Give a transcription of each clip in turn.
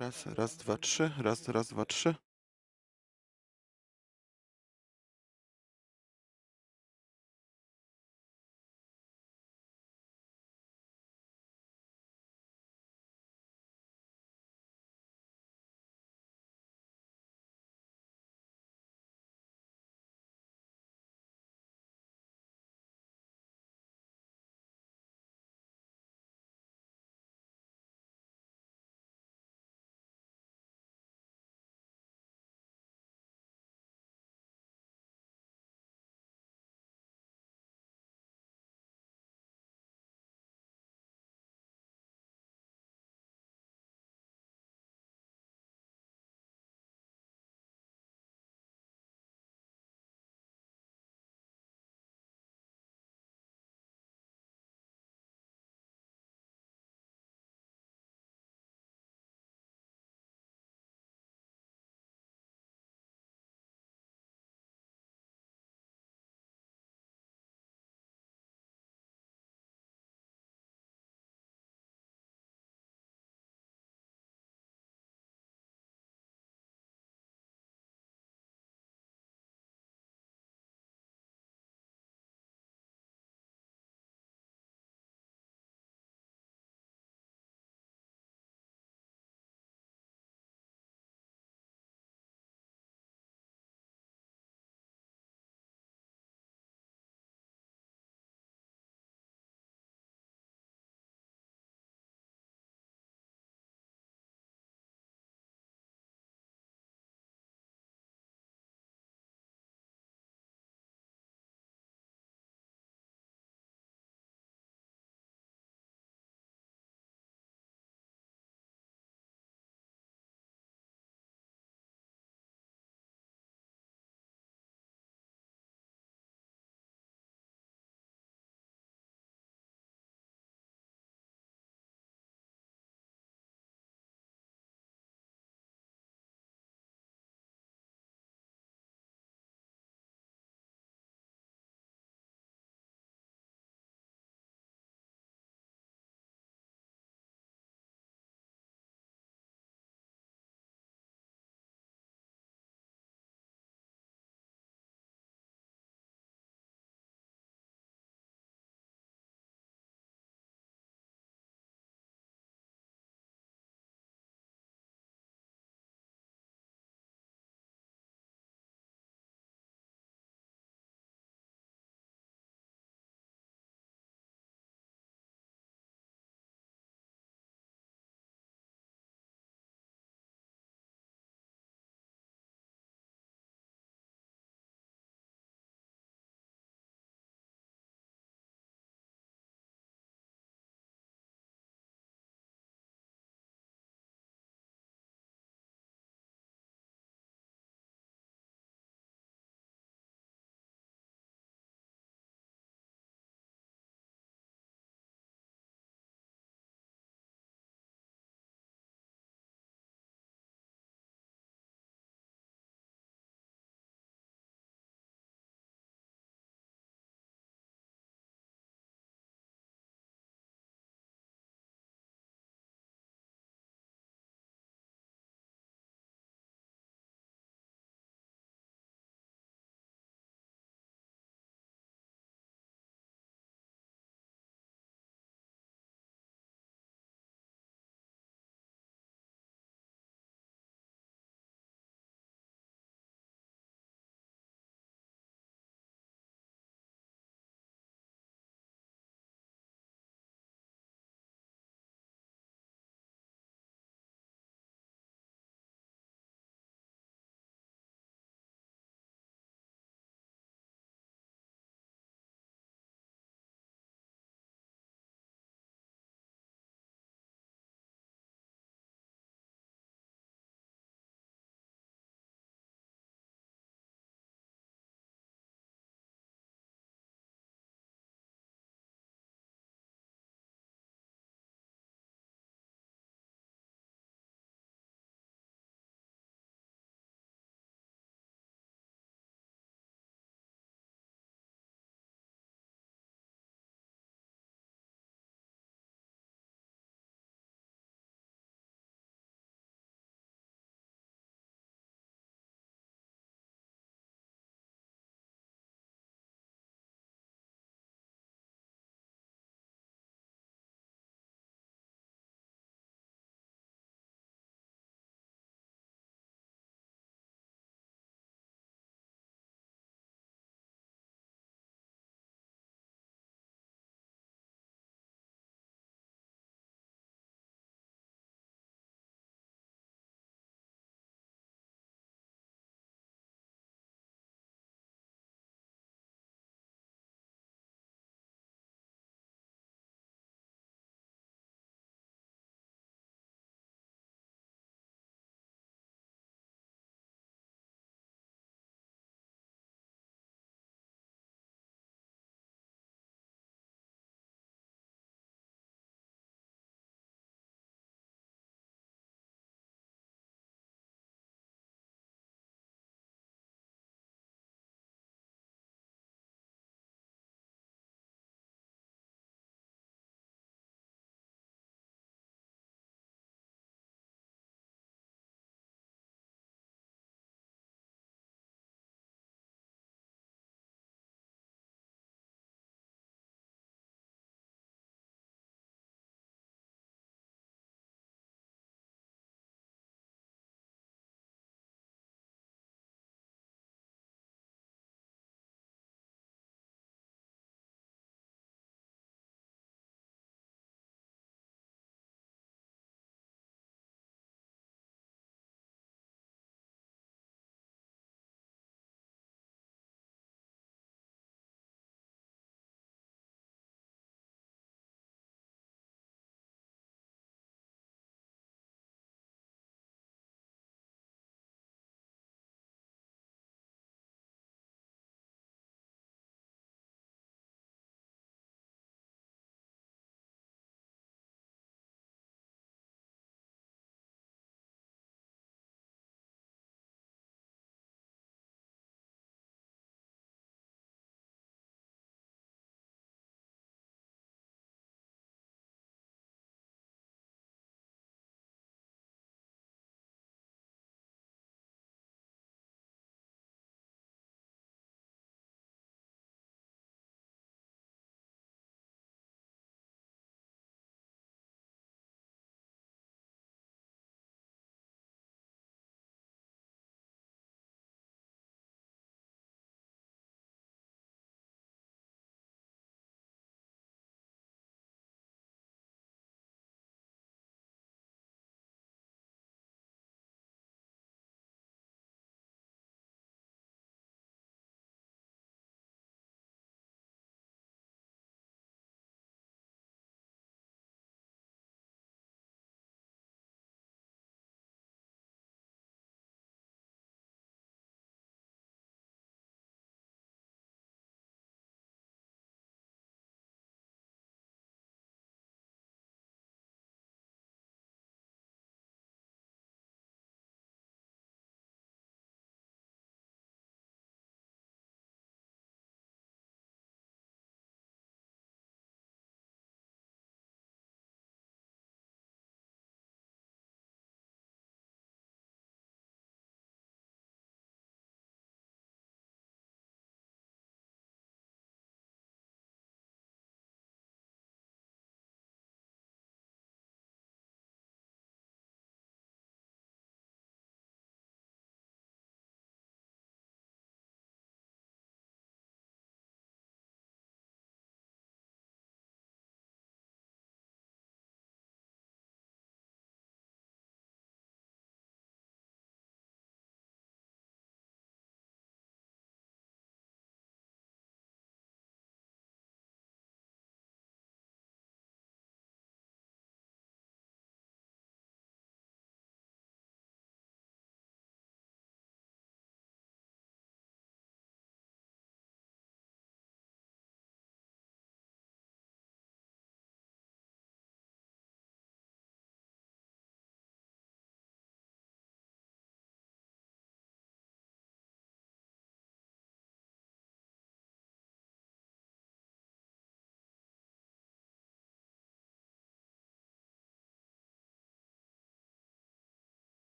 Raz, dwa, trzy. Raz, dwa, trzy.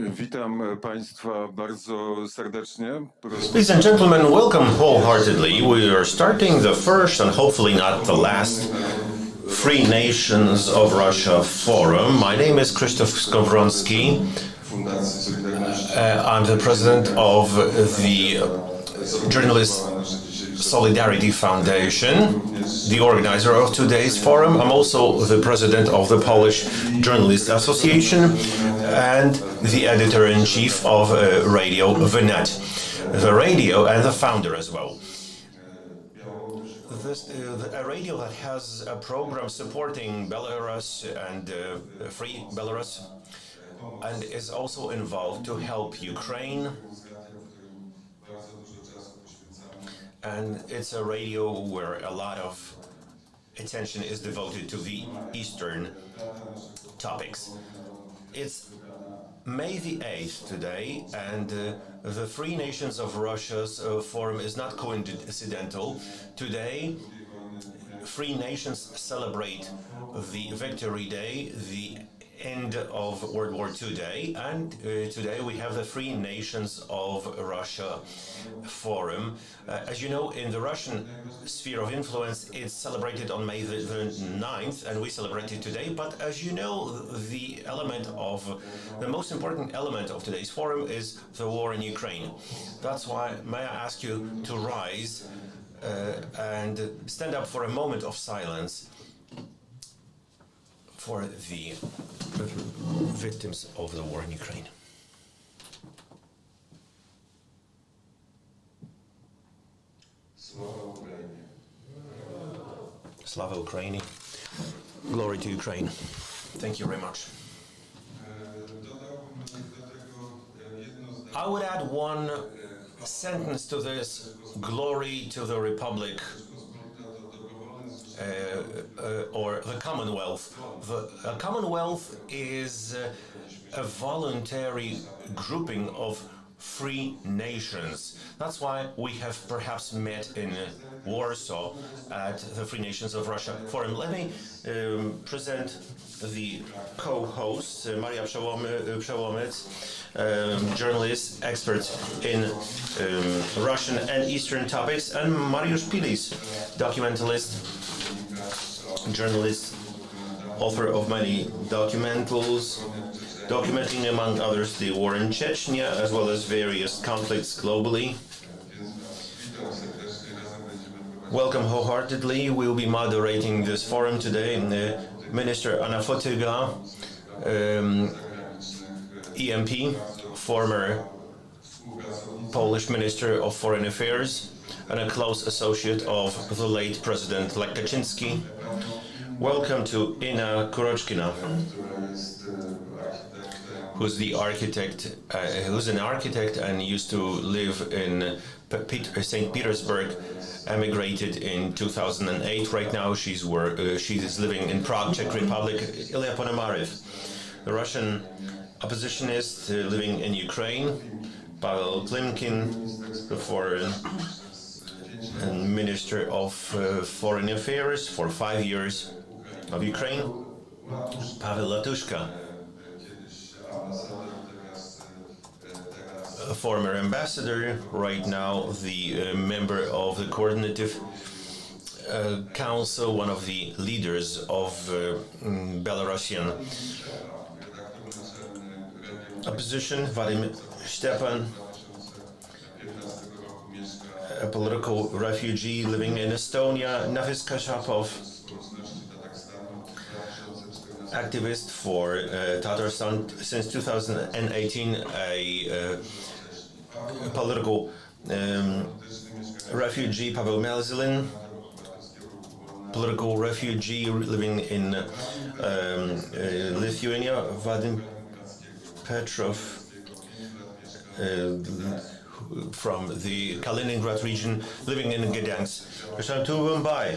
Witam Państwa bardzo serdecznie. Ladies and gentlemen, welcome wholeheartedly. We are starting the first and hopefully not the last Free Nations of Russia Forum. My name is Krzysztof Skowronski. I'm the president of the Journalist Solidarity Foundation, the organizer of today's forum. I'm also the president of the Polish Journalist Association and the editor-in-chief of Radio Wnet, the radio and the founder as well. A radio that has a program supporting Belarus and Free Belarus, and is also involved to help Ukraine. And it's a radio where a lot of attention is devoted to the Eastern topics. It's May the 8th today, and the Free Nations of Russia's forum is not coincidental. Today, Free Nations celebrate the Victory Day, the end of World War II Day, and today we have the Free Nations of Russia Forum. As you know, in the Russian sphere of influence, it's celebrated on May the 9th, and we celebrate it today. But as you know, the most important element of today's forum is the war in Ukraine. That's why, may I ask you to rise and stand up for a moment of silence for the victims of the war in Ukraine. Slava Ukraini. Glory to Ukraine. Thank you very much. I would add one sentence to this: glory to the Republic, or the Commonwealth. The Commonwealth is a voluntary grouping of free nations. That's why we have perhaps met in Warsaw at the Free Nations of Russia Forum. Let me present the co-hosts, Maria Przełomec, journalist, expert in Russian and Eastern topics, and Mariusz Pilis, documentalist, journalist, author of many documentals, documenting among others the war in Chechnya as well as various conflicts globally. Welcome wholeheartedly. We will be moderating this forum today. Minister Anna Fotyga, EMP, former Polish Minister of Foreign Affairs, and a close associate of the late President Lech Kaczynski. Welcome to Inna Kurochkina, who's an architect and used to live in St. Petersburg, emigrated in 2008. Right now she is living in Prague, Czech Republic. Ilya Ponomarev, the Russian oppositionist living in Ukraine. Pavel Klimkin, the foreign and Minister of Foreign Affairs for 5 years of Ukraine. Pavel Latushka, a former ambassador, right now the member of the Coordinative Council, one of the leaders of Belarusian opposition. Vadim Stepan, a political refugee living in Estonia. Nafis Kashapov, activist for Tatarstan since 2018, a political refugee. Pavel Melzilin, political refugee living in Lithuania. Vadim Petrov, from the Kaliningrad region, living in Gdansk. Ryszard Mumbai,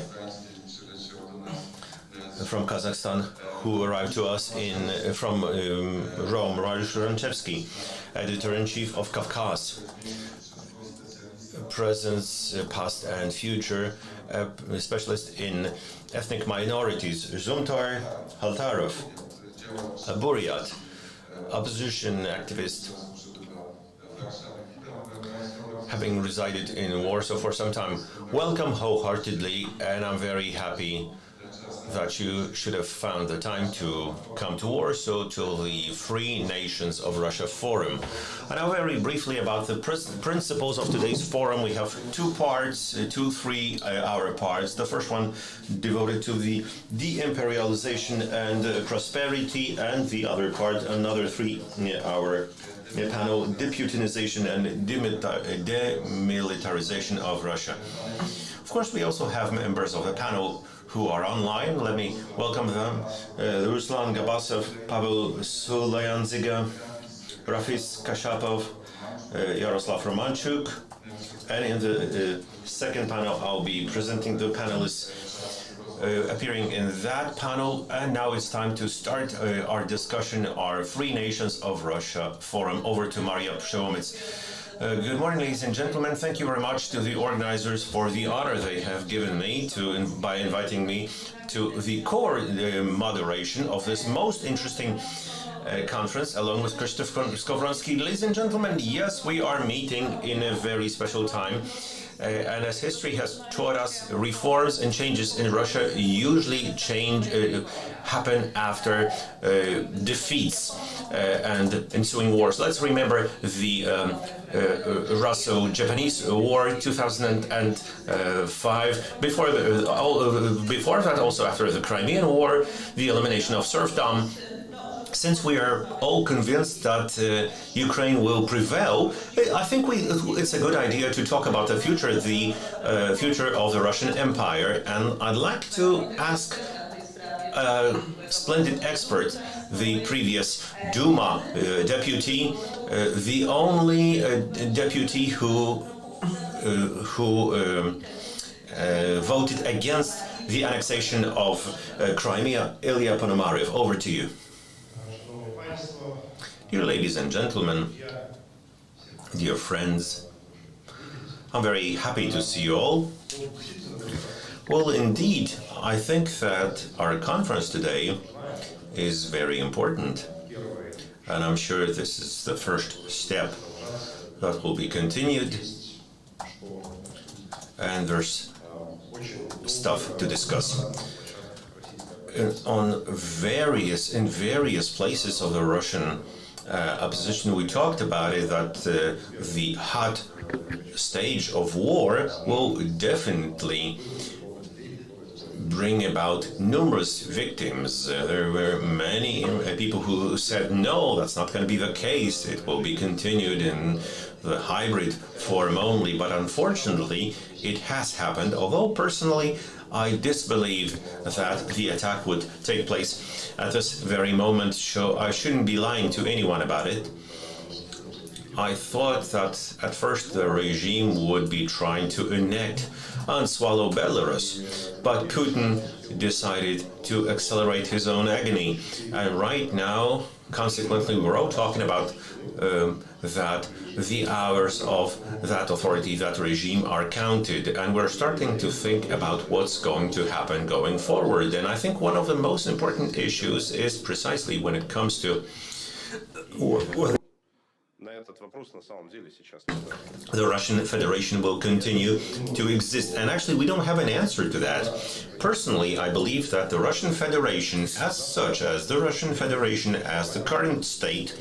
from Kazakhstan, who arrived to us from Rome. Mariusz Rączewski, editor-in-chief of Kavkaz, presence, past and future, a specialist in ethnic minorities. Zumtar Haltarov, a Buryat, opposition activist, having resided in Warsaw for some time. Welcome wholeheartedly, and I'm very happy that you should have found the time to come to Warsaw to the Free Nations of Russia Forum. And now very briefly about the principles of today's forum. We have two parts, two 3-hour parts. The first one devoted to the Deimperialization and prosperity, and the other part, another 3-hour panel, Deputinization and Demilitarization of Russia. Of course, we also have members of the panel who are online. Let me welcome them. Ruslan Gabasov, Pavel Sulayanziga, Rafis Kashapov, Yaroslav Romanchuk. And in the second panel, I'll be presenting the panelists appearing in that panel. And now it's time to start our discussion, our Free Nations of Russia Forum. Over to Maria Przełomyc. Good morning, ladies and gentlemen. Thank you very much to the organizers for the honor they have given me by inviting me to the co-moderation of this most interesting conference, along with Krzysztof Skowronski. Ladies and gentlemen, yes, we are meeting in a very special time. And as history has taught us, reforms and changes in Russia usually happen after defeats and ensuing wars. Let's remember the Russo-Japanese War 2005. Before that, also after the Crimean War, the elimination of serfdom. Since we are all convinced that Ukraine will prevail, I think it's a good idea to talk about the future of the Russian Empire. And I'd like to ask a splendid expert, the previous Duma deputy, the only deputy who voted against the annexation of Crimea, Ilya Ponomarev. Over to you. Dear ladies and gentlemen, dear friends, I'm very happy to see you all. Well, indeed, I think that our conference today is very important, and I'm sure this is the first step that will be continued, and there's stuff to discuss. In various places of the Russian opposition, we talked about it, that the hot stage of war will definitely bring about numerous victims. There were many people who said, no, that's not going to be the case. It will be continued in the hybrid form only. But unfortunately, it has happened. Although personally, I disbelieve that the attack would take place at this very moment, so I shouldn't be lying to anyone about it. I thought that at first the regime would be trying to annex and swallow Belarus, but Putin decided to accelerate his own agony. And right now, consequently, we're all talking about that the hours of that authority, that regime, are counted, and we're starting to think about what's going to happen going forward. And I think one of the most important issues is precisely when it comes to the Russian Federation will continue to exist. And actually, we don't have an answer to that. Personally, I believe that the Russian Federation, as such as the Russian Federation as the current state,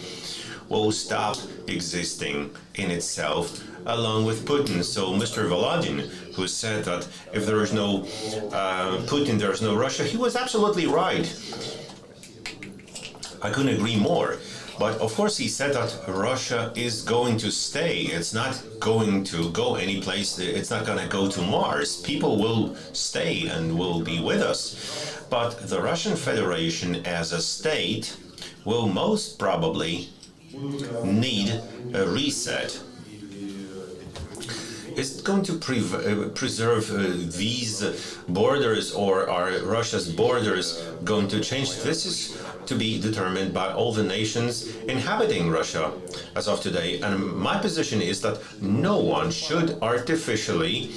will stop existing in itself along with Putin. So Mr. Volodin, who said that if there is no Putin, there is no Russia, he was absolutely right. I couldn't agree more. But of course he said that Russia is going to stay. It's not going to go anyplace. It's not going to go to Mars. People will stay and will be with us. But the Russian Federation as a state will most probably need a reset. Is going to preserve these borders, or are Russia's borders going to change? This is to be determined by all the nations inhabiting Russia as of today. And my position is that no one should artificially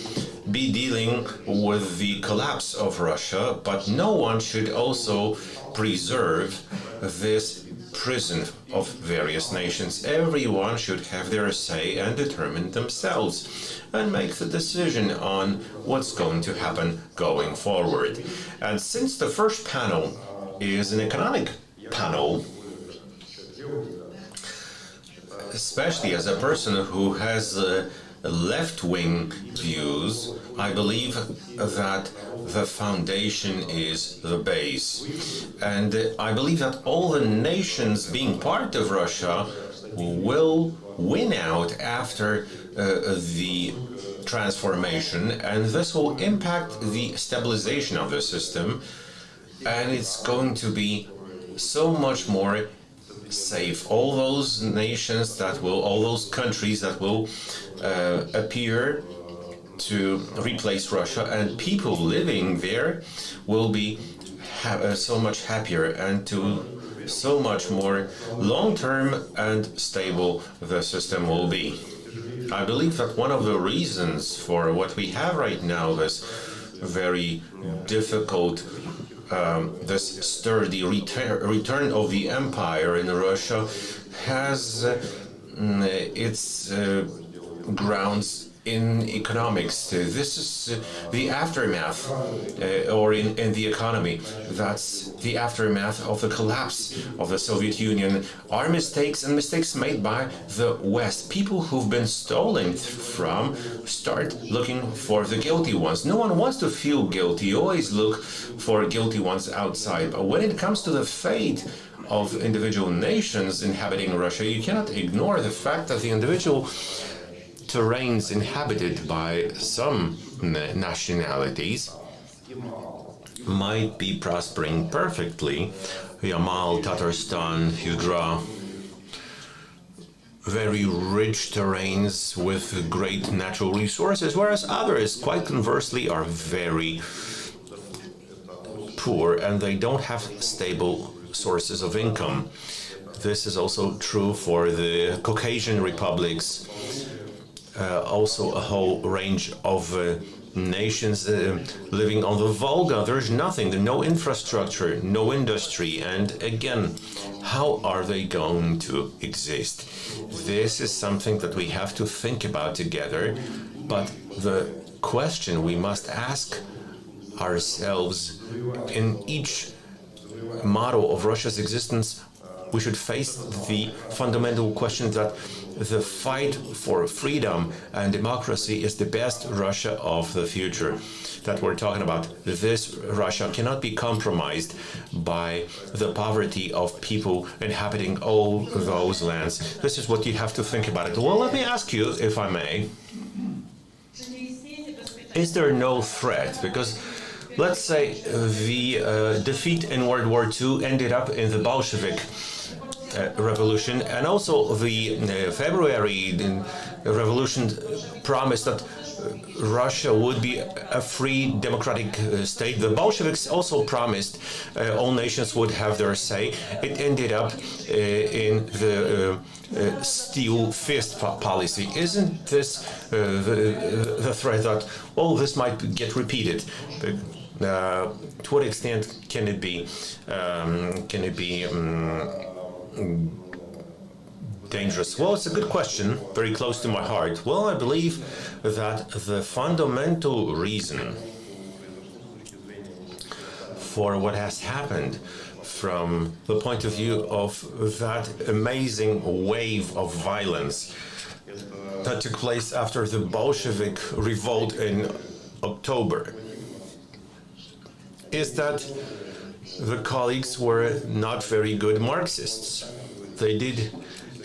be dealing with the collapse of Russia, but no one should also preserve this prison of various nations. Everyone should have their say and determine themselves and make the decision on what's going to happen going forward. And since the first panel is an economic panel, especially as a person who has left-wing views, I believe that the foundation is the base. And I believe that all the nations being part of Russia will win out after the transformation, and this will impact the stabilization of the system, and it's going to be so much more safe. All those nations that will, all those countries that will appear to replace Russia, and people living there will be so much happier and to so much more long-term and stable the system will be. I believe that one of the reasons for what we have right now, this very difficult, this sturdy return of the empire in Russia, has its grounds in economics. This is the aftermath, or in the economy. That's the aftermath of the collapse of the Soviet Union. Our mistakes and mistakes made by the West. People who've been stolen from start looking for the guilty ones. No one wants to feel guilty. You always look for guilty ones outside. But when it comes to the fate of individual nations inhabiting Russia, you cannot ignore the fact that the individual terrains inhabited by some nationalities might be prospering perfectly. Yamal, Tatarstan, Hydra, very rich terrains with great natural resources, whereas others, quite conversely, are very poor and they don't have stable sources of income. This is also true for the Caucasian republics. Also a whole range of nations living on the Volga. There's nothing, no infrastructure, no industry, and again, how are they going to exist? This is something that we have to think about together, but the question we must ask ourselves in each model of Russia's existence, we should face the fundamental question that the fight for freedom and democracy is the best Russia of the future that we're talking about. This Russia cannot be compromised by the poverty of people inhabiting all those lands. This is what you have to think about it. Well, let me ask you, if I may, is there no threat? Because let's say the defeat in World War II ended up in the Bolshevik revolution, and also the February revolution promised that Russia would be a free democratic state. The Bolsheviks also promised all nations would have their say. It ended up in the steel fist policy. Isn't this the threat that, oh, this might get repeated? To what extent can it be dangerous? Well, it's a good question, very close to my heart. Well, I believe that the fundamental reason for what has happened from the point of view of that amazing wave of violence that took place after the Bolshevik revolt in October is that the colleagues were not very good Marxists. They did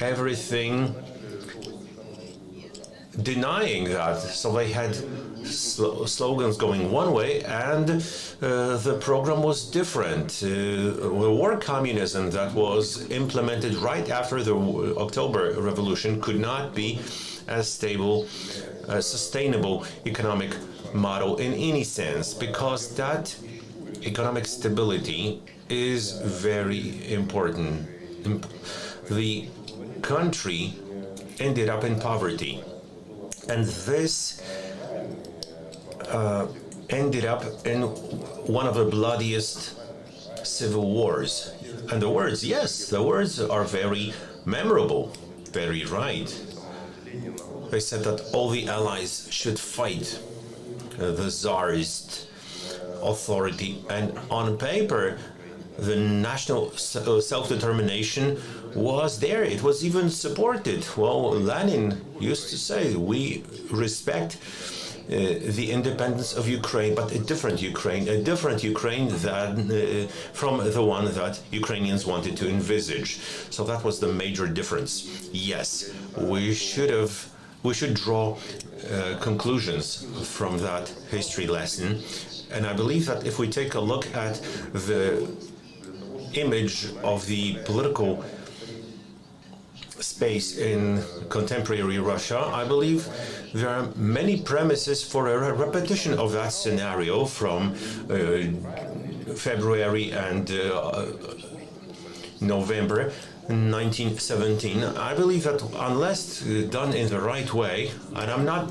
everything denying that. So they had slogans going one way, and the program was different. The war communism that was implemented right after the October Revolution could not be a stable, sustainable economic model in any sense, because that economic stability is very important. The country ended up in poverty, and this ended up in one of the bloodiest civil wars And the words, yes, the words are very memorable, very right. They said that all the allies should fight the Tsarist authority, and on paper the national self-determination was there. It was even supported. Well, Lenin used to say, we respect the independence of Ukraine, but a different Ukraine than from the one that Ukrainians wanted to envisage. So that was the major difference. Yes, we should draw conclusions from that history lesson. And I believe that if we take a look at the image of the political space in contemporary Russia, I believe there are many premises for a repetition of that scenario from February and November 1917. I believe that unless done in the right way, and I'm not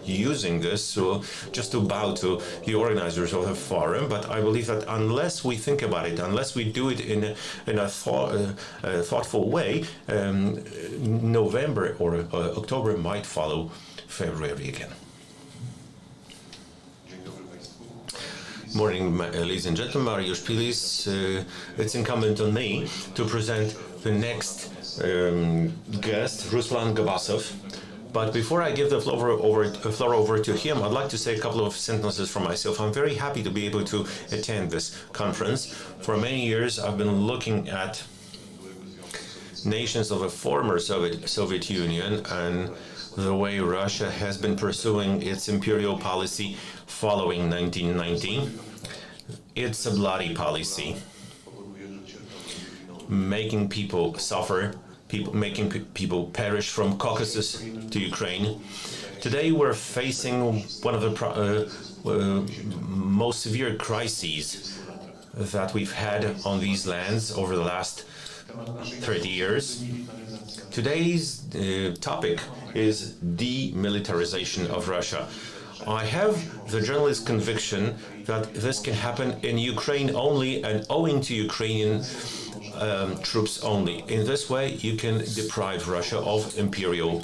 using this just to bow to the organizers of the forum, but I believe that unless we think about it, unless we do it in a thoughtful way, November or October might follow February again. Morning, ladies and gentlemen. Mariusz Pilis. It's incumbent on me to present the next guest, Ruslan Gabasov. But before I give the floor over to him, I'd like to say a couple of sentences for myself. I'm very happy to be able to attend this conference. For many years, I've been looking at nations of the former Soviet Union and the way Russia has been pursuing its imperial policy following 1990. It's a bloody policy, making people suffer, making people perish from Caucasus to Ukraine. Today we're facing one of the most severe crises that we've had on these lands over the last 30 years. Today's topic is demilitarization of Russia. I have the journalist conviction that this can happen in Ukraine only and owing to Ukrainian troops only. In this way, you can deprive Russia of imperial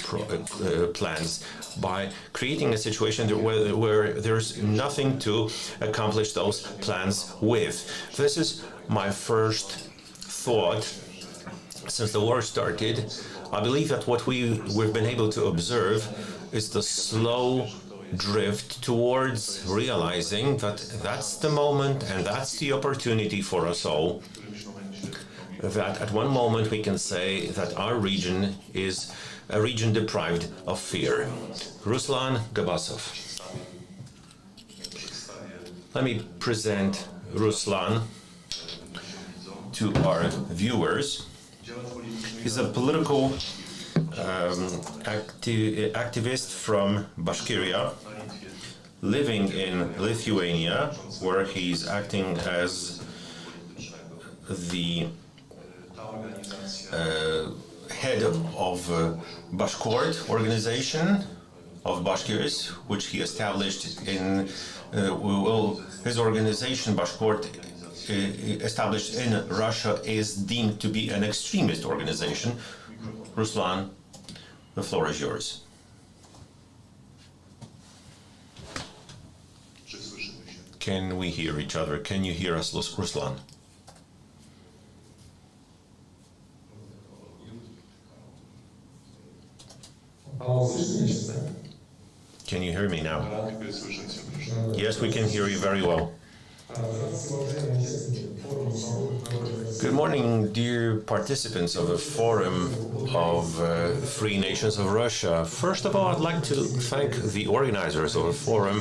plans by creating a situation where there's nothing to accomplish those plans with. This is my first thought since the war started. I believe that what we've been able to observe is the slow drift towards realizing that that's the moment and that's the opportunity for us all, that at one moment we can say that our region is a region deprived of fear. Ruslan Gabasov. Let me present Ruslan to our viewers. He's a political activist from Bashkiria, living in Lithuania, where he's acting as the head of Bashkort organization of Bashkirs, which he established in his organization Bashkort established in Russia is deemed to be an extremist organization. Ruslan, the floor is yours. Can we hear each other? Can you hear us, Ruslan? Can you hear me now? Yes, we can hear you very well. Good morning, dear participants of the Forum of Free Nations of Russia. First of all, I'd like to thank the organizers of the Forum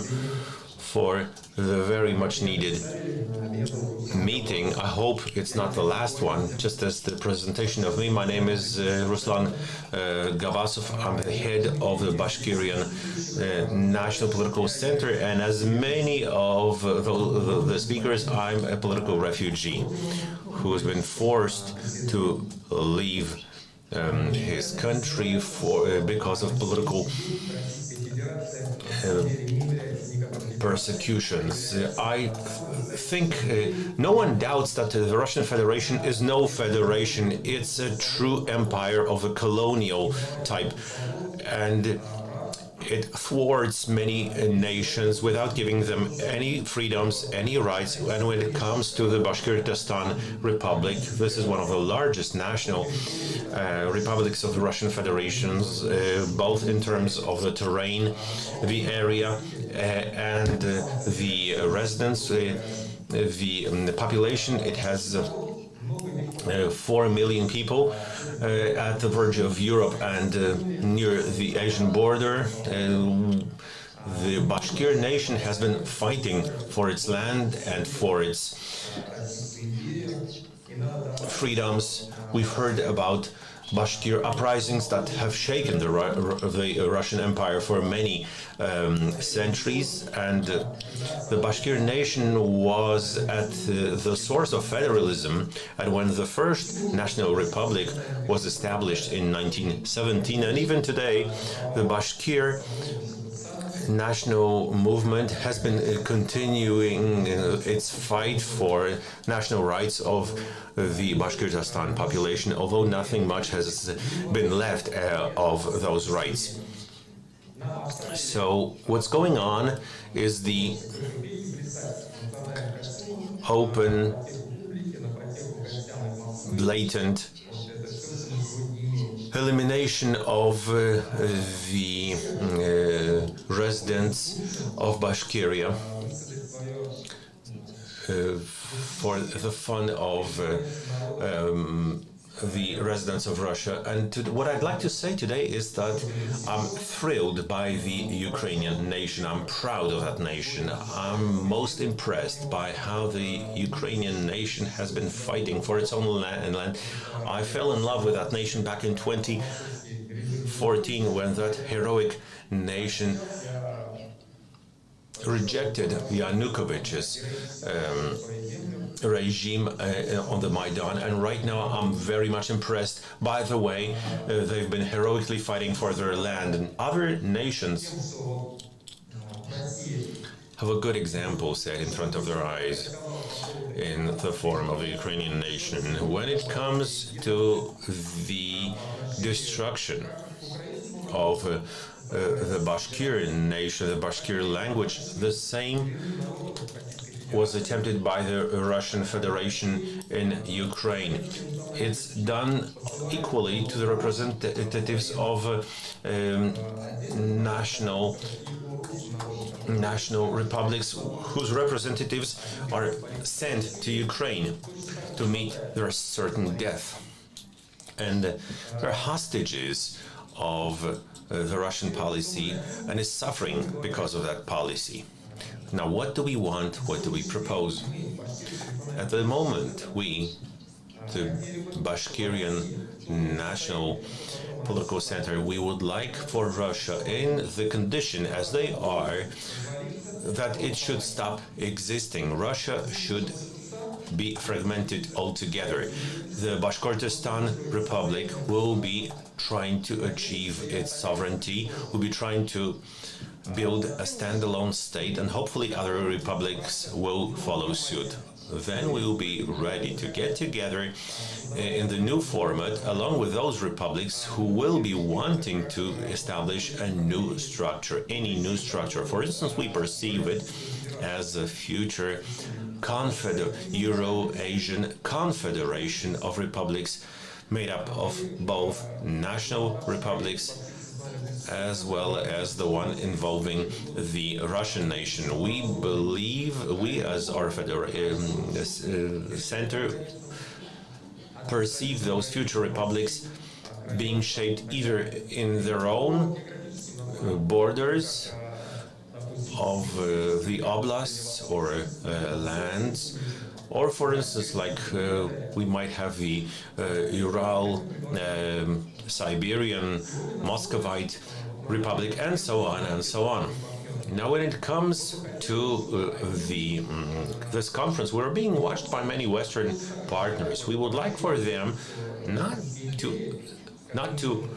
for the very much needed meeting. I hope it's not the last one. Just as the presentation of me, my name is Ruslan Gabasov. I'm the head of the Bashkirian National Political Center, and as many of the speakers, I'm a political refugee who has been forced to leave his country because of political persecutions. I think no one doubts that the Russian Federation is no federation. It's a true empire of a colonial type, and it thwarts many nations without giving them any freedoms, any rights. And when it comes to the Bashkortostan Republic, this is one of the largest national republics of the Russian Federations, both in terms of the terrain, the area, and the residents, the population. It has 4 million people at the verge of Europe and near the Asian border. The Bashkir nation has been fighting for its land and for its freedoms. We've heard about Bashkir uprisings that have shaken the Russian Empire for many centuries, and the Bashkir nation was at the source of federalism. And when the first national republic was established in 1917, and even today, the Bashkir national movement has been continuing its fight for national rights of the Bashkortostan population, although nothing much has been left of those rights. So what's going on is the open, blatant elimination of the residents of Bashkiria for the fun of the residents of Russia. And what I'd like to say today is that I'm thrilled by the Ukrainian nation. I'm proud of that nation. I'm most impressed by how the Ukrainian nation has been fighting for its own land. I fell in love with that nation back in 2014 when that heroic nation rejected Yanukovych's regime on the Maidan, and right now I'm very much impressed by the way they've been heroically fighting for their land. And other nations have a good example set in front of their eyes in the form of the Ukrainian nation. When it comes to the destruction of the Bashkir nation, the Bashkir language, the same was attempted by the Russian Federation in Ukraine. It's done equally to the representatives of national republics whose representatives are sent to Ukraine to meet their certain death. And they're hostages of the Russian policy and is suffering because of that policy. Now, what do we want? What do we propose? At the moment, we, the Bashkirian National Political Center, we would like for Russia, in the condition as they are, that it should stop existing. Russia should be fragmented altogether. The Bashkortostan Republic will be trying to achieve its sovereignty, will be trying to build a standalone state, and hopefully other republics will follow suit. Then we will be ready to get together in the new format along with those republics who will be wanting to establish a new structure, any new structure. For instance, we perceive it as a future Euro-Asian confederation of republics made up of both national republics as well as the one involving the Russian nation. We believe, we as our center perceive those future republics being shaped either in their own borders of the oblasts or lands, or for instance, like we might have the Ural, Siberian, Muscovite Republic, and so on and so on. Now, when it comes to this conference, we're being watched by many Western partners. We would like for them not to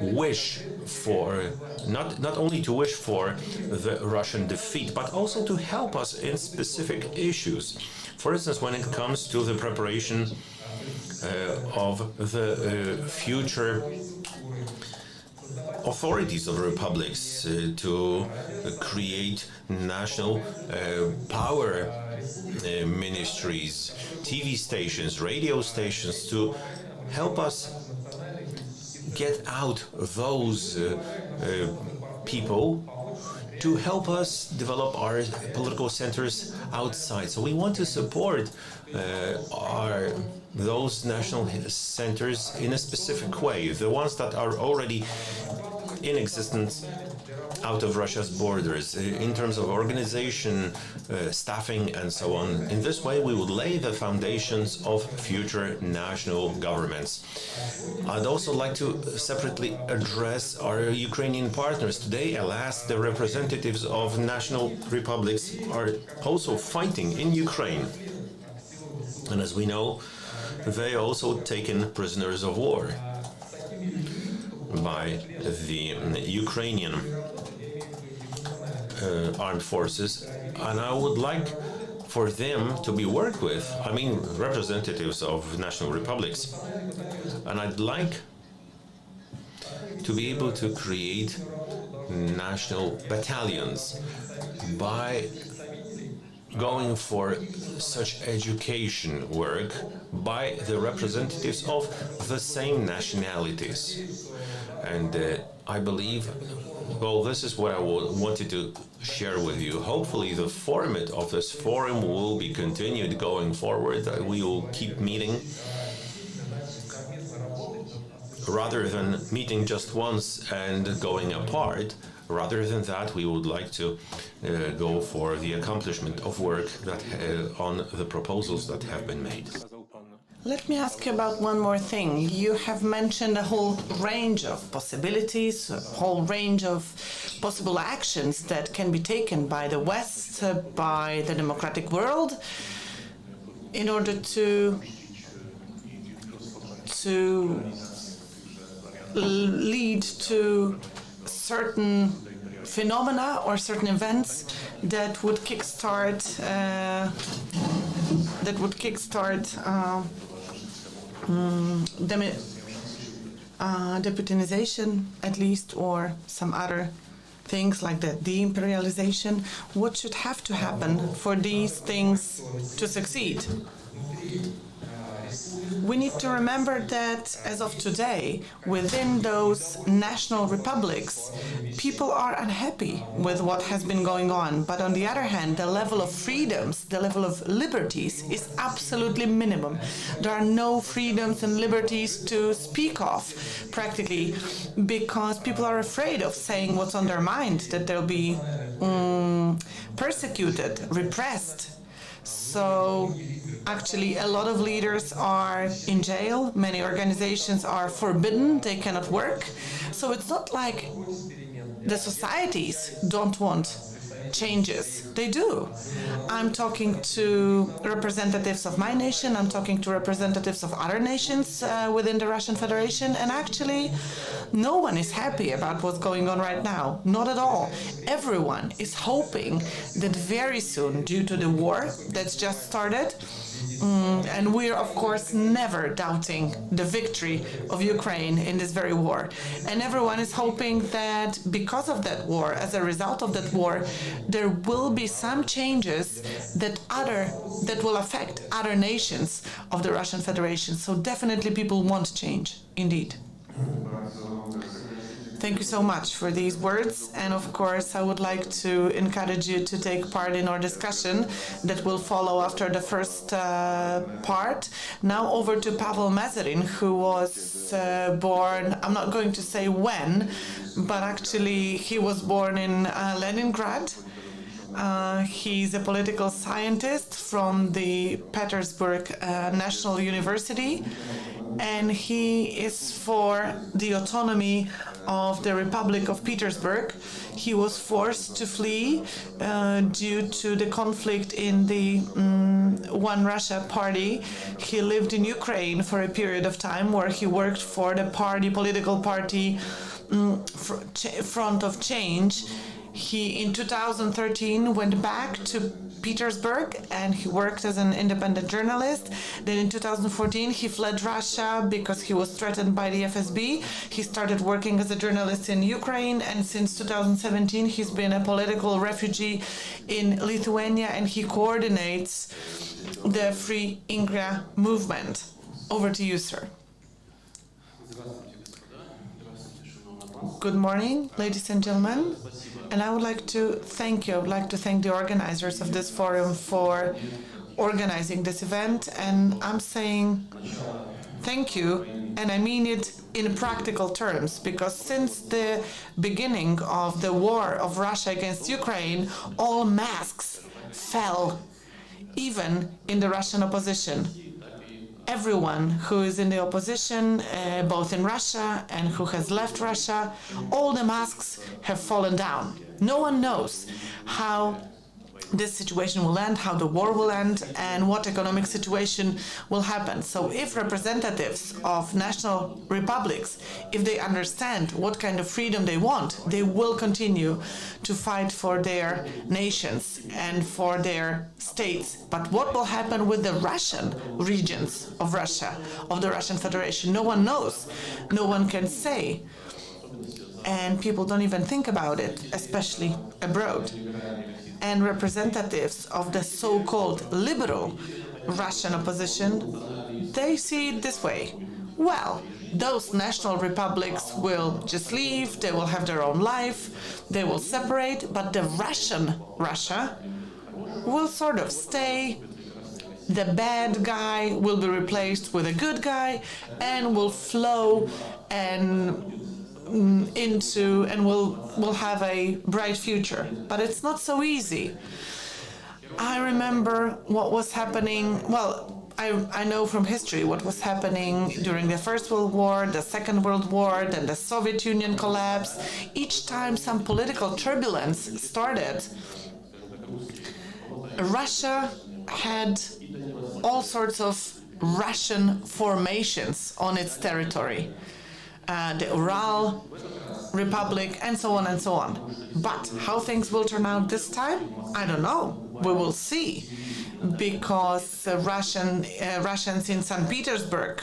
wish for not only to wish for the Russian defeat, but also to help us in specific issues. For instance, when it comes to the preparation of the future authorities of republics, to create national power ministries, TV stations, radio stations, to help us get out those people, to help us develop our political centers outside. So we want to support those national centers in a specific way, the ones that are already in existence out of Russia's borders, in terms of organization, staffing, and so on. In this way, we would lay the foundations of future national governments. I'd also like to separately address our Ukrainian partners. Today, alas, the representatives of national republics are also fighting in Ukraine. And as we know, they also taken prisoners of war by the Ukrainian armed forces, and I would like for them to be worked with, I mean representatives of national republics, and I'd like to be able to create national battalions by going for such education work by the representatives of the same nationalities. And I believe, well, this is what I wanted to share with you. Hopefully the format of this forum will be continued going forward. We will keep meeting rather than meeting just once and going apart. Rather than that, we would like to go for the accomplishment of work that on the proposals that have been made. Let me ask you about one more thing. You have mentioned a whole range of possibilities, a whole range of possible actions that can be taken by the West, by the democratic world, in order to lead to certain phenomena or certain events that would kickstart Deputinization, at least, or some other things like that, Deimperialization. What should have to happen for these things to succeed? We need to remember that as of today, within those national republics, people are unhappy with what has been going on. But on the other hand, the level of freedoms, the level of liberties is absolutely minimum. There are no freedoms and liberties to speak of, practically, because people are afraid of saying what's on their mind, that they'll be persecuted, repressed. So actually, a lot of leaders are in jail. Many organizations are forbidden. They cannot work. So it's not like the societies don't want changes. They do. I'm talking to representatives of my nation. I'm talking to representatives of other nations within the Russian Federation. And actually, no one is happy about what's going on right now. Not at all. Everyone is hoping that very soon, due to the war that's just started, and we're, of course, never doubting the victory of Ukraine in this very war. And everyone is hoping that because of that war, as a result of that war, there will be some changes that will affect other nations of the Russian Federation. So definitely people want change, indeed. Thank you so much for these words, and of course I would like to encourage you to take part in our discussion that will follow after the first part. Now over to Pavel Mazerin, who was born, I'm not going to say when, but actually he was born in Leningrad. He's a political scientist from the Petersburg National University, and he is for the autonomy of the Republic of Petersburg. He was forced to flee due to the conflict in the One Russia party. He lived in Ukraine for a period of time where he worked for the political party front of change. He, in 2013, went back to Petersburg and he worked as an independent journalist. Then in 2014, he fled Russia because he was threatened by the FSB. He started working as a journalist in Ukraine, and since 2017, he's been a political refugee in Lithuania, and he coordinates the Free Ingria movement. Over to you, sir. Good morning, ladies and gentlemen. And I would like to thank you. I would like to thank the organizers of this forum for organizing this event. And I'm saying thank you, and I mean it in practical terms, because since the beginning of the war of Russia against Ukraine, all masks fell, even in the Russian opposition. Everyone who is in the opposition, both in Russia and who has left Russia, all the masks have fallen down. No one knows how this situation will end, how the war will end, and what economic situation will happen. So if representatives of national republics, if they understand what kind of freedom they want, they will continue to fight for their nations and for their states. But what will happen with the Russian regions of Russia, of the Russian Federation? No one knows. No one can say. And people don't even think about it, especially abroad. And representatives of the so-called liberal Russian opposition, they see it this way. Well, those national republics will just leave, they will have their own life, they will separate, but the Russian Russia will sort of stay. The bad guy will be replaced with a good guy and will flow and will have a bright future. But it's not so easy. I remember what was happening, well, I know from history what was happening during the First World War, the Second World War, then the Soviet Union collapse. Each time some political turbulence started, Russia had all sorts of Russian formations on its territory. The Ural Republic, and so on and so on. But how things will turn out this time, I don't know. We will see, because Russians in St. Petersburg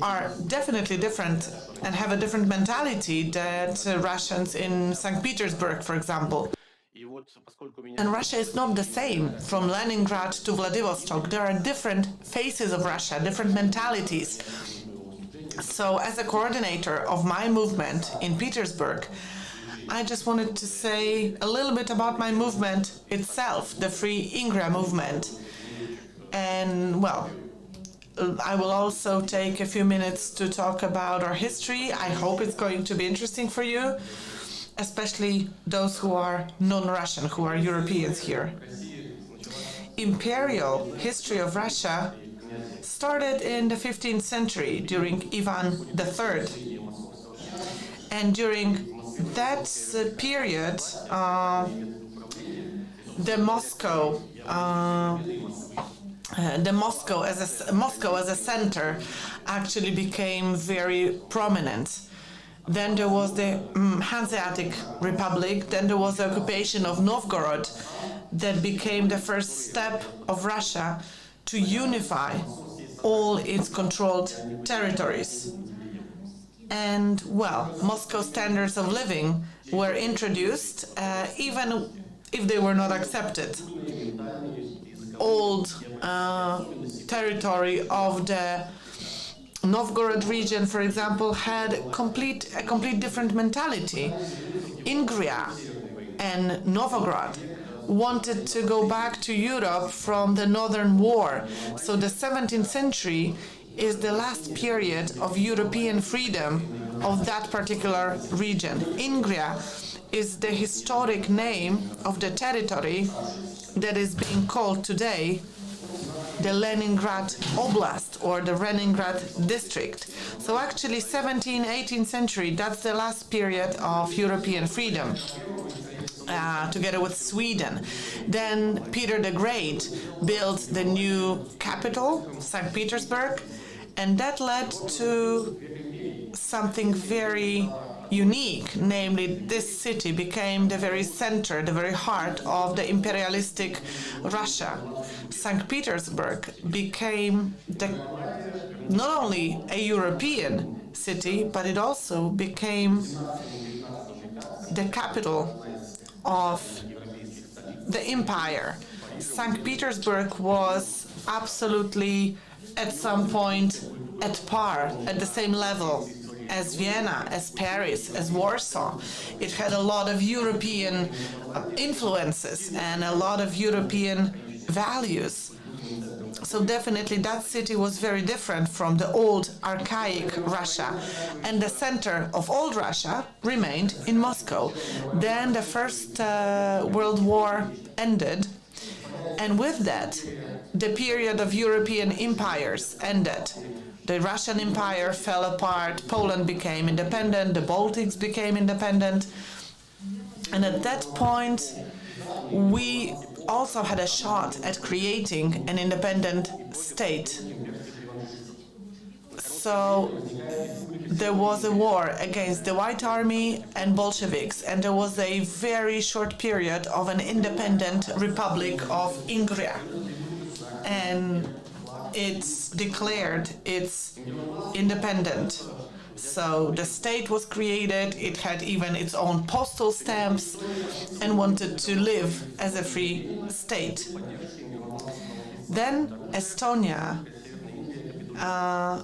are definitely different and have a different mentality than Russians in St. Petersburg, for example. And Russia is not the same from Leningrad to Vladivostok. There are different faces of Russia, different mentalities. So as a coordinator of my movement in Petersburg, I just wanted to say a little bit about my movement itself, the Free Ingria movement. And, well, I will also take a few minutes to talk about our history. I hope it's going to be interesting for you, especially those who are non-Russian, who are Europeans here. Imperial history of Russia started in the 15th century during Ivan III. And during that period, Moscow as a center actually became very prominent. Then there was the Hanseatic Republic, then there was the occupation of Novgorod that became the first step of Russia to unify all its controlled territories. And, well, Moscow standards of living were introduced, even if they were not accepted. Old territory of the Novgorod region, for example, had a complete different mentality. Ingria and Novgorod wanted to go back to Europe from the Northern War. So the 17th century is the last period of European freedom of that particular region. Ingria is the historic name of the territory that is being called today the Leningrad Oblast or the Leningrad District. So actually 17th, 18th century, that's the last period of European freedom. Together with Sweden. Then Peter the Great built the new capital, St. Petersburg, And that led to something very unique, namely this city became the very center, the very heart of the imperialistic Russia. St. Petersburg became not only a European city, but it also became the capital of the empire. St. Petersburg was absolutely at some point at par, at the same level as Vienna, as Paris, as Warsaw. It had a lot of European influences and a lot of European values. So definitely that city was very different from the old archaic Russia. And the center of old Russia remained in Moscow. Then the First World War ended, and with that, the period of European empires ended. The Russian Empire fell apart, Poland became independent, the Baltics became independent. And at that point, we also had a shot at creating an independent state. So there was a war against the White Army and Bolsheviks, and there was a very short period of an independent Republic of Ingria. And it's declared its independent. So the state was created, it had even its own postal stamps and wanted to live as a free state. Then Estonia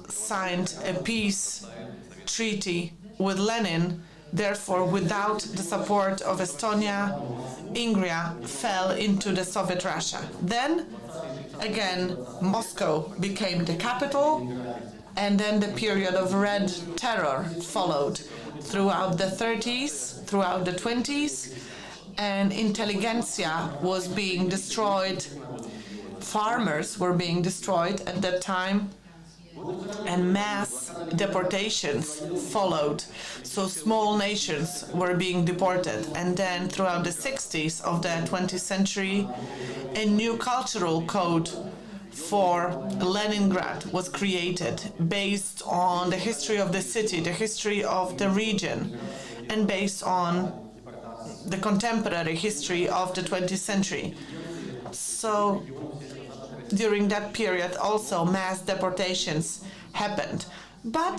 signed a peace treaty with Lenin. Therefore, without the support of Estonia, Ingria fell into the Soviet Russia. Then again, Moscow became the capital, and then the period of Red Terror followed throughout the 30s, throughout the 20s, and intelligentsia was being destroyed, farmers were being destroyed at that time, and mass deportations followed. So small nations were being deported. And then throughout the 60s of the 20th century, a new cultural code for Leningrad was created based on the history of the city, the history of the region, and based on the contemporary history of the 20th century. So during that period also mass deportations happened. But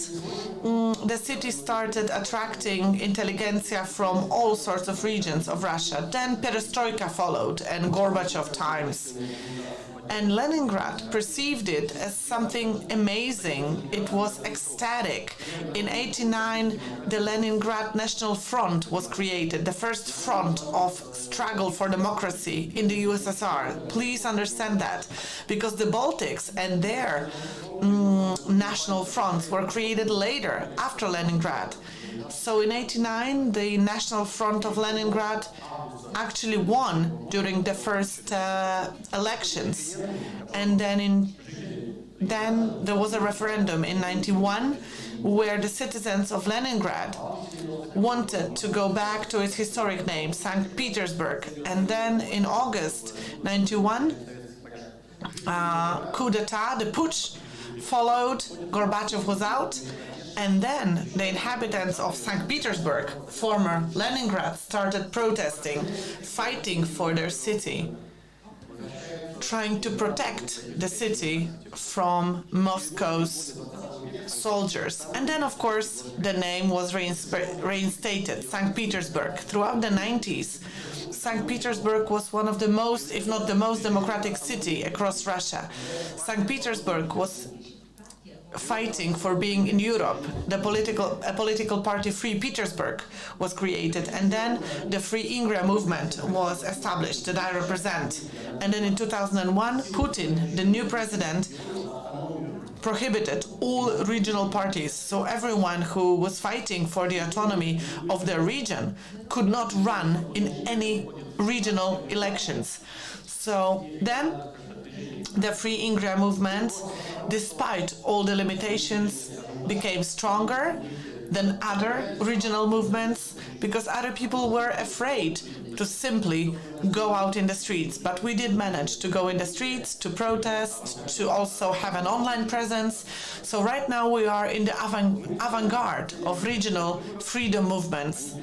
the city started attracting intelligentsia from all sorts of regions of Russia. Then perestroika followed and Gorbachev times. And Leningrad perceived it as something amazing. It was ecstatic. In '89, the Leningrad National Front was created, the first front of struggle for democracy in the USSR. Please understand that, because the Baltics and their national fronts were created later, after Leningrad. So in '89, the National Front of Leningrad actually won during the first elections, and then there was a referendum in '91 where the citizens of Leningrad wanted to go back to its historic name, St. Petersburg. And then in August '91, coup d'etat, the putsch followed, Gorbachev was out, and then the inhabitants of St. Petersburg, former Leningrad, started protesting, fighting for their city, trying to protect the city from Moscow's soldiers. And then, of course, the name was reinstated, St. Petersburg. Throughout the 90s, St. Petersburg was one of the most, if not the most democratic city across Russia. St. Petersburg was fighting for being in Europe. A political party, Free Petersburg, was created, and then the Free Ingria movement was established that I represent. And then in 2001, Putin, the new president, prohibited all regional parties. So everyone who was fighting for the autonomy of their region could not run in any regional elections. So then the Free Ingria movement, despite all the limitations, became stronger. than other regional movements, because other people were afraid to simply go out in the streets. But we did manage to go in the streets, to protest, to also have an online presence. So right now we are in the avant-garde of regional freedom movements.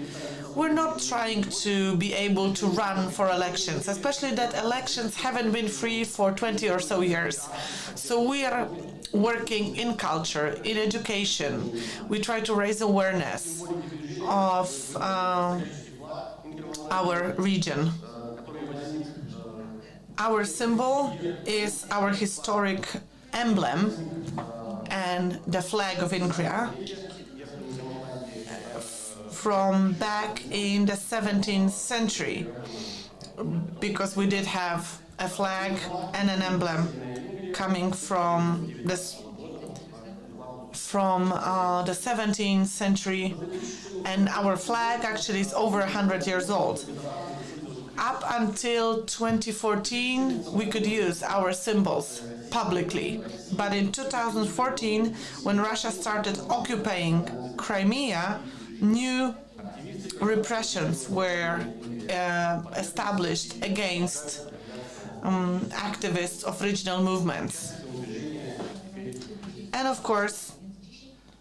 We're not trying to be able to run for elections, especially that elections haven't been free for 20 or so years. So we are working in culture, in education. We try to raise awareness of our region. Our symbol is our historic emblem and the flag of Ingria from back in the 17th century, because we did have a flag and an emblem coming from the 17th century, and our flag actually is over 100 years old. Up until 2014, we could use our symbols publicly. But in 2014, when Russia started occupying Crimea, new repressions were established against activists of regional movements. And of course,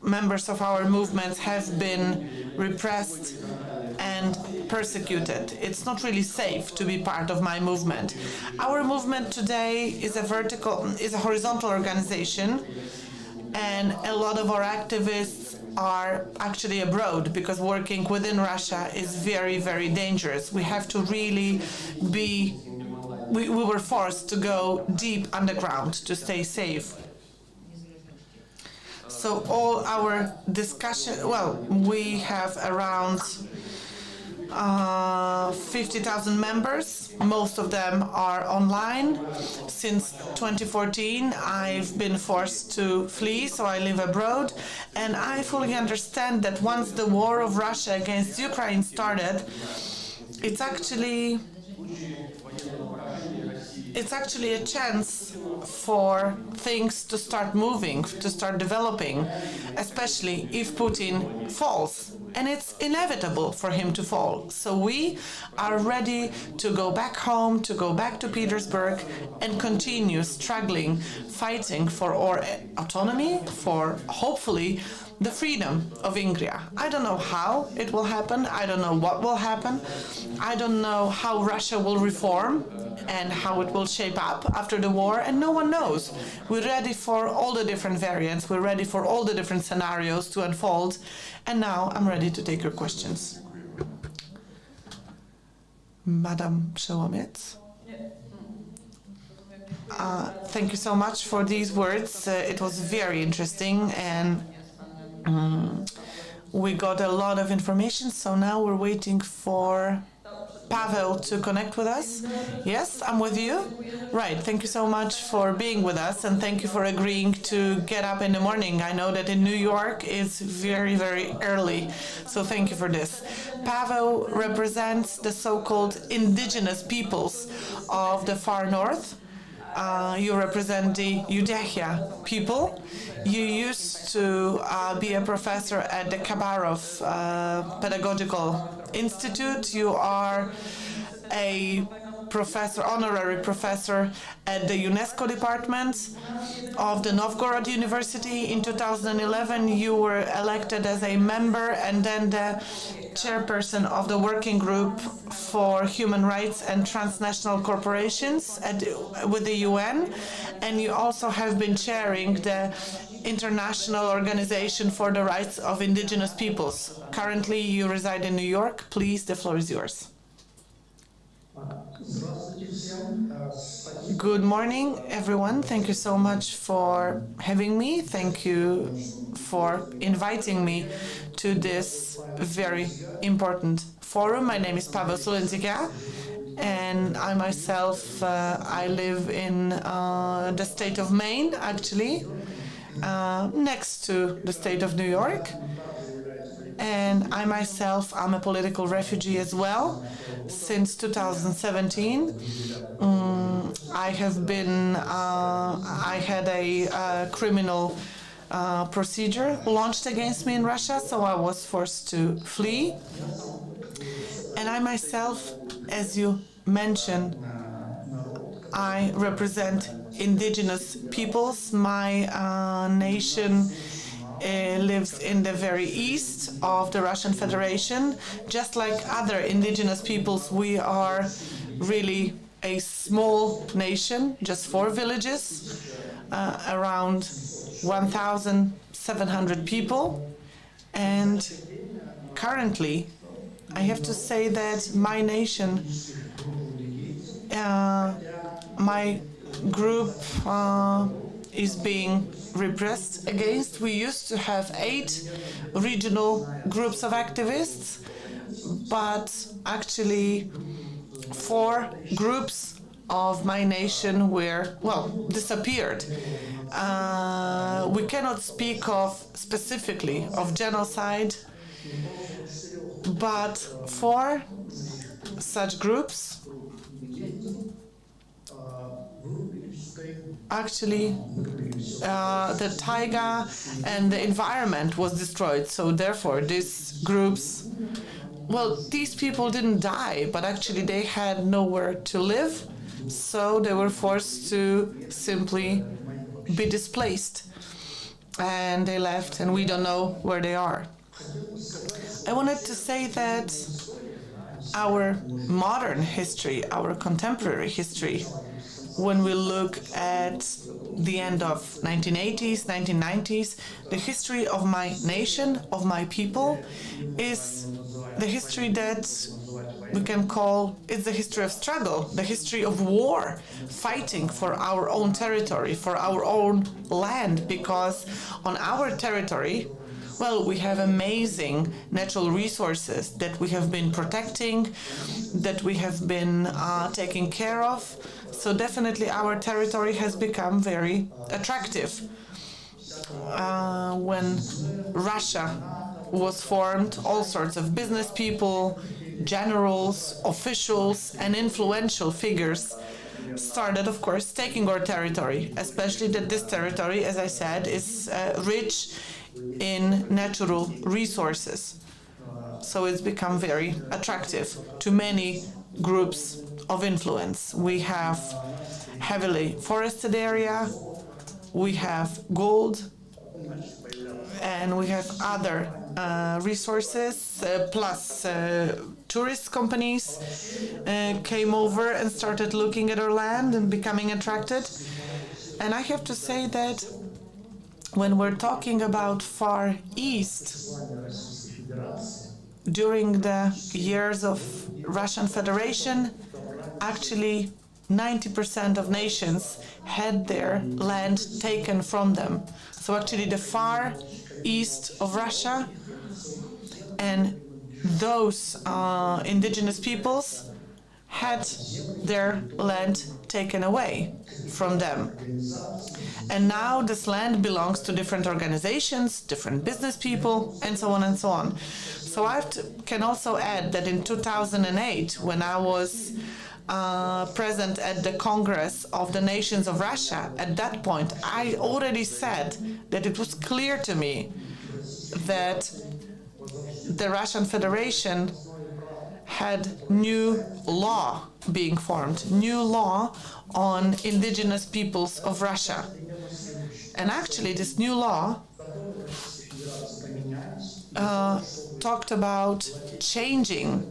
members of our movements have been repressed and persecuted. It's not really safe to be part of my movement. Our movement today is a horizontal organization, and a lot of our activists are actually abroad, because working within Russia is very, very dangerous. We have to really be, we were forced to go deep underground to stay safe. So all our discussion, well, we have around 50,000 members. Most of them are online. Since 2014, I've been forced to flee, so I live abroad. And I fully understand that once the war of Russia against Ukraine started, it's actually a chance for things to start moving, to start developing, especially if Putin falls. And it's inevitable for him to fall. So we are ready to go back home, to go back to Petersburg and continue struggling, fighting for our autonomy, for hopefully the freedom of Ingria. I don't know how it will happen. I don't know what will happen. I don't know how Russia will reform and how it will shape up after the war, and no one knows. We're ready for all the different variants. We're ready for all the different scenarios to unfold. And now I'm ready to take your questions. Madam Przełomiec. Thank you so much for these words. It was very interesting, and we got a lot of information. So now we're waiting for Pavel to connect with us. Yes, I'm with you. Right, thank you so much for being with us, and thank you for agreeing to get up in the morning. I know that in New York it's very, very early, so thank you for this. Pavel represents the so-called indigenous peoples of the far north. You represent the Udehia people. You used to be a professor at the Khabarov Pedagogical Institute. You are a professor, honorary professor at the UNESCO department of the Novgorod University. In 2011, you were elected as a member and then the chairperson of the working group for human rights and transnational corporations with the UN. And you also have been chairing the International Organization for the Rights of Indigenous Peoples. Currently, you reside in New York. Please, the floor is yours. Good morning, everyone. Thank you so much for having me. Thank you for inviting me to this very important forum. My name is Paweł Sulentyka, and I myself, I live in the state of Maine, actually, next to the state of New York. And I myself, I'm a political refugee as well. Since 2017, I have been, I had a criminal procedure launched against me in Russia, so I was forced to flee. And I myself, as you mentioned, I represent indigenous peoples. My nation lives in the very east of the Russian Federation. Just like other indigenous peoples, we are really a small nation, just 4 villages, around 1,700 people. And currently, I have to say that my nation, my group is being repressed against. We used to have 8 regional groups of activists, but actually 4 groups of my nation were, well, disappeared. We cannot speak of specifically of genocide, but 4 such groups actually the taiga and the environment was destroyed. So therefore these groups, well, these people didn't die, but actually they had nowhere to live, so they were forced to simply be displaced, and they left, and we don't know where they are. I wanted to say that our modern history, our contemporary history, when we look at the end of 1980s, 1990s, the history of my nation, of my people, is the history that we can call, it's the history of struggle, the history of war, fighting for our own territory, for our own land, because on our territory, well, we have amazing natural resources that we have been protecting, that we have been taking care of. So definitely our territory has become very attractive. When Russia was formed, all sorts of business people, generals, officials, and influential figures started, of course, taking our territory, especially that this territory, as I said, is rich in natural resources. So it's become very attractive to many groups of influence. We have heavily forested area, we have gold, and we have other resources, plus tourist companies came over and started looking at our land and becoming attracted. And I have to say that when we're talking about Far East, during the years of Russian Federation, actually 90% of nations had their land taken from them. So actually the Far East of Russia and those indigenous peoples had their land taken away from them. And now this land belongs to different organizations, different business people, and so on and so on. So I can also add that in 2008, when I was present at the Congress of the Nations of Russia, at that point, I already said that it was clear to me that the Russian Federation had new law being formed, new law on indigenous peoples of Russia. And actually this new law talked about changing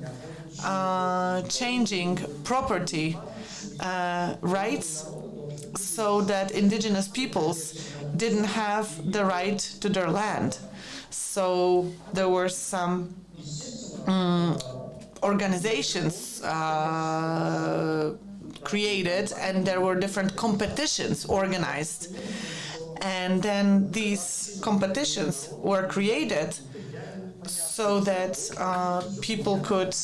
property rights so that indigenous peoples didn't have the right to their land. So there were some organizations created, and there were different competitions organized. And then these competitions were created so that people could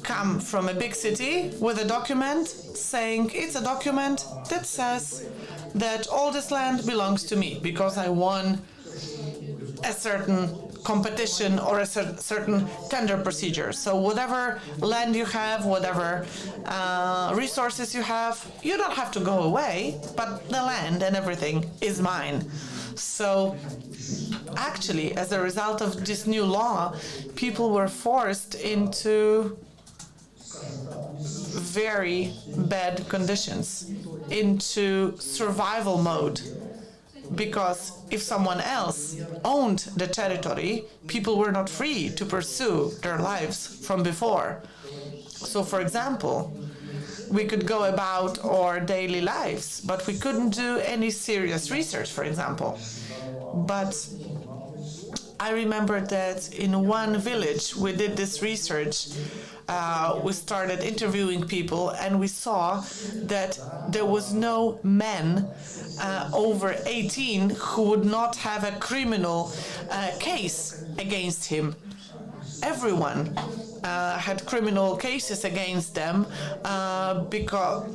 come from a big city with a document saying, it's a document that says that all this land belongs to me because I won a certain competition or a certain tender procedure. So whatever land you have, whatever resources you have, you don't have to go away, but the land and everything is mine. So actually, as a result of this new law, people were forced into very bad conditions, into survival mode. Because if someone else owned the territory, people were not free to pursue their lives from before. So, for example, we could go about our daily lives, but we couldn't do any serious research, for example. But I remember that in one village we did this research. We started interviewing people, and we saw that there was no man over 18 who would not have a criminal case against him. Everyone had criminal cases against them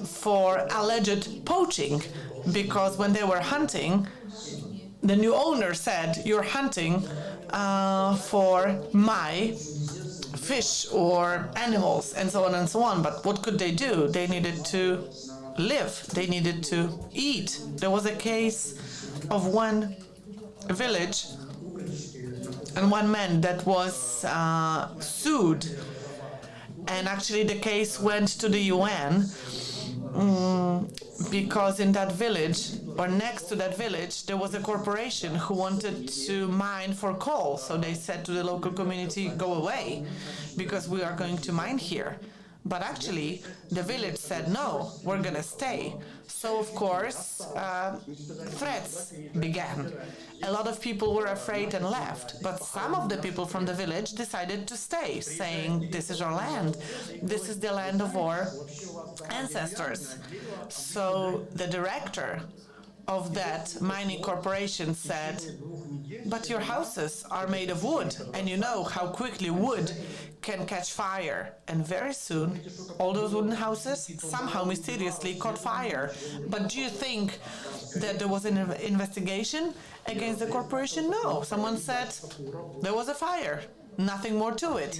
for alleged poaching, because when they were hunting, the new owner said, "You're hunting for my fish or animals," and so on and so on. But what could they do? They needed to live. They needed to eat. There was a case of one village and one man that was sued, and actually the case went to the UN because in that village, or next to that village, there was a corporation who wanted to mine for coal. So they said to the local community, "Go away, because we are going to mine here." But actually, the village said, "No, we're going to stay." So, of course, threats began. A lot of people were afraid and left. But some of the people from the village decided to stay, saying, "This is our land. This is the land of our ancestors." So the director of that mining corporation said, "But your houses are made of wood, and you know how quickly wood can catch fire." And very soon, all those wooden houses somehow mysteriously caught fire. But do you think that there was an investigation against the corporation? No. Someone said there was a fire. Nothing more to it.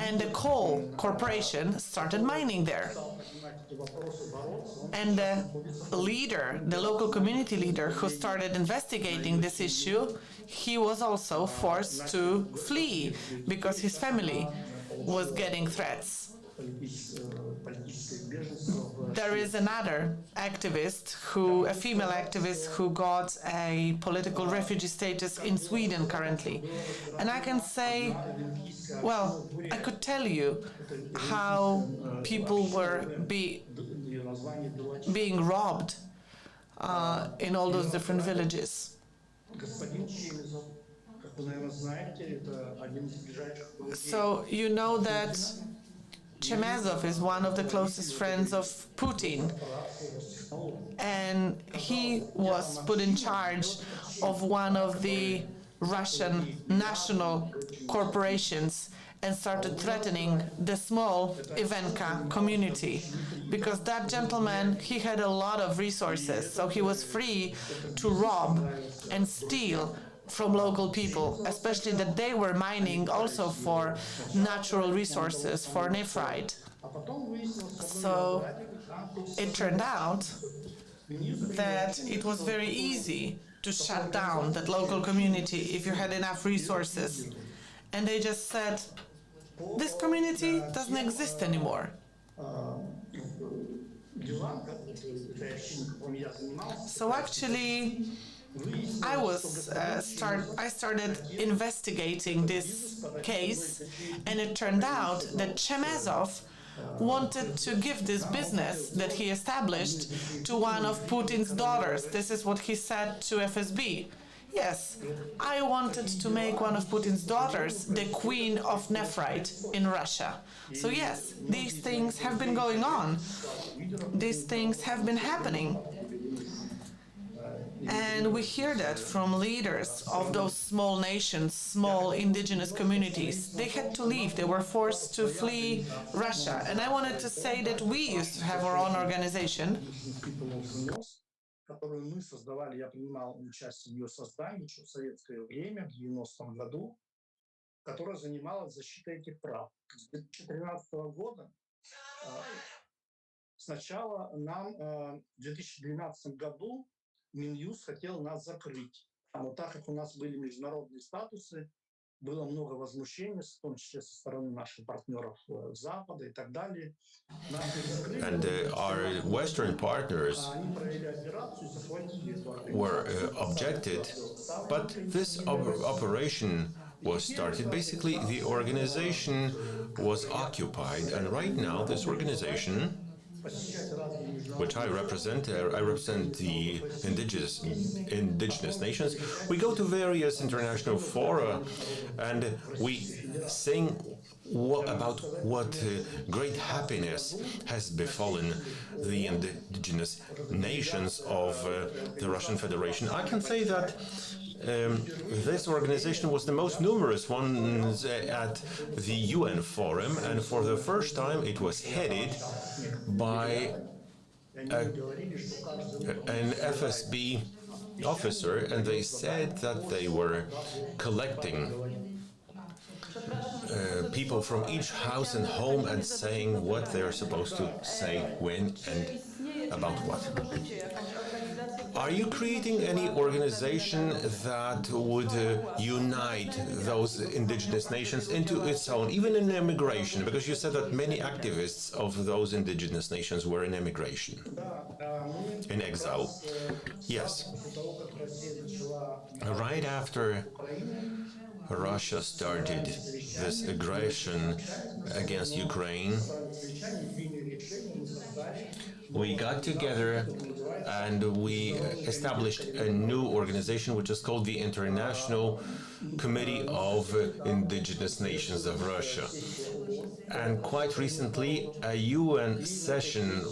And the coal corporation started mining there. And the leader, the local community leader who started investigating this issue, he was also forced to flee because his family was getting threats. There is another activist, a female activist, who got a political refugee status in Sweden currently. And I can say, well, I could tell you how people were being robbed in all those different villages. So you know that Chemezov is one of the closest friends of Putin, and he was put in charge of one of the Russian national corporations and started threatening the small Ivanka community, because that gentleman, he had a lot of resources, so he was free to rob and steal from local people, especially that they were mining also for natural resources, for nephrite. So it turned out that it was very easy to shut down that local community if you had enough resources. And they just said, this community doesn't exist anymore. So actually, I started investigating this case, and it turned out that Chemezov wanted to give this business that he established to one of Putin's daughters. This is what he said to FSB. Yes, I wanted to make one of Putin's daughters the queen of nephrite in Russia. So yes, these things have been going on. These things have been happening. And we hear that from leaders of those small nations, small indigenous communities. They had to leave. They were forced to flee Russia. And I wanted to say that we used to have our own organization. которую мы создавали, я принимал участие в ее создании еще в советское время, в 90-м году, которая занималась защитой этих прав. С 2013 года сначала нам в 2012 году Минюст хотел нас закрыть. Но так как у нас были международные статусы, было много возмущений, в том числе со стороны наших партнеров Запада и так далее. And our Western partners were objected, but this operation was started. Basically, the organization was occupied, and right now this organization, which I represent the indigenous nations. We go to various international fora and we sing about what great happiness has befallen the indigenous nations of the Russian Federation. I can say that this organization was the most numerous one at the UN Forum, and for the first time it was headed by an FSB officer, and they said that they were collecting people from each house and home and saying what they're supposed to say, when, and about what. Are you creating any organization that would unite those indigenous nations into its own, even in emigration? Because you said that many activists of those indigenous nations were in emigration, in exile. Yes. Right after Russia started this aggression against Ukraine, we got together and we established a new organization which is called the International Committee of Indigenous Nations of Russia. And quite recently, a UN session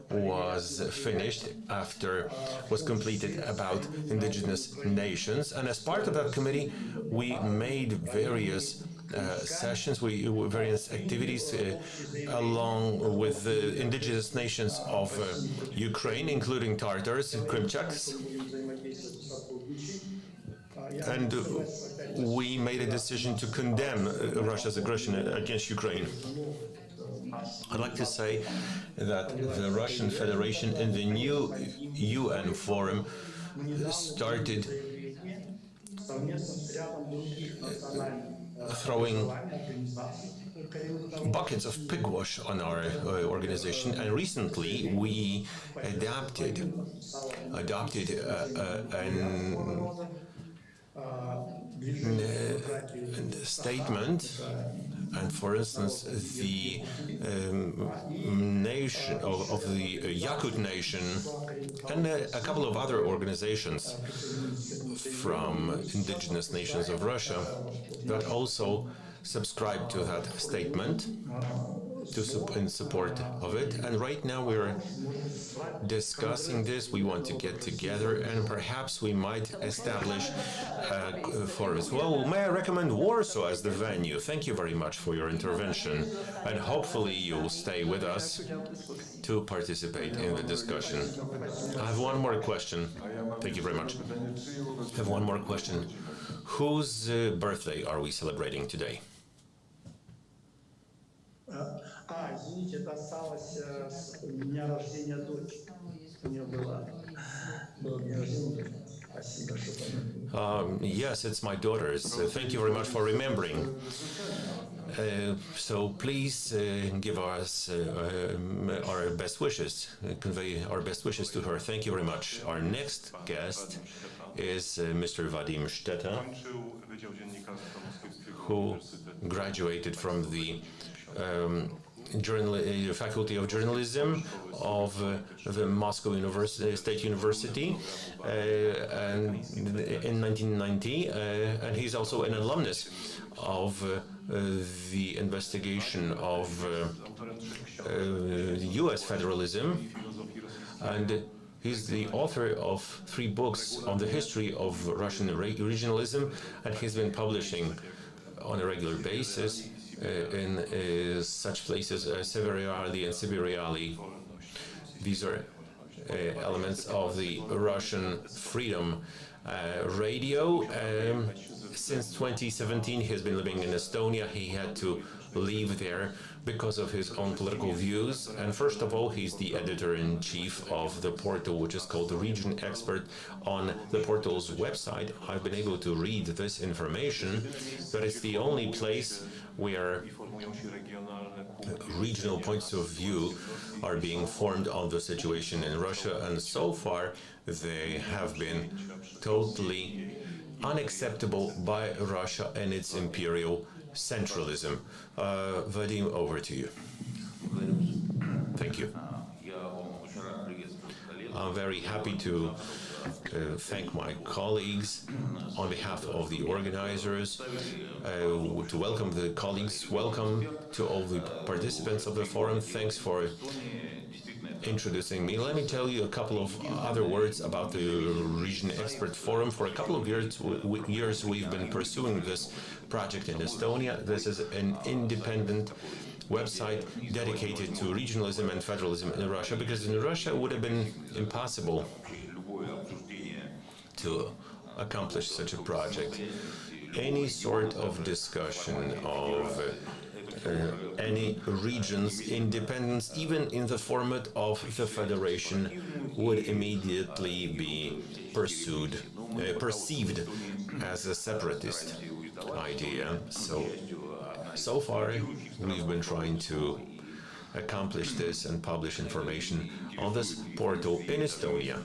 was finished was completed about indigenous nations. And as part of that committee, we made various sessions, various activities along with the indigenous nations of Ukraine, including Tatars and Krimchaks. And we made a decision to condemn Russia's aggression against Ukraine. I'd like to say that the Russian Federation in the new UN forum started throwing buckets of pigwash on our organization, and recently we adopted a statement. And for instance, the nation of the Yakut nation and a couple of other organizations from indigenous nations of Russia that also subscribed to that statement in support of it. And right now we're discussing this. We want to get together and perhaps we might establish a forum as well. May I recommend Warsaw as the venue? Thank you very much for your intervention, and hopefully you'll stay with us to participate in the discussion. I have one more question. Thank you very much. I have one more question. Whose birthday are we celebrating today? Извините, это осталось с дня рождения дочери. У нее было день рождения. Спасибо, что помнили. Yes, it's my daughter's. Thank you very much for remembering. So please give us our best wishes, convey our best wishes to her. Thank you very much. Our next guest is Mr. Vadim Shteta, who graduated from the Faculty of Journalism of the Moscow State University and in 1990, and he's also an alumnus of the investigation of U.S. federalism, and he's the author of 3 books on the history of Russian regionalism, and he's been publishing on a regular basis in such places as Severiali and Siberiali. These are elements of the Russian freedom radio. Since 2017, he has been living in Estonia. He had to leave there because of his own political views. And first of all, he's the editor-in-chief of the portal, which is called the Region Expert. On the portal's website, I've been able to read this information, that it's the only place where regional points of view are being formed on the situation in Russia, and so far they have been totally unacceptable by Russia and its imperial centralism. Vadim, over to you. Thank you. I'm very happy to thank my colleagues on behalf of the organizers, to welcome the colleagues. Welcome to all the participants of the forum. Thanks for introducing me. Let me tell you a couple of other words about the Region Expert Forum. For a couple of years we've been pursuing this project in Estonia. This is an independent website dedicated to regionalism and federalism in Russia, because in Russia it would have been impossible to accomplish such a project. Any sort of discussion of any region's independence, even in the format of the federation, would immediately be perceived as a separatist idea. So far, we've been trying to accomplish this and publish information on this portal in Estonia.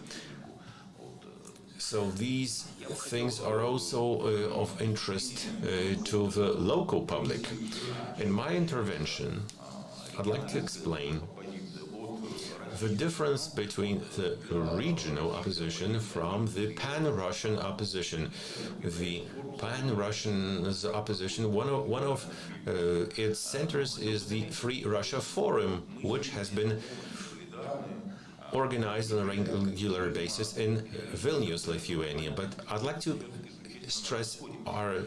So these things are also of interest to the local public. In my intervention, I'd like to explain the difference between the regional opposition from the pan-Russian opposition. The pan-Russian opposition, one of its centers is the Free Russia Forum, which has been organized on a regular basis in Vilnius, Lithuania. But I'd like to stress our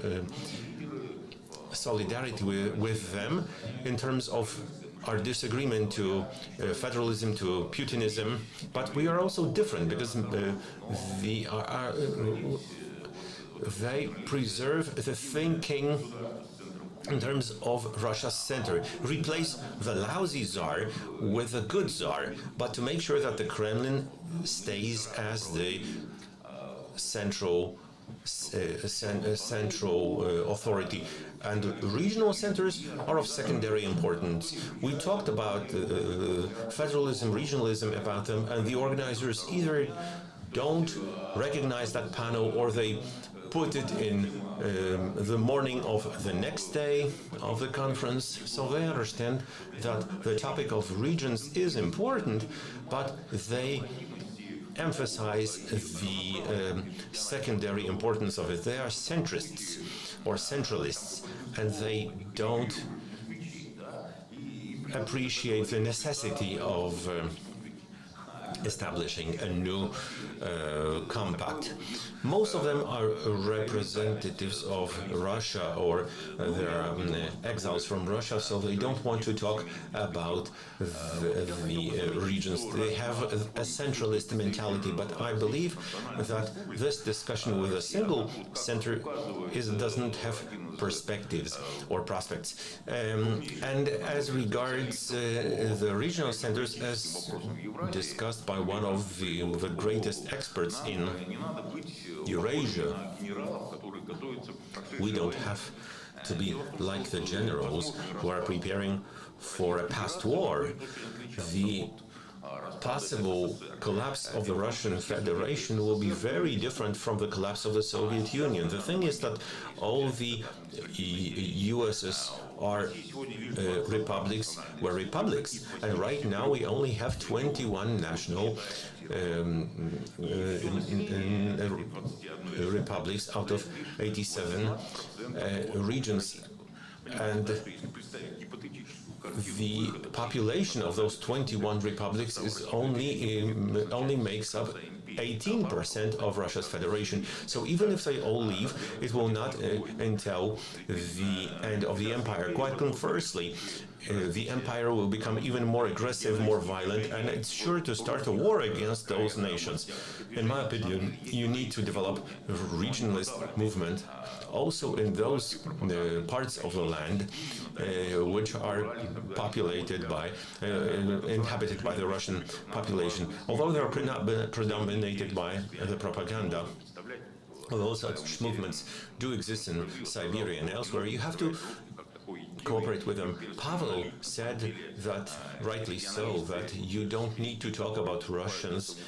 solidarity with them in terms of our disagreement to federalism, to Putinism. But we are also different because they preserve the thinking in terms of Russia's center, replace the lousy Tsar with a good Tsar, but to make sure that the Kremlin stays as the central authority. And regional centers are of secondary importance. We talked about federalism, regionalism about them, and the organizers either don't recognize that panel or they put it in the morning of the next day of the conference. So they understand that the topic of regions is important, but they emphasize the secondary importance of it. They are centrists or centralists, and they don't appreciate the necessity of establishing a new compact. Most of them are representatives of Russia or they're exiles from Russia, so they don't want to talk about the regions. They have a centralist mentality, but I believe that this discussion with a single center doesn't have perspectives or prospects. And as regards the regional centers, as discussed by one of the greatest experts in Eurasia, we don't have to be like the generals who are preparing for a past war. The possible collapse of the Russian Federation will be very different from the collapse of the Soviet Union. The thing is that all the USSR republics were republics, and right now we only have 21 national republics out of 87 regions, and the population of those 21 republics is only makes up 18% of Russia's federation. So even if they all leave, it will not entail the end of the empire. Quite conversely, the empire will become even more aggressive, more violent, and it's sure to start a war against those nations. In my opinion, you need to develop a regionalist movement also in those parts of the land which are populated by, inhabited by the Russian population, although they are predominated by the propaganda. Although such movements do exist in Siberia and elsewhere, you have to cooperate with them. Pavel said that, rightly so, that you don't need to talk about Russians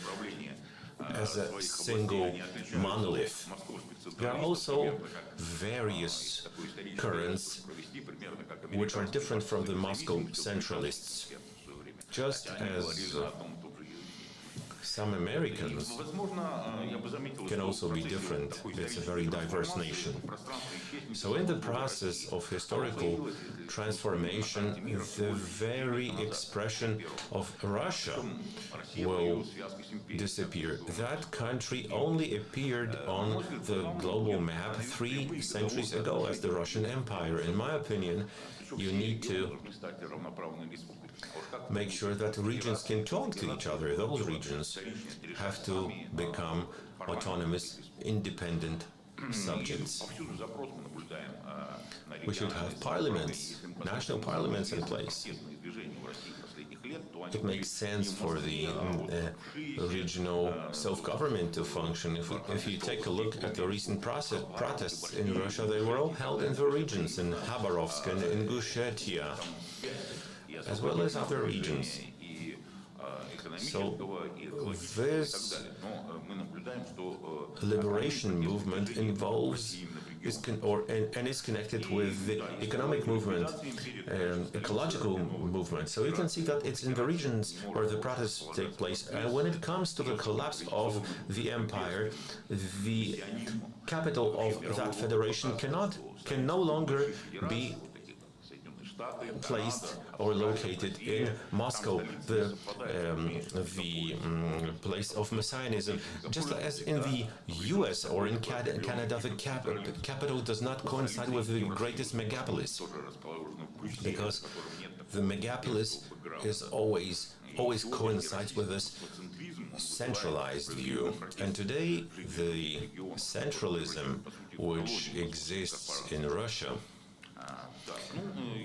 as a single monolith. There are also various currents which are different from the Moscow centralists. Just as some Americans can also be different. It's a very diverse nation. So in the process of historical transformation, the very expression of Russia will disappear. That country only appeared on the global map 3 centuries ago as the Russian Empire. In my opinion, you need to make sure that regions can talk to each other. Those regions have to become autonomous, independent subjects. We should have parliaments, national parliaments in place. It makes sense for the regional self-government to function. If you take a look at the recent protests in Russia, they were all held in the regions, in Khabarovsk and in Ingushetia, as well as other regions. So this liberation movement involves is connected with the economic movement, ecological movement. So you can see that it's in the regions where the protests take place. And when it comes to the collapse of the empire, the capital of that federation can no longer be placed or located in Moscow, the place of messianism. Just as in the US or in Canada, the capital does not coincide with the greatest megapolis, because the megapolis is always coincides with this centralized view. And today, the centralism which exists in Russia,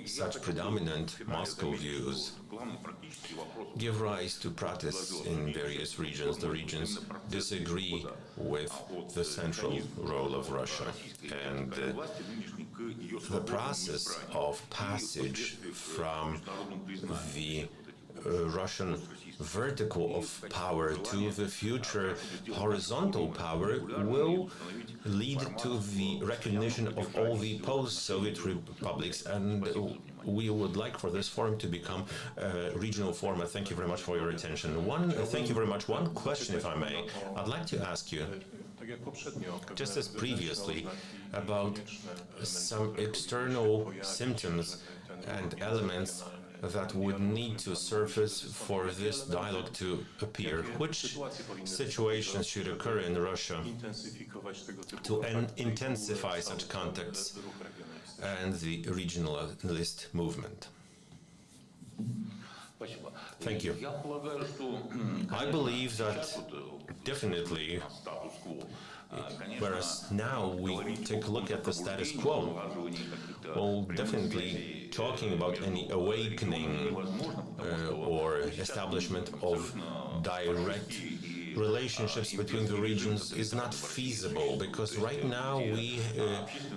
such predominant Moscow views, give rise to protests in various regions. The regions disagree with the central role of Russia, and the process of passage from the Russian vertical of power to the future horizontal power will lead to the recognition of all the post-Soviet republics, and we would like for this forum to become a regional forum. Thank you very much for your attention. Thank you very much. One question, if I may. I'd like to ask you, just as previously, about some external symptoms and elements that would need to surface for this dialogue to appear. Which situations should occur in Russia to intensify such contacts and the regionalist movement? Thank you. I believe that definitely, whereas now we take a look at the status quo, well, definitely talking about any awakening or establishment of direct relationships between the regions is not feasible, because right now we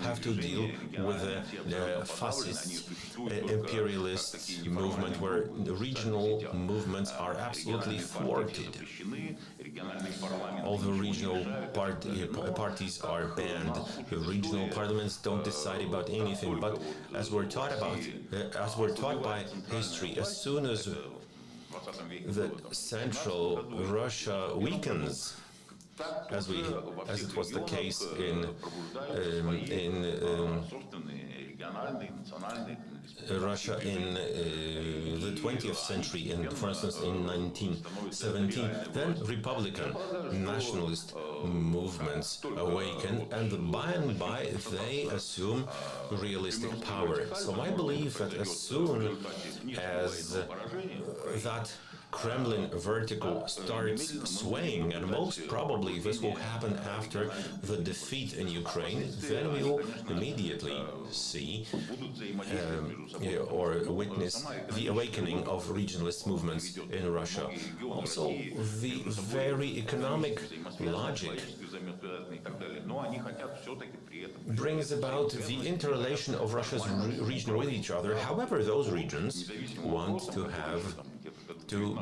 have to deal with the fascist imperialist movement, where the regional movements are absolutely thwarted. All the regional parties are banned. The regional parliaments don't decide about anything. But as we're taught by history, as soon as the central Russia weakens, as it was the case in Russia in the 20th century, for instance, in 1917, then Republican nationalist movements awaken, and by they assume realistic power. So I believe that as soon as that Kremlin vertical starts swaying, and most probably this will happen after the defeat in Ukraine, then we will immediately see or witness the awakening of regionalist movements in Russia. Also, the very economic logic brings about the interrelation of Russia's region with each other. However, those regions want to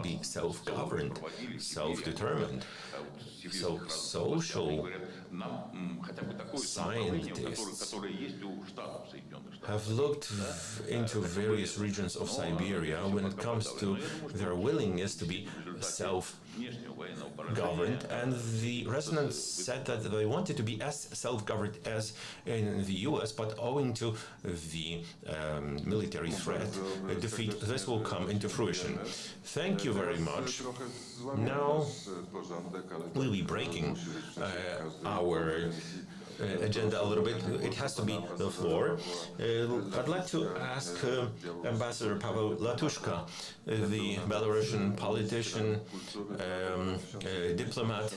be self-governed, self-determined. So social scientists have looked into various regions of Siberia when it comes to their willingness to be self-governed, and the residents said that they wanted to be as self-governed as in the US, but owing to the military threat defeat, this will come into fruition. Thank you very much. Now we'll be breaking our agenda a little bit. It has to be the floor. I'd like to ask Ambassador Paweł Latuszka, the Belarusian politician, diplomat,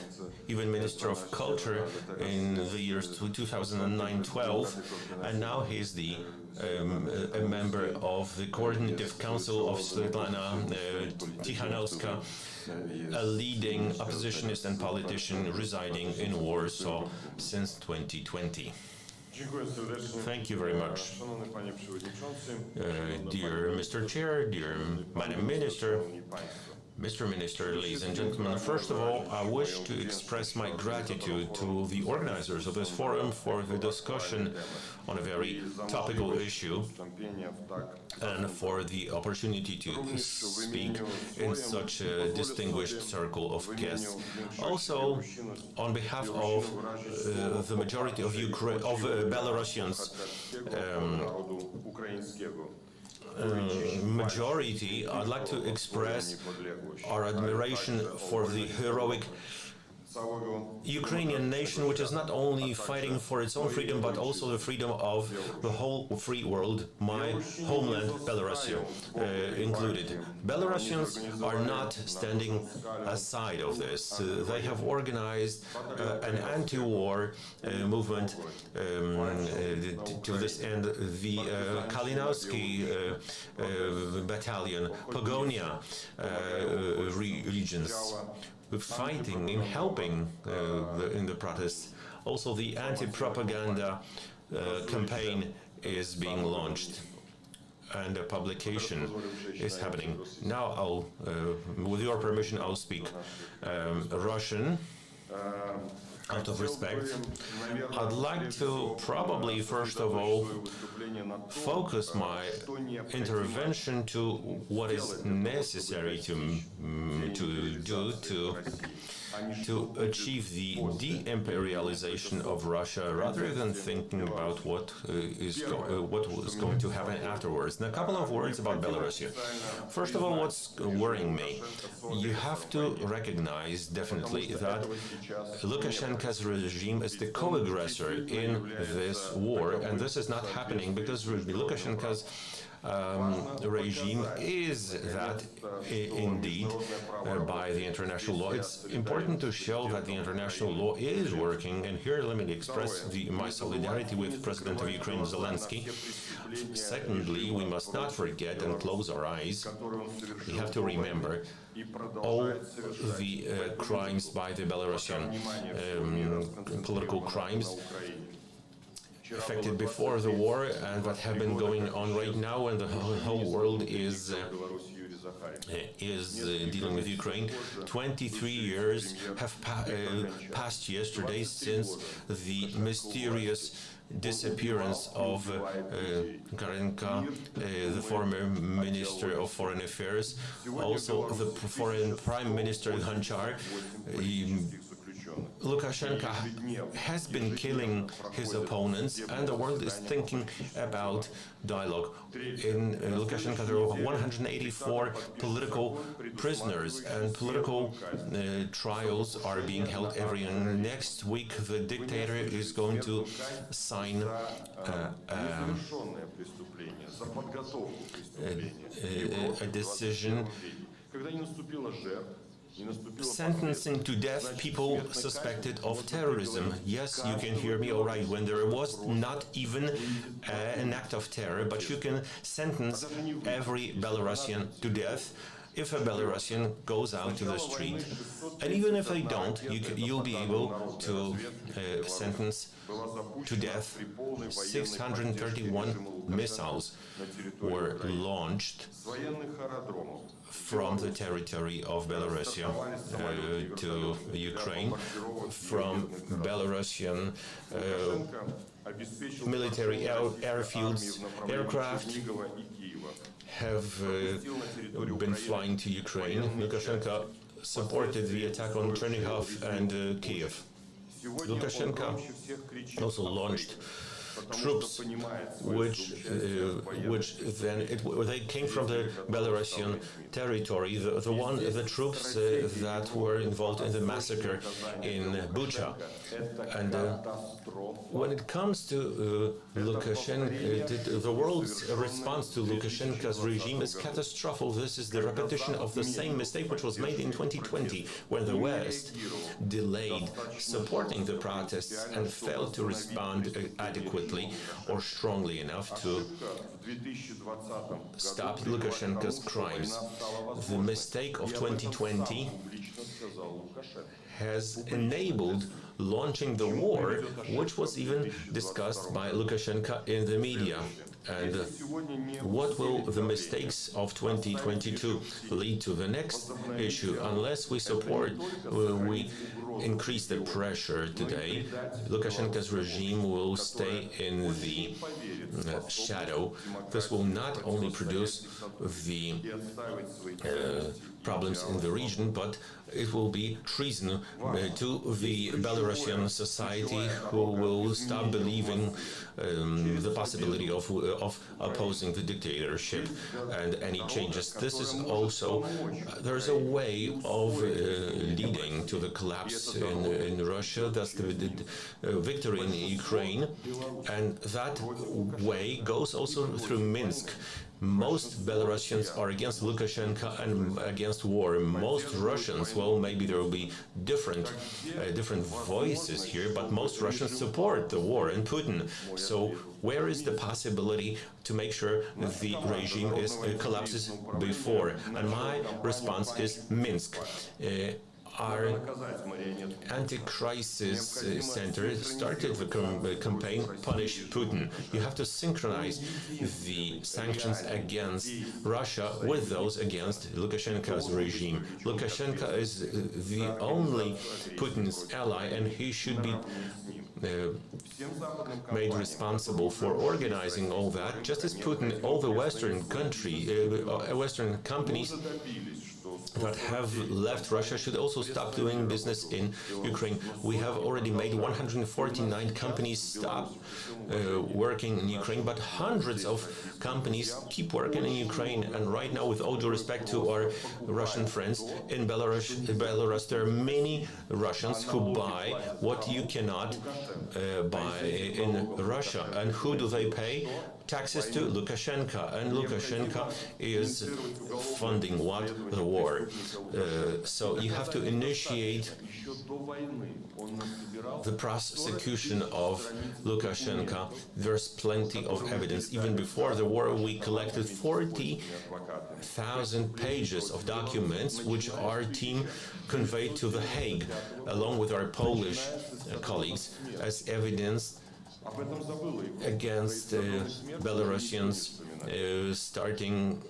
even Minister of Culture in the years 2009-12, and now he's a member of the Coordinative Council of Svetlana Tikhanovska, a leading oppositionist and politician residing in Warsaw since 2020. Thank you very much. Dear Mr. Chair, dear Madam Minister, Mr. Minister, ladies and gentlemen, first of all, I wish to express my gratitude to the organizers of this forum for the discussion on a very topical issue and for the opportunity to speak in such a distinguished circle of guests. Also, on behalf of the majority of Belarusians, majority, I'd like to express our admiration for the heroic Ukrainian nation, which is not only fighting for its own freedom, but also the freedom of the whole free world, my homeland, Belarus, included. Belarusians are not standing aside of this. They have organized an anti-war movement to this end. The Kalinowski battalion, Pogonia regions, fighting and helping in the protests. Also, the anti-propaganda campaign is being launched, and a publication is happening. Now, with your permission, I'll speak Russian. Out of respect, I'd like to probably, first of all, focus my intervention to what is necessary to do to achieve the de-imperialization of Russia, rather than thinking about what is going to happen afterwards. And a couple of words about Belarus here. First of all, what's worrying me? You have to recognize definitely that Lukashenko's regime is the co-aggressor in this war, and this is not happening because Lukashenko's regime is that indeed by the international law. It's important to show that the international law is working, and here let me express my solidarity with President of Ukraine Zelensky. Secondly, we must not forget and close our eyes. We have to remember all the crimes by the Belarusian political crimes affected before the war and what have been going on right now, and the whole world is dealing with Ukraine. 23 years have passed yesterday since the mysterious disappearance of Garenka, the former Minister of Foreign Affairs, also the foreign Prime Minister Hanchar. Lukashenko has been killing his opponents, and the world is thinking about dialogue. In Lukashenko, there are 184 political prisoners, and political trials are being held every year. Next week, the dictator is going to sign a decision sentencing to death people suspected of terrorism. Yes, you can hear me all right. When there was not even an act of terror, but you can sentence every Belarusian to death if a Belarusian goes out to the street. And even if they don't, you'll be able to sentence to death. 631 missiles were launched from the territory of Belarus to Ukraine, from Belarusian military airfields. Aircraft have been flying to Ukraine. Lukashenko supported the attack on Chernihiv and Kiev. Lukashenko also launched troops which they came from the Belarusian territory, the troops that were involved in the massacre in Bucha. And when it comes to Lukashenko, the world's response to Lukashenko's regime is catastrophic. This is the repetition of the same mistake which was made in 2020, when the West delayed supporting the protests and failed to respond adequately or strongly enough to stop Lukashenko's crimes. The mistake of 2020 has enabled launching the war, which was even discussed by Lukashenko in the media. And what will the mistakes of 2022 lead to? The next issue, unless we increase the pressure today, Lukashenko's regime will stay in the shadow. This will not only produce the problems in the region, but it will be treason to the Belarusian society, who will stop believing the possibility of opposing the dictatorship and any changes. This is also, there's a way of leading to the collapse in Russia. That's the victory in Ukraine, and that way goes also through Minsk. Most Belarusians are against Lukashenko and against war. Most Russians, well, maybe there will be different voices here, but most Russians support the war and Putin. So where is the possibility to make sure the regime collapses before? And my response is Minsk. Our anti-crisis center started the campaign Punish Putin. You have to synchronize the sanctions against Russia with those against Lukashenko's regime. Lukashenko is the only Putin's ally, and he should be made responsible for organizing all that, just as Putin. All the Western companies that have left Russia should also stop doing business in Ukraine. We have already made 149 companies stop working in Ukraine, but hundreds of companies keep working in Ukraine. And right now, with all due respect to our Russian friends, in Belarus there are many Russians who buy what you cannot buy in Russia. And who do they pay taxes to? Lukashenko. And Lukashenko is funding what? The war. So you have to initiate the prosecution of Lukashenko. There's plenty of evidence. Even before the war, we collected 40,000 pages of documents, which our team conveyed to The Hague, along with our Polish colleagues, as evidence against Belarusians starting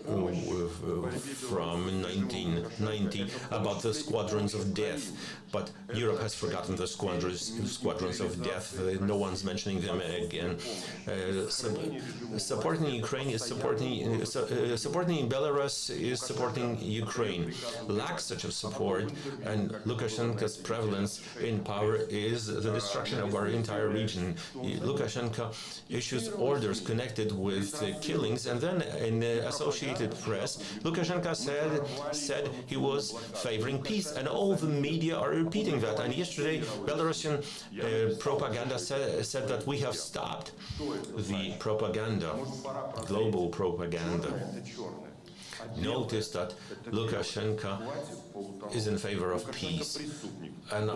from 1990 about the squadrons of death. But Europe has forgotten the squadrons of death. No one's mentioning them again. Supporting Ukraine is supporting Belarus is supporting Ukraine. Lacks such a support, and Lukashenko's prevalence in power is the destruction of our entire region. Lukashenko issues orders connected with killings, and then in the Associated Press, Lukashenko said he was favoring peace, and all the media are repeating that. And yesterday, Belarusian propaganda said that we have stopped the propaganda, global propaganda. Notice that Lukashenko is in favor of peace. And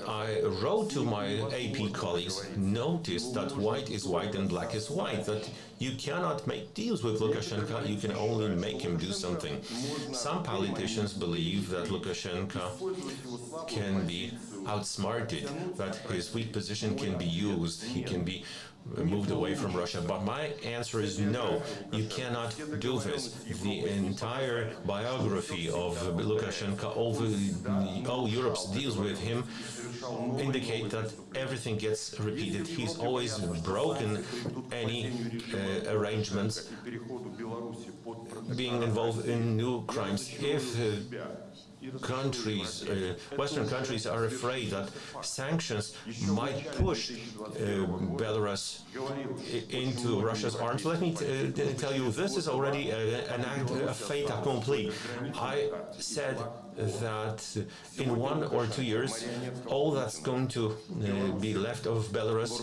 I wrote to my AP colleagues, notice that white is white and black is white, that you cannot make deals with Lukashenko, you can only make him do something. Some politicians believe that Lukashenko can be outsmarted, that his weak position can be used, he can be moved away from Russia. But my answer is no, you cannot do this. The entire biography of Lukashenko, all Europe's deals with him, indicate that everything gets repeated. He's always broken any arrangements, being involved in new crimes. If Western countries are afraid that sanctions might push Belarus into Russia's arms. Let me tell you, this is already an act of fait accompli. I said that in 1 or 2 years, all that's going to be left of Belarus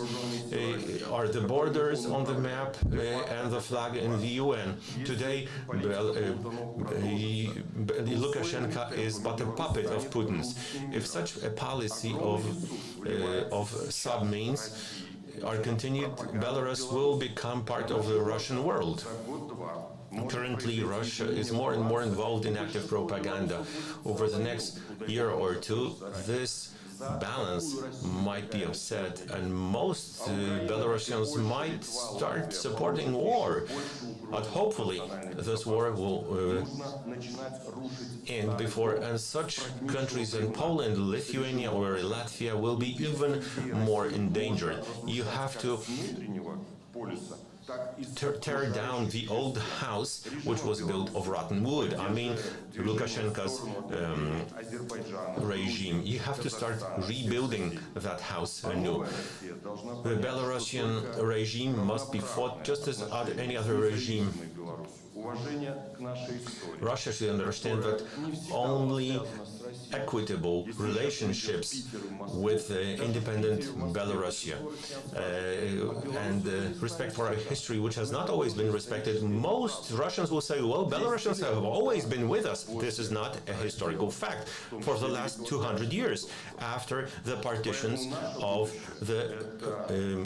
are the borders on the map and the flag in the UN. Today, Lukashenko is but a puppet of Putin's. If such a policy of sub-means are continued, Belarus will become part of the Russian world. Currently, Russia is more and more involved in active propaganda. Over the next year or two, this balance might be upset, and most Belarusians might start supporting war. But hopefully, this war will end before, and such countries in Poland, Lithuania, or Latvia will be even more endangered. You have to tear down the old house which was built of rotten wood. I mean, Lukashenko's regime. You have to start rebuilding that house anew. The Belarusian regime must be fought just as any other regime. Russia should understand that only equitable relationships with independent Belarusia and respect for our history, which has not always been respected. Most Russians will say, well, Belarusians have always been with us. This is not a historical fact. For the last 200 years, after the partitions of the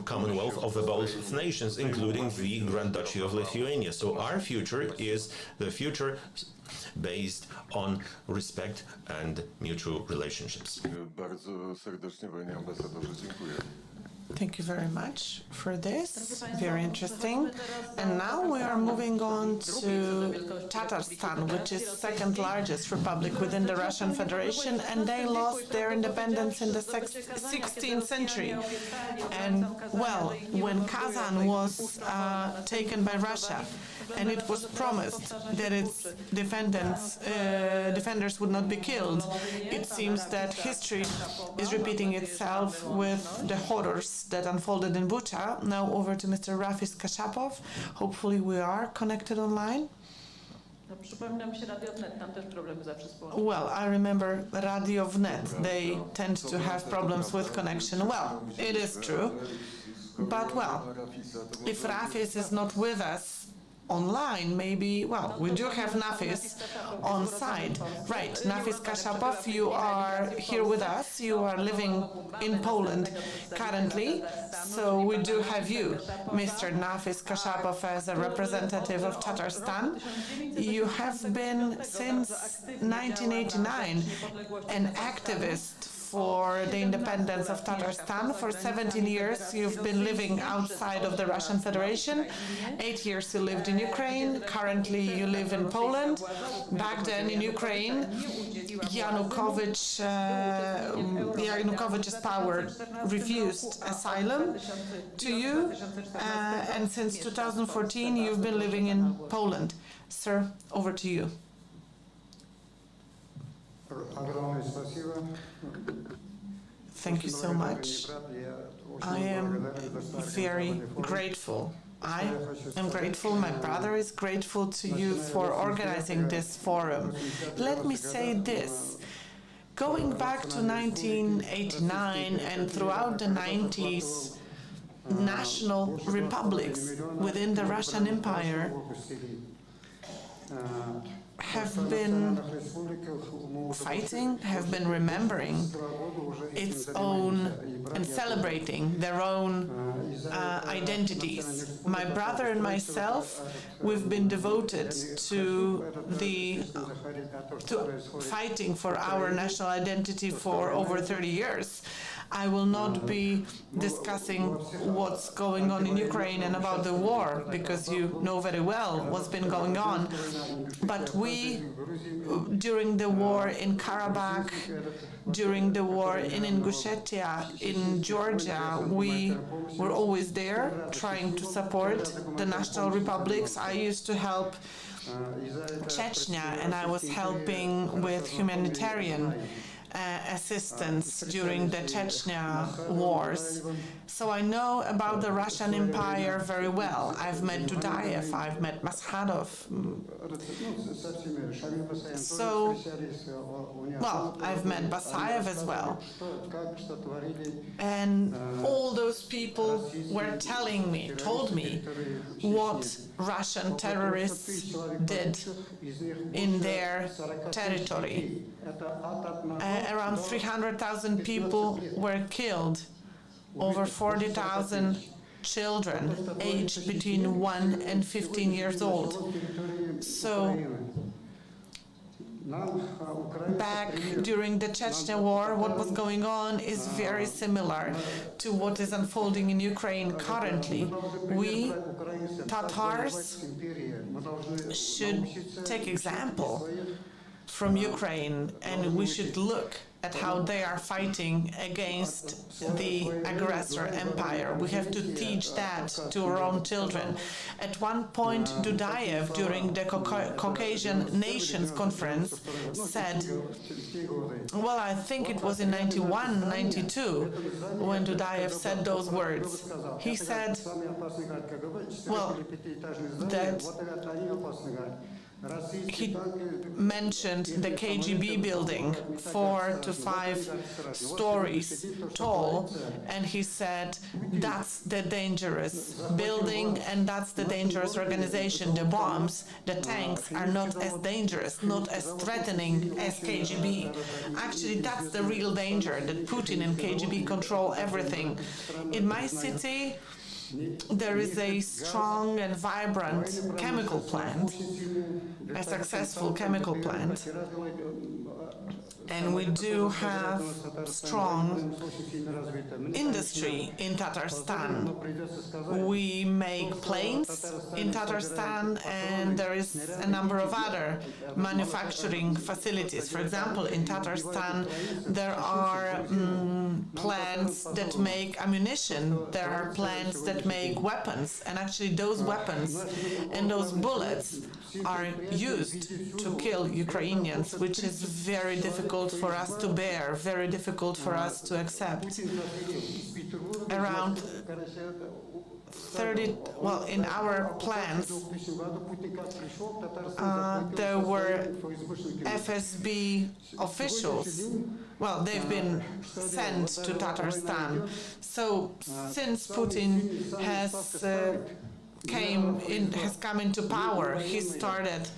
Commonwealth of the both nations, including the Grand Duchy of Lithuania. So our future is the future based on respect and mutual relationships. Bardzo serdecznie, panie ambasadorze, dziękuję. Thank you very much for this. Very interesting. And now we are moving on to Tatarstan, which is second largest republic within the Russian Federation, and they lost their independence in the 16th century. And well, when Kazan was taken by Russia, and it was promised that its defenders would not be killed, it seems that history is repeating itself with the horrors that unfolded in Bucha. Now over to Mr. Rafis Kashapov. Hopefully we are connected online. Well, I remember Radio Wnet. They tend to have problems with connection. Well, it is true. But well, if Rafis is not with us online, maybe, well, we do have Nafis on site. Right, Nafis Kashapov, you are here with us. You are living in Poland currently, so we do have you, Mr. Nafis Kashapov, as a representative of Tatarstan. You have been since 1989 an activist for the independence of Tatarstan. For 17 years, you've been living outside of the Russian Federation. 8 years you lived in Ukraine. Currently, you live in Poland. Back then in Ukraine, Yanukovych's power refused asylum to you, and since 2014 you've been living in Poland. Sir, over to you. Thank you so much. I am very grateful. I am grateful, my brother is grateful to you for organizing this forum. Let me say this. Going back to 1989 and throughout the 90s, national republics within the Russian Empire have been fighting, have been remembering its own and celebrating their own identities. My brother and myself, we've been devoted to fighting for our national identity for over 30 years. I will not be discussing what's going on in Ukraine and about the war, because you know very well what's been going on. But we, during the war in Karabakh, during the war in Ingushetia, in Georgia, we were always there trying to support the national republics. I used to help Chechnya, and I was helping with humanitarian assistance during the Chechnya wars. So I know about the Russian Empire very well. I've met Dudayev, I've met Maskhadov. So, well, I've met Basayev as well. And all those people were told me what Russian terrorists did in their territory. Around 300,000 people were killed, over 40,000 children aged between 1 and 15 years old. So, back during the Chechnya war, what was going on is very similar to what is unfolding in Ukraine currently. We, Tatars, should take example from Ukraine, and we should look at how they are fighting against the aggressor empire. We have to teach that to our own children. At one point, Dudayev, during the Caucasian Nations Conference, said, well, I think it was in 91, 92, when Dudayev said those words. He said, well, that he mentioned the KGB building, 4 to 5 stories tall, and he said that's the dangerous building and that's the dangerous organization. The bombs, the tanks are not as dangerous, not as threatening as KGB. Actually, that's the real danger, that Putin and KGB control everything. In my city, there is a strong and vibrant chemical plant, a successful chemical plant, and we do have strong industry in Tatarstan. We make planes in Tatarstan, and there is a number of other manufacturing facilities. For example, in Tatarstan, there are plants that make ammunition, there are plants that make weapons, and actually those weapons and those bullets are used to kill Ukrainians, which is very difficult for us to bear, very difficult for us to accept. Around 30, well, in our plans, there were FSB officials. Well, they've been sent to Tatarstan. So since Putin has come into power, he started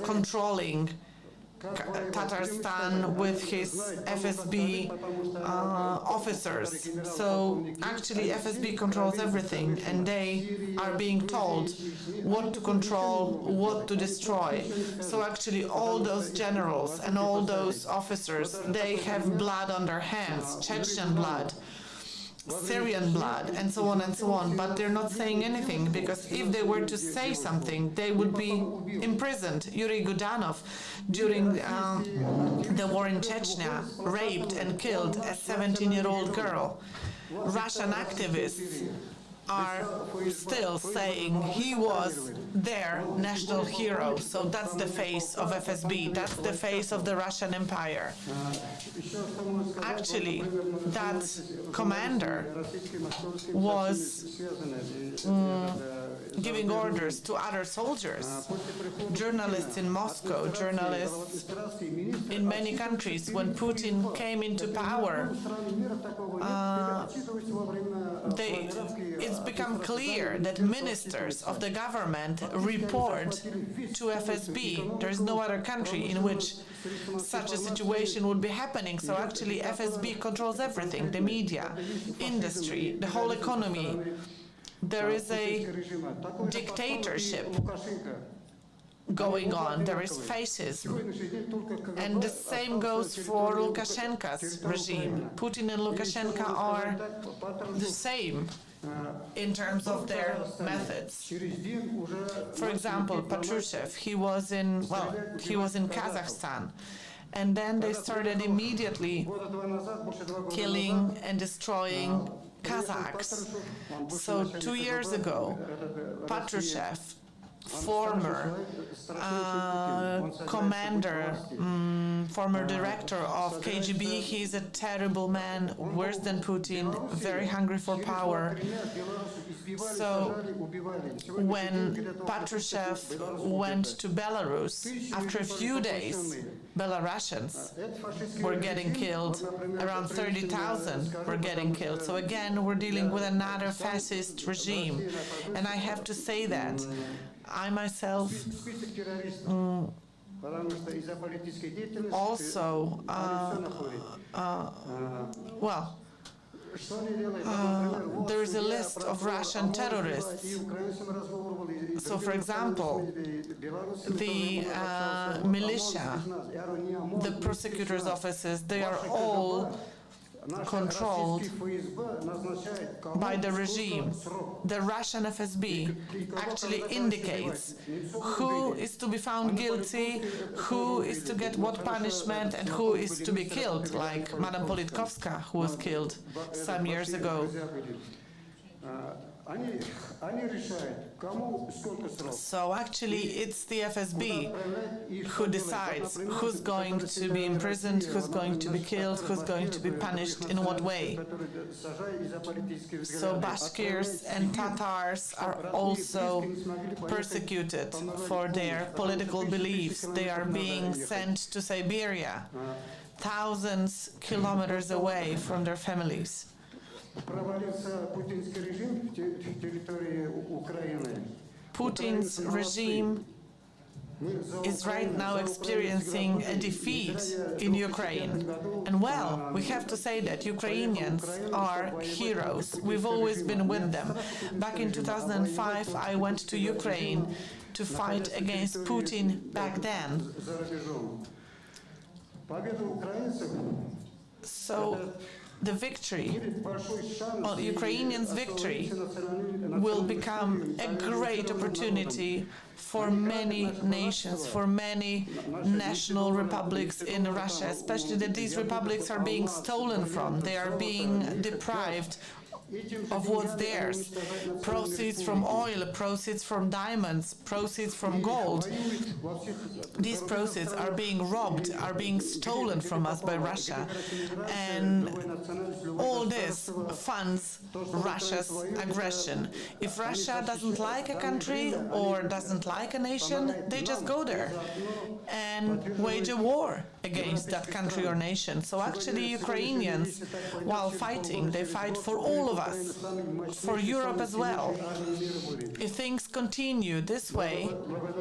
controlling Tatarstan with his FSB officers. So actually FSB controls everything, and they are being told what to control, what to destroy. So actually all those generals and all those officers, they have blood on their hands, Chechen blood, Syrian blood, and so on and so on, but they're not saying anything, because if they were to say something, they would be imprisoned. Yuri Gudanov, during the war in Chechnya, raped and killed a 17-year-old girl. Russian activists are still saying he was their national hero. So that's the face of FSB, that's the face of the Russian Empire. Actually, that commander was giving orders to other soldiers, journalists in Moscow, journalists in many countries. When Putin came into power, it's become clear that ministers of the government report to FSB. There's no other country in which such a situation would be happening. So actually FSB controls everything, the media, industry, the whole economy. There is a dictatorship going on, there is fascism. And the same goes for Lukashenko's regime. Putin and Lukashenko are the same in terms of their methods. For example, Patrushev, he was in Kazakhstan, and then they started immediately killing and destroying Kazakhs. So 2 years ago, Patrushev, former commander, former director of KGB, he's a terrible man, worse than Putin, very hungry for power. So when Patrushev went to Belarus, after a few days, Belarusians were getting killed, around 30,000 were getting killed. So again, we're dealing with another fascist regime. And I have to say that I myself also, there is a list of Russian terrorists. So, for example, the militia, the prosecutor's offices, they are all controlled by the regime. The Russian FSB actually indicates who is to be found guilty, who is to get what punishment, and who is to be killed, like Madame Politkovskaya, who was killed some years ago. So actually it's the FSB who decides who's going to be imprisoned, who's going to be killed, who's going to be punished in what way. So Bashkirs and Tatars are also persecuted for their political beliefs. They are being sent to Siberia, thousands kilometers away from their families. Putin's regime is right now experiencing a defeat in Ukraine. And well, we have to say that Ukrainians are heroes. We've always been with them. Back in 2005, I went to Ukraine to fight against Putin back then. So the victory, well, Ukrainians' victory will become a great opportunity for many nations, for many national republics in Russia, especially that these republics are being stolen from. They are being deprived of what's theirs. Proceeds from oil, proceeds from diamonds, proceeds from gold. These proceeds are being robbed, are being stolen from us by Russia. And all this funds Russia's aggression. If Russia doesn't like a country or doesn't like a nation, they just go there and wage a war. against that country or nation. So actually Ukrainians, while fighting, they fight for all of us, for Europe as well. If things continue this way,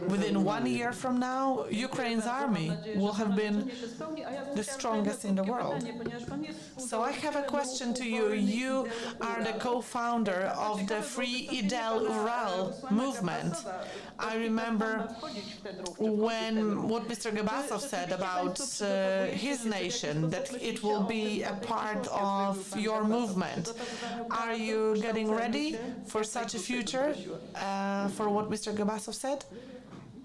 within 1 year from now, Ukraine's army will have been the strongest in the world. So I have a question to you. You are the co-founder of the Free Idel Ural movement. I remember when what Mr. Gabasov said about his nation, that it will be a part of your movement. Are you getting ready for such a future, for what Mr. Gabasov said?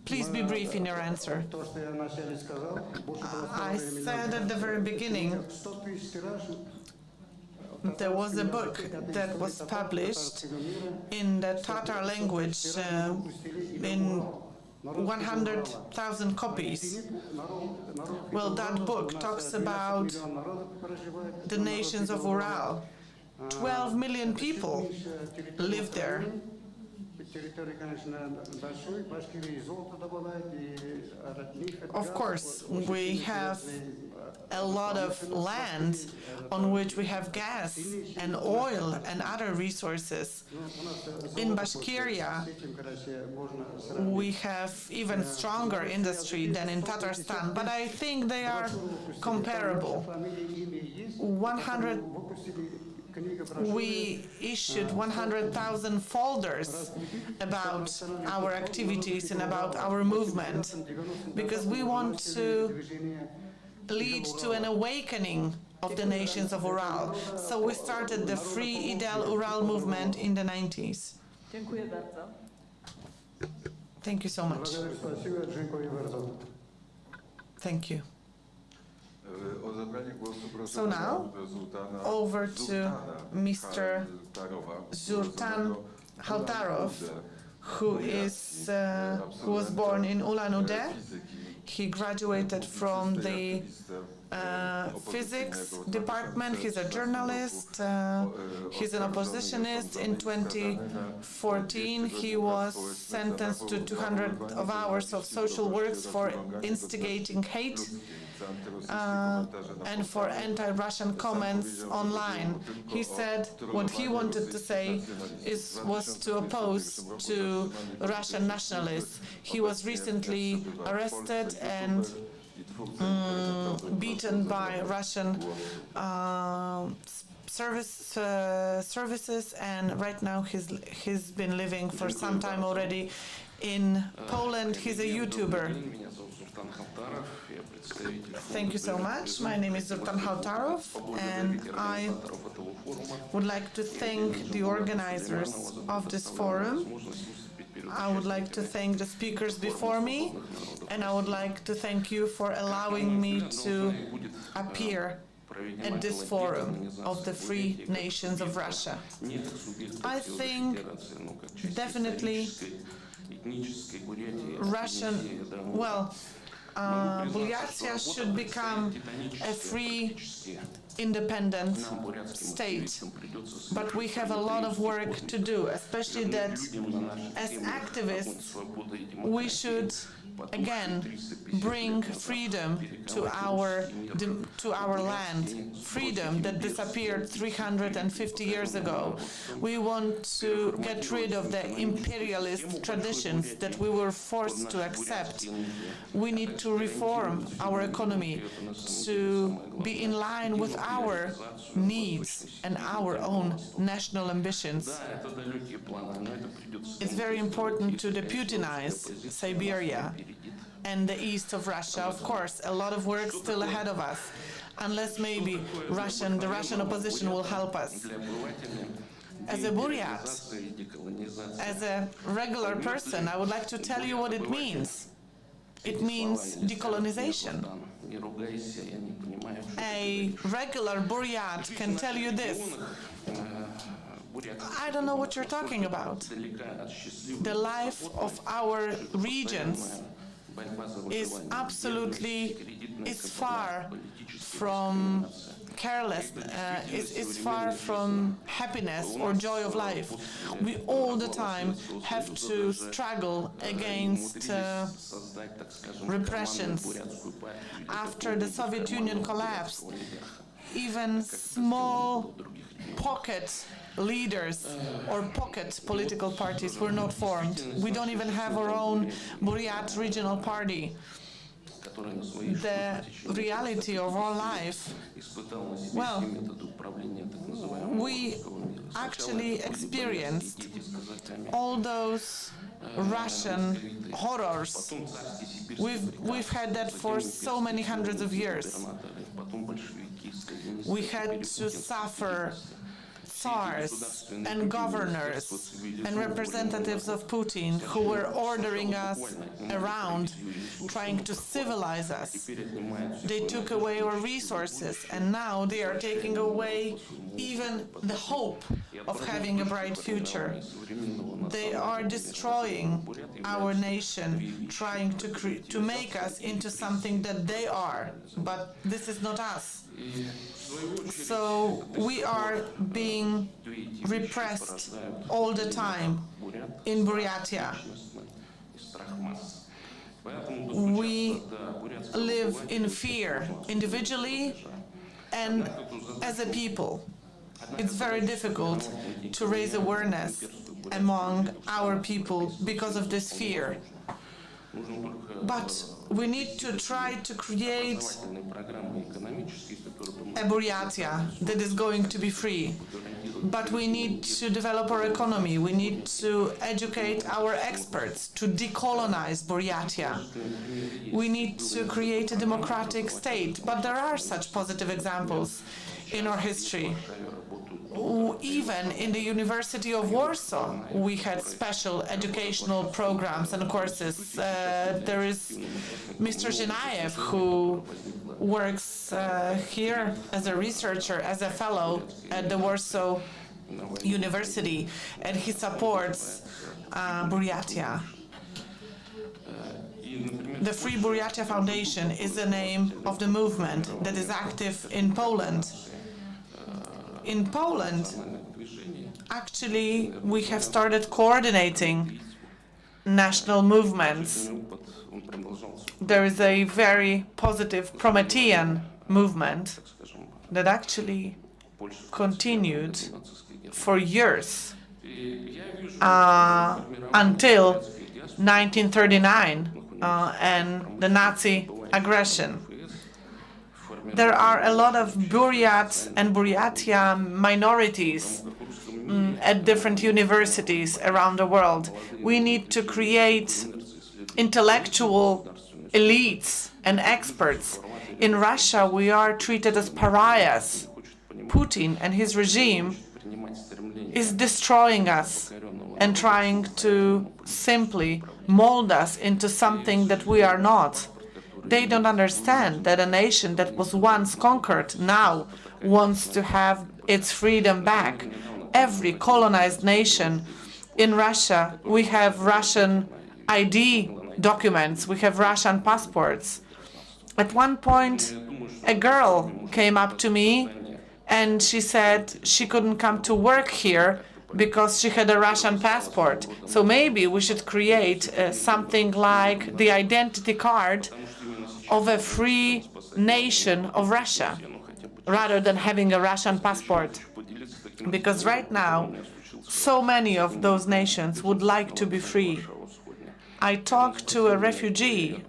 Please be brief in your answer. I said at the very beginning, there was a book that was published in the Tatar language in 100,000 copies. Well, that book talks about the nations of Ural. 12 million people live there. Of course, we have a lot of land on which we have gas and oil and other resources. In Bashkiria, we have even stronger industry than in Tatarstan, but I think they are comparable. We issued 100,000 folders about our activities and about our movement, because we want to lead to an awakening of the nations of Ural. So we started the Free Idel Ural movement in the 90s. Thank you so much. Thank you. So now, over to Mr. Zurtan Hautarov, who was born in Ulan-Ude. He graduated from the physics department. He's a journalist. He's an oppositionist. In 2014, he was sentenced to 200 of hours of social works for instigating hate and for anti-Russian comments online. He said what he wanted to say was to oppose to Russian nationalists. He was recently arrested and beaten by Russian services, and right now he's been living for some time already in Poland. He's a YouTuber. Thank you so much. My name is Zurtan Hautarov, and I would like to thank the organizers of this forum. I would like to thank the speakers before me, and I would like to thank you for allowing me to appear at this forum of the Free Nations of Russia. I think definitely Bulgaria should become a free, independent state, but we have a lot of work to do, especially that as activists we should again bring freedom to our land, freedom that disappeared 350 years ago. We want to get rid of the imperialist traditions that we were forced to accept. We need to reform our economy to be in line with our needs and our own national ambitions. It's very important to deputinize Siberia and the east of Russia. Of course, a lot of work still ahead of us, unless maybe the Russian opposition will help us. As a Buryat, as a regular person, I would like to tell you what it means. It means decolonization. A regular Buryat can tell you this. I don't know what you're talking about. The life of our regions is far from careless, is far from happiness or joy of life. We all the time have to struggle against repressions. After the Soviet Union collapsed, even small pocket leaders or pocket political parties were not formed. We don't even have our own Buryat regional party. The reality of our life, well, we actually experienced all those Russian horrors. We've had that for so many hundreds of years. We had to suffer tsars and governors and representatives of Putin who were ordering us around, trying to civilize us. They took away our resources, and now they are taking away even the hope of having a bright future. They are destroying our nation, trying to make us into something that they are, but this is not us. So we are being repressed all the time in Buryatia. We live in fear individually and as a people. It's very difficult to raise awareness among our people because of this fear. But we need to try to create a Buryatia that is going to be free. But we need to develop our economy. We need to educate our experts to decolonize Buryatia. We need to create a democratic state. But there are such positive examples in our history. Even in the University of Warsaw, we had special educational programs and courses. There is Mr. Zhinaev, who works here as a researcher, as a fellow at the Warsaw University, and he supports Buryatia. The Free Buryatia Foundation is the name of the movement that is active in Poland. In Poland, actually, we have started coordinating national movements. There is a very positive Promethean movement that actually continued for years until 1939 and the Nazi aggression. There are a lot of Buryat and Buryatia minorities at different universities around the world. We need to create intellectual elites and experts. In Russia, we are treated as pariahs. Putin and his regime is destroying us and trying to simply mold us into something that we are not. They don't understand that a nation that was once conquered now wants to have its freedom back. Every colonized nation in Russia, we have Russian ID documents, we have Russian passports. At one point, a girl came up to me and she said she couldn't come to work here because she had a Russian passport. So maybe we should create something like the identity card of a free nation of Russia, rather than having a Russian passport. Because right now, so many of those nations would like to be free. I talked to a refugee,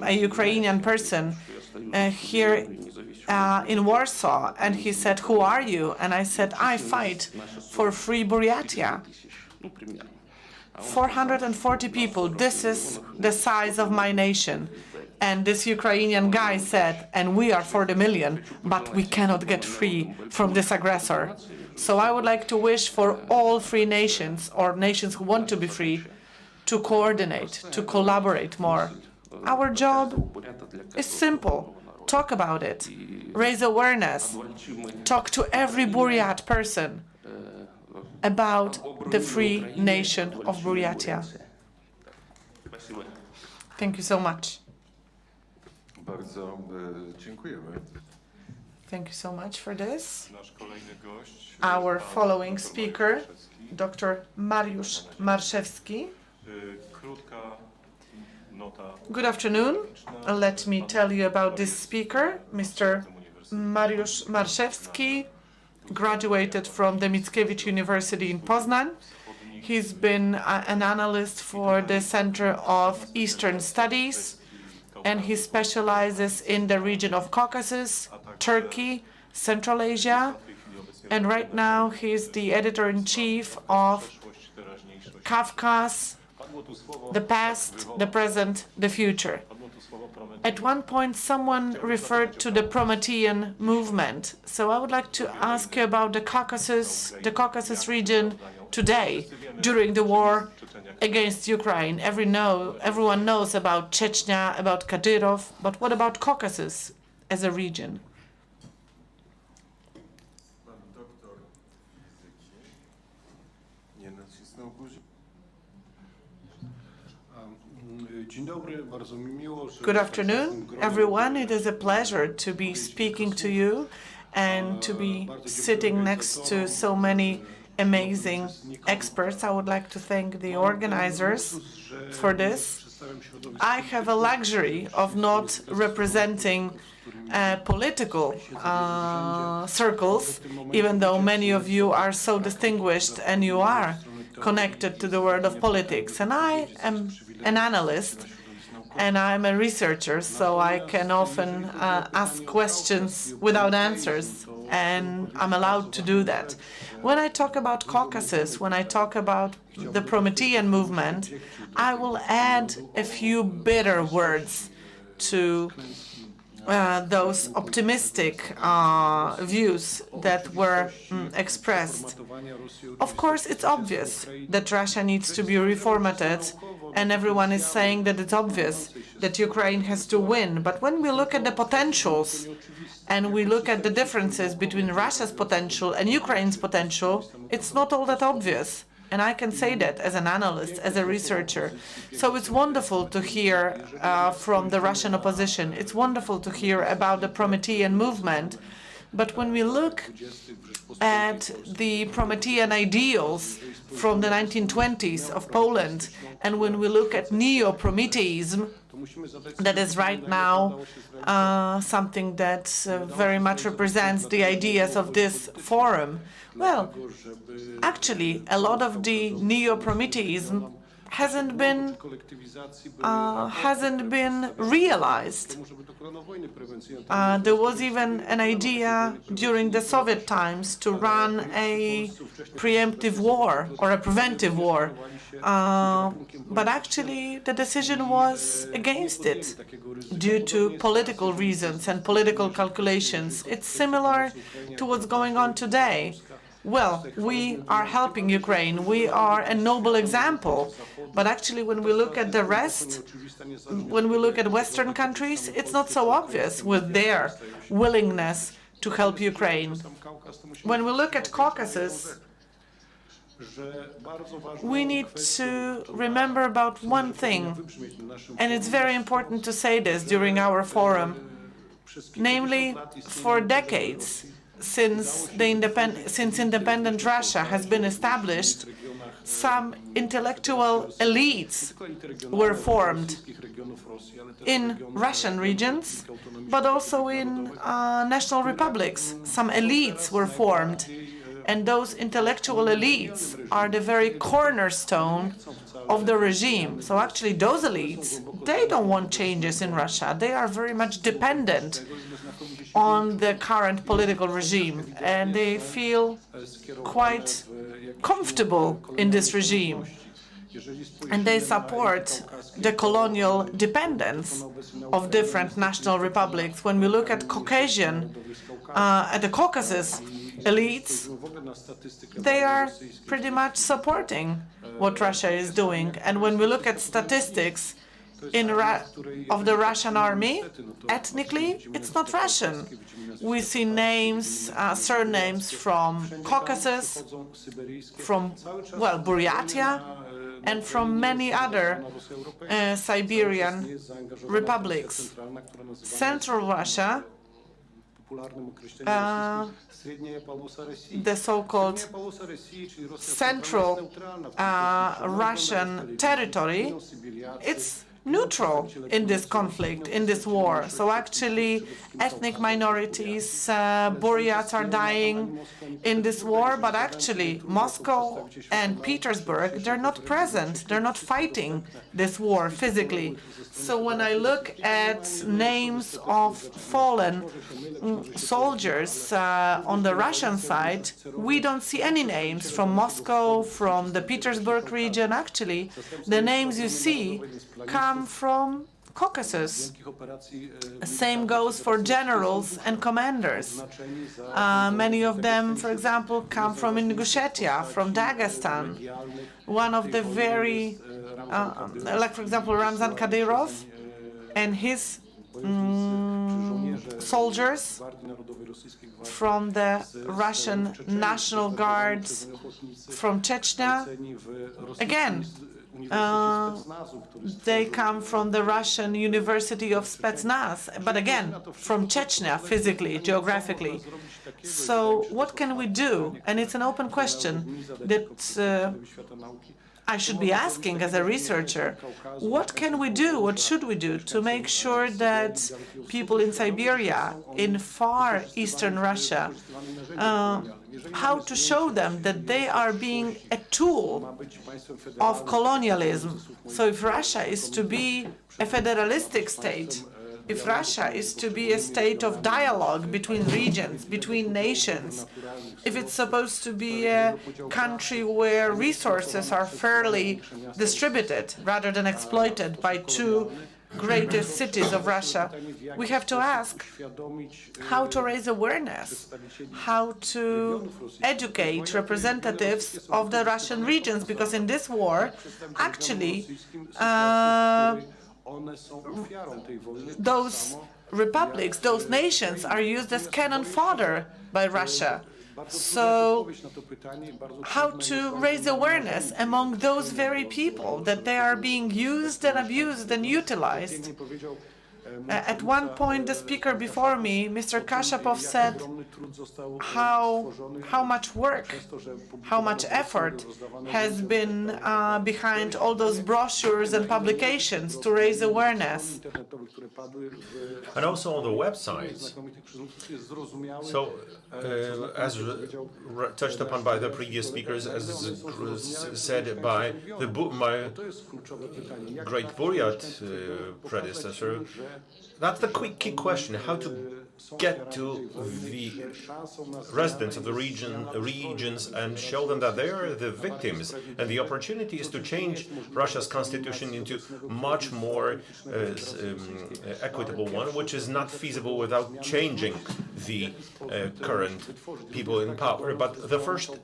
a Ukrainian person, here in Warsaw, and he said, "Who are you?" And I said, "I fight for free Buryatia." 440 people, this is the size of my nation. And this Ukrainian guy said, "And we are 40 million, but we cannot get free from this aggressor." So I would like to wish for all free nations, or nations who want to be free, to coordinate, to collaborate more. Our job is simple. Talk about it. Raise awareness. Talk to every Buryat person about the free nation of Buryatia. Thank you so much. Bardzo dziękujemy. Thank you so much for this. Nasz kolejny gość. Our pan following dr speaker, Marszewski. Dr. Mariusz Marszewski. Krótka nota. Good afternoon. Let me tell you about this speaker, Mr. Mariusz Marszewski, graduated from the Mickiewicz University in Poznań. He's been an analyst for the Center of Eastern Studies, and he specializes in the region of Caucasus, Turkey, Central Asia, and right now he's the editor-in-chief of Kafkas, the past, the present, the future. At one point, someone referred to the Promethean movement. So I would like to ask you about the Caucasus region today, during the war against Ukraine. Everyone knows about Chechnya, about Kadyrov, but what about Caucasus as a region? Good afternoon, everyone. It is a pleasure to be speaking to you and to be sitting next to so many amazing experts. I would like to thank the organizers for this. I have a luxury of not representing political circles, even though many of you are so distinguished and you are connected to the world of politics. And I am an analyst and I'm a researcher, so I can often ask questions without answers, and I'm allowed to do that. When I talk about Caucasus, when I talk about the Promethean movement, I will add a few bitter words to those optimistic views that were expressed. Of course, it's obvious that Russia needs to be reformatted, and everyone is saying that it's obvious that Ukraine has to win. But when we look at the potentials and we look at the differences between Russia's potential and Ukraine's potential, it's not all that obvious. And I can say that as an analyst, as a researcher. So it's wonderful to hear from the Russian opposition. It's wonderful to hear about the Promethean movement. But when we look at the Promethean ideals from the 1920s of Poland, and when we look at neo-Prometheism, that is right now something that very much represents the ideas of this forum. Well, actually, a lot of the neo-Prometheism hasn't been realized. There was even an idea during the Soviet times to run a preemptive war or a preventive war, but actually the decision was against it due to political reasons and political calculations. It's similar to what's going on today. Well, we are helping Ukraine. We are a noble example. But actually, when we look at the rest, when we look at Western countries, it's not so obvious with their willingness to help Ukraine. When we look at Caucasus, we need to remember about one thing, and it's very important to say this during our forum. Namely, for decades, since independent Russia has been established, some intellectual elites were formed in Russian regions, but also in national republics. Some elites were formed, and those intellectual elites are the very cornerstone of the regime. So actually those elites, they don't want changes in Russia. They are very much dependent on the current political regime, and they feel quite comfortable in this regime. And they support the colonial dependence of different national republics. When we look at at the Caucasus elites, they are pretty much supporting what Russia is doing. And when we look at statistics of the Russian army, ethnically, it's not Russian. We see names, surnames from Caucasus, from, well, Buryatia, and from many other Siberian republics. Central Russia the so-called central Russian territory, it's neutral in this conflict, in this war. So actually, ethnic minorities, Buryats are dying in this war, but actually, Moscow and Petersburg, they're not present, they're not fighting this war physically. So when I look at names of fallen soldiers on the Russian side, we don't see any names from Moscow, from the Petersburg region. Actually, the names you see come from Caucasus. Same goes for generals and commanders. Many of them, for example, come from Ingushetia, from Dagestan. One of the very, like for example, Ramzan Kadyrov and his soldiers from the Russian National Guards from Chechnya. Again, they come from the Russian University of Spetsnaz, but again, from Chechnya, physically, geographically. So what can we do? And it's an open question that I should be asking as a researcher. What can we do, what should we do to make sure that people in Siberia, in far eastern Russia, how to show them that they are being a tool of colonialism? So if Russia is to be a federalistic state, if Russia is to be a state of dialogue between regions, between nations, if it's supposed to be a country where resources are fairly distributed rather than exploited by two greatest cities of Russia, we have to ask how to raise awareness, how to educate representatives of the Russian regions, because in this war, actually, those republics, those nations are used as cannon fodder by Russia. So how to raise awareness among those very people that they are being used and abused and utilized? At one point, the speaker before me, Mr. Kashapov, said how much work, how much effort has been behind all those brochures and publications to raise awareness. And also on the websites. So, as touched upon by the previous speakers, as said by my great Buryat predecessor, that's the key question: how to get to the residents of the regions and show them that they are the victims, and the opportunity is to change Russia's constitution into much more equitable one, which is not feasible without changing the current people in power. But the first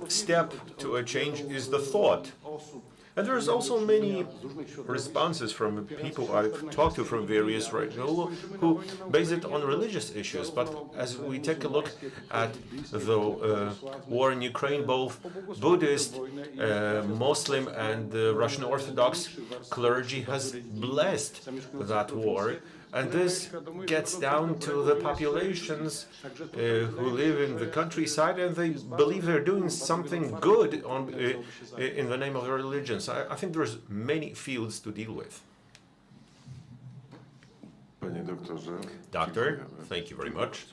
step to a change is the thought. And there's also many responses from people I've talked to from various regions who base it on religious issues. But as we take a look at the war in Ukraine, both Buddhist, Muslim and Russian Orthodox clergy has blessed that war. And this gets down to the populations who live in the countryside, and they believe they're doing something good in the name of their religion. So I think there's many fields to deal with. Doctor, thank you very much.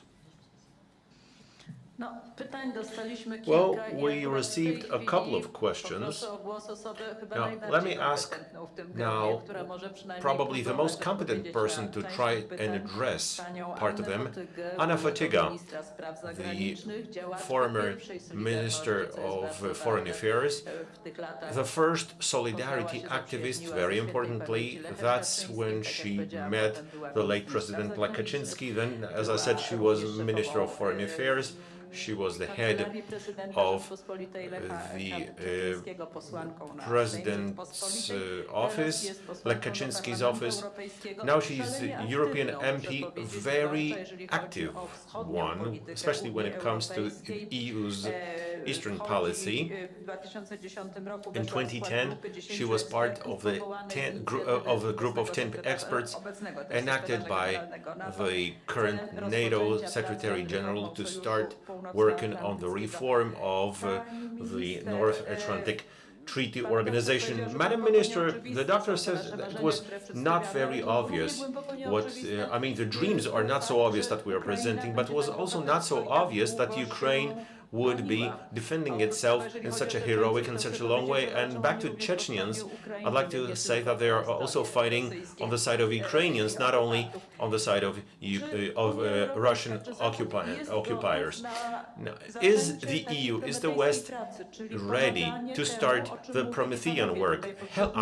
Well, we received a couple of questions. Now, let me ask now probably the most competent person to try and address part of them, Anna Fotyga, the former Minister of Foreign Affairs, the first solidarity activist, very importantly. That's when she met the late President Lech Kaczynski. Then, as I said, she was Minister of Foreign Affairs. She was the head of the President's office, Lech Kaczynski's office. Now she's a European MP, very active one, especially when it comes to the EU's Eastern policy. In 2010, she was part of the group of 10 experts enacted by the current NATO Secretary General to start working on the reform of the North Atlantic Treaty Organization. Madam Minister, the doctor says that it was not very obvious I mean, the dreams are not so obvious that we are presenting, but it was also not so obvious that Ukraine would be defending itself in such a heroic and such a long way. And back to Chechens, I'd like to say that they are also fighting on the side of Ukrainians, not only on the side of Russian occupiers. Now, is the EU, is the West ready to start the Promethean work,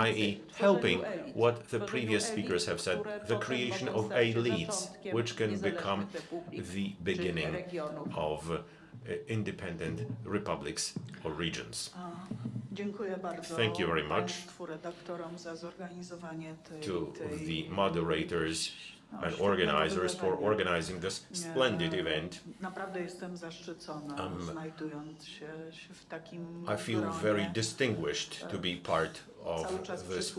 i.e. helping what the previous speakers have said, the creation of elites, which can become the beginning of independent republics or regions? Thank you very much to the moderators and organizers for organizing this splendid event. I feel very distinguished to be part of this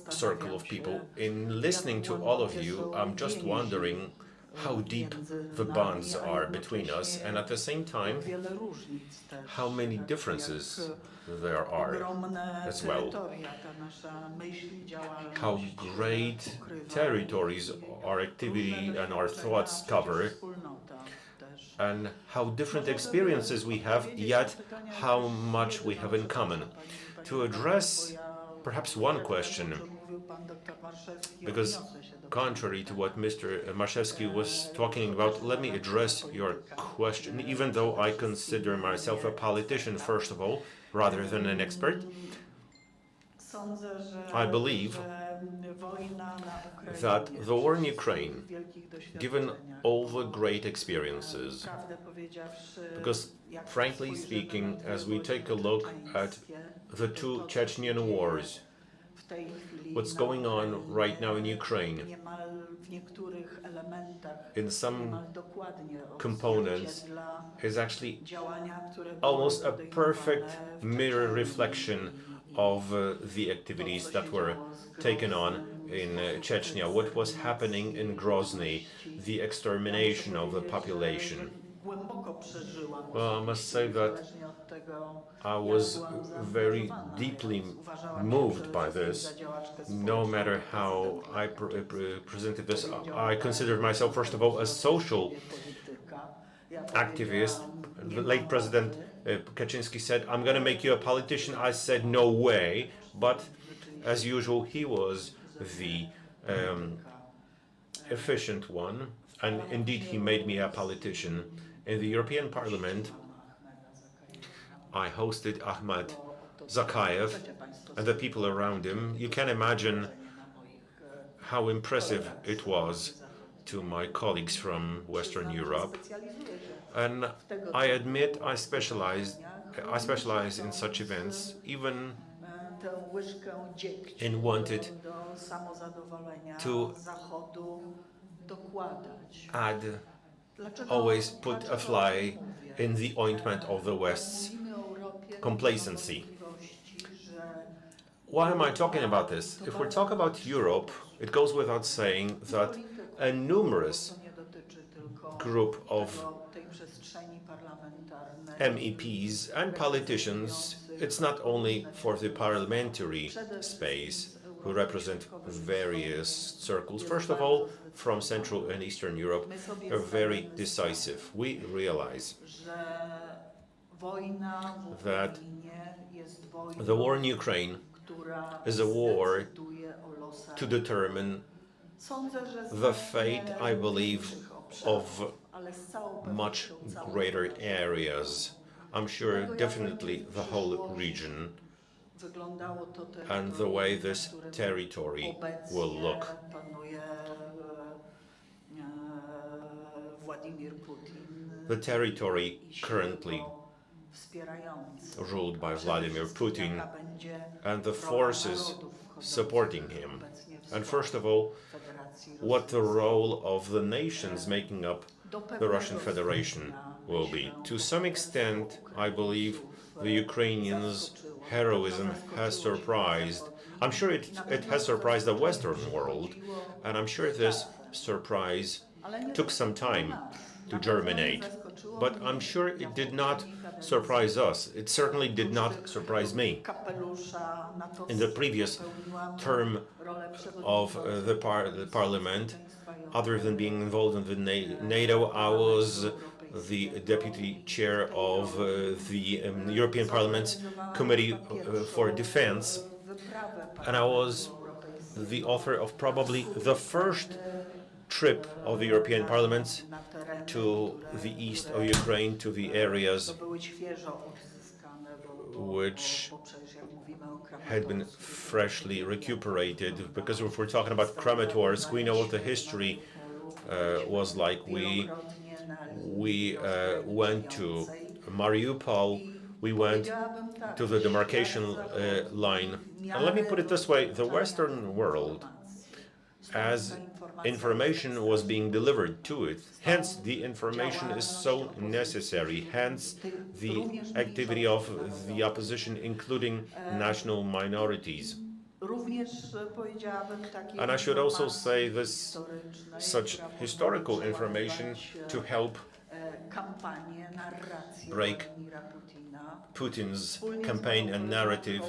circle of people. In listening to all of you, I'm just wondering how deep the bonds are between us, and at the same time, how many differences there are as well. How great territories our activity and our thoughts cover, and how different experiences we have, yet how much we have in common. To address perhaps one question, because contrary to what Mr. Marszewski was talking about, let me address your question, even though I consider myself a politician, first of all, rather than an expert. I believe that the war in Ukraine, given all the great experiences, because frankly speaking, as we take a look at the two Chechen wars, what's going on right now in Ukraine, in some components, is actually almost a perfect mirror reflection of the activities that were taken on in Chechnya, what was happening in Grozny, the extermination of the population. Well, I must say that I was very deeply moved by this. No matter how I presented this, I considered myself, first of all, a social activist. The late President Kaczynski said, "I'm going to make you a politician." I said, "No way." But as usual, he was the efficient one, and indeed he made me a politician. In the European Parliament, I hosted Ahmad Zakayev and the people around him. You can imagine how impressive it was to my colleagues from Western Europe. And I admit I specialize in such events, even in wanted to always put a fly in the ointment of the West's complacency. Why am I talking about this? If we talk about Europe, it goes without saying that a numerous group of MEPs and politicians, it's not only for the parliamentary space, who represent various circles. First of all, from Central and Eastern Europe, are very decisive. We realize that the war in Ukraine is a war to determine the fate, I believe, of much greater areas. I'm sure definitely the whole region, and the way this territory will look. The territory currently ruled by Vladimir Putin and the forces supporting him. And first of all, what the role of the nations making up the Russian Federation will be. To some extent, I believe the Ukrainians' heroism has surprised. I'm sure it has surprised the Western world, and I'm sure this surprise took some time to germinate. But I'm sure it did not surprise us. It certainly did not surprise me. In the previous term of the parliament, other than being involved in the NATO, I was the deputy chair of the European Parliament's Committee for Defense, and I was the author of probably the first trip of the European Parliament to the east of Ukraine, to the areas which had been freshly recuperated. Because if we're talking about Kramatorsk, we know what the history was like. We went to Mariupol, we went to the demarcation line. And let me put it this way, the Western world, as information was being delivered to it, hence the information is so necessary, hence the activity of the opposition, including national minorities. And I should also say this, such historical information to help break Putin's campaign and narrative.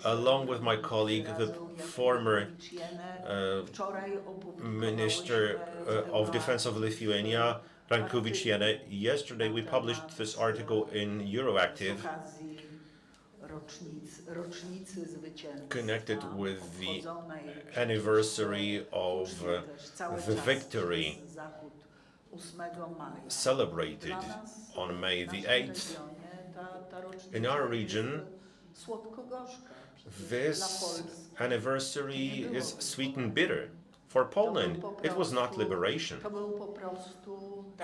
Along with my colleague, the former Minister of Defense of Lithuania, Rankovičienė, yesterday we published this article in Euroactiv connected with the anniversary of the victory celebrated on May the 8th. In our region, this anniversary is sweet and bitter. For Poland, it was not liberation.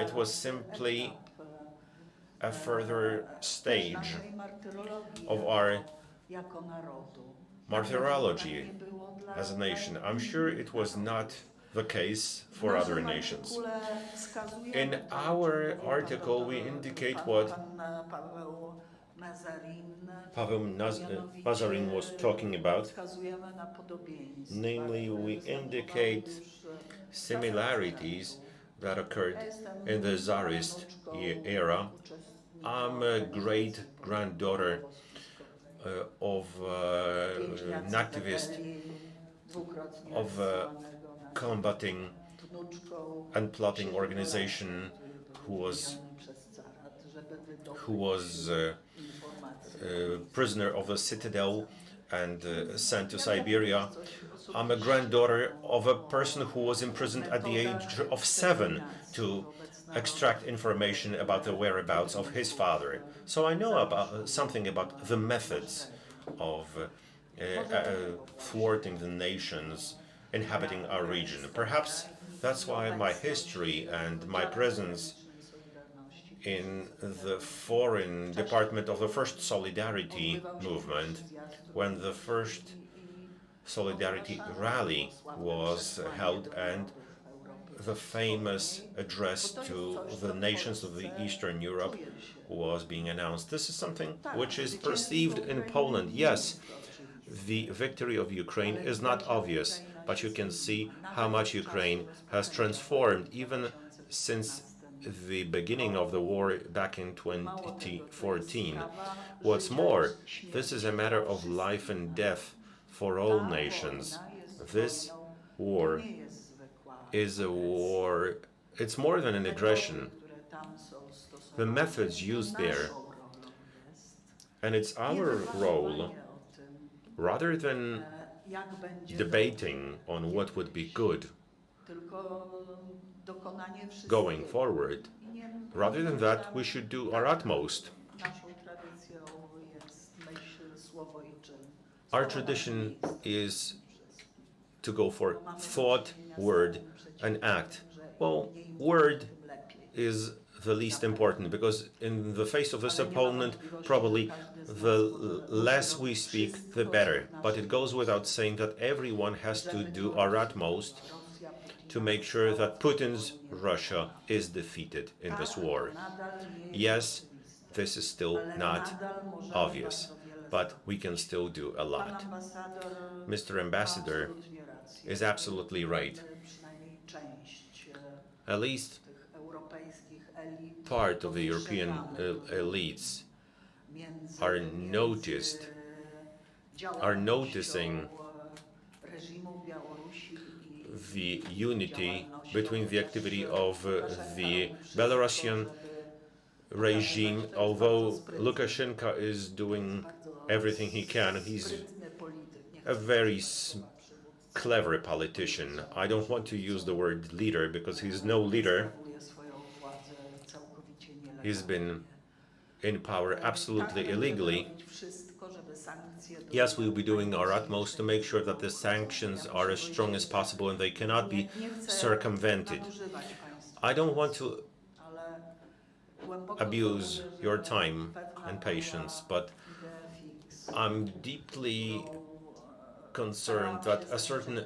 It was simply a further stage of our martyrology as a nation. I'm sure it was not the case for other nations. In our article, we indicate what Paweł Mazarin was talking about. Namely, we indicate similarities that occurred in the Tsarist era. I'm a great-granddaughter of an activist of a combating and plotting organization who was prisoner of the citadel and sent to Siberia. I'm a granddaughter of a person who was imprisoned at the age of 7 to extract information about the whereabouts of his father. So I know about something about the methods of thwarting the nations inhabiting our region. Perhaps that's why my history and my presence in the foreign department of the first Solidarity movement, when the first Solidarity rally was held and the famous address to the nations of the Eastern Europe was being announced. This is something which is perceived in Poland. Yes, the victory of Ukraine is not obvious, but you can see how much Ukraine has transformed even since the beginning of the war back in 2014. What's more, this is a matter of life and death for all nations. This war is a war, it's more than an aggression. The methods used there, and it's our role, rather than debating on what would be good going forward, rather than that, we should do our utmost. Our tradition is to go for thought, word, and act. Well, word is the least important, because in the face of this opponent, probably the less we speak, the better. But it goes without saying that everyone has to do our utmost to make sure that Putin's Russia is defeated in this war. Yes, this is still not obvious, but we can still do a lot. Mr. Ambassador is absolutely right. At least part of the European elites are noticed, are noticing the unity between the activity of the Belarusian regime. Although Lukashenko is doing everything he can, he's a very clever politician. I don't want to use the word leader because he's no leader. He's been in power absolutely illegally. Yes, we'll be doing our utmost to make sure that the sanctions are as strong as possible and they cannot be circumvented. I don't want to abuse your time and patience, but I'm deeply concerned that a certain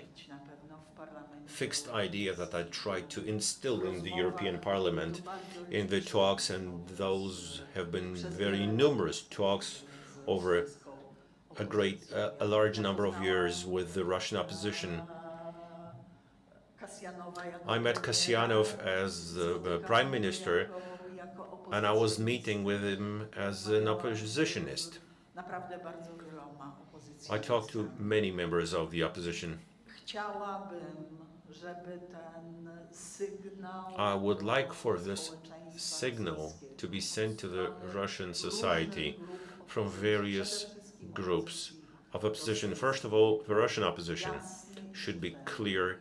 fixed idea that I tried to instill in the European Parliament in the talks, and those have been very numerous talks over a large number of years with the Russian opposition. I met Kasyanov as the prime minister, and I was meeting with him as an oppositionist. I talked to many members of the opposition. I would like for this signal to be sent to the Russian society from various groups of opposition. First of all, the Russian opposition should be clear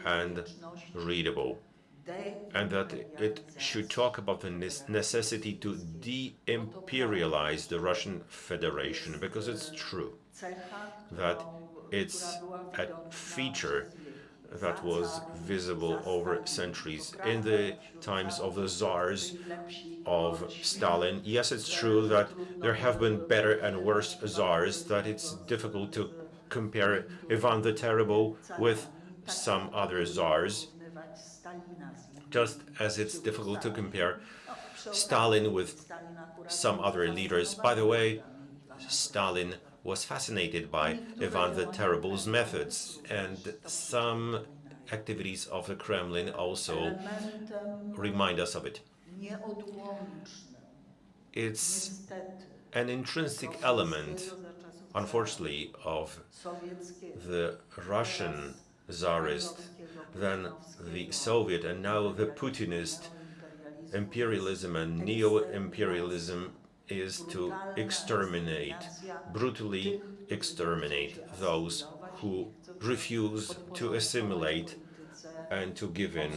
and readable, and that it should talk about the necessity to de-imperialize the Russian Federation, because it's true that it's a feature that was visible over centuries in the times of the czars, of Stalin. Yes, it's true that there have been better and worse czars, that it's difficult to compare Ivan the Terrible with some other czars, just as it's difficult to compare Stalin with some other leaders. By the way, Stalin was fascinated by Ivan the Terrible's methods, and some activities of the Kremlin also remind us of it. It's an intrinsic element, unfortunately, of the Russian czarist, then the Soviet, and now the Putinist imperialism and neo-imperialism is to exterminate, brutally exterminate those who refuse to assimilate and to give in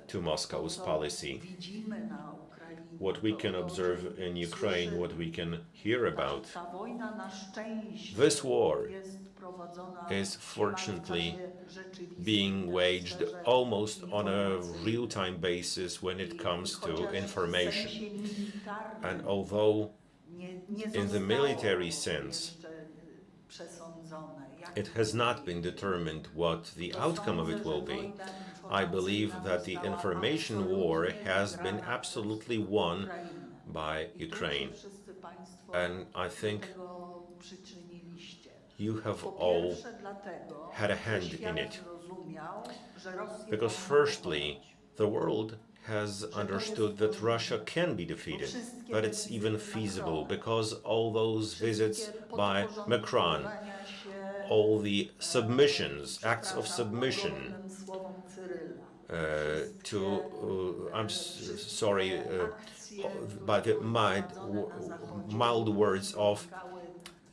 to Moscow's policy. What we can observe in Ukraine, what we can hear about, this war is fortunately being waged almost on a real-time basis when it comes to information. And although in the military sense it has not been determined what the outcome of it will be, I believe that the information war has been absolutely won by Ukraine. And I think you have all had a hand in it. Because firstly, the world has understood that Russia can be defeated, that it's even feasible, because all those visits by Macron, all the submissions, acts of submission by the mild words of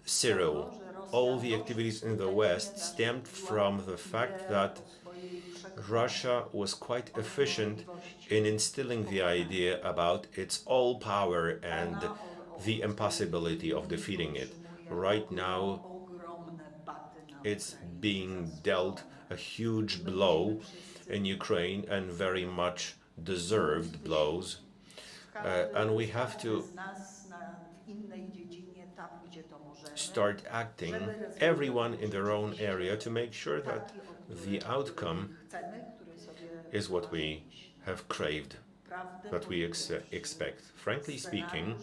Cyril, all the activities in the West stemmed from the fact that Russia was quite efficient in instilling the idea about its all power and the impossibility of defeating it. Right now, it's being dealt a huge blow in Ukraine, and very much deserved blows. And we have to start acting, everyone in their own area, to make sure that the outcome is what we have craved, that we expect. Frankly speaking,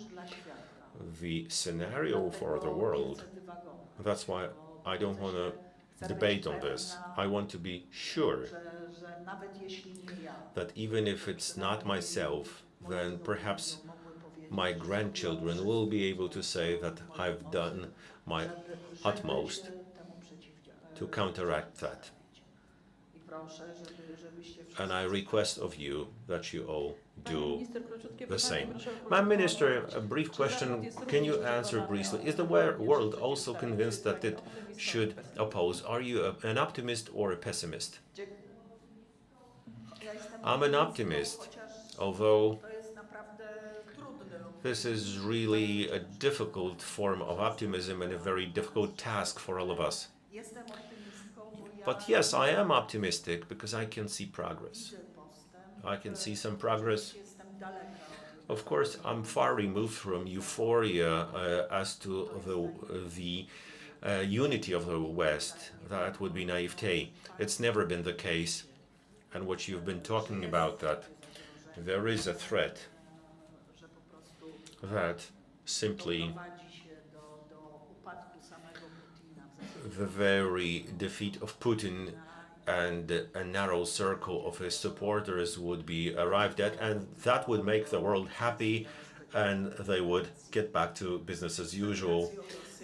the scenario for the world, that's why I don't want to debate on this. I want to be sure that even if it's not myself, then perhaps my grandchildren will be able to say that I've done my utmost to counteract that. And I request of you that you all do the same. Madam Minister, a brief question. Can you answer briefly? Is the world also convinced that it should oppose? Are you an optimist or a pessimist? I'm an optimist, although this is really a difficult form of optimism and a very difficult task for all of us. But yes, I am optimistic because I can see progress. I can see some progress. Of course, I'm far removed from euphoria as to the unity of the West. That would be naivete. It's never been the case. And what you've been talking about, that there is a threat that simply the very defeat of Putin and a narrow circle of his supporters would be arrived at, and that would make the world happy, and they would get back to business as usual,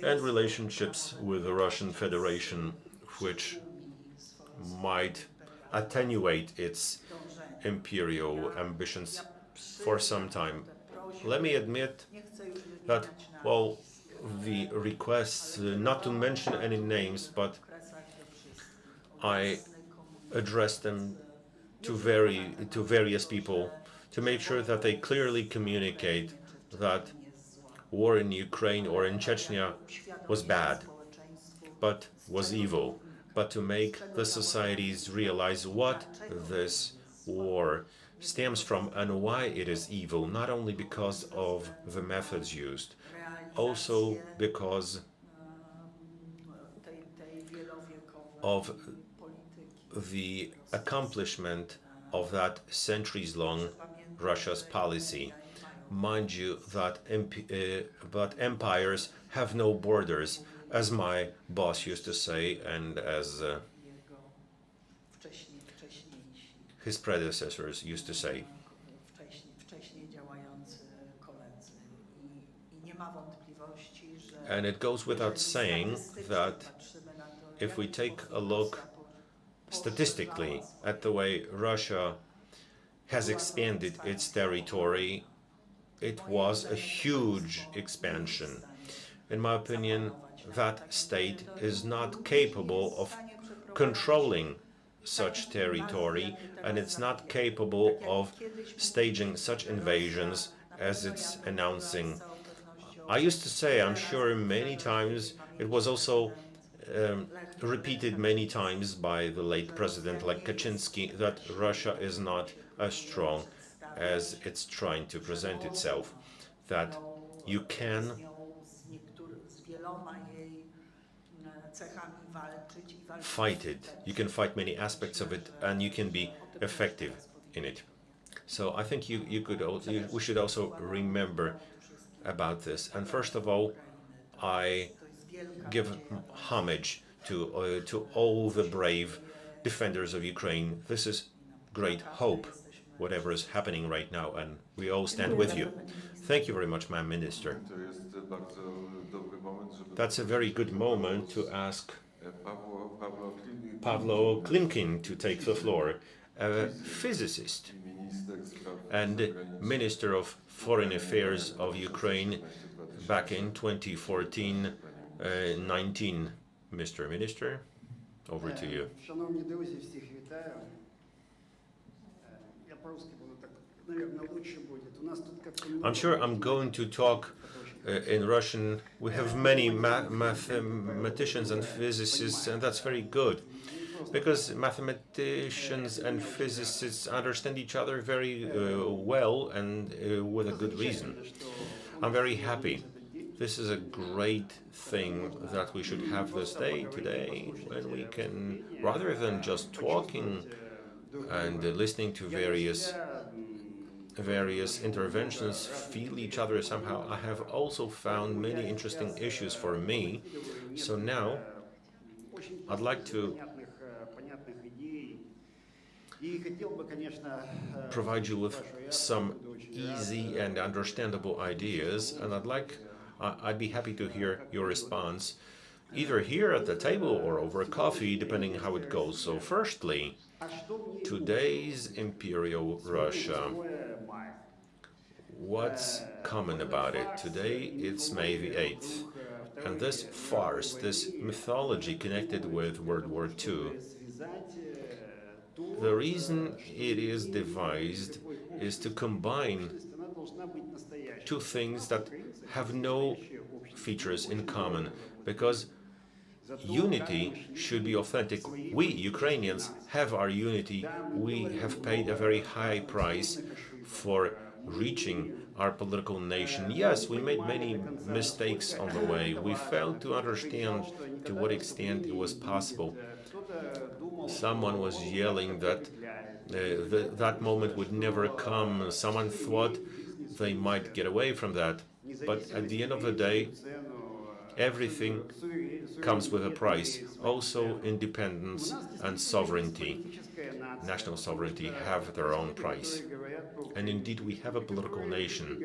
and relationships with the Russian Federation, which might attenuate its imperial ambitions for some time. Let me admit that, well, the requests not to mention any names, but I address them to various people to make sure that they clearly communicate that war in Ukraine or in Chechnya was bad, but was evil, but to make the societies realize what this war stems from and why it is evil, not only because of the methods used, also because of the accomplishment of that centuries-long Russia's policy. Mind you, that but empires have no borders, as my boss used to say, and as his predecessors used to say. And it goes without saying that if we take a look statistically at the way Russia has expanded its territory, it was a huge expansion. In my opinion, that state is not capable of controlling such territory, and it's not capable of staging such invasions as it's announcing. I used to say, I'm sure many times, it was also repeated many times by the late president like Kaczynski, that Russia is not as strong as it's trying to present itself, that you can fight it, you can fight many aspects of it, and you can be effective in it. So I think we should also remember about this. And first of all, I give homage to all the brave defenders of Ukraine. This is great hope, whatever is happening right now, and we all stand with you. Thank you very much, Madam Minister. That's a very good moment to ask Pawlo Klimkin to take the floor, a physicist and Minister of Foreign Affairs of Ukraine back in 2014-19. Mr. Minister, over to you. Шановні друзі, всіх вітаю. Я по-русски буду так, наверное, лучше будет. У нас тут как-то I'm sure I'm going to talk in Russian. We have many mathematicians and physicists, and that's very good, because mathematicians and physicists understand each other very well, and with a good reason. I'm very happy. This is a great thing that we should have this day today, when we can, rather than just talking and listening to various interventions feel each other somehow. I have also found many interesting issues for me. So now I'd like to provide you with some easy and understandable ideas, and I'd be happy to hear your response, either here at the table or over coffee, depending how it goes. So firstly, today's imperial Russia. What's common about it? Today it's May the 8th. And this farce, this mythology connected with World War II, the reason it is devised is to combine two things that have no features in common, because unity should be authentic. We, Ukrainians, have our unity. We have paid a very high price for reaching our political nation. Yes, we made many mistakes on the way. We failed to understand to what extent it was possible. Someone was yelling that that moment would never come. Someone thought they might get away from that. But at the end of the day, everything comes with a price. Also, independence and sovereignty, national sovereignty, have their own price. And indeed, we have a political nation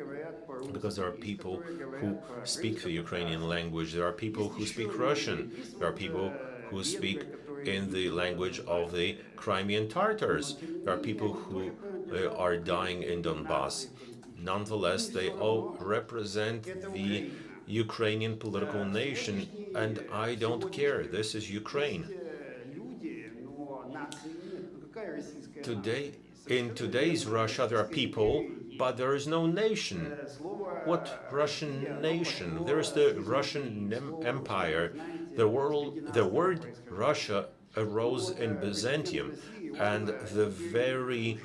because there are people who speak the Ukrainian language, there are people who speak Russian, there are people who speak in the language of the Crimean Tatars, there are people who are dying in Donbass. Nonetheless, they all represent the Ukrainian political nation, and I don't care. This is Ukraine. Today, in today's Russia, there are people, but there is no nation. What Russian nation? There is the Russian Empire. The word Russia arose in Byzantium, and the very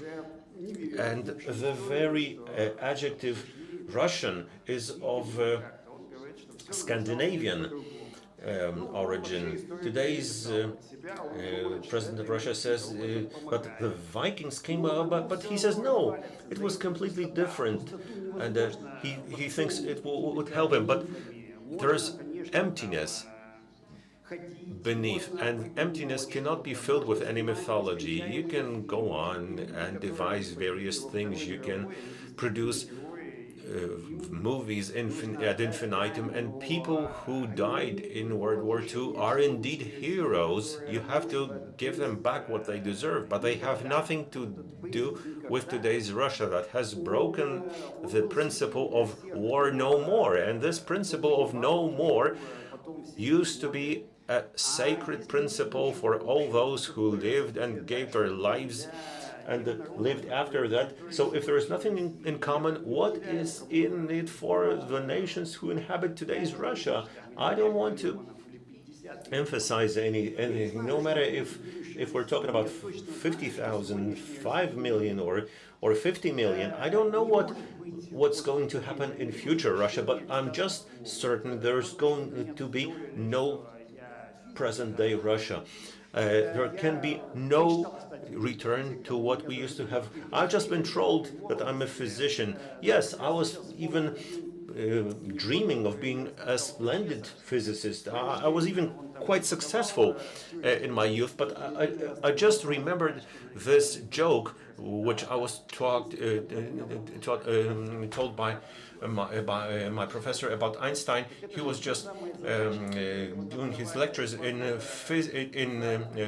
adjective Russian is of Scandinavian origin. Today's president of Russia says, but the Vikings came, but he says no, it was completely different, and he thinks it would help him, but there's emptiness beneath, and emptiness cannot be filled with any mythology. You can go on and devise various things, you can produce movies ad infinitum, and people who died in World War II are indeed heroes. You have to give them back what they deserve, but they have nothing to do with today's Russia that has broken the principle of war no more. And this principle of no more used to be a sacred principle for all those who lived and gave their lives and lived after that. So if there is nothing in common, what is in it for the nations who inhabit today's Russia? I don't want to emphasize anything, no matter if we're talking about 50,000, 5 million, or 50 million. I don't know what's going to happen in future Russia, but I'm just certain there's going to be no present-day Russia. There can be no return to what we used to have. I've just been told that I'm a physician. Yes, I was even dreaming of being a splendid physicist. I was even quite successful in my youth, but I just remembered this joke which I was told by my professor about Einstein. He was just doing his lectures in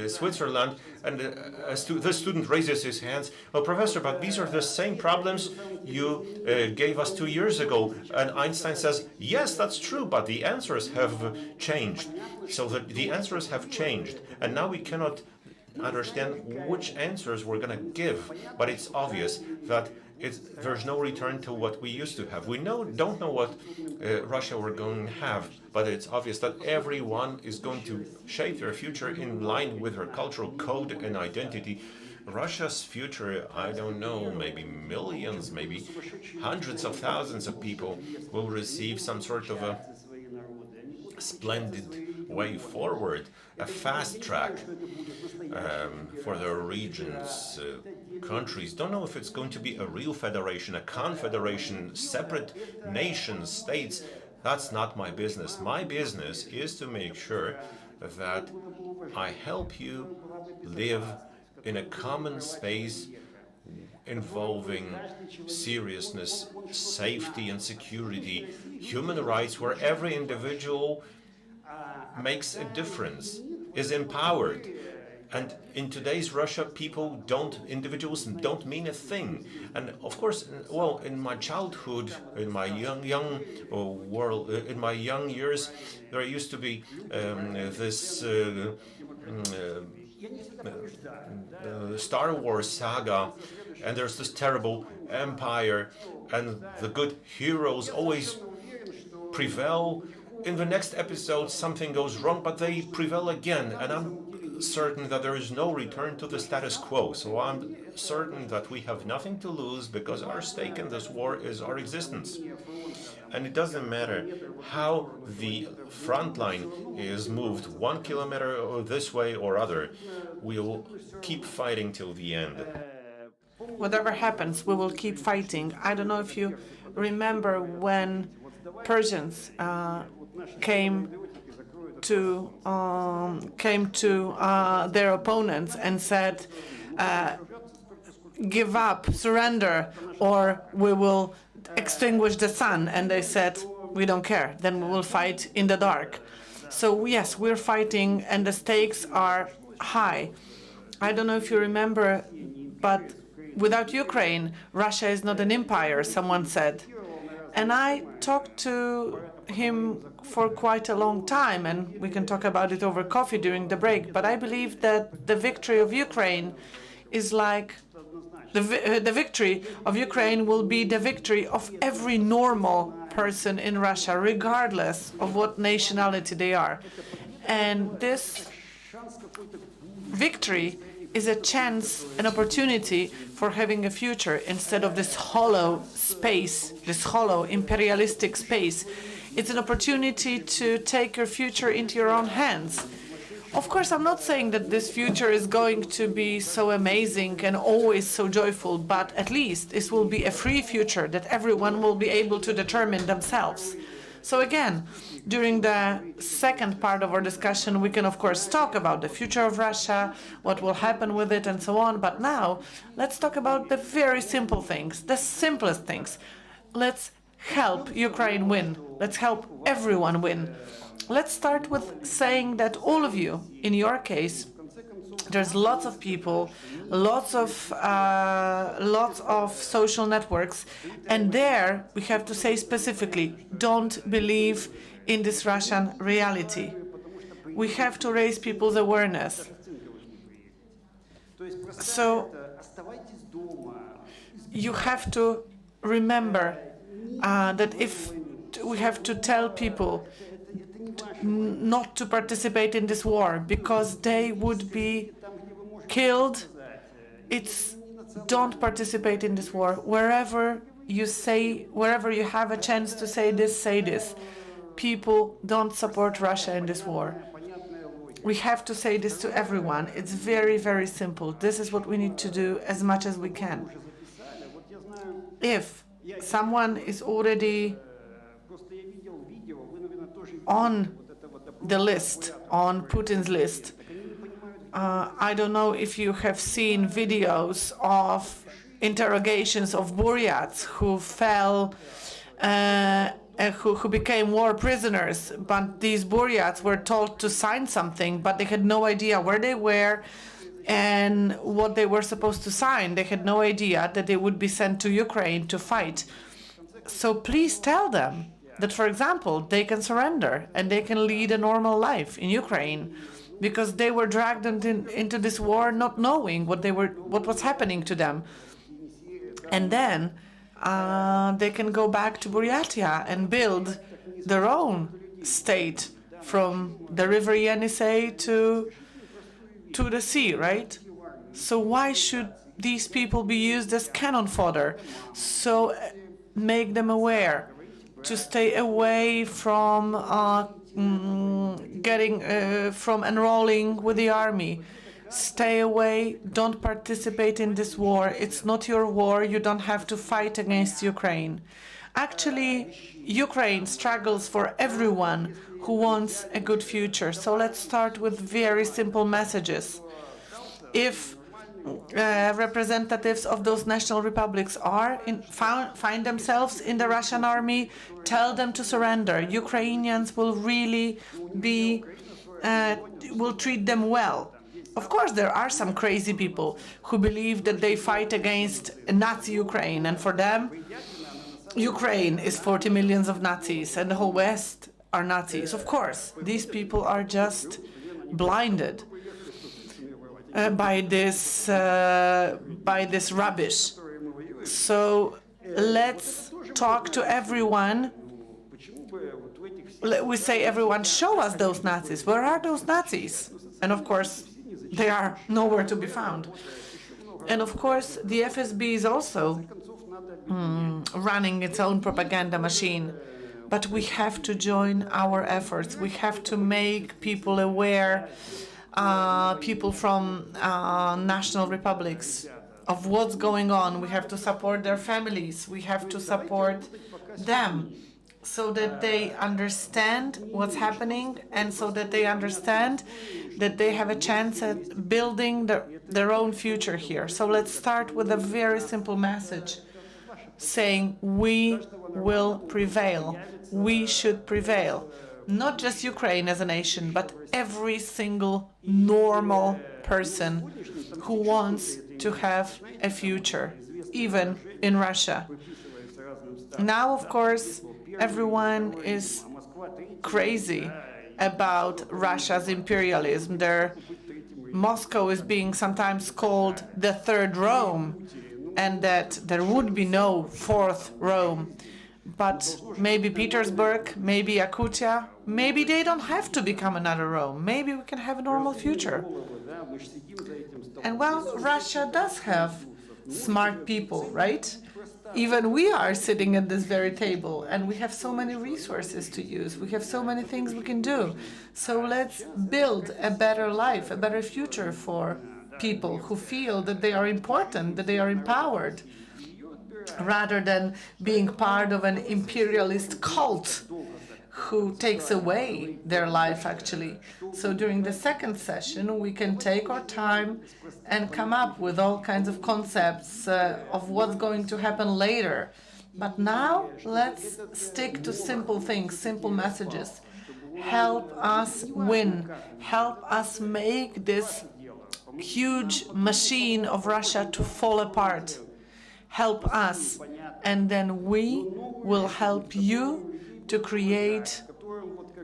Switzerland, and the student raises his hands. "Oh, professor, but these are the same problems you gave us 2 years ago." And Einstein says, "Yes, that's true, but the answers have changed." So the answers have changed, and now we cannot understand which answers we're going to give, but it's obvious that there's no return to what we used to have. We don't know what Russia we're going to have, but it's obvious that everyone is going to shape their future in line with their cultural code and identity. Russia's future, I don't know, maybe millions, maybe hundreds of thousands of people will receive some sort of a splendid way forward, a fast track for the regions, countries. Don't know if it's going to be a real federation, a confederation, separate nations, states. That's not my business. My business is to make sure that I help you live in a common space involving seriousness, safety and security, human rights, where every individual makes a difference, is empowered. And in today's Russia, individuals don't mean a thing. And of course, well, in my childhood, in my young world, in my young years, there used to be this Star Wars saga, and there's this terrible empire, and the good heroes always prevail. In the next episode, something goes wrong, but they prevail again, and I'm certain that there is no return to the status quo. So I'm certain that we have nothing to lose, because our stake in this war is our existence. And it doesn't matter how the front line is moved 1 kilometer this way or other, we will keep fighting till the end. Whatever happens, we will keep fighting. I don't know if you remember when Persians came to their opponents and said, give up, surrender, or we will extinguish the sun. And they said, we don't care, then we will fight in the dark. So yes, we're fighting, and the stakes are high. I don't know if you remember, but without Ukraine, Russia is not an empire, someone said. And I talked to him for quite a long time, and we can talk about it over coffee during the break, but I believe that the victory of Ukraine is like the victory of Ukraine will be the victory of every normal person in Russia, regardless of what nationality they are. And this victory is a chance, an opportunity for having a future instead of this hollow space, this hollow imperialistic space. It's an opportunity to take your future into your own hands. Of course, I'm not saying that this future is going to be so amazing and always so joyful, but at least this will be a free future that everyone will be able to determine themselves. So again, during the second part of our discussion, we can of course talk about the future of Russia, what will happen with it and so on, but now let's talk about the very simple things, the simplest things. Let's help Ukraine win. Let's help everyone win. Let's start with saying that all of you, in your case, there's lots of people, lots of social networks, and there we have to say specifically, don't believe in this Russian reality. We have to raise people's awareness. So you have to remember that if we have to tell people not to participate in this war because they would be killed, don't participate in this war. Wherever you have a chance to say this. People don't support Russia in this war. We have to say this to everyone. It's very, very simple. This is what we need to do as much as we can. If someone is already on the list, on Putin's list, I don't know if you have seen videos of interrogations of Buryats who fell, who became war prisoners, but these Buryats were told to sign something, but they had no idea where they were and what they were supposed to sign. They had no idea that they would be sent to Ukraine to fight. So please tell them that, for example, they can surrender and they can lead a normal life in Ukraine, because they were dragged into this war not knowing what was happening to them. And then they can go back to Buryatia and build their own state from the river Yenisei to the sea, right? So why should these people be used as cannon fodder? So make them aware to stay away from getting from enrolling with the army. Stay away, don't participate in this war. It's not your war, you don't have to fight against Ukraine. Actually, Ukraine struggles for everyone who wants a good future. So let's start with very simple messages. If representatives of those national republics find themselves in the Russian army, tell them to surrender. Ukrainians will really will treat them well. Of course, there are some crazy people who believe that they fight against Nazi Ukraine, and for them, Ukraine is 40 millions of Nazis, and the whole West are Nazis. Of course, these people are just blinded by this rubbish. So let's talk to everyone. We say, everyone, show us those Nazis. Where are those Nazis? And of course, they are nowhere to be found. And of course, the FSB is also running its own propaganda machine. But we have to join our efforts. We have to make people aware, people from national republics, of what's going on. We have to support their families. We have to support them so that they understand what's happening, and so that they understand that they have a chance at building their own future here. So let's start with a very simple message, saying we will prevail. We should prevail. Not just Ukraine as a nation, but every single normal person who wants to have a future, even in Russia. Now, of course, everyone is crazy about Russia's imperialism. Moscow is being sometimes called the Third Rome, and that there would be no fourth Rome. But maybe Petersburg, maybe Yakutia, maybe they don't have to become another Rome. Maybe we can have a normal future. And well, Russia does have smart people, right? Even we are sitting at this very table, and we have so many resources to use. We have so many things we can do. So let's build a better life, a better future for people who feel that they are important, that they are empowered, rather than being part of an imperialist cult who takes away their life, actually. So during the second session, we can take our time and come up with all kinds of concepts of what's going to happen later. But now, let's stick to simple things, simple messages. Help us win. Help us make this huge machine of Russia to fall apart. Help us, and then we will help you to create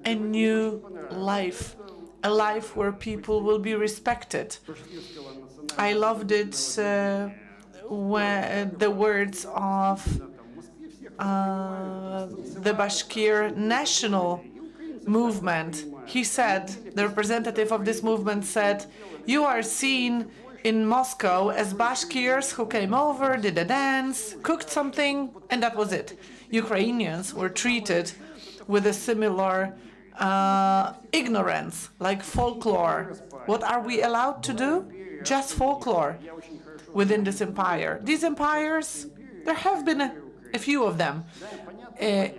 a new life, a life where people will be respected. I loved it when the words of the Bashkir national movement. He said, the representative of this movement said, "You are seen in Moscow as Bashkirs who came over, did a dance, cooked something, and that was it." Ukrainians were treated with a similar ignorance, like folklore. What are we allowed to do? Just folklore within this empire. These empires, there have been a few of them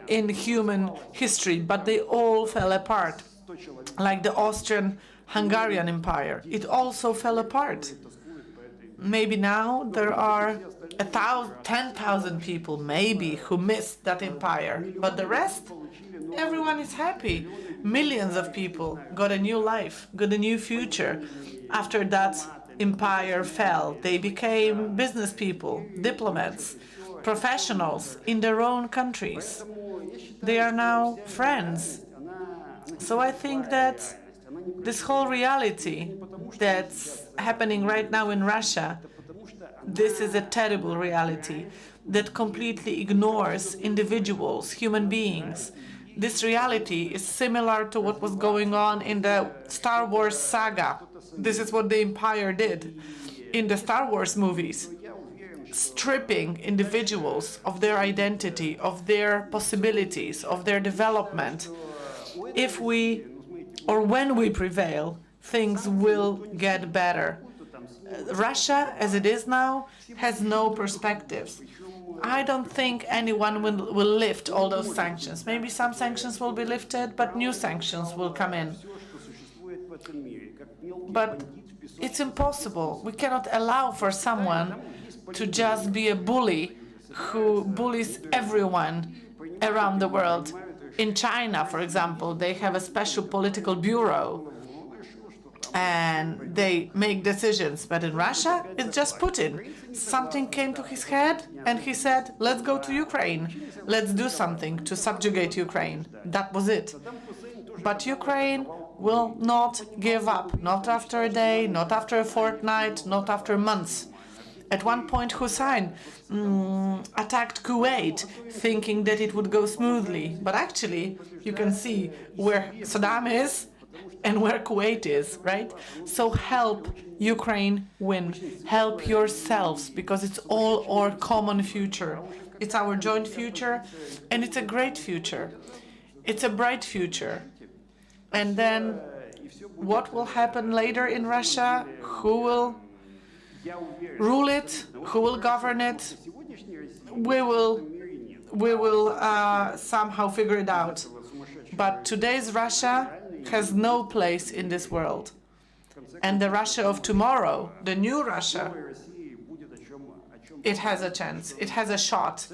in human history, but they all fell apart. Like the Austrian-Hungarian Empire, it also fell apart. Maybe now there are 10,000 people, maybe, who missed that empire. But the rest, everyone is happy. Millions of people got a new life, got a new future. After that empire fell, they became business people, diplomats, professionals in their own countries. They are now friends. So I think that this whole reality that's happening right now in Russia, this is a terrible reality that completely ignores individuals, human beings. This reality is similar to what was going on in the Star Wars saga. This is what the Empire did in the Star Wars movies, stripping individuals of their identity, of their possibilities, of their development. If we or when we prevail, things will get better. Russia, as it is now, has no perspectives. I don't think anyone will lift all those sanctions. Maybe some sanctions will be lifted, but new sanctions will come in. But it's impossible. We cannot allow for someone to just be a bully who bullies everyone around the world. In China, for example, they have a special political bureau and they make decisions. But in Russia, it's just Putin. Something came to his head and he said, let's go to Ukraine. Let's do something to subjugate Ukraine. That was it. But Ukraine will not give up, not after a day, not after a fortnight, not after months. At one point, Hussein attacked Kuwait, thinking that it would go smoothly. But actually, you can see where Saddam is and where Kuwait is, right? So help Ukraine win. Help yourselves, because it's all our common future. It's our joint future, and it's a great future. It's a bright future. And then what will happen later in Russia? Who will rule it? Who will govern it? We will somehow figure it out. But today's Russia has no place in this world. And the Russia of tomorrow, the new Russia, it has a chance. It has a shot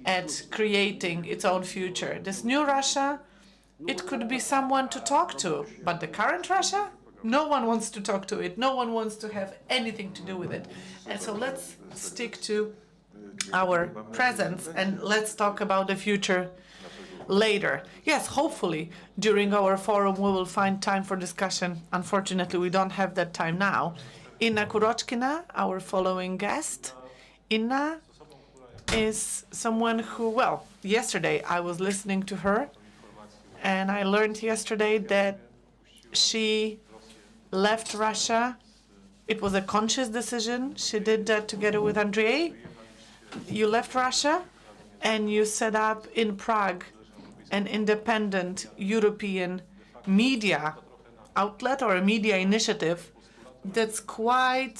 at creating its own future. This new Russia, it could be someone to talk to, but the current Russia, no one wants to talk to it. No one wants to have anything to do with it. And so let's stick to our present and let's talk about the future later. Yes, hopefully during our forum we will find time for discussion. Unfortunately, we don't have that time now. Inna Kurochkina, our following guest. Inna is someone who, well, yesterday I was listening to her. And I learned yesterday that she left Russia. It was a conscious decision. She did that together with Andrei. You left Russia and you set up in Prague an independent European media outlet or a media initiative that's quite,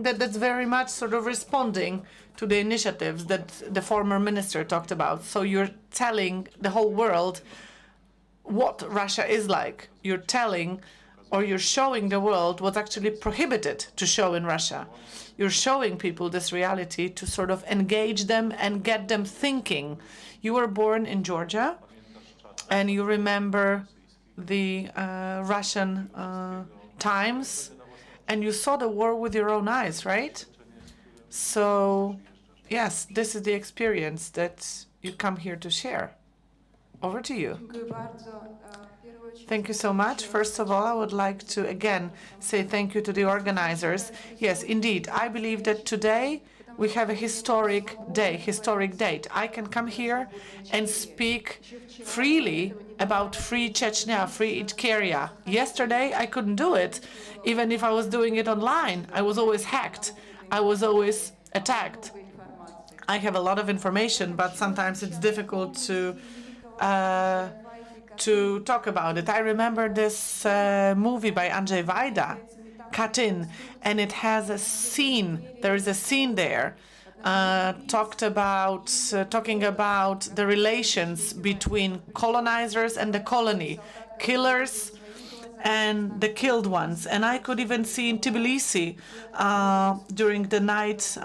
that's very much sort of responding to the initiatives that the former minister talked about. So you're telling the whole world what Russia is like. You're telling or you're showing the world what's actually prohibited to show in Russia. You're showing people this reality to sort of engage them and get them thinking. You were born in Georgia and you remember the Russian times and you saw the war with your own eyes, right? So yes, this is the experience that you come here to share. Over to you. Thank you so much. First of all, I would like to again say thank you to the organizers. Yes, indeed, I believe that today we have a historic day, historic date. I can come here and speak freely about free Chechnya, free Ichkeria. Yesterday, I couldn't do it. Even if I was doing it online, I was always hacked. I was always attacked. I have a lot of information, but sometimes it's difficult to talk about it. I remember this movie by Andrzej Wajda, Katyn, and it has a scene. There is a scene there talking about the relations between colonizers and the colony, killers and the killed ones. And I could even see in Tbilisi during the night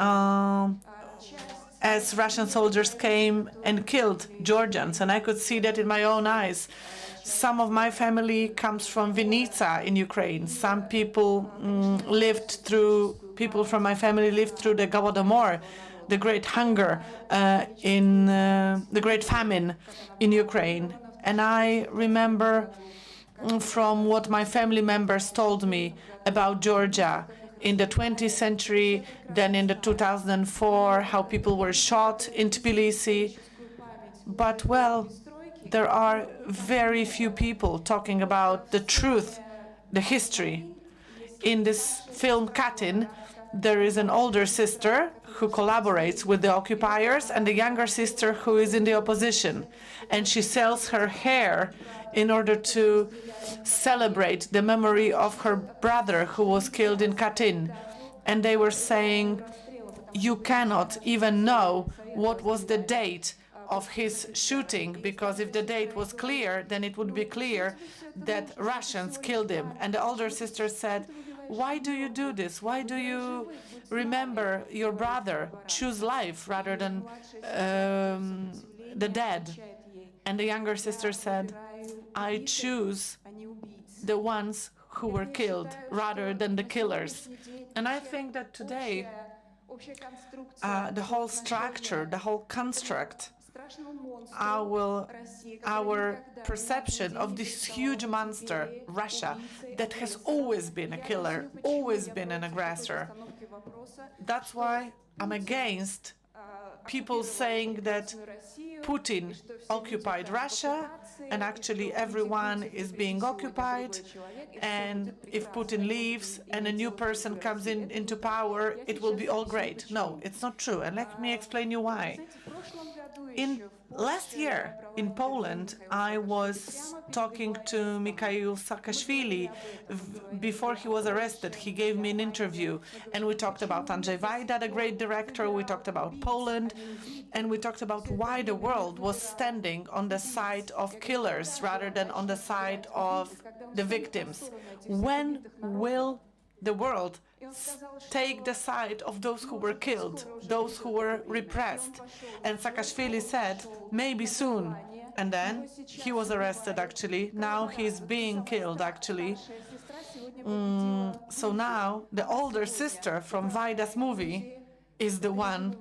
as Russian soldiers came and killed Georgians, and I could see that in my own eyes. Some of my family comes from Vinica in Ukraine. Some people people from my family lived through the Golodomor, the great hunger, the great famine in Ukraine. And I remember from what my family members told me about Georgia in the 20th century, then in the 2004, how people were shot in Tbilisi. But, well, there are very few people talking about the truth, the history. In this film, Katyn, there is an older sister who collaborates with the occupiers and a younger sister who is in the opposition. And she sells her hair in order to celebrate the memory of her brother who was killed in Katyn. And they were saying, you cannot even know what was the date of his shooting, because if the date was clear, then it would be clear that Russians killed him. And the older sister said, why do you do this? Why do you remember your brother? Choose life rather than the dead. And the younger sister said, I choose the ones who were killed rather than the killers. And I think that today the whole structure, the whole construct, our perception of this huge monster, Russia, that has always been a killer, always been an aggressor. That's why I'm against people saying that Putin occupied Russia and actually everyone is being occupied, and if Putin leaves and a new person comes into power, it will be all great. No, it's not true, and let me explain you why. In last year in Poland, I was talking to Mikhail Saakashvili before he was arrested. He gave me an interview, and we talked about Andrzej Wajda, the great director, we talked about Poland, and we talked about why the world was standing on the side of killers rather than on the side of the victims. When will the world take the side of those who were killed, those who were repressed? And Saakashvili said, maybe soon. And then he was arrested, actually. Now he's being killed, actually. So now the older sister from Vajda's movie is the one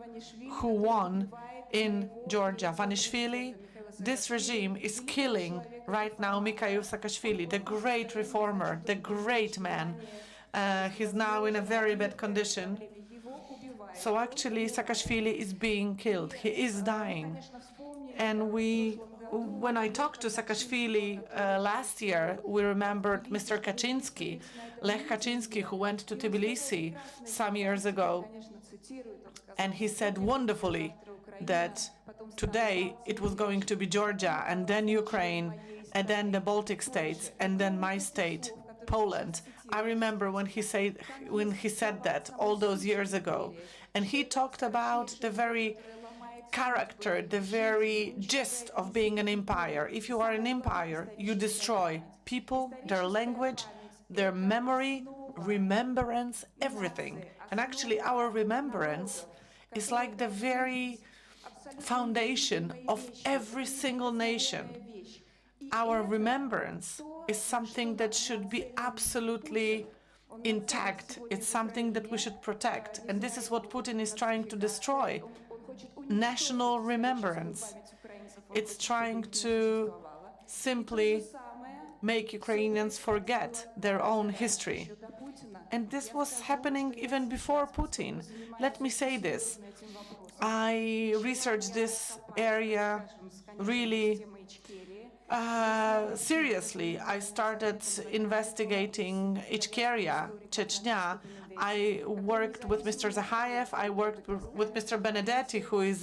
who won in Georgia. Vanishvili, this regime is killing right now Mikhail Saakashvili, the great reformer, the great man. He's now in a very bad condition. So actually Saakashvili is being killed. He is dying. And when I talked to Saakashvili last year, we remembered Mr. Kaczynski, Lech Kaczynski, who went to Tbilisi some years ago. And he said wonderfully that today it was going to be Georgia, and then Ukraine, and then the Baltic states, and then my state, Poland. I remember when he said that all those years ago. And he talked about the very character, the very gist of being an empire. If you are an empire, you destroy people, their language, their memory, remembrance, everything. And actually our remembrance is like the very foundation of every single nation. Our remembrance is something that should be absolutely intact. It's something that we should protect. And this is what Putin is trying to destroy. National remembrance. It's trying to simply make Ukrainians forget their own history. And this was happening even before Putin. Let me say this. I researched this area really seriously. I started investigating Ichkeria, Chechnya. I worked with Mr. Zahayev. I worked with Mr. Benedetti, who is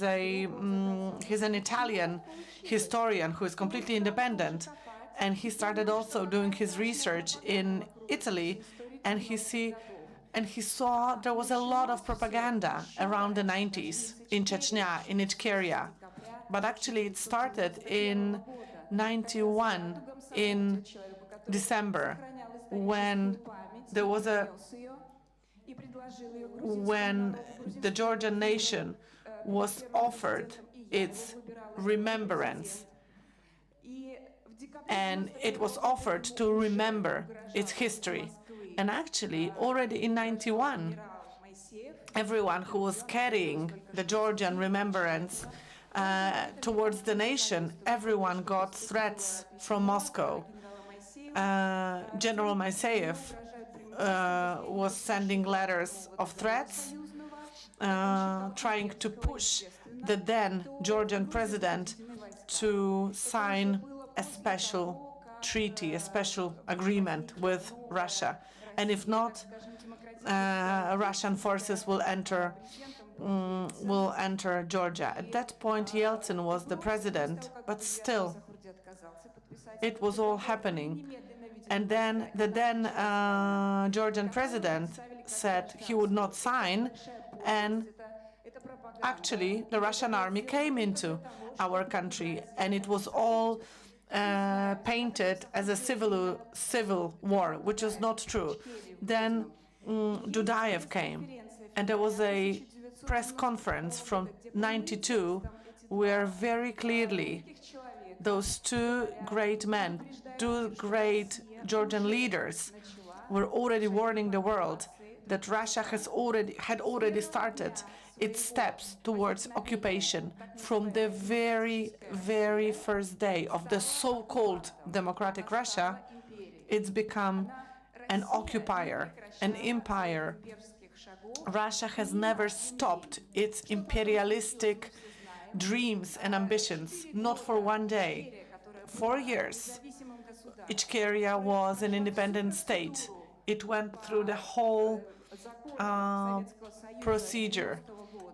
he's an Italian historian who is completely independent. And he started also doing his research in Italy, and he saw there was a lot of propaganda around the 90s in Chechnya, in Ichkeria. But actually it started in 91 in December, when the Georgian nation was offered its remembrance, and it was offered to remember its history. And actually already in 91, everyone who was carrying the Georgian remembrance towards the nation, everyone got threats from Moscow. General Moiseev was sending letters of threats, trying to push the then Georgian president to sign a special treaty, a special agreement with Russia. And if not, Russian forces will enter Georgia. At that point, Yeltsin was the president, but still, it was all happening. And then the Georgian president said he would not sign, and actually the Russian army came into our country, and it was all painted as a civil war, which is not true. Then Dudayev came, and there was a press conference from '92 where very clearly those two great men, two great Georgian leaders, were already warning the world that Russia had already started its steps towards occupation from the very first day of the so-called democratic Russia. It's become an occupier, an empire. Russia has never stopped its imperialistic dreams and ambitions, not for one day. 4 years, Ichkeria was an independent state. It went through the whole procedure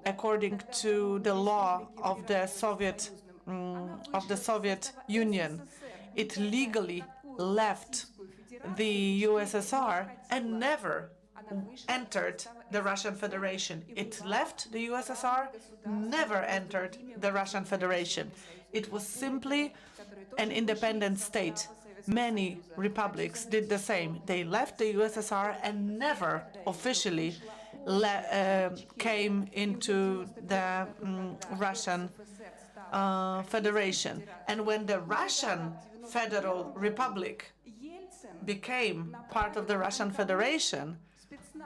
according to the law of the Soviet Union. It legally left the USSR and never entered the Russian Federation. It left the USSR, never entered the Russian Federation. It was simply an independent state. Many republics did the same. They left the USSR and never officially came into the Russian Federation. And when the Russian Federal Republic became part of the Russian Federation,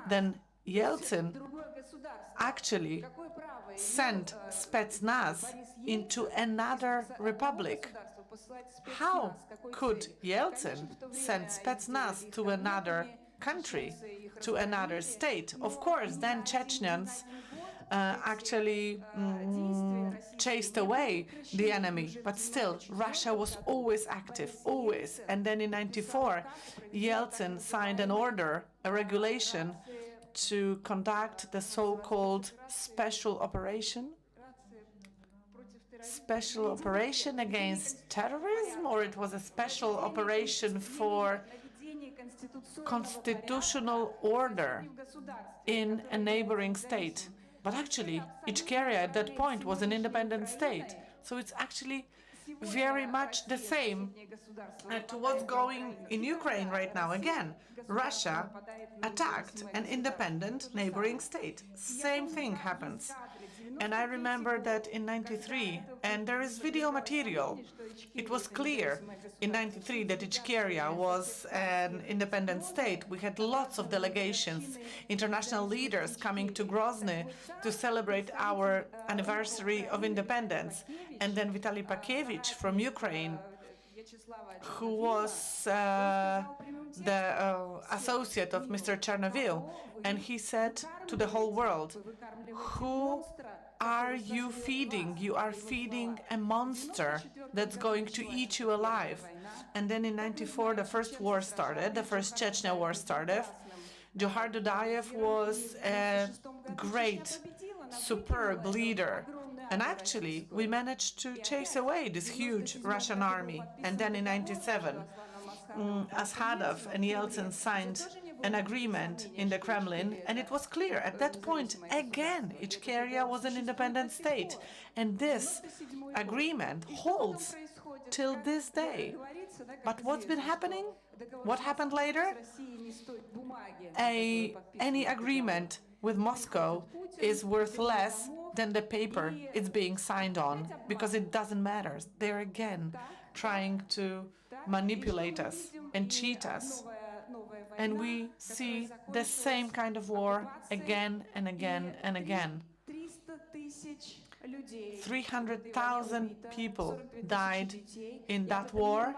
then Yeltsin actually sent Spetsnaz into another republic. How could Yeltsin send Spetsnaz to another country, to another state? Of course, then Chechens actually chased away the enemy, but still, Russia was always active, always. And then in '94, Yeltsin signed an order, a regulation, to conduct the so-called special operation against terrorism, or it was a special operation for constitutional order in a neighboring state. But actually, Ichkeria at that point was an independent state. So it's actually very much the same to what's going in Ukraine right now. Again, Russia attacked an independent neighboring state. Same thing happens. And I remember that in '93, and there is video material, it was clear in '93 that Ichkeria was an independent state. We had lots of delegations, international leaders coming to Grozny to celebrate our anniversary of independence. And then Vitaly Pakievich from Ukraine, who was the associate of Mr. Chernovil, and he said to the whole world, "Who are you feeding? You are feeding a monster that's going to eat you alive." And then in '94, the first war started, the first Chechnya war started. Johar Dudayev was a great, superb leader. And actually, we managed to chase away this huge Russian army. And then in '97, Ashadov and Yeltsin signed an agreement in the Kremlin, and it was clear at that point, again, Ichkeria was an independent state. And this agreement holds till this day. But what's been happening? What happened later? Any agreement with Moscow is worth less than the paper it's being signed on, because it doesn't matter. They're again trying to manipulate us and cheat us. And we see the same kind of war again and again and again. 300,000 people died in that war,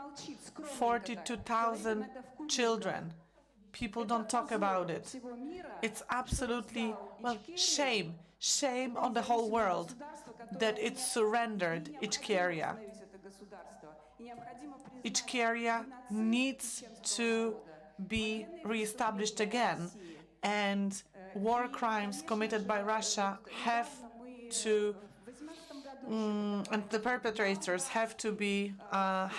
42,000 children. People don't talk about it. It's absolutely, well, shame on the whole world that it surrendered Ichkeria. Ichkeria needs to be reestablished again, and war crimes committed by Russia have to and the perpetrators have to be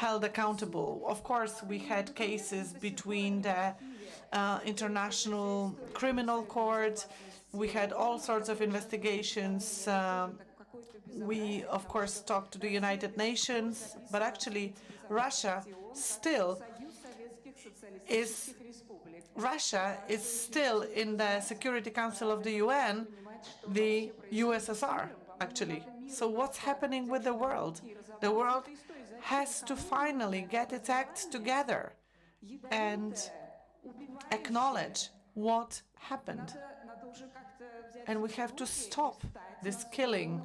held accountable. Of course, we had cases between the International Criminal Court. We had all sorts of investigations. We, of course, talked to the United Nations, but actually, Russia still is in the Security Council of the UN, the USSR, actually. So what's happening with the world? The world has to finally get its act together and acknowledge what happened. And we have to stop this killing.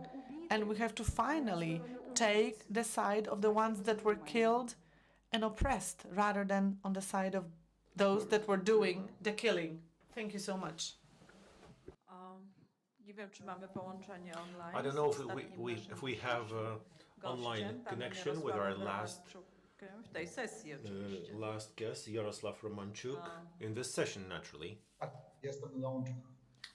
And we have to finally take the side of the ones that were killed and oppressed rather than on the side of those that were doing the killing. Thank you so much. Nie wiem, czy mamy połączenie online. I don't know if we have online connection with our last guest, Yaroslav Romanchuk, in this session, naturally. Jestem Leonczyk.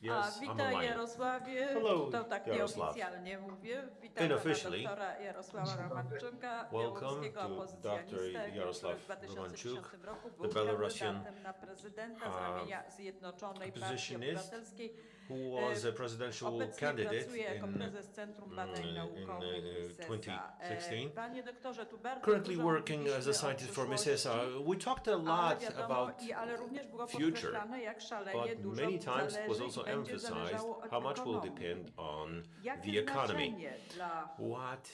Yes, I'm Witaj online. Jarosławie, Hello, to tak Jaroslav. nieoficjalnie mówię. Witam Unofficially, pana doktora Jarosława Romanczuka, welcome białoruskiego to opozycjonistę, Dr. który Jaroslav w 2010 Romanchuk, roku the był Belarusian kandydatem na prezydenta z ramienia Zjednoczonej Partii oppositionist Obywatelskiej. who was a presidential Obecnie candidate pracuje jako in prezes Centrum Badań Naukowych MISESA. 2016. Panie doktorze, tu bardzo Currently dużo working as a mówiliśmy o scientist for przyszłości, MISESA. We talked a ale lot wiadomo, about ale również było future, podkreślane, jak szalenie but dużo many times it was zależy also i będzie emphasized zależało od how much will ekonomii. depend on Jakie the economy. znaczenie dla What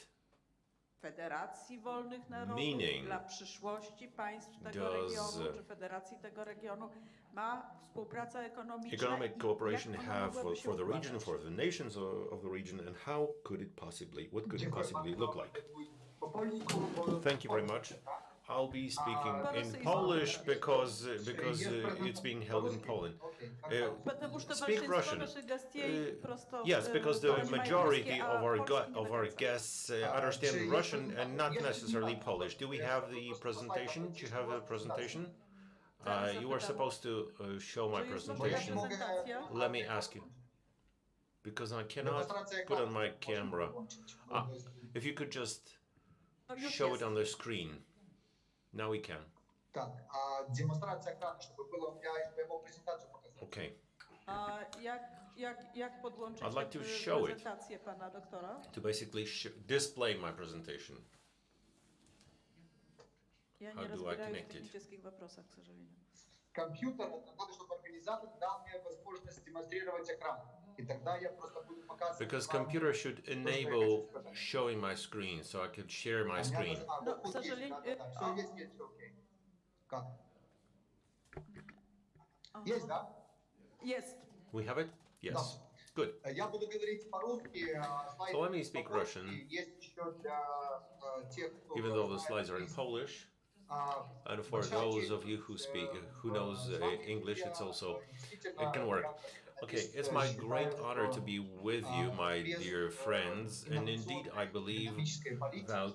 Federacji Wolnych Narodów, meaning dla przyszłości państw tego does regionu, czy federacji tego regionu ma współpraca ekonomiczna economic i cooperation jak ona have mogłaby się for the region, układać? for the nations of the region, and what could it possibly look like? Thank you very much. I'll be speaking in Polish because it's being held in Poland. Speak Russian. Yes, because the majority of our guests understand Russian and not necessarily Polish. Do we have the presentation? Do you have a presentation? You were supposed to show my presentation. Let me ask you, because I cannot put on my camera. If you could just show it on the screen. Now we can. Так, демонстрация экрана, чтобы было, я мог презентацию показать. Okay. Jak podłączyć I'd like to show it. prezentację pana doktora? To basically display my presentation. Ja How nie do I rozbierаю w connect it? technicznych вопросах, к сожалению. Компьютер это надо, чтобы организатор дал мне возможность демонстрировать экран. И тогда я просто буду показывать. Because computer should enable showing my screen, so I could share my screen. No, к сожалению, все есть, все окей. Как? Есть, да? Jest. We have it? Yes. Good. Я буду говорить по-русски. So let me speak Russian. Есть еще для тех, кто Even though the slides are in Polish, and for those of you who knows English, it can work. Okay, it's my great honor to be with you, my dear friends, and indeed I believe that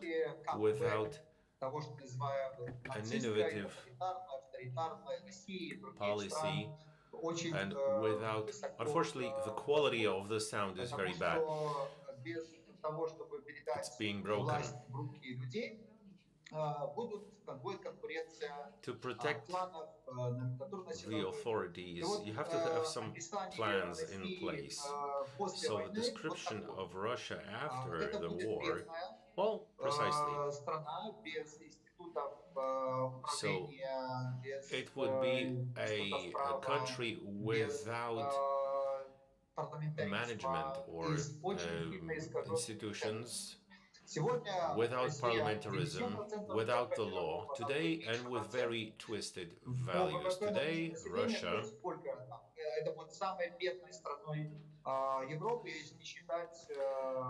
without an innovative policy and without, unfortunately, the quality of the sound is very bad. It's being broken. To protect the authorities, you have to have some plans in place. So the description of Russia after the war, well, precisely. So it would be a country without management or institutions, without parliamentarism, without the law, today, and with very twisted values. Today, Russia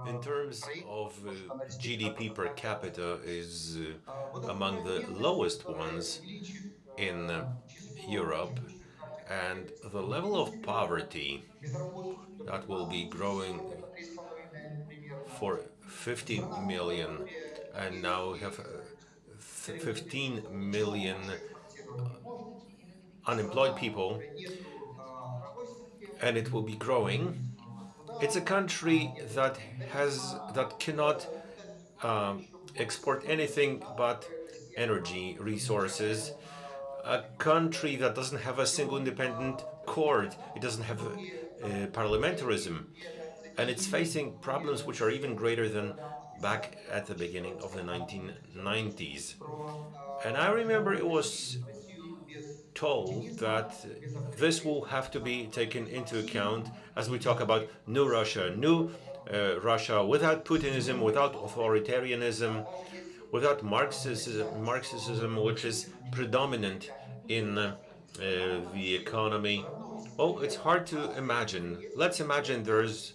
in terms of GDP per capita is among the lowest ones in Europe, and the level of poverty that will be growing for 50 million, and now we have 15 million unemployed people, and it will be growing It's a country that cannot um, export anything but energy resources. A country that doesn't have a single independent court. It doesn't have parliamentarism, and it's facing problems which are even greater than back at the beginning of the 1990s. And I remember it was told that this will have to be taken into account as we talk about new Russia without Putinism, without authoritarianism, without Marxism, which is predominant in the economy. Well, it's hard to imagine. Let's imagine there's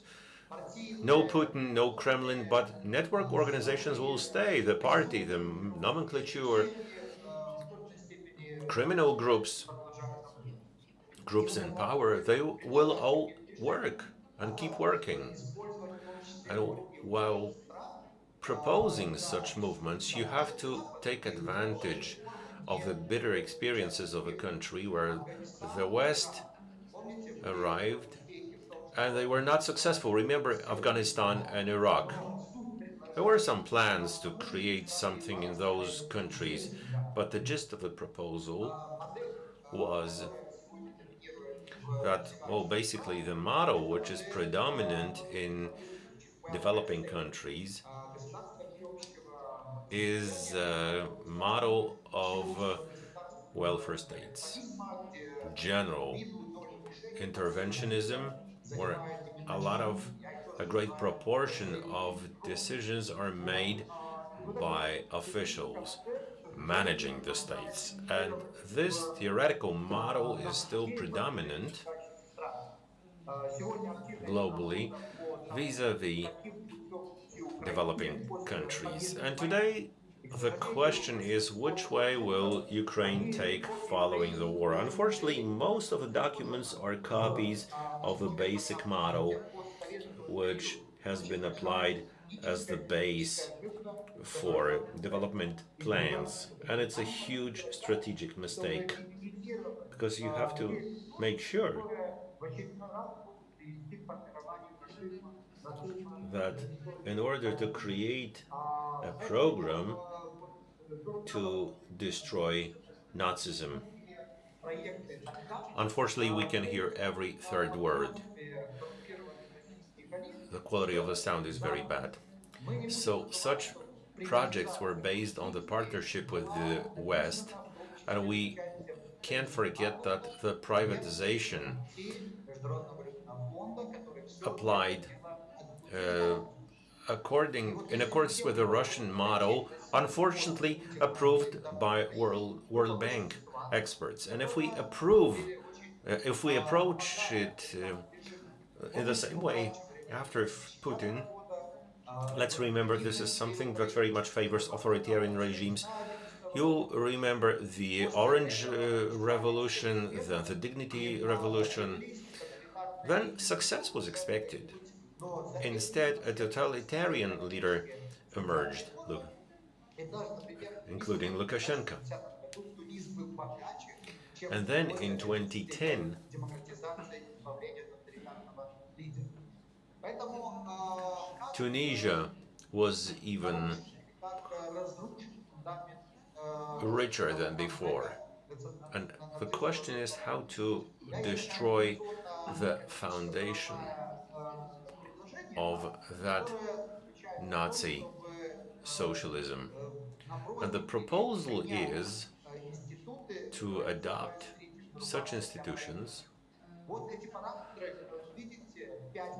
no Putin, no Kremlin, but network organizations will stay. The party, the nomenclature, criminal groups in power, they will all work and keep working. And while proposing such movements, you have to take advantage of the bitter experiences of a country where the West arrived and they were not successful. Remember Afghanistan and Iraq. There were some plans to create something in those countries, but the gist of the proposal was that, well, basically the model which is predominant in developing countries is a model of welfare states, general interventionism, where a great proportion of decisions are made by officials managing the states. And this theoretical model is still predominant globally vis-a-vis developing countries. And today, the question is which way will Ukraine take following the war? Unfortunately, most of the documents are copies of the basic model, which has been applied as the base for development plans. And it's a huge strategic mistake because you have to make sure that in order to create a program to destroy Nazism, unfortunately, we can hear every third word. The quality of the sound is very bad. So, such projects were based on the partnership with the West, and we can't forget that the privatization applied uh, in accordance with the Russian model, unfortunately approved by World Bank experts. And if we approach it in the same way after Putin, let's remember this is something that very much favors authoritarian regimes. You'll remember the Orange Revolution, the Dignity Revolution. Then success was expected. Instead, a totalitarian leader emerged, including Lukashenko. And then in 2010, Tunisia was even richer than before. And the question is how to destroy the foundation of that Nazi socialism. And the proposal is to adopt such institutions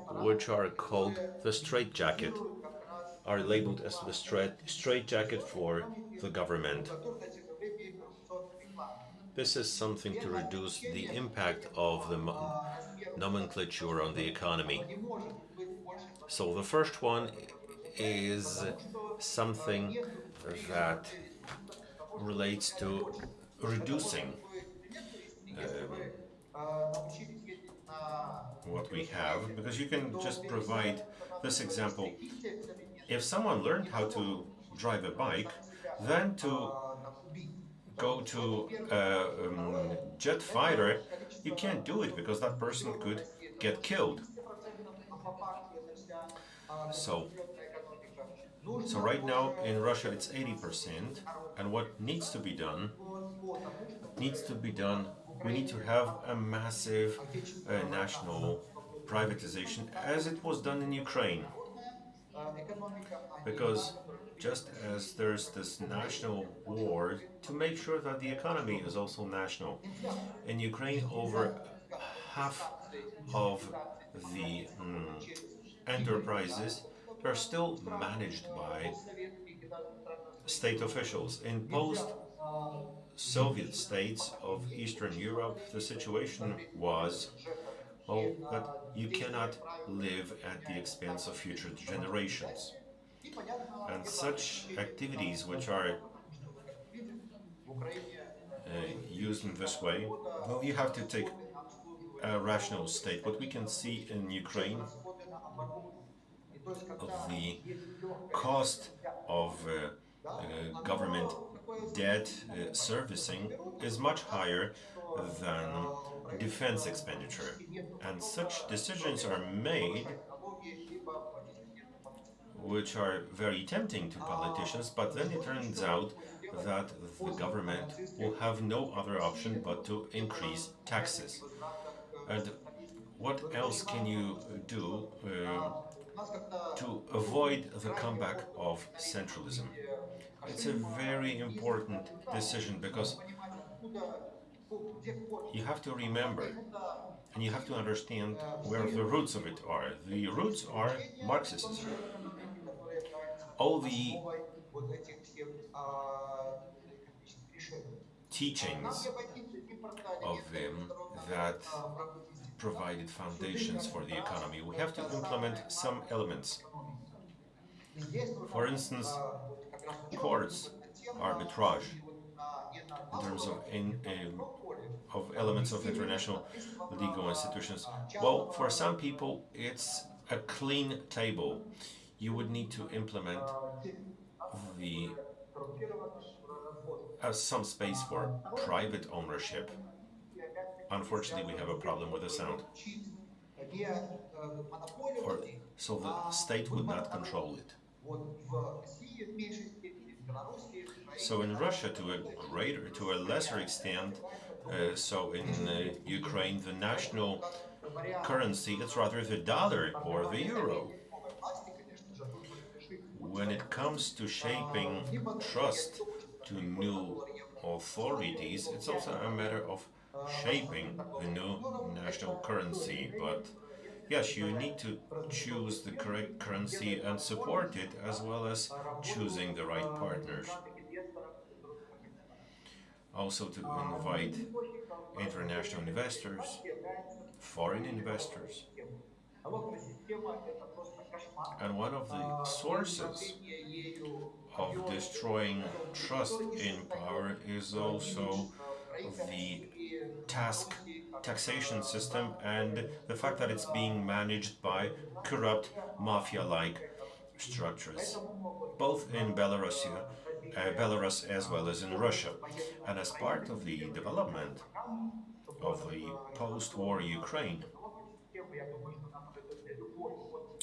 which are called the straitjacket, are labeled as the straitjacket for the government. This is something to reduce the impact of the nomenclature on the economy. So the first one is something that relates to reducing what we have, because you can just provide this example. If someone learned how to drive a bike, then to go to a jet fighter, you can't do it because that person could get killed. So, so right now in Russia it's 80%, and what needs to be done. We need to have a massive national privatization, as it was done in Ukraine, because just as there's this national war to make sure that the economy is also national. In Ukraine, over half of the enterprises are still managed by state officials. In post Soviet states of Eastern Europe, the situation was, well, that you cannot live at the expense of future generations. And such activities, which are used in this way, well, you have to take a rational state. What we can see in Ukraine, the cost of government debt servicing is much higher than defense expenditure. And such decisions are made which are very tempting to politicians, but then it turns out that the government will have no other option but to increase taxes. And what else can you do to avoid the comeback of centralism? It's a very important decision because you have to remember and you have to understand where the roots of it are. The roots are Marxism. All the teachings of them that provided foundations for the economy. We have to implement some elements. For instance, courts, arbitrage, in terms of elements of international legal institutions. Well, for some people, it's a clean table. You would need to implement the some space for private ownership. Unfortunately, we have a problem with the sound. For so the state would not control it. So in Russia, to a lesser extent, so in Ukraine, the national currency it's rather the dollar or the euro. When it comes to shaping trust to new authorities, it's also a matter of shaping the new national currency. But yes, you need to choose the correct currency and support it, as well as choosing the right partners. Also, to invite international investors, foreign investors. And one of the sources of destroying trust in power is also the task taxation system and the fact that it's being managed by corrupt mafia like structures, both in Belarus as well as in Russia. And as part of the development of the post war Ukraine,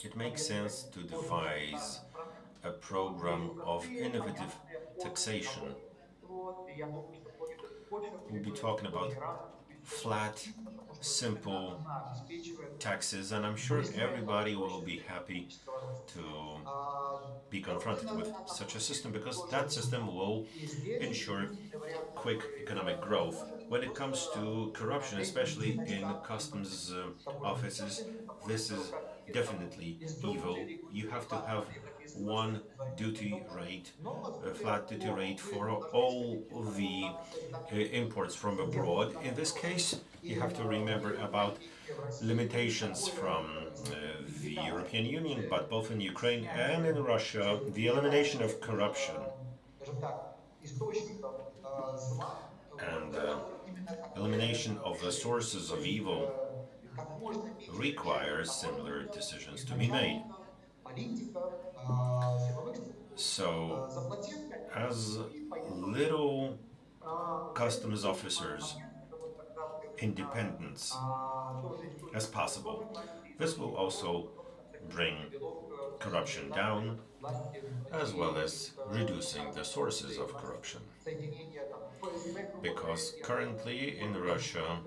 it makes sense to devise a program of innovative taxation. We'll be talking about flat, simple taxes, and I'm sure everybody will be happy to be confronted with such a system because that system will ensure quick economic growth. When it comes to corruption, especially in customs offices, this is definitely evil. You have to have one duty rate, a flat duty rate for all the imports from abroad. In this case, you have to remember about limitations from the European Union, but both in Ukraine and in Russia, the elimination of corruption and elimination of the sources of evil requires similar decisions to be made. So, as little customs officers' independence as possible, this will also bring corruption down, as well as reducing the sources of corruption. Because currently in Russia,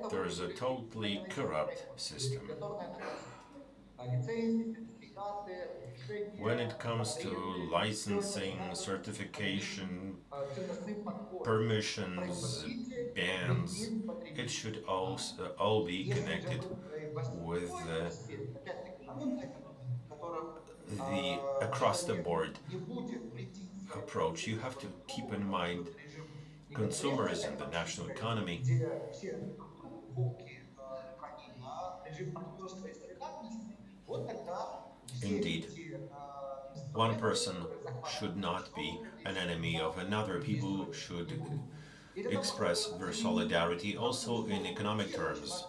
there is a totally corrupt system. When it comes to licensing, certification, permissions, bans, it should all be connected with the across the board approach. You have to keep in mind consumerism, the national economy. Indeed, one person should not be an enemy of another. People should express their solidarity also in economic terms.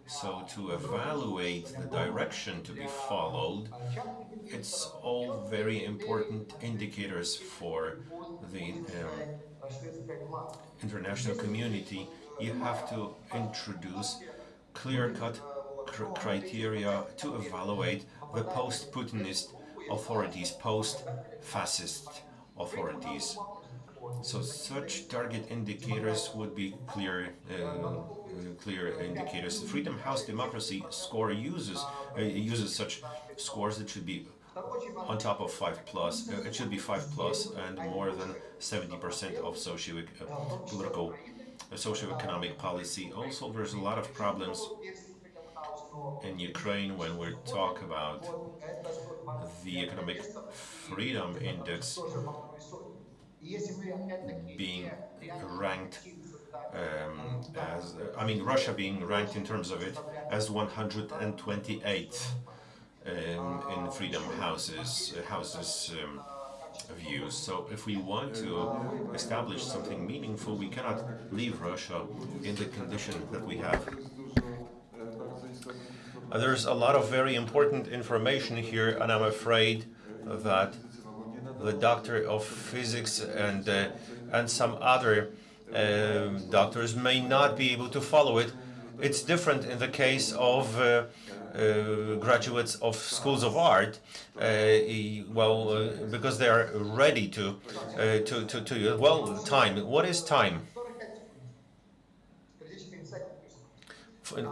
So, to evaluate the direction to be followed, it's all very important indicators for the international community. You have to introduce clear-cut criteria to evaluate the post-Putinist authorities, post-fascist authorities. So such target indicators would be clear indicators. The Freedom House Democracy Score uses such scores that should be on top of 5 plus. It should be 5 plus and more than 70% of political socioeconomic policy. Also, there's a lot of problems in Ukraine when we talk about the economic freedom index being ranked Russia being ranked in terms of it as 128th in Freedom House's views. So if we want to establish something meaningful, we cannot leave Russia in the condition that we have. There's a lot of very important information here, and I'm afraid that the doctor of physics and some other doctors may not be able to follow it. It's different in the case of graduates of schools of art, because they are ready time. What is time?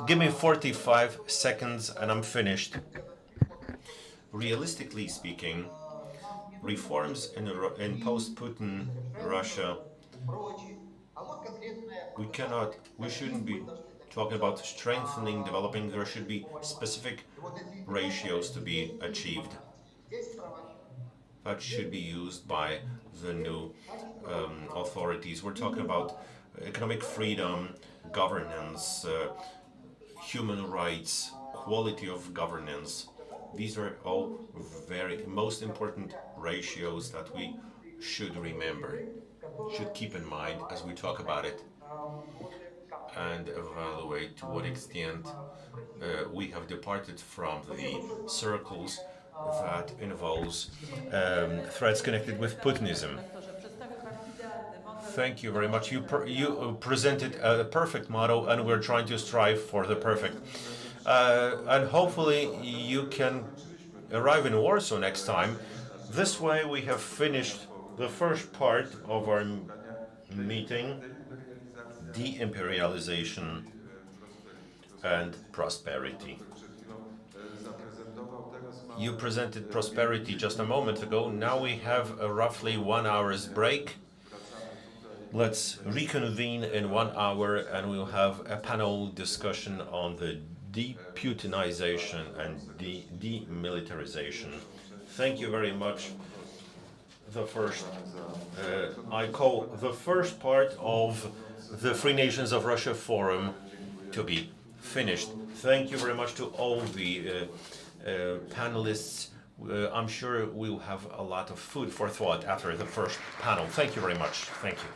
Give me 45 seconds and I'm finished. Realistically speaking, reforms in post-Putin Russia, we shouldn't be talking about strengthening, developing. There should be specific ratios to be achieved. That should be used by the new authorities. We're talking about economic freedom, governance, human rights, quality of governance. These are all very most important ratios that we should remember, should keep in mind as we talk about it and evaluate to what extent we have departed from the circles that involves threats connected with Putinism. Thank you very much. You presented a perfect model, and we're trying to strive for the perfect. And hopefully you can arrive in Warsaw next time. This way we have finished the first part of our meeting, Deimperialization and prosperity. You presented prosperity just a moment ago. Now we have a roughly 1 hour's break. Let's reconvene in 1 hour and we'll have a panel discussion on the Deputinization and Demilitarization. Thank you very much. I call the first part of the Free Nations of Russia Forum to be finished. Thank you very much to all the panelists. I'm sure we'll have a lot of food for thought after the first panel. Thank you very much. Thank you.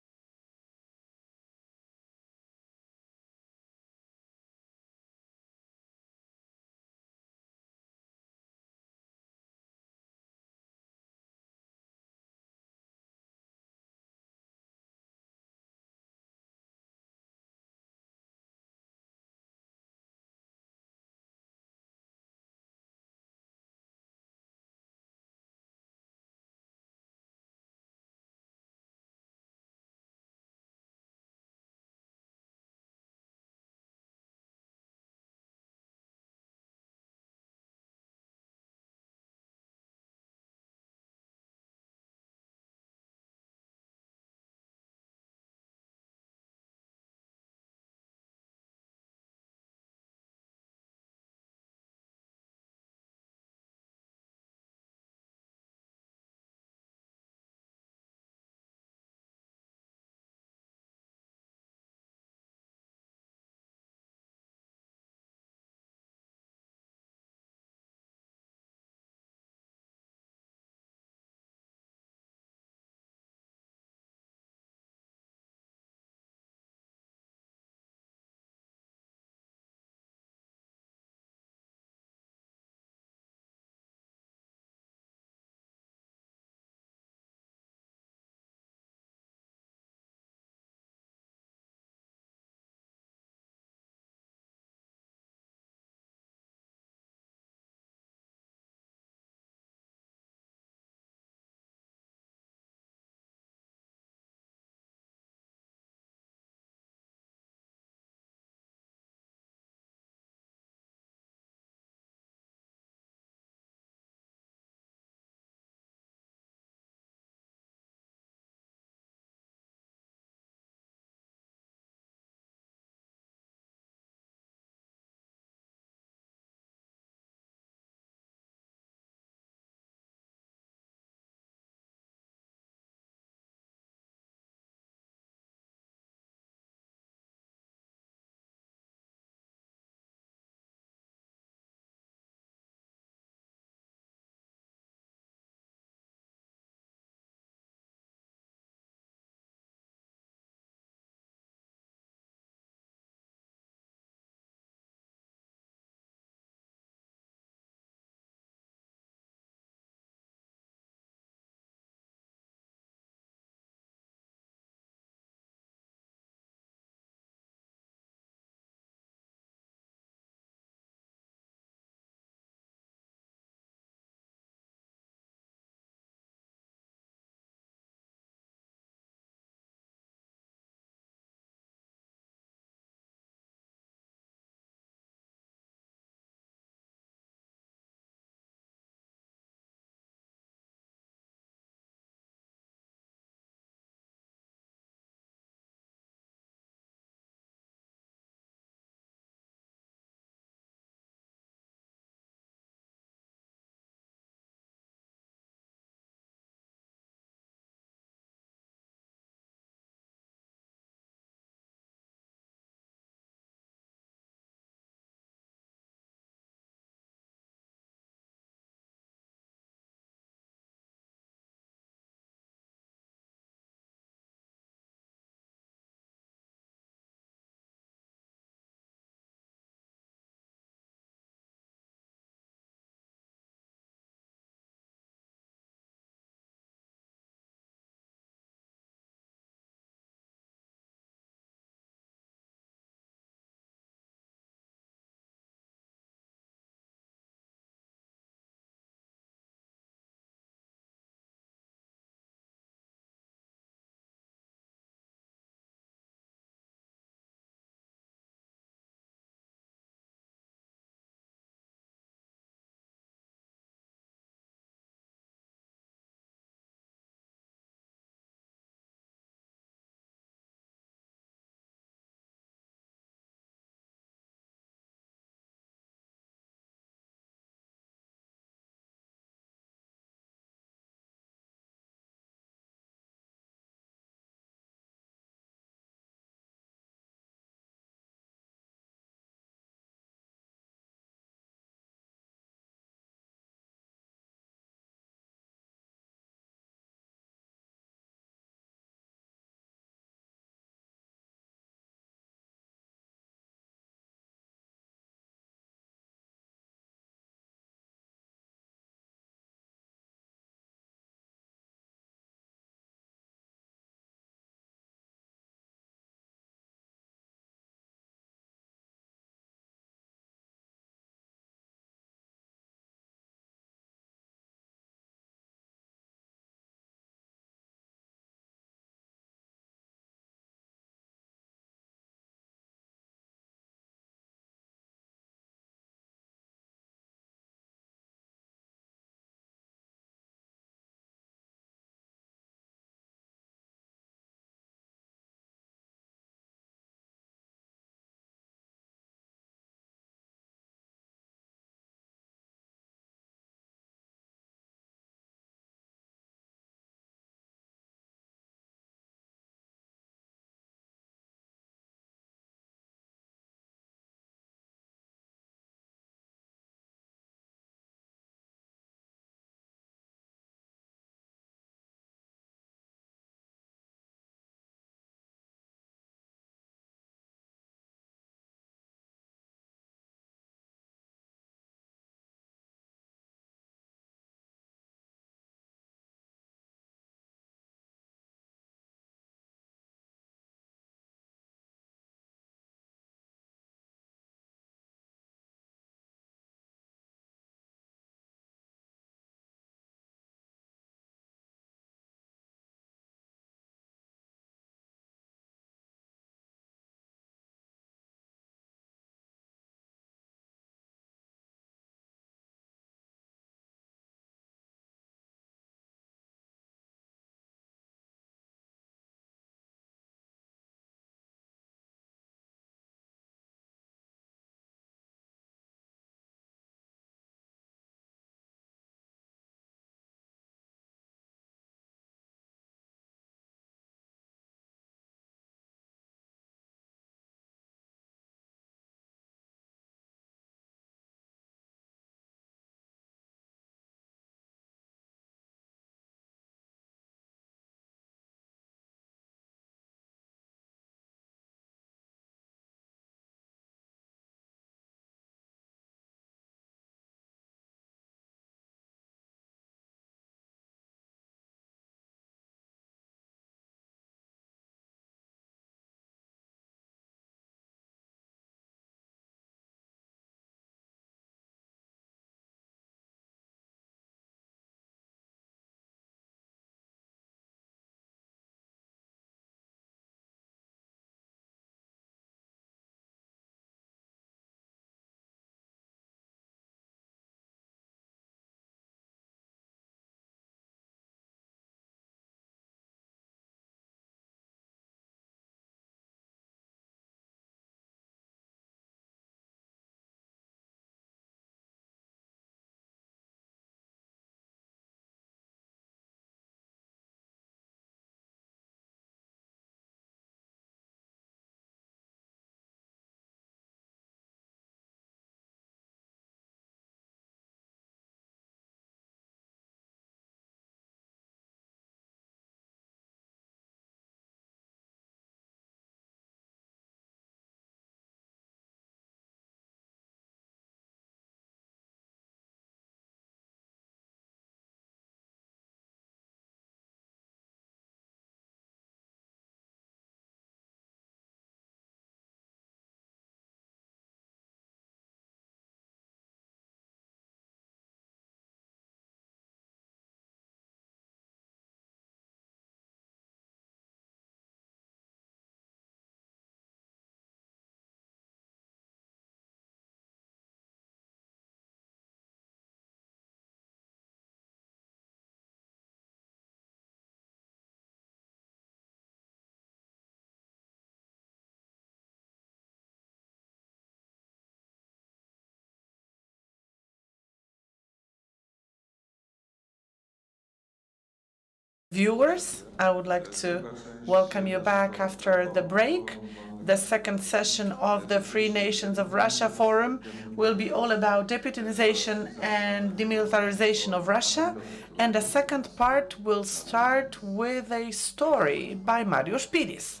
Viewers, I would like to welcome you back after the break. The second session of the Free Nations of Russia Forum will be all about deputinization and demilitarization of Russia. And the second part will start with a story by Mariusz Piris.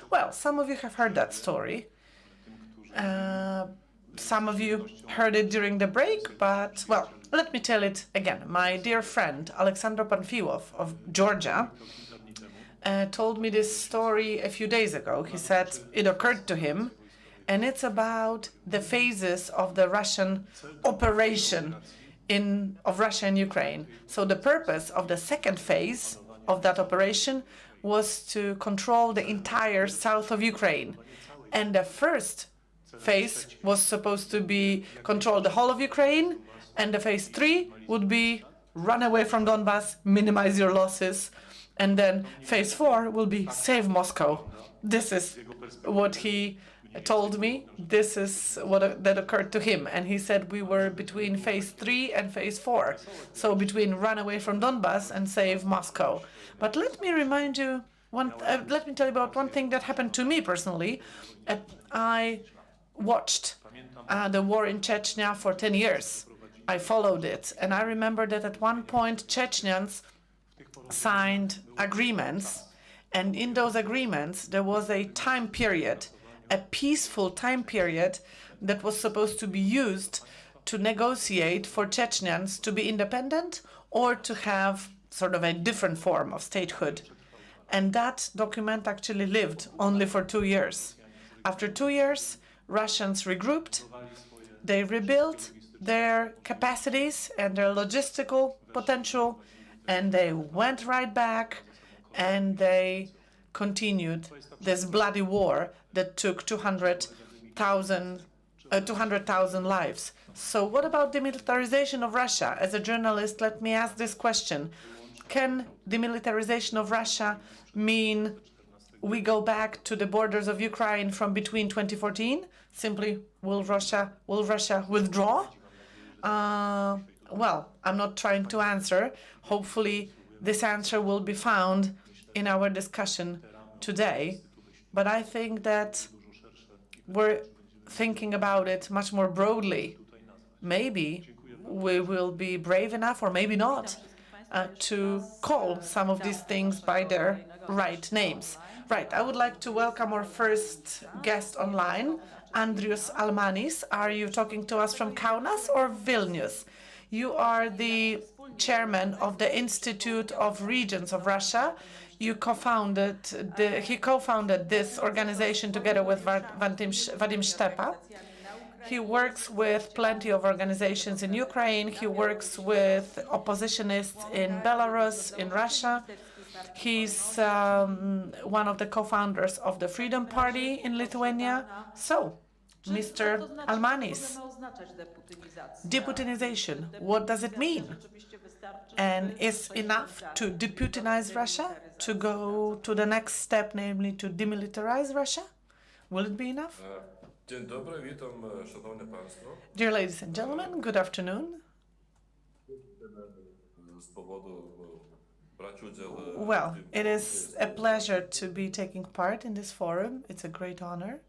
Well, some of you have heard that story. Some of you heard it during the break, but, well, let me tell it again. My dear friend, Alexander Panfilov of Georgia, told me this story a few days ago. He said it occurred to him, and it's about the phases of the Russian operation of Russia and Ukraine. So the purpose of the second phase of that operation was to control the entire south of Ukraine. And the first phase was supposed to be control the whole of Ukraine, and the phase 3 would be run away from Donbass, minimize your losses, and then phase 4 will be save Moscow. This is what he told me. This is what that occurred to him, and he said we were between phase 3 and phase 4, so between run away from Donbass and save Moscow. But let me remind you let me tell you about one thing that happened to me personally. I watched the war in Chechnya for 10 years. I followed it, and I remember that at one point Chechnyans signed agreements, and in those agreements there was a time period, a peaceful time period that was supposed to be used to negotiate for Chechnyans to be independent or to have sort of a different form of statehood. And that document actually lived only for 2 years. After 2 years, Russians regrouped, they rebuilt their capacities and their logistical potential, and they went right back and they continued this bloody war that took 200,000 lives. So what about demilitarization of Russia? As a journalist, let me ask this question. Can demilitarization of Russia mean we go back to the borders of Ukraine from between 2014? Simply, will Russia withdraw? Well, I'm not trying to answer. Hopefully, this answer will be found in our discussion today. But I think that we're thinking about it much more broadly. Maybe we will be brave enough, or maybe not, to call some of these things by their right names. Right, I would like to welcome our first guest online, Andrius Almanis. Are you talking to us from Kaunas or Vilnius? You are the chairman of the Institute of Regions of Russia. He co-founded this organization together with Vadim Stepa. He works with plenty of organizations in Ukraine. He works with oppositionists in Belarus, in Russia. He's one of the co-founders of the Freedom Party in Lithuania. So, Mr. Almanis, deputinization, what does it mean? And is enough to deputinize Russia, to go to the next step, namely to demilitarize Russia? Will it be enough? Dear ladies and gentlemen, good afternoon. Well, it is a pleasure to be taking part in this forum. It's a great honor.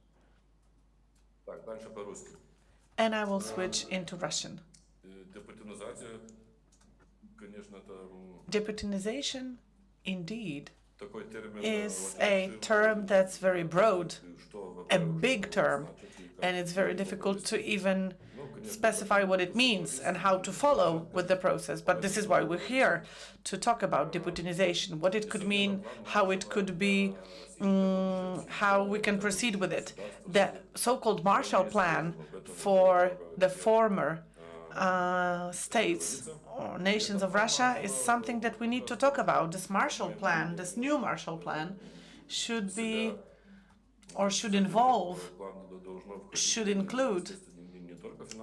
And I will switch into Russian. Deputinization, indeed, is a term that's very broad, a big term, and it's very difficult to even specify what it means and how to follow with the process. But this is why we're here, to talk about deputinization, what it could mean, how it could be, how we can proceed with it. The so-called Marshall Plan for the former states or nations of Russia is something that we need to talk about. This Marshall Plan, this new Marshall Plan, should be, or should involve, should include,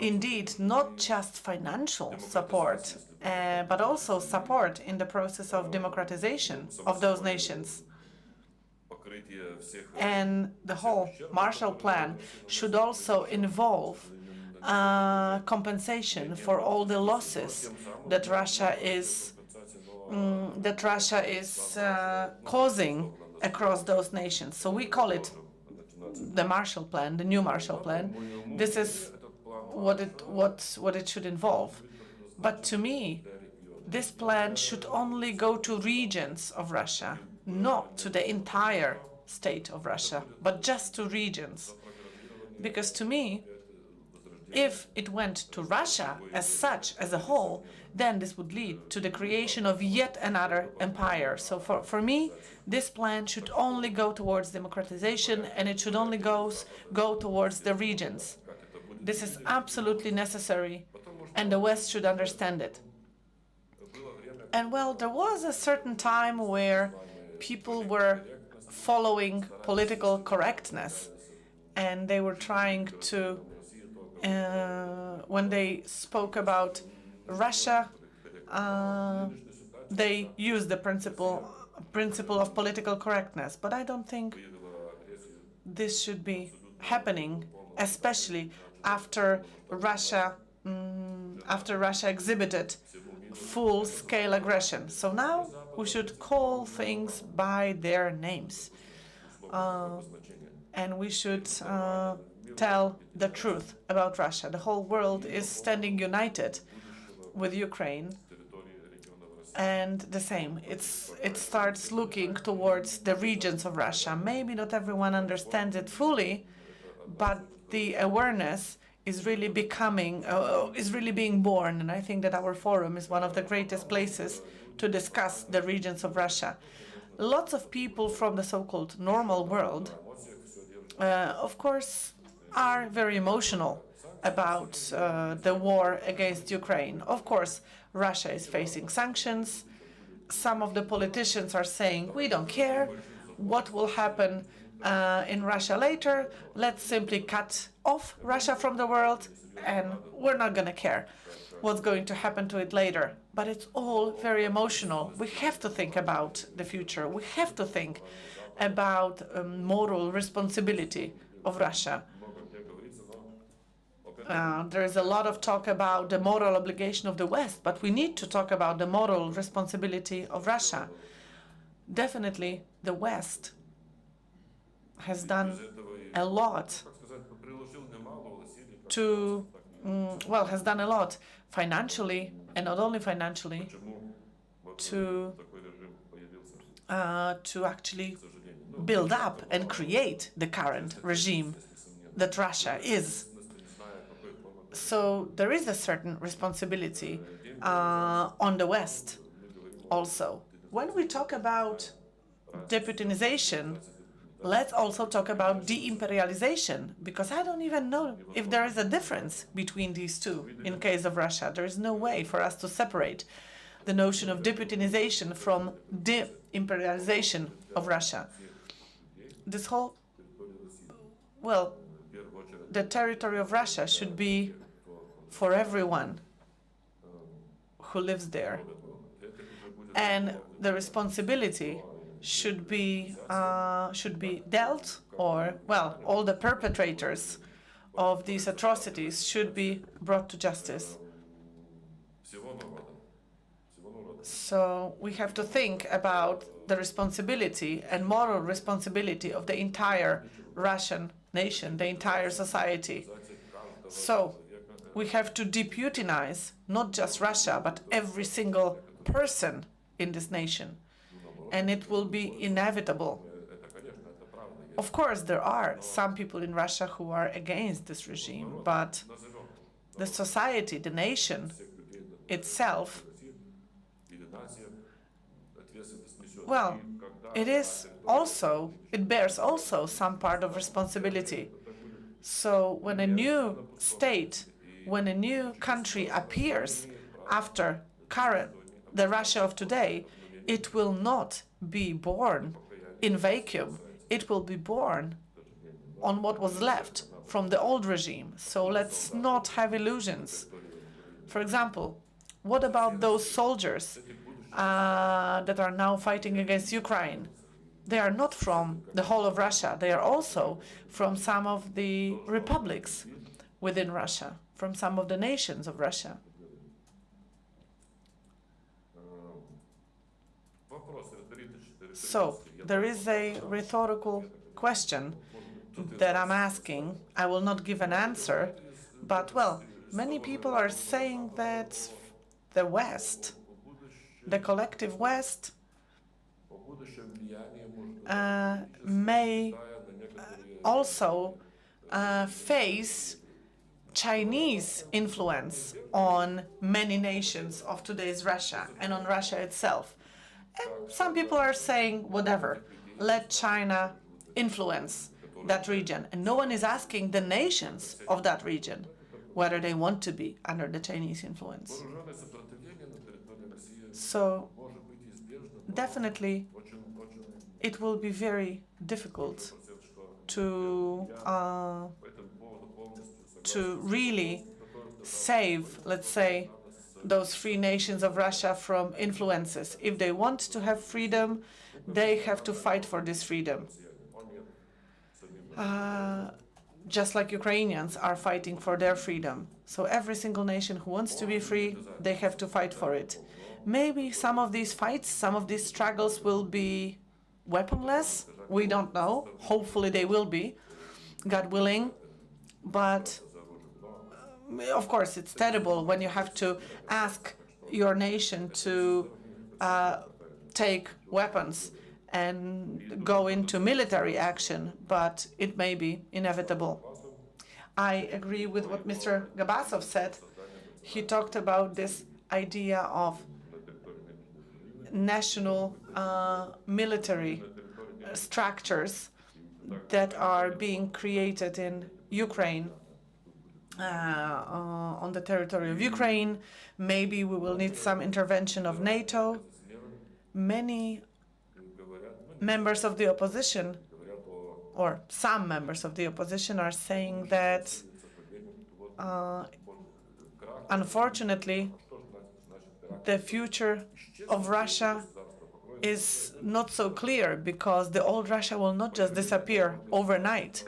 indeed, not just financial support, but also support in the process of democratization of those nations. And the whole Marshall Plan should also involve compensation for all the losses that Russia is that Russia is causing across those nations. So we call it the Marshall Plan, the new Marshall Plan. This is what it should involve. But to me, this plan should only go to regions of Russia, not to the entire state of Russia, but just to regions. Because to me, if it went to Russia as such, as a whole, then this would lead to the creation of yet another empire. So for me, this plan should only go towards democratization, and it should only go towards the regions. This is absolutely necessary, and the West should understand it. And well, there was a certain time where people were following political correctness, and they were trying to, when they spoke about Russia, they used the principle of political correctness. But I don't think this should be happening, especially after Russia exhibited full-scale aggression. So now we should call things by their names, and we should tell the truth about Russia. The whole world is standing united with Ukraine, and the same. It starts looking towards the regions of Russia. Maybe not everyone understands it fully, but the awareness is really being born, and I think that our forum is one of the greatest places to discuss the regions of Russia. Lots of people from the so-called normal world, of course, are very emotional about the war against Ukraine. Of course, Russia is facing sanctions. Some of the politicians are saying, we don't care what will happen in Russia later. Let's simply cut off Russia from the world, and we're not going to care what's going to happen to it later. But it's all very emotional. We have to think about the future. We have to think about moral responsibility of Russia. There is a lot of talk about the moral obligation of the West, but we need to talk about the moral responsibility of Russia. Definitely, the West has done a lot has done a lot financially, and not only financially, to actually build up and create the current regime that Russia is. So there is a certain responsibility on the West also. When we talk about deputinization, let's also talk about deimperialization, because I don't even know if there is a difference between these two in case of Russia. There is no way for us to separate the notion of deputinization from deimperialization of Russia. This whole, well, the territory of Russia should be for everyone who lives there. And the responsibility should be dealt, or, well, all the perpetrators of these atrocities should be brought to justice. So we have to think about the responsibility and moral responsibility of the entire Russian nation, the entire society. So we have to deputinize not just Russia, but every single person in this nation. And it will be inevitable. Of course, there are some people in Russia who are against this regime, but the society, the nation itself, well, it bears also some part of responsibility. So when a new state, when a new country appears after the Russia of today, it will not be born in vacuum. It will be born on what was left from the old regime. So let's not have illusions. For example, what about those soldiers that are now fighting against Ukraine? They are not from the whole of Russia. They are also from some of the republics within Russia, from some of the nations of Russia. So there is a rhetorical question that I'm asking. I will not give an answer, but well, many people are saying that the West, the collective West, may also face Chinese influence on many nations of today's Russia and on Russia itself. And some people are saying, whatever, let China influence that region. And no one is asking the nations of that region whether they want to be under the Chinese influence. So definitely it will be very difficult to really save, let's say, those free nations of Russia from influences. If they want to have freedom, they have to fight for this freedom. Just like Ukrainians are fighting for their freedom. So every single nation who wants to be free, they have to fight for it. Maybe some of these fights, some of these struggles will be weaponless. We don't know. Hopefully they will be, God willing. But of course, it's terrible when you have to ask your nation to take weapons and go into military action, but it may be inevitable. I agree with what Mr. Gabasov said. He talked about this idea of national military structures that are being created in Ukraine. On the territory of Ukraine, maybe we will need some intervention of NATO. Many members of the opposition, or some members of the opposition, are saying that unfortunately the future of Russia is not so clear, because the old Russia will not just disappear overnight.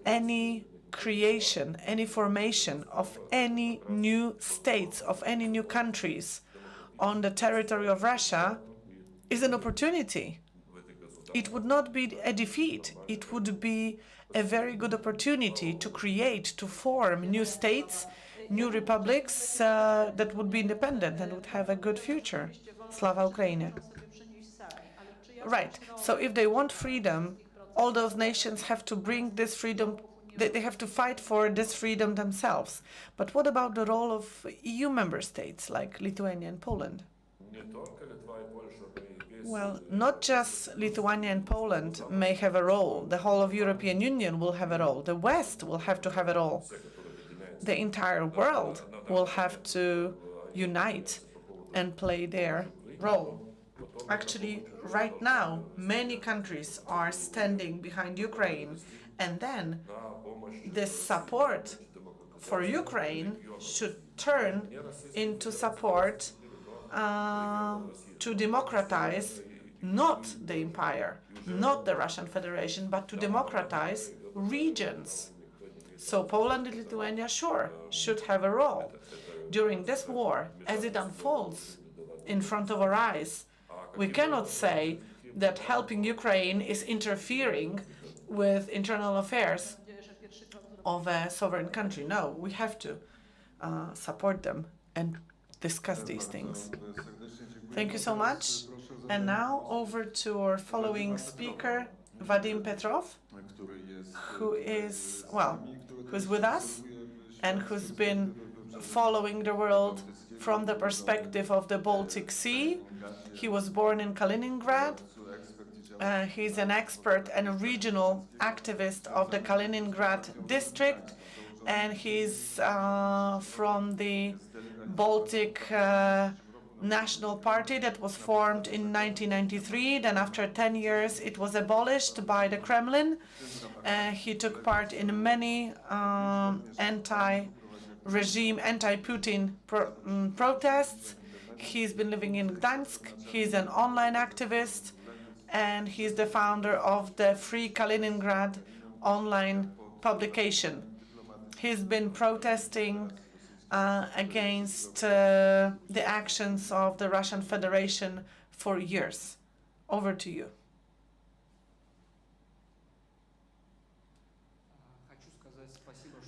Any creation, any formation of any new states, of any new countries on the territory of Russia is an opportunity. It would not be a defeat. It would be a very good opportunity to create, to form new states, new republics that would be independent and would have a good future. Slava Ukraine. Right. So if they want freedom, all those nations have to bring this freedom. They have to fight for this freedom themselves. But what about the role of EU member states like Lithuania and Poland? Well, not just Lithuania and Poland may have a role. The whole of European Union will have a role. The West will have to have a role. The entire world will have to unite and play their role. Actually, right now, many countries are standing behind Ukraine, and then this support for Ukraine should turn into support to democratize not the empire, not the Russian Federation, but to democratize regions. So Poland and Lithuania, sure, should have a role. During this war, as it unfolds in front of our eyes, we cannot say that helping Ukraine is interfering with internal affairs of a sovereign country. No, we have to support them and discuss these things. Thank you so much. And now over to our following speaker, Vadim Petrov, who is with us and who's been following the world from the perspective of the Baltic Sea. He was born in Kaliningrad. He's an expert and a regional activist of the Kaliningrad district, and he's from the Baltic National Party that was formed in 1993. Then after 10 years it was abolished by the Kremlin. He took part in many anti-regime, anti-Putin protests. He's been living in Gdańsk. He's an online activist, and he's the founder of the Free Kaliningrad online publication. He's been protesting against the actions of the Russian Federation for years. Over to you.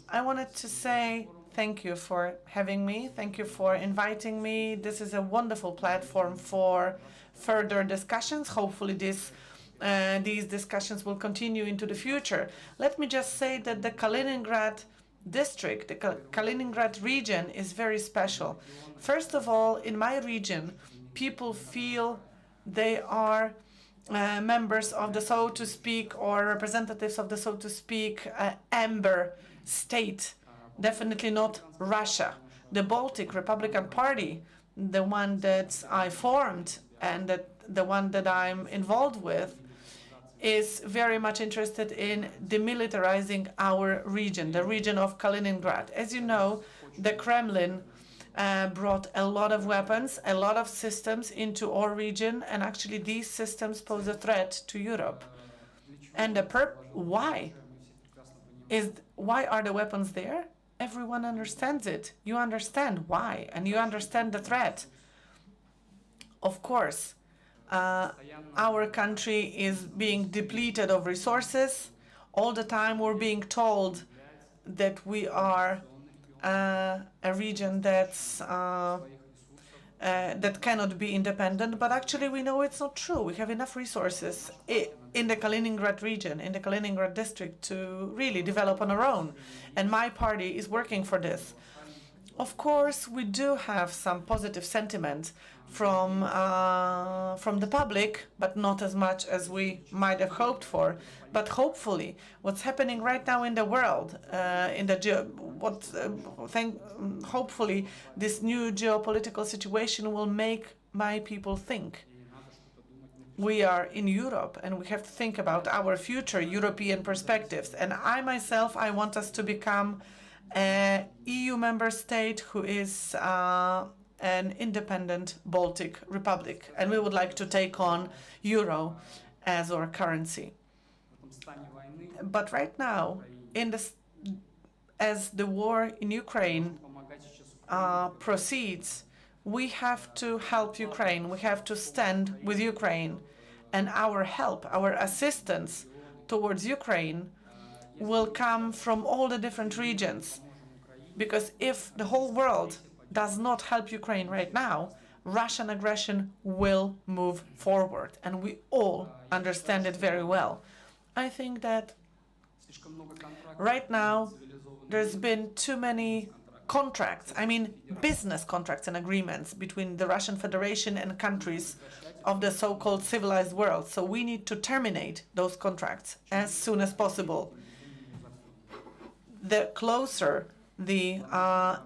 I wanted to say thank you for having me. Thank you for inviting me. This is a wonderful platform for further discussions. Hopefully these discussions will continue into the future. Let me just say that the Kaliningrad district, the Kaliningrad region is very special. First of all, in my region, people feel they are members of the, so to speak, or representatives of the, so to speak, amber state. Definitely not Russia. The Baltic Republican Party, the one that I formed and the one that I'm involved with, is very much interested in demilitarizing our region, the region of Kaliningrad. As you know, the Kremlin brought a lot of weapons, a lot of systems into our region, and actually these systems pose a threat to Europe. And why are the weapons there? Everyone understands it. You understand why, and you understand the threat. Of course, our country is being depleted of resources. All the time we're being told that we are a region that's that cannot be independent, but actually we know it's not true. We have enough resources in the Kaliningrad region, in the Kaliningrad district, to really develop on our own. And my party is working for this. Of course, we do have some positive sentiment from the public, but not as much as we might have hoped for. But hopefully, what's happening right now in the world, hopefully, this new geopolitical situation will make my people think. We are in Europe, and we have to think about our future European perspectives. And I myself, I want us to become an EU member state who is an independent Baltic Republic, and we would like to take on euro as our currency. But right now, as the war in Ukraine proceeds, we have to help Ukraine. We have to stand with Ukraine, and our help, our assistance towards Ukraine will come from all the different regions. Because if the whole world does not help Ukraine right now, Russian aggression will move forward, and we all understand it very well. I think that right now there's been too many contracts, business contracts and agreements between the Russian Federation and countries of the so-called civilized world. So we need to terminate those contracts as soon as possible. The closer the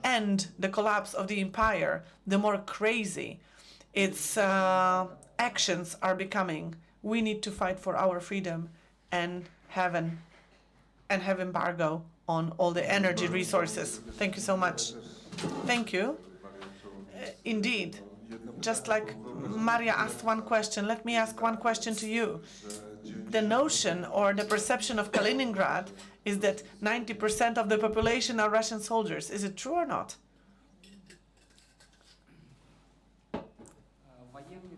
end, the collapse of the empire, the more crazy its actions are becoming. We need to fight for our freedom and have embargo on all the energy resources. Thank you so much. Thank you. Indeed, just like Maria asked one question, let me ask one question to you. The notion or the perception of Kaliningrad is that 90% of the population are Russian soldiers. Is it true or not?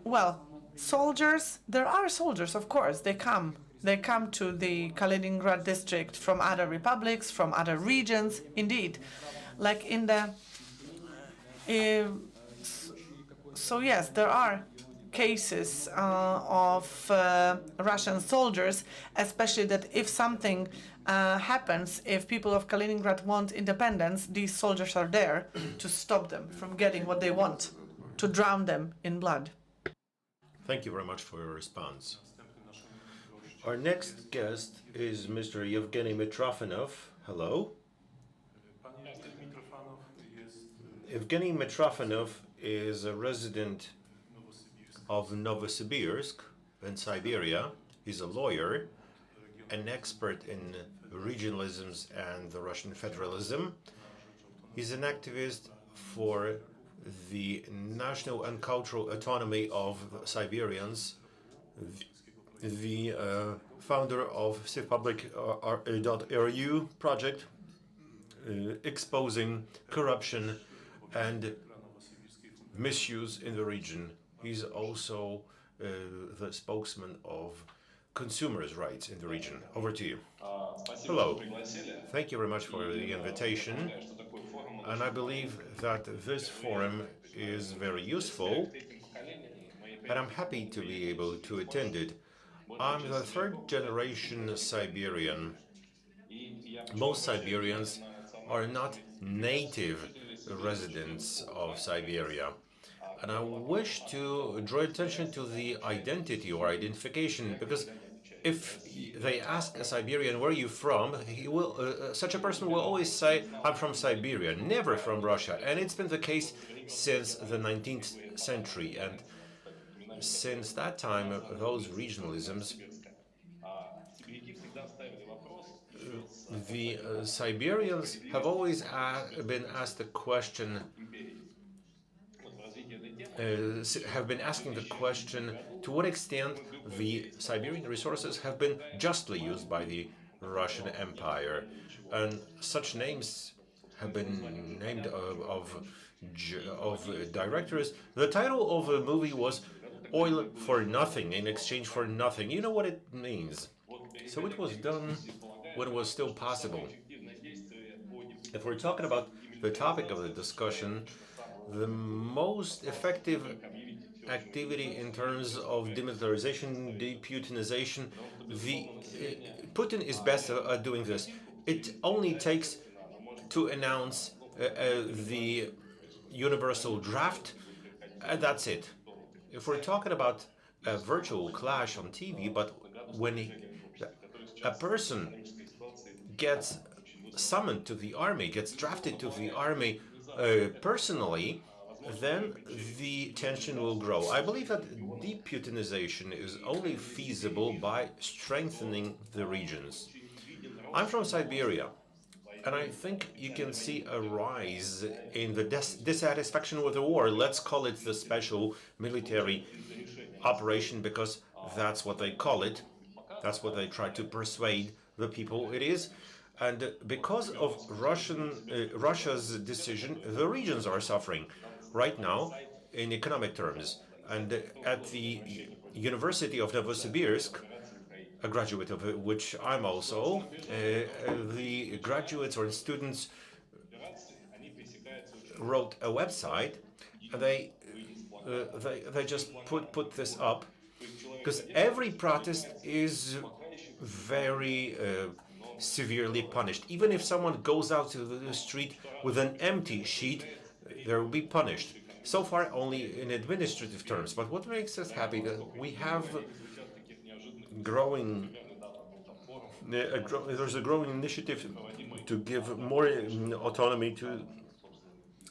Well, soldiers, there are soldiers, of course. They come to the Kaliningrad district from other republics, from other regions, indeed. Like in the... so yes, there are cases of Russian soldiers, especially that if something happens, if people of Kaliningrad want independence, these soldiers are there to stop them from getting what they want, to drown them in blood. Thank you very much for your response. Our next guest is Mr. Yevgeny Mitrofanov. Hello. Evgeny Mitrofanov is a resident of Novosibirsk in Siberia. He's a lawyer, an expert in regionalisms and the Russian federalism. He's an activist for the national and cultural autonomy of Siberians, the founder of civilpublic.ru project, exposing corruption and misuse in the region. He's also the spokesman of consumers' rights in the region. Over to you. Hello. Thank you very much for the invitation. And I believe that this forum is very useful, and I'm happy to be able to attend it. I'm the third generation Siberian. Most Siberians are not native residents of Siberia. And I wish to draw attention to the identity or identification, because if they ask a Siberian, where are you from, such a person will always say, I'm from Siberia, never from Russia. And it's been the case since the 19th century. And since that time, those regionalisms, the Siberians have always been asked the question, have been asking the question to what extent the Siberian resources have been justly used by the Russian Empire. And such names have been named of directors. The title of the movie was Oil for Nothing in Exchange for Nothing. You know what it means. So it was done when it was still possible. If we're talking about the topic of the discussion, the most effective activity in terms of demilitarization, deputinization, Putin is best at doing this. It only takes to announce the universal draft, and that's it. If we're talking about a virtual clash on TV, but when a person gets summoned to the army, gets drafted to the army personally, then the tension will grow. I believe that deputinization is only feasible by strengthening the regions. I'm from Siberia, and I think you can see a rise in the dissatisfaction with the war. Let's call it the special military operation, because that's what they call it. That's what they try to persuade the people it is. And because of Russia's decision, the regions are suffering right now in economic terms. And at the University of Novosibirsk, a graduate of which I'm also, the graduates or students wrote a website. And they just put this up because every protest is very severely punished. Even if someone goes out to the street with an empty sheet, they will be punished. So far, only in administrative terms. But what makes us happy that we have growing. There's a growing initiative to give more autonomy to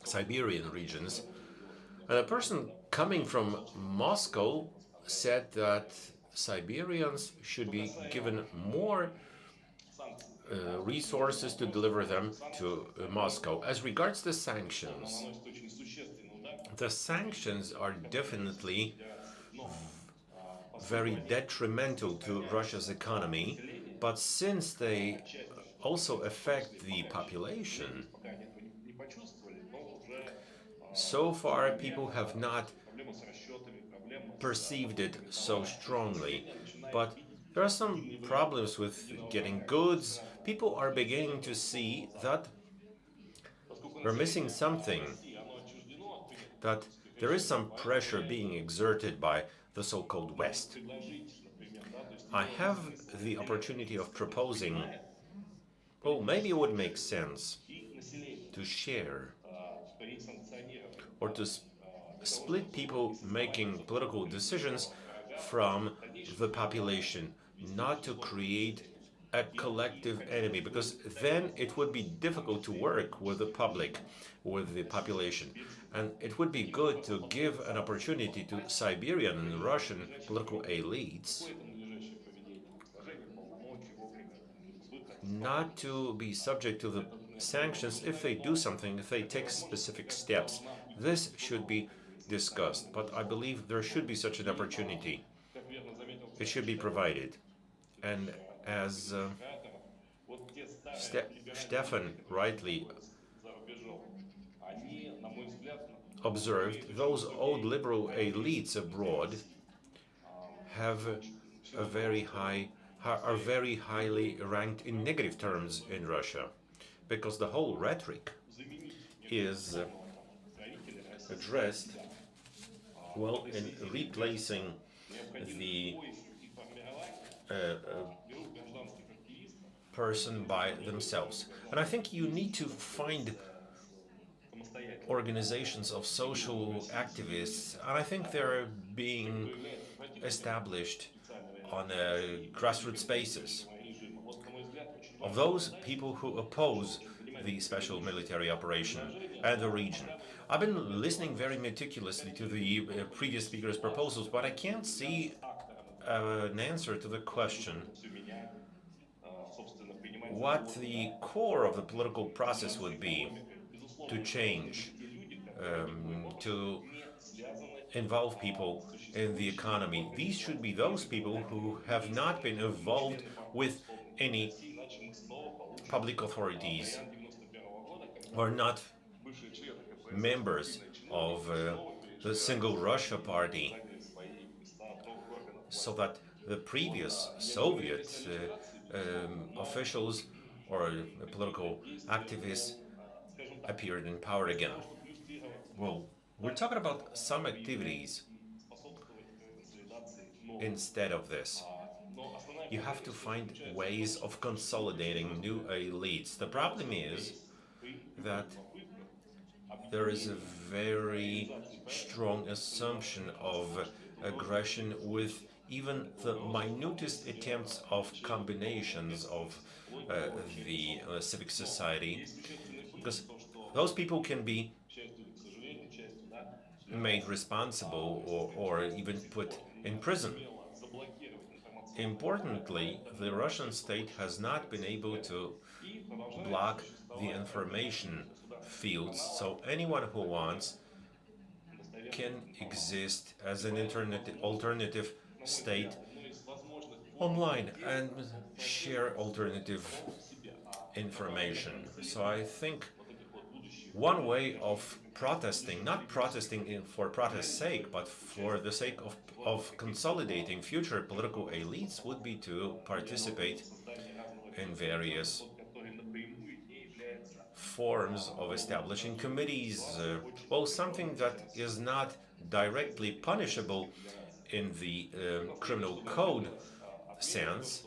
Siberian regions. And a person coming from Moscow said that Siberians should be given more resources to deliver them to Moscow. As regards the sanctions are definitely very detrimental to Russia's economy, but since they also affect the population, so far people have not perceived it so strongly. But there are some problems with getting goods. People are beginning to see that we're missing something, that there is some pressure being exerted by the so-called West. I have the opportunity of proposing, well, maybe it would make sense to share or to split people making political decisions from the population, not to create a collective enemy, because then it would be difficult to work with the public, with the population. And it would be good to give an opportunity to Siberian and Russian political elites not to be subject to the sanctions if they do something, if they take specific steps. This should be discussed, but I believe there should be such an opportunity. It should be provided. And as Stefan rightly observed, those old liberal elites abroad have a very high are very highly ranked in negative terms in Russia, because the whole rhetoric is addressed well in replacing the person by themselves. And I think you need to find organizations of social activists, and I think they're being established on a grassroots basis, of those people who oppose the special military operation and the region. I've been listening very meticulously to the previous speaker's proposals, but I can't see an answer to the question what the core of the political process would be to change, to involve people in the economy. These should be those people who have not been involved with any public authorities, or not members of the single Russia party, so that the previous Soviet officials or political activists appeared in power again. Well, we're talking about some activities instead of this. You have to find ways of consolidating new elites. The problem is that there is a very strong assumption of aggression with even the minutest attempts of combinations of the civic society, because those people can be made responsible, or even put in prison. Importantly, the Russian state has not been able to block the information fields, so anyone who wants can exist as an internet alternative state online and share alternative information. So I think one way of protesting, not protesting for protest's sake, but for the sake of consolidating future political elites, would be to participate in various forms of establishing committees. Well, something that is not directly punishable in the criminal code sense.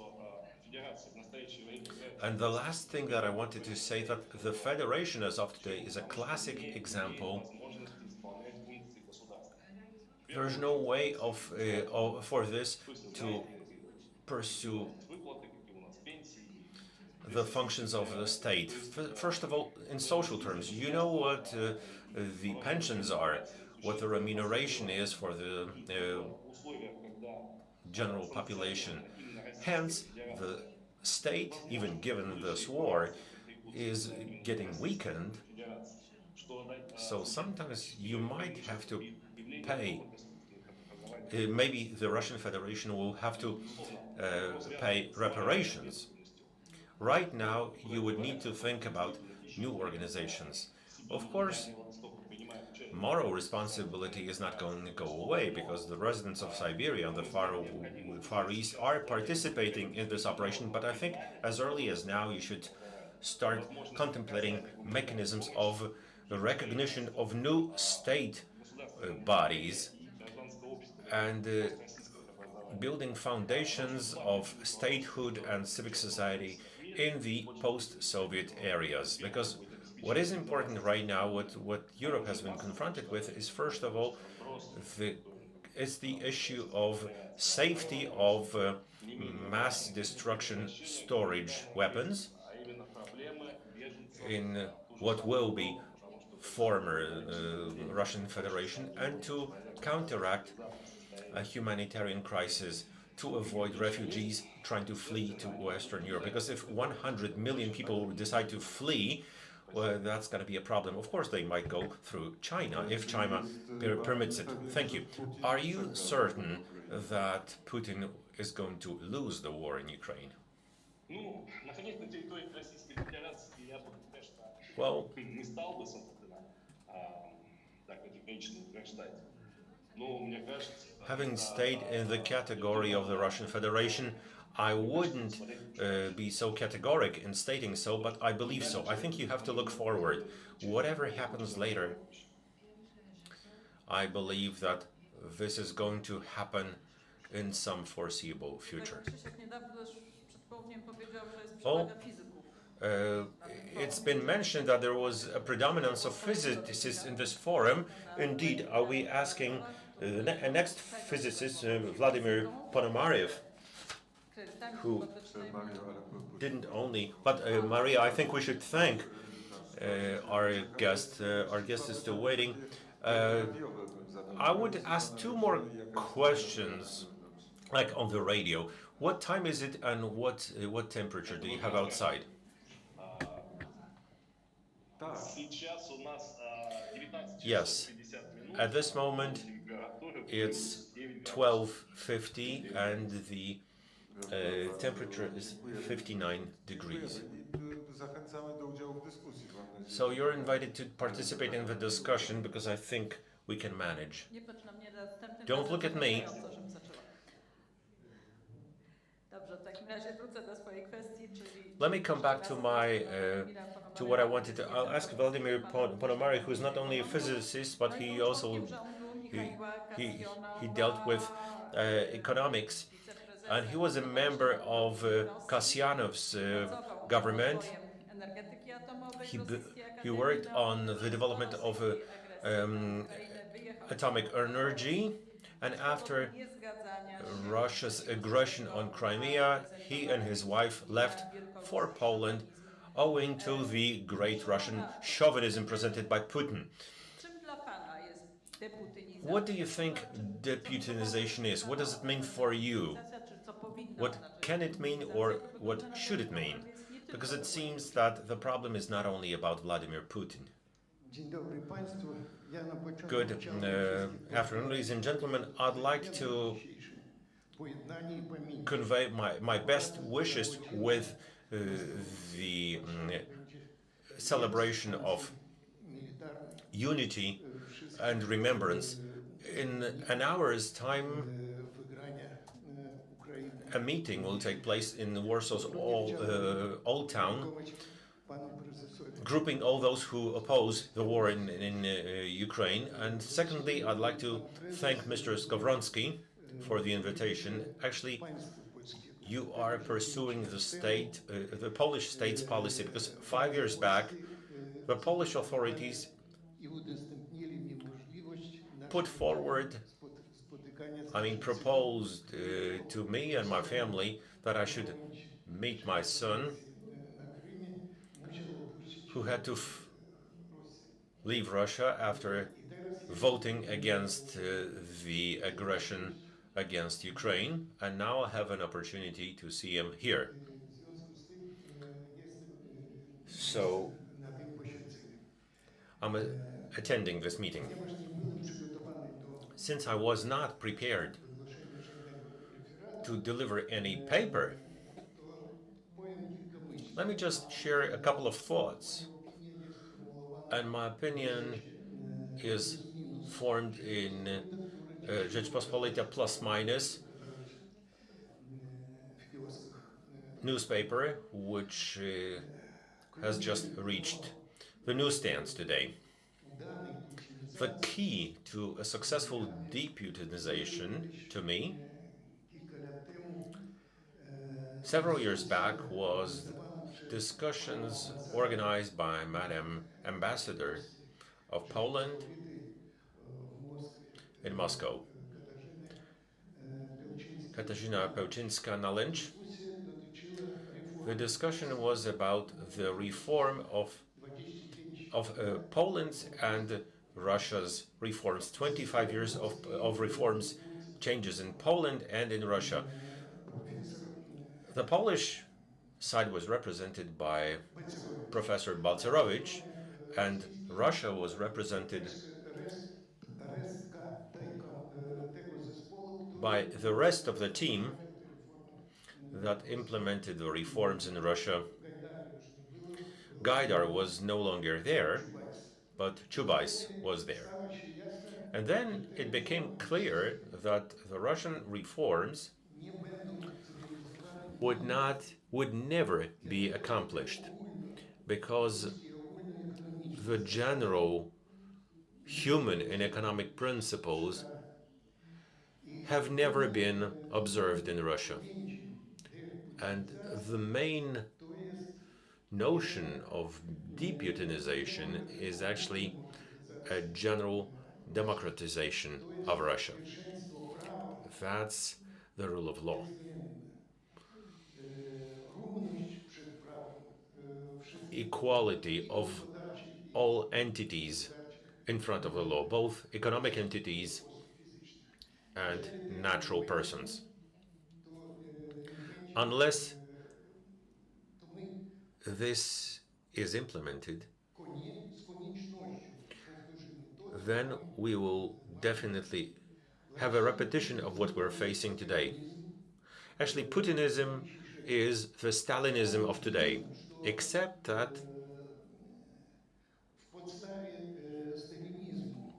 And the last thing that I wanted to say, that the federation as of today is a classic example. There's no way for this to pursue the functions of the state. First of all, in social terms, you know what the pensions are, what the remuneration is for the general population. Hence, the state, even given this war, is getting weakened. So sometimes you might have to pay. Maybe the Russian Federation will have to pay reparations. Right now, you would need to think about new organizations. Of course, moral responsibility is not going to go away, because the residents of Siberia and the Far East are participating in this operation. But I think as early as now, you should start contemplating mechanisms of the recognition of new state bodies, and building foundations of statehood and civic society in the post-Soviet areas. Because what is important right now, what Europe has been confronted with, is first of all the issue of safety of mass destruction storage weapons in what will be former Russian Federation, and to counteract a humanitarian crisis, to avoid refugees trying to flee to Western Europe. Because if 100 million people decide to flee, well, that's going to be a problem. Of course, they might go through China, if China permits it. Thank you. Are you certain that Putin is going to lose the war in Ukraine? Well, Having stayed in the category of the Russian Federation, I wouldn't be so categoric in stating so, but I believe so. I think you have to look forward. Whatever happens later, I believe that this is going to happen in some foreseeable future. Oh, uh, it's been mentioned that there was a predominance of physicists in this forum. Indeed, are we asking the next physicist, Vladimir Ponomarev, who didn't only, but Maria, I think we should thank our guest. Our guest is still waiting. Uh, I would ask two more questions, like on the radio. What time is it, and what temperature do you have outside? Yes, at this moment it's 12:50 and the temperature is 59 degrees. So you're invited to participate in the discussion because I think we can manage. Don't look at me. Let me come back to my to what I wanted to. I'll ask Vladimir Ponomary, who is not only a physicist, but he also he he, he dealt with economics, and he was a member of Kasyanov's government. He he worked on the development of um, atomic energy, and after Russia's aggression on Crimea, he and his wife left for Poland owing to the great Russian chauvinism presented by Putin. What do you think deputinization is? What does it mean for you? What can it mean or what should it mean? Because it seems that the problem is not only about Vladimir Putin. Good afternoon, ladies and gentlemen. I'd like to convey my best wishes with the celebration of unity and remembrance. In an hour's time, a meeting will take place in Warsaw's Old Town, grouping all those who oppose the war in Ukraine. And secondly, I'd like to thank Mr. Skowronski for the invitation. Actually, you are pursuing the Polish state's policy, because 5 years back, the Polish authorities put forward, proposed to me and my family that I should meet my son, who had to leave Russia after voting against the aggression against Ukraine, and now I have an opportunity to see him here. So I'm attending this meeting. Since I was not prepared to deliver any paper, let me just share a couple of thoughts. And my opinion is formed in Rzeczpospolita Plus Minus newspaper, which has just reached the newsstands today. The key to a successful deputinization, to me, several years back was discussions organized by Madam Ambassador of Poland in Moscow, Katarzyna Pełczyńska-Nalęcz. The discussion was about the reform of Poland's and Russia's reforms. 25 years of reforms, changes in Poland and in Russia. The Polish side was represented by Professor Balcerowicz, and Russia was represented by the rest of the team that implemented the reforms in Russia. Gaidar was no longer there, but Chubais was there. And then it became clear that the Russian reforms не będą zrealizowane would never be accomplished because русские огульно-экономические the general human and economic principles и have never been observed in Russia. венчем And deputinization, the main то есть notion of deputinization is actually a general democratization то есть of Russia. вершинство права That's the rule of law. безвременно, równość przed prawem wszystkich Equality i of gospodarczych, i all entities gospodarczych, in front of the law, both economic entities osób fizycznych. and Jeżeli tego natural nie będzie, persons. to nie będzie, Unless to my this is implemented, z koniecznością powtórzymy to, co then we will definitely have a repetition of what we're facing today. Actually, Putinism is the Stalinism of today, except that w podstawie stalinizmu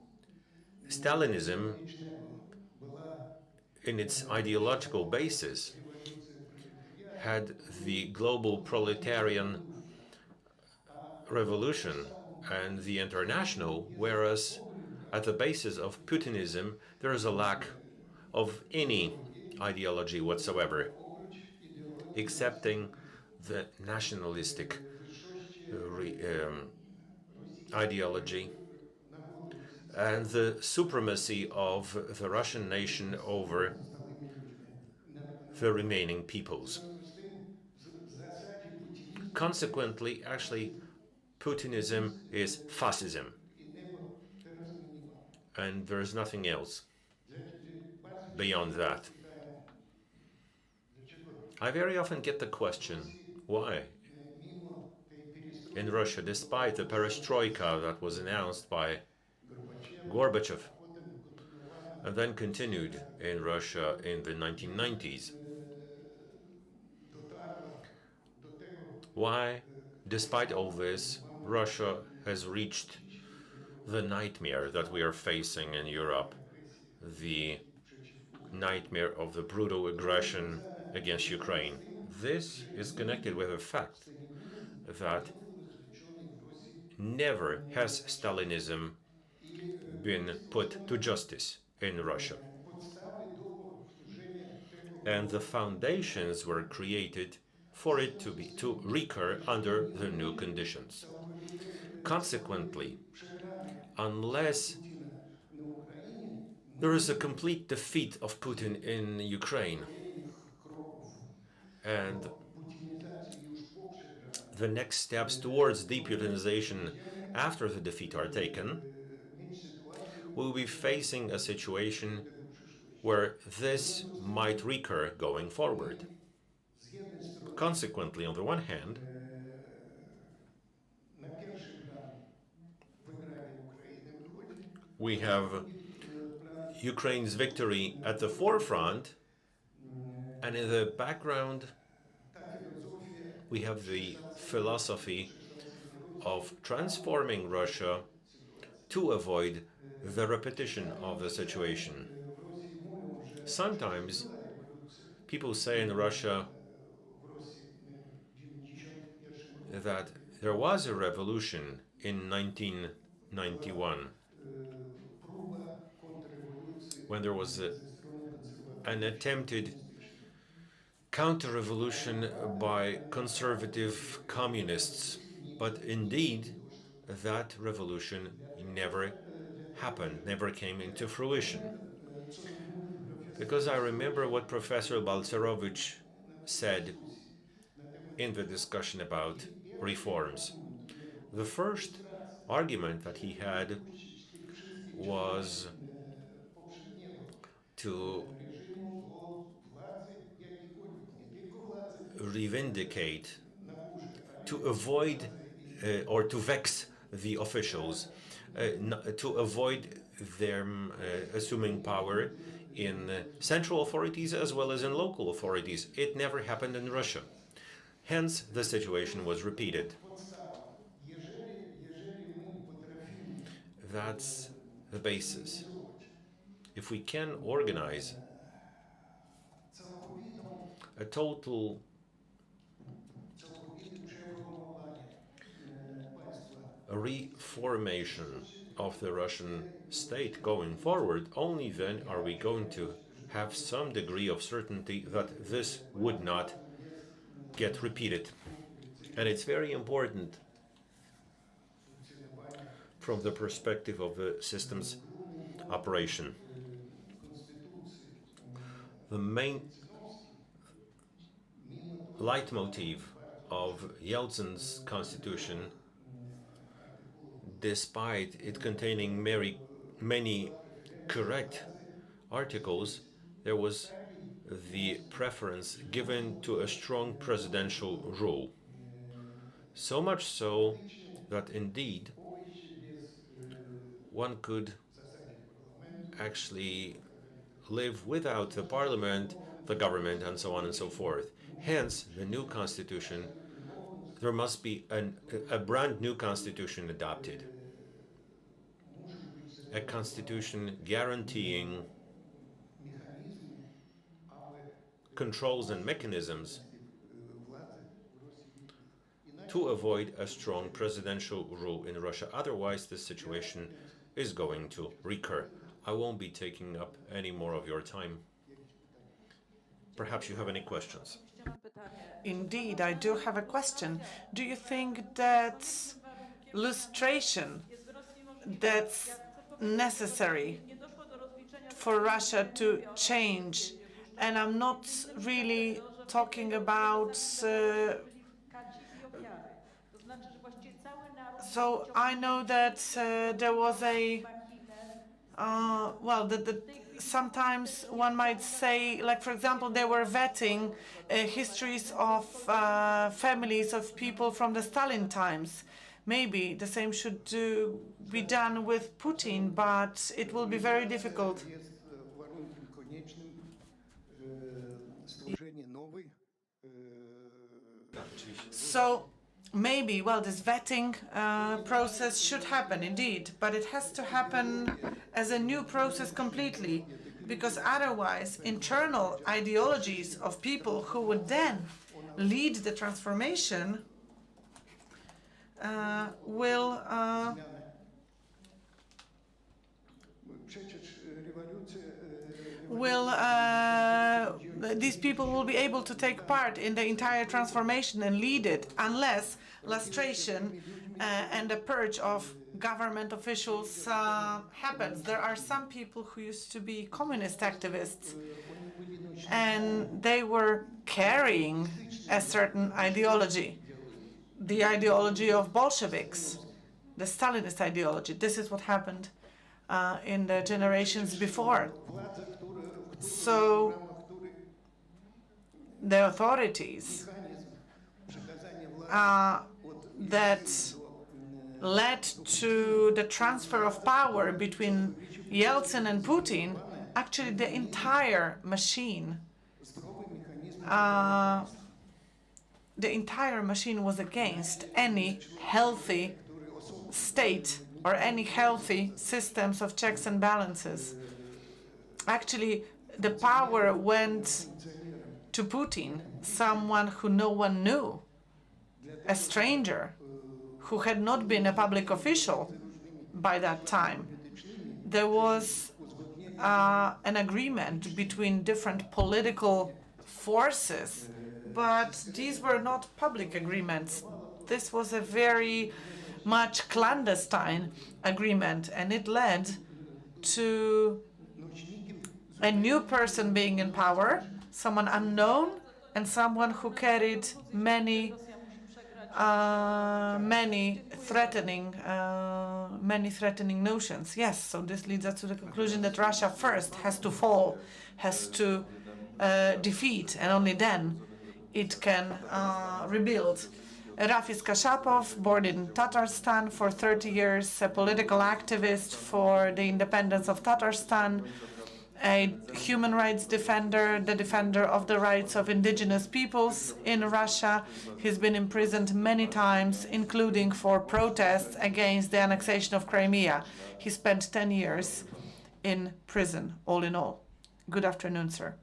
Stalinism, politycznego była in its ideological basis, rewolucja proletariatu, had the global proletarian revolution and the international, whereas at the basis of Putinism, there is a lack of any ideology whatsoever, oprócz ideologii excepting the nationalistic wyższości ideology narodu rosyjskiego and the supremacy of the Russian nation over pozostałymi ludźmi. the remaining peoples. W związku z tym w zasadzie putinizm Consequently, actually, Putinism is fascism, innego teraz my nie mamy. and there is nothing else Bardzo beyond that. pytałem, dlaczego I very often get the question, why? mimo tej perestrojki In Russia, despite the perestroika that was announced by Gorbaczewa, Gorbachev potem kontynuowana and then continued in Russia in the 1990s, dotarła do tego, why, despite all this, Russia has reached the nightmare that we are facing in Europe, the nightmare of the brutal aggression against Ukraine. This is connected with the fact that never has Stalinism been put to justice in Russia. podstawy do powtórzenia tego And the foundations were created for it to recur under the new conditions. Consequently, unless Putina na Ukrainie, there is a complete defeat of Putin in Ukraine kolejnych kroków and putinizacji już poprzegramy, the next steps towards deputinization after the defeat are taken, mieć sytuację we'll be facing a situation tego przyszłości. where this might recur going forward. Z jednej strony Consequently, on the one hand, na pierwszy plan wygrania Ukrainy wychodzi we have plan Ukraine's victory at the forefront, and in the background, ta filozofia we have the philosophy of transforming Russia to avoid the repetition of the situation. w Rosji mówią, że Sometimes była rewolucja people say in Russia w Rosji w 91 roku. that there was a revolution in 1991 Próba kontrrewolucji when there was ze strony konserwatywnej. an attempted counter-revolution by conservative communists. But indeed, that revolution never happened, never came into fruition. Because I remember what Professor Balcerowicz said in the discussion about reforms. The first argument that he had was to revindicate, to avoid or to vex the officials, to avoid them assuming power in central authorities as well as in local authorities. It never happened in Russia. Hence, the situation was repeated. That's the basis. If we can organize a total reformation of the Russian state going forward, only then are we going to have some degree of certainty that this would not get repeated. And it's very important from the perspective of the system's operation. The main leitmotif of Yeltsin's constitution, despite it containing many correct articles, there was the preference given to a strong presidential rule. So much so that indeed one could actually live without the parliament, the government, and so on and so forth. Hence, the new constitution, there must be a brand new constitution adopted. A constitution guaranteeing controls and mechanisms to avoid a strong presidential rule in Russia. Otherwise, this situation is going to recur. I won't be taking up any more of your time. Perhaps you have any questions. Indeed, I do have a question. Do you think that lustration that's necessary for Russia to change, and I'm not really talking about so I know that there was a sometimes one might say, like for example, they were vetting histories of families of people from the Stalin times. Maybe the same should be done with Putin, but it will be very difficult. So maybe, this vetting process should happen indeed, but it has to happen as a new process completely, because otherwise internal ideologies of people who would then lead the transformation these people will be able to take part in the entire transformation and lead it, unless lustration and the purge of government officials happens. There are some people who used to be communist activists, and they were carrying a certain ideology, the ideology of Bolsheviks, the Stalinist ideology. This is what happened in the generations before. So the authorities that led to the transfer of power between Yeltsin and Putin, actually the entire machine was against any healthy state or any healthy systems of checks and balances. Actually, the power went to Putin, someone who no one knew, a stranger who had not been a public official by that time. There was an agreement between different political forces, but these were not public agreements. This was a very much clandestine agreement, and it led to a new person being in power, someone unknown, and someone who carried many threatening notions. Yes, so this leads us to the conclusion that Russia first has to fall, has to defeat, and only then it can rebuild. Rafis Kashapov, born in Tatarstan for 30 years, a political activist for the independence of Tatarstan, a human rights defender, the defender of the rights of indigenous peoples in Russia. He's been imprisoned many times, including for protests against the annexation of Crimea. He spent 10 years in prison, all in all. Good afternoon, sir.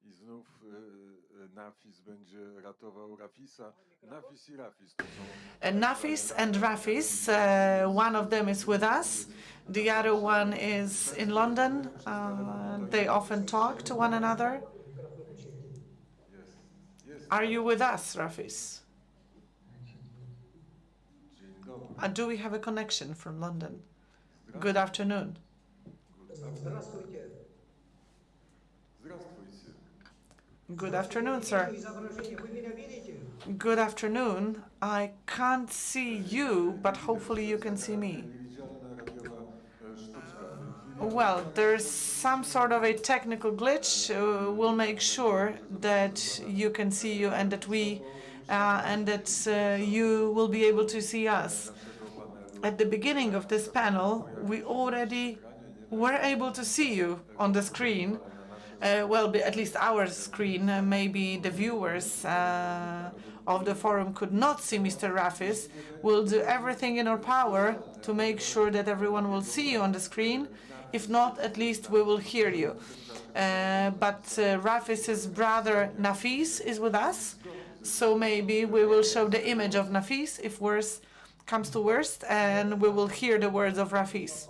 I znów Nafis będzie ratował Rafisa. Nafis I Rafis to są... Nafis and Rafis, one of them is with us, the other one is in London. They often talk to one another. Are you with us, Rafis? Do we have a connection from London? Good afternoon. Здравствуйте. Good afternoon, sir. Good afternoon. I can't see you, but hopefully you can see me. Well, there's some sort of a technical glitch. We'll make sure that you can see you and that you will be able to see us. At the beginning of this panel, we already were able to see you on the screen. Well, at least our screen. Maybe the viewers of the forum could not see Mr. Rafis. We'll do everything in our power to make sure that everyone will see you on the screen. If not, at least we will hear you. But Rafis's brother Nafis is with us, so maybe we will show the image of Nafis if worse comes to worst, and we will hear the words of Rafis.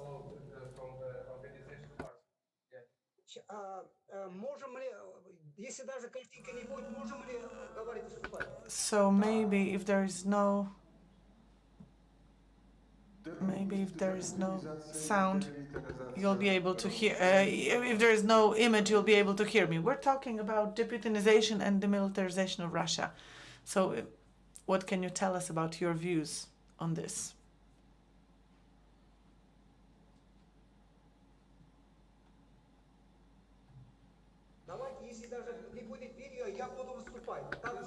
So maybe if there is no sound, you'll be able to hear. If there is no image, you'll be able to hear me. We're talking about deputinization and demilitarization of Russia. So, what can you tell us about your views on this?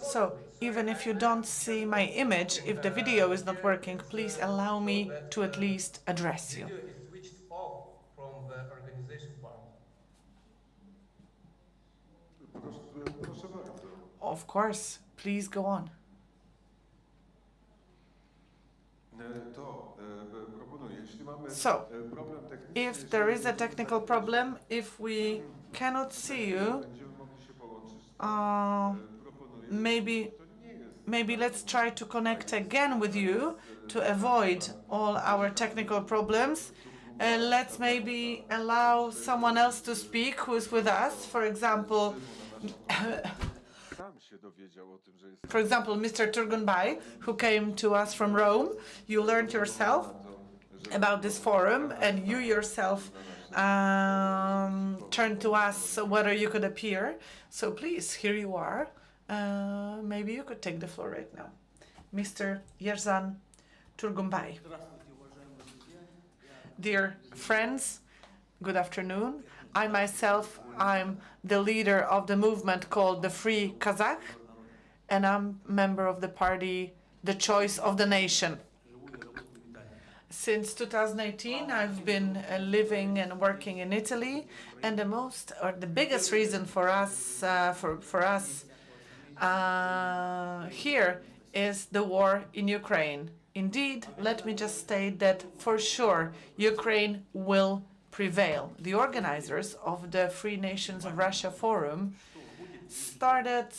So, even if you don't see my image, if the video is not working, please allow me to at least address you. Video is switched off from the organization part. Proszę bardzo. Of course, please go on. So, if there is a technical problem, if we cannot see you, maybe let's try to connect again with you to avoid all our technical problems. Let's maybe allow someone else to speak who is with us. For example, Mr. Turgunbay, who came to us from Rome. You learned yourself about this forum, and you yourself turned to us whether you could appear. So please, here you are. Maybe you could take the floor right now. Mr. Yerzhan Turgunbay. Dear friends, good afternoon. I myself, I'm the leader of the movement called the Free Kazakh, and I'm a member of the party The Choice of the Nation. Since 2018, I've been living and working in Italy, and the biggest reason for us here is the war in Ukraine. Indeed, let me just state that for sure Ukraine will prevail. The organizers of the Free Nations of Russia Forum started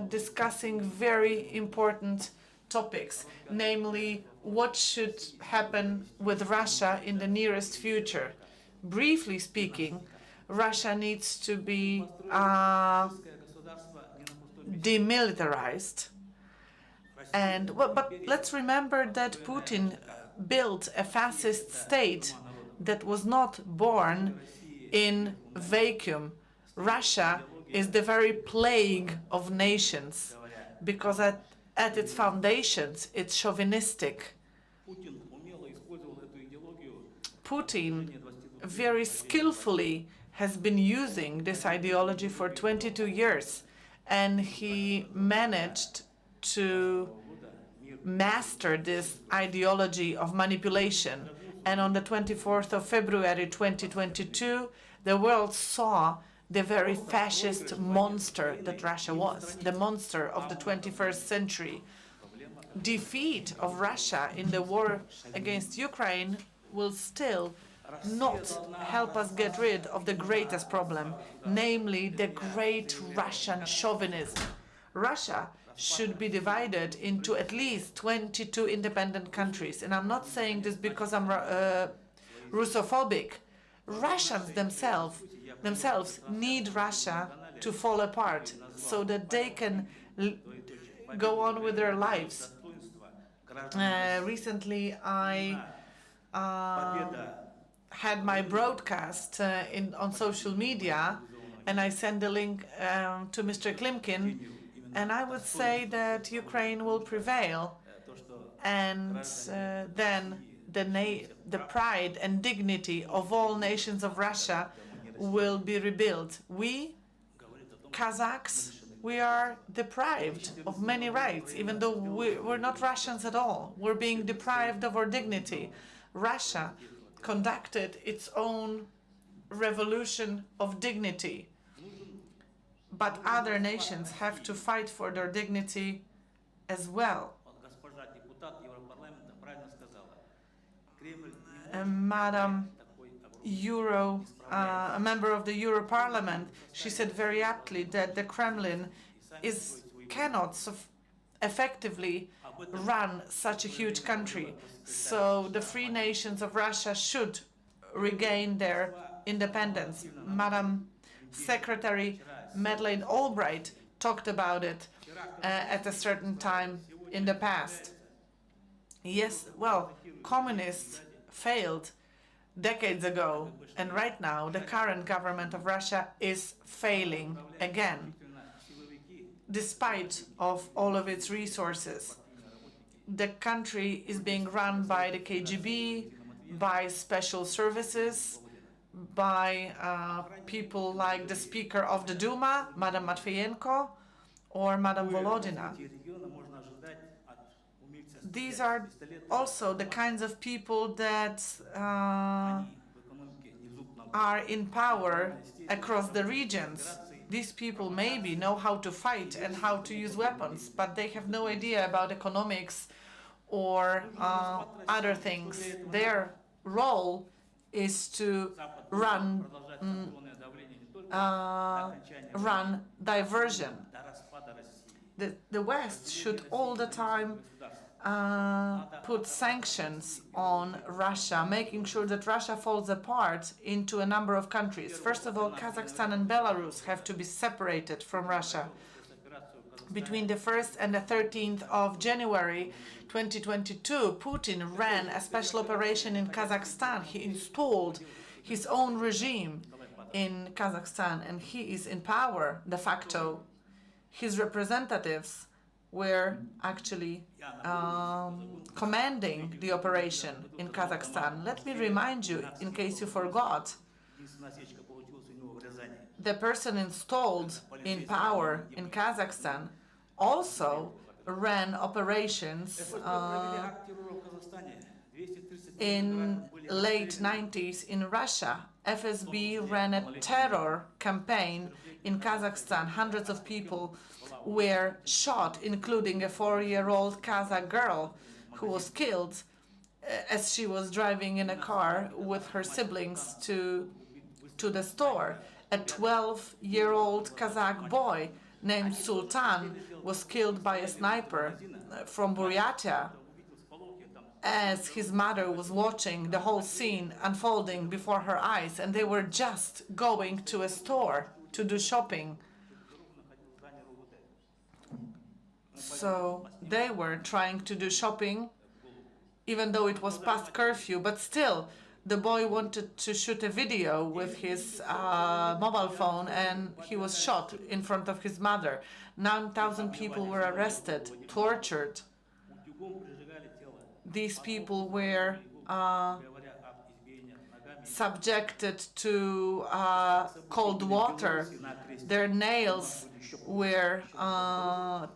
discussing very important topics, namely what should happen with Russia in the nearest future. Briefly speaking, Russia needs to be demilitarized. But let's remember that Putin built a fascist state that was not born in vacuum. Russia is the very plague of nations because at its foundations, it's chauvinistic. Putin very skillfully has been using this ideology for 22 years, and he managed to master this ideology of manipulation. And on the 24th of February 2022, the world saw the very fascist monster that Russia was, the monster of the 21st century. Defeat of Russia in the war against Ukraine will still not help us get rid of the greatest problem, namely the great Russian chauvinism. Russia should be divided into at least 22 independent countries. And I'm not saying this because I'm Russophobic. Russians themselves need Russia to fall apart so that they can go on with their lives. Recently, I had my broadcast on social media, and I sent the link to Mr. Klimkin, and I would say that Ukraine will prevail, and then the pride and dignity of all nations of Russia will be rebuilt. We, Kazakhs, we are deprived of many rights, even though we're not Russians at all. We're being deprived of our dignity. Russia conducted its own revolution of dignity, but other nations have to fight for their dignity as well. Madam a member of the Euro Parliament, she said very aptly that the Kremlin cannot effectively run such a huge country. So the free nations of Russia should regain their independence. Madam Secretary Madeleine Albright talked about it at a certain time in the past. Yes, well, communists failed decades ago, and right now the current government of Russia is failing again, despite of all of its resources. The country is being run by the KGB, by special services, by people like the Speaker of the Duma, Madam Matviyenko, or Madam Volodina. These are also the kinds of people that are in power across the regions. These people maybe know how to fight and how to use weapons, but they have no idea about economics or other things. Their role is to run diversion. The West should all the time put sanctions on Russia, making sure that Russia falls apart into a number of countries. First of all, Kazakhstan and Belarus have to be separated from Russia. Between the 1st and the 13th of January 2022, Putin ran a special operation in Kazakhstan. He installed his own regime in Kazakhstan, and he is in power de facto. His representatives were actually commanding the operation in Kazakhstan. Let me remind you, in case you forgot, the person installed in power in Kazakhstan also ran operations in late 90s in Russia. FSB ran a terror campaign in Kazakhstan. Hundreds of people were shot, including a 4-year-old Kazakh girl who was killed as she was driving in a car with her siblings to the store. A 12-year-old Kazakh boy named Sultan was killed by a sniper from Buryatia as his mother was watching the whole scene unfolding before her eyes, and they were just going to a store to do shopping. So they were trying to do shopping even though it was past curfew, but still the boy wanted to shoot a video with his mobile phone, and he was shot in front of his mother. 9,000 people were arrested, tortured. These people were subjected to cold water. Their nails were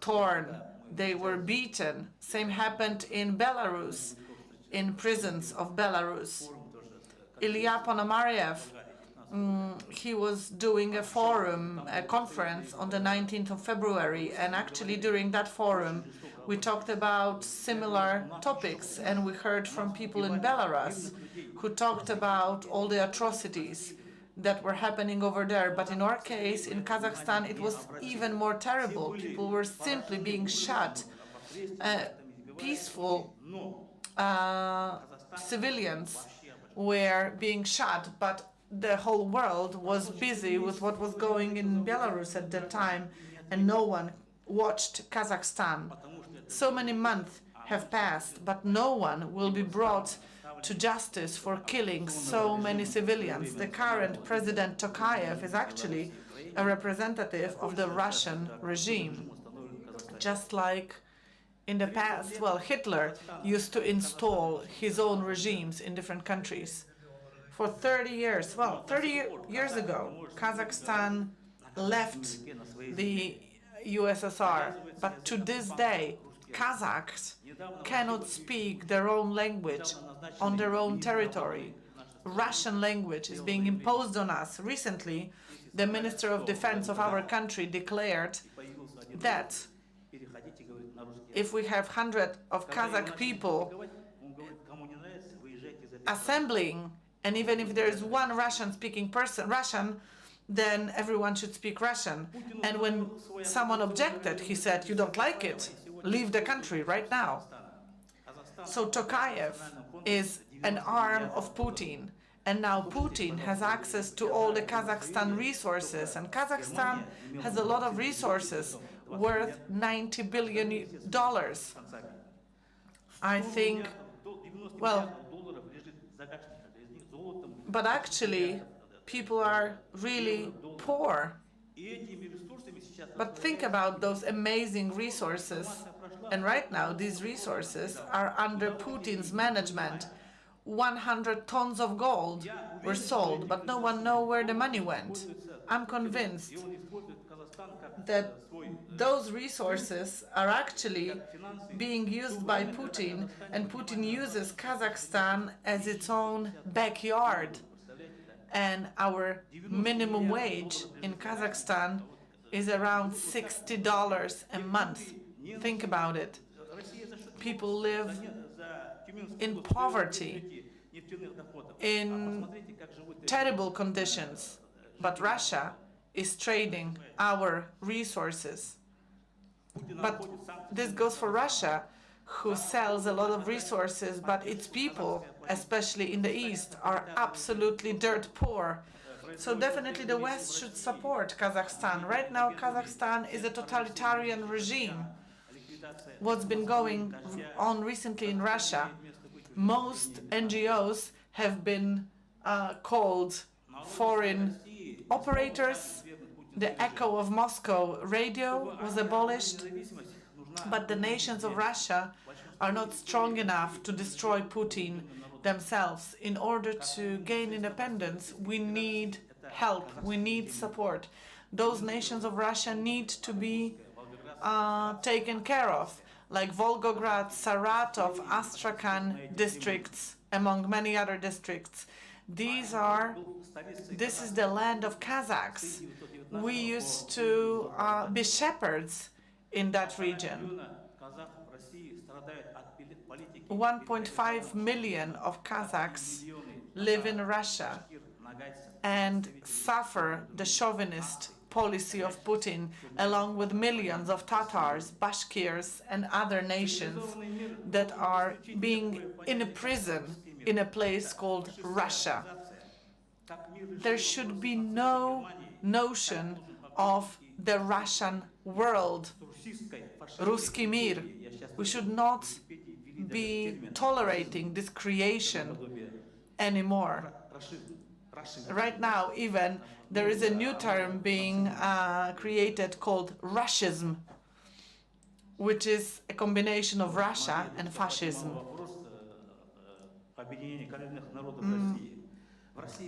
torn. They were beaten. Same happened in Belarus. in prisons of Belarus. Ilya Ponomarev, he was doing a forum, a conference on the 19th of February, and actually during that forum we talked about similar topics, and we heard from people in Belarus who talked about all the atrocities that were happening over there. But in our case, in Kazakhstan, it was even more terrible. People were simply being shot. Peaceful civilians were being shot, but the whole world was busy with what was going in Belarus at that time, and no one watched Kazakhstan. So many months have passed, but no one will be brought to justice for killing so many civilians. The current President Tokayev is actually a representative of the Russian regime. Just like in the past, well, Hitler used to install his own regimes in different countries. For 30 years, well, 30 years ago, Kazakhstan left the USSR, but to this day, Kazakhs cannot speak their own language on their own territory. Russian language is being imposed on us. Recently, the Minister of Defense of our country declared that if we have hundreds of Kazakh people assembling, and even if there is one Russian-speaking person, then everyone should speak Russian. And when someone objected, he said, "You don't like it? Leave the country right now." So Tokayev is an arm of Putin, and now Putin has access to all the Kazakhstan resources, and Kazakhstan has a lot of resources worth $90 billion. I think, well, but actually people are really poor. But think about those amazing resources, and right now these resources are under Putin's management. 100 tons of gold were sold, but no one knows where the money went. I'm convinced that those resources are actually being used by Putin, and Putin uses Kazakhstan as its own backyard. And our minimum wage in Kazakhstan is around $60 a month. Think about it. People live in poverty, in terrible conditions, but Russia is trading our resources. But this goes for Russia, who sells a lot of resources, but its people, especially in the east, are absolutely dirt poor. So definitely the West should support Kazakhstan. Right now, Kazakhstan is a totalitarian regime. What's been going on recently in Russia, most NGOs have been called foreign operators. The Echo of Moscow radio was abolished, but the nations of Russia are not strong enough to destroy Putin themselves. In order to gain independence, we need help, we need support. Those nations of Russia need to be taken care of, like Volgograd, Saratov, Astrakhan districts, among many other districts. This is the land of Kazakhs. We used to be shepherds in that region. 1.5 million of Kazakhs live in Russia and suffer the chauvinist policy of Putin, along with millions of Tatars, Bashkirs, and other nations that are being in a prison in a place called Russia. There should be no notion of the Russian world, Ruski Mir. We should not be tolerating this creation anymore. Right now, even, there is a new term being created called Russism, which is a combination of Russia and fascism.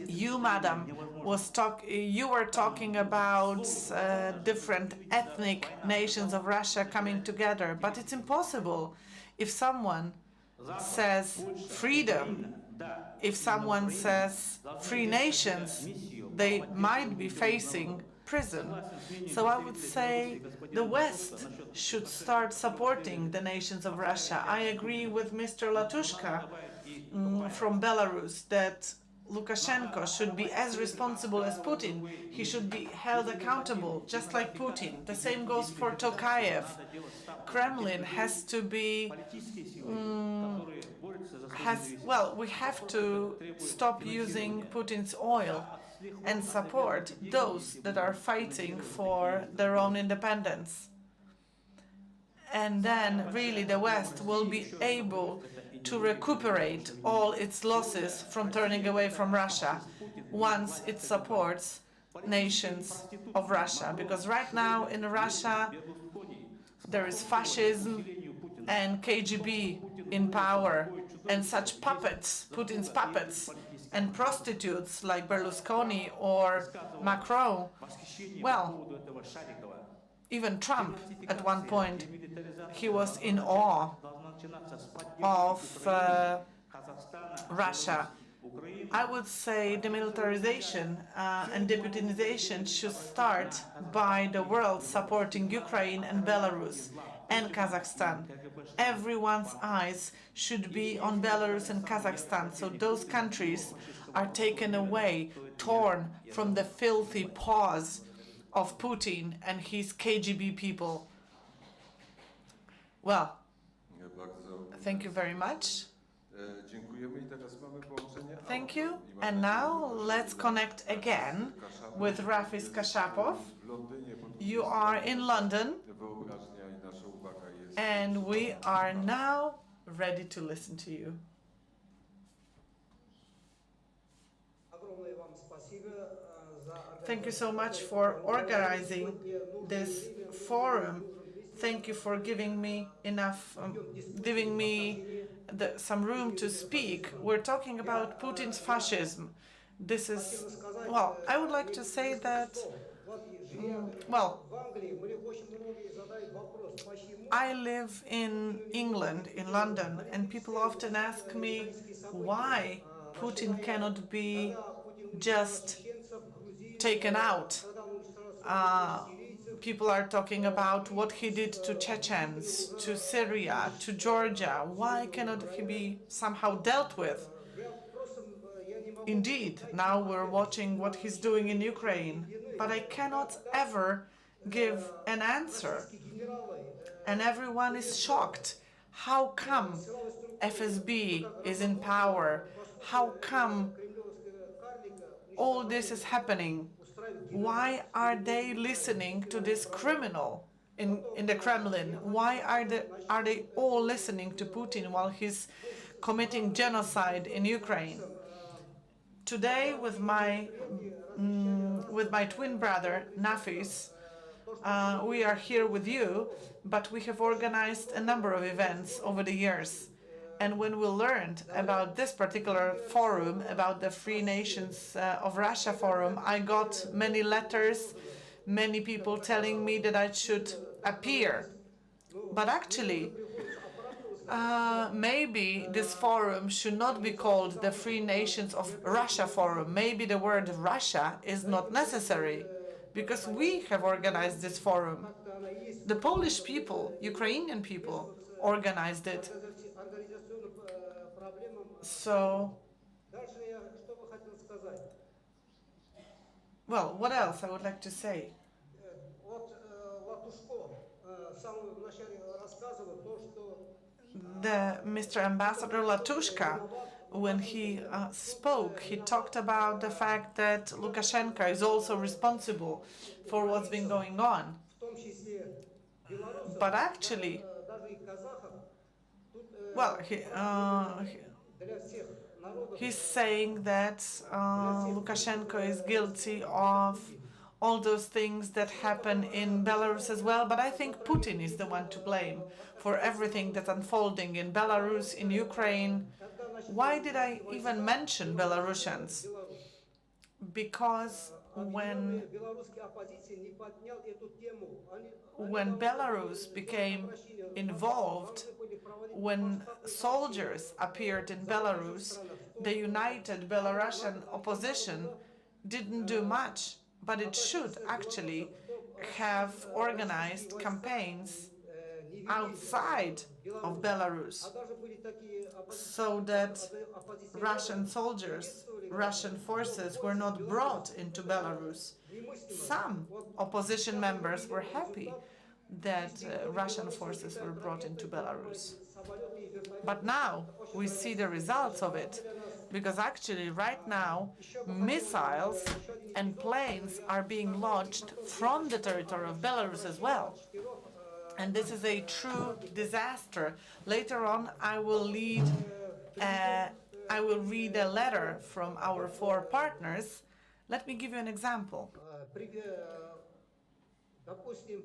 You, madam, you were talking about different ethnic nations of Russia coming together, but it's impossible. If someone says freedom, if someone says free nations, they might be facing prison. So I would say the West should start supporting the nations of Russia. I agree with Mr. Latushka from Belarus that Lukashenko should be as responsible as Putin. He should be held accountable, just like Putin. The same goes for Tokayev. Kremlin has to be we have to stop using Putin's oil and support those that are fighting for their own independence. And then really the West will be able to recuperate all its losses from turning away from Russia once it supports nations of Russia. Because right now in Russia there is fascism and KGB in power, and such puppets, Putin's puppets, and prostitutes like Berlusconi or Macron. Well, even Trump at one point, he was in awe of Russia. I would say demilitarization and deputinization should start by the world supporting Ukraine and Belarus and Kazakhstan. Everyone's eyes should be on Belarus and Kazakhstan, so those countries are taken away, torn from the filthy paws of Putin and his KGB people. Well, thank you very much. Thank you. And now let's connect again with Rafis Kashapov. You are in London, and we are now ready to listen to you. Thank you so much for organizing this forum. Thank you for giving me some room to speak. We're talking about Putin's fascism. This is, well, I would like to say that, I live in England, in London, and people often ask me why Putin cannot be just taken out. People are talking about what he did to Chechens, to Syria, to Georgia. Why cannot he be somehow dealt with? Indeed, now we're watching what he's doing in Ukraine, but I cannot ever give an answer. And everyone is shocked. How come FSB is in power? How come all this is happening? Why are they listening to this criminal in the Kremlin? Why are they all listening to Putin while he's committing genocide in Ukraine? Today, with my twin brother Nafis, we are here with you, but we have organized a number of events over the years. And when we learned about this particular forum, about the Free Nations of Russia forum, I got many letters, many people telling me that I should appear. But actually, maybe this forum should not be called the Free Nations of Russia Forum. Maybe the word Russia is not necessary, because we have organized this forum. The Polish people, Ukrainian people organized it. So, well, what else I would like to say? Mr. Ambassador Latushka, when he spoke, he talked about the fact that Lukashenko is also responsible for what's been going on. But actually, well, he's saying that Lukashenko is guilty of all those things that happen in Belarus as well, but I think Putin is the one to blame for everything that's unfolding in Belarus, in Ukraine. Why did I even mention Belarusians? Because when белорусские оппозиции не поднял эту тему. Они when должны Belarus были сделать became обращение в посольство, involved, должны были проводить when масштабные акции soldiers appeared in в зарубежных Belarus, странах, the что united надо Belarusian акцент opposition было didn't do much, but it should обратиться к actually белорусам, что have российские organized войска campaigns не вели outside of Беларусь, а Belarus даже были такие so оппозиционеры, that Russian оппозиционеры soldiers, приветствовали Russian forces were вход not Беларусь. brought into Это Belarus. немыслимо. Some Вот opposition сейчас мы members were видим happy результат. that Территории Russian Беларуси forces were летают brought into ракеты, Belarus. самолеты и But вертолеты. now Это очень we see the дорогостоящие results вещи. of На самом it, деле нас because actually right now еще бы хотел missiles еще один and эпизод. planes Я are being сторонник launched потом from the действий territory of по Belarus as well. четырех And this is a true disaster. Later on, I will read a letter from our 4 partners. Let me give you an example. Допустим,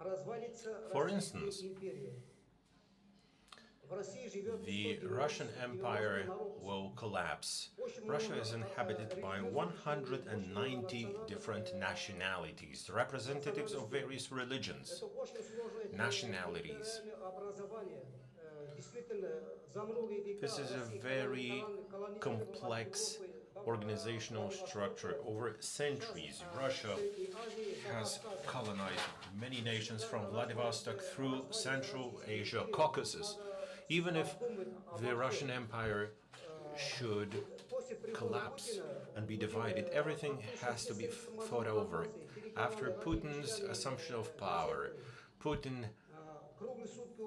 развалится For Российская instance, империя. В России живет the 190 Russian Empire народов. will collapse. Russia is inhabited by 190 different nationalities, representatives of various religions, Это очень сложное nationalities. образование. Действительно, за многие века This is a very complex organizational structure. Over centuries, Russia has colonized many nations from Vladivostok through Central Asia, Caucasus. Even if the Russian Empire should collapse and be divided, everything has to be thought over. After Putin's assumption of power, Putin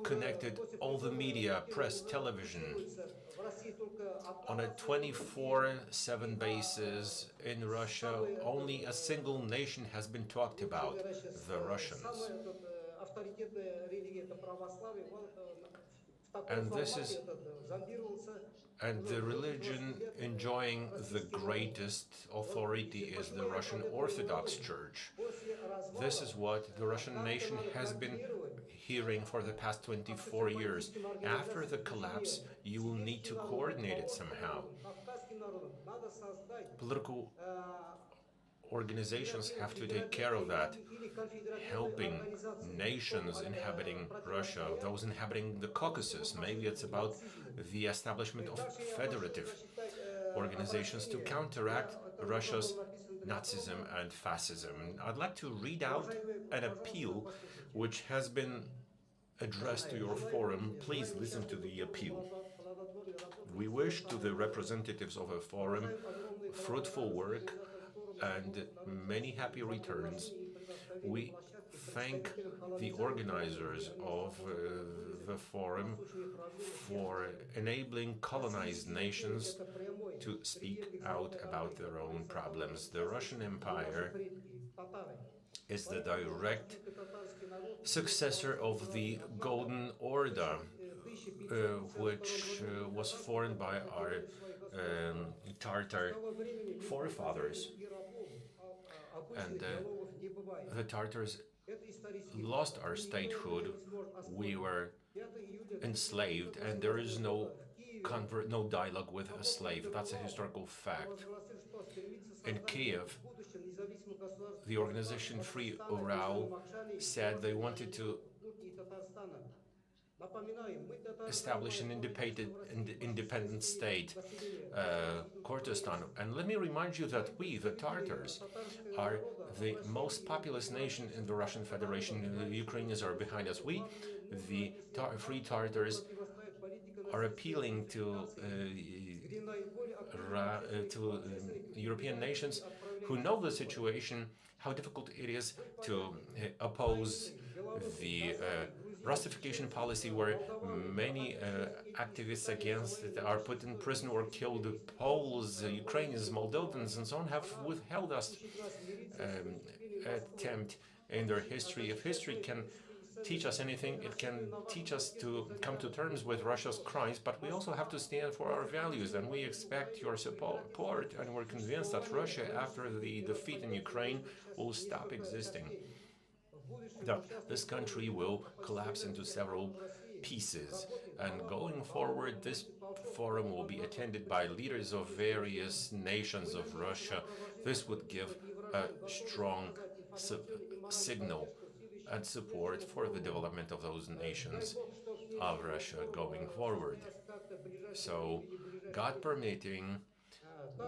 connected all the media, press, television, on a 24/7 basis in Russia. Only a single nation has been talked about, the Russians. And the religion enjoying the greatest authority is the Russian Orthodox Church. This is what the Russian nation has been hearing for the past 24 years. After the collapse, you will need to coordinate it somehow. Political organizations have to take care of that, helping nations inhabiting Russia, those inhabiting the Caucasus. Maybe it's about the establishment of federative organizations to counteract Russia's Nazism and fascism. I'd like to read out an appeal which has been addressed to your forum. Please listen to the appeal. We wish to the representatives of a forum fruitful work and many happy returns. We thank the organizers of the forum for enabling colonized nations to speak out about their own problems. The Russian Empire is the direct successor of the Golden Order, which was formed by our Tartar forefathers. And the Tartars lost our statehood. We were enslaved, and there is no dialogue with a slave. That's a historical fact. In Kiev, the organization Free Ural said they wanted to establish an independent state, Kurdistan. And let me remind you that we, the Tartars, are the most populous nation in the Russian Federation. The Ukrainians are behind us. We, the Free Tartars, are appealing to European nations who know the situation, how difficult it is to oppose the Russification policy, where many activists against it are put in prison or killed. Poles, Ukrainians, Moldovans, and so on have withheld us attempt in their history. If history can teach us anything, it can teach us to come to terms with Russia's crimes, but we also have to stand for our values, and we expect your support, and we're convinced that Russia, after the defeat in Ukraine, will stop existing, that this country will collapse into several pieces. And going forward, this forum will be attended by leaders of various nations of Russia. This would give a strong signal and support for the development of those nations of Russia going forward. So, God permitting,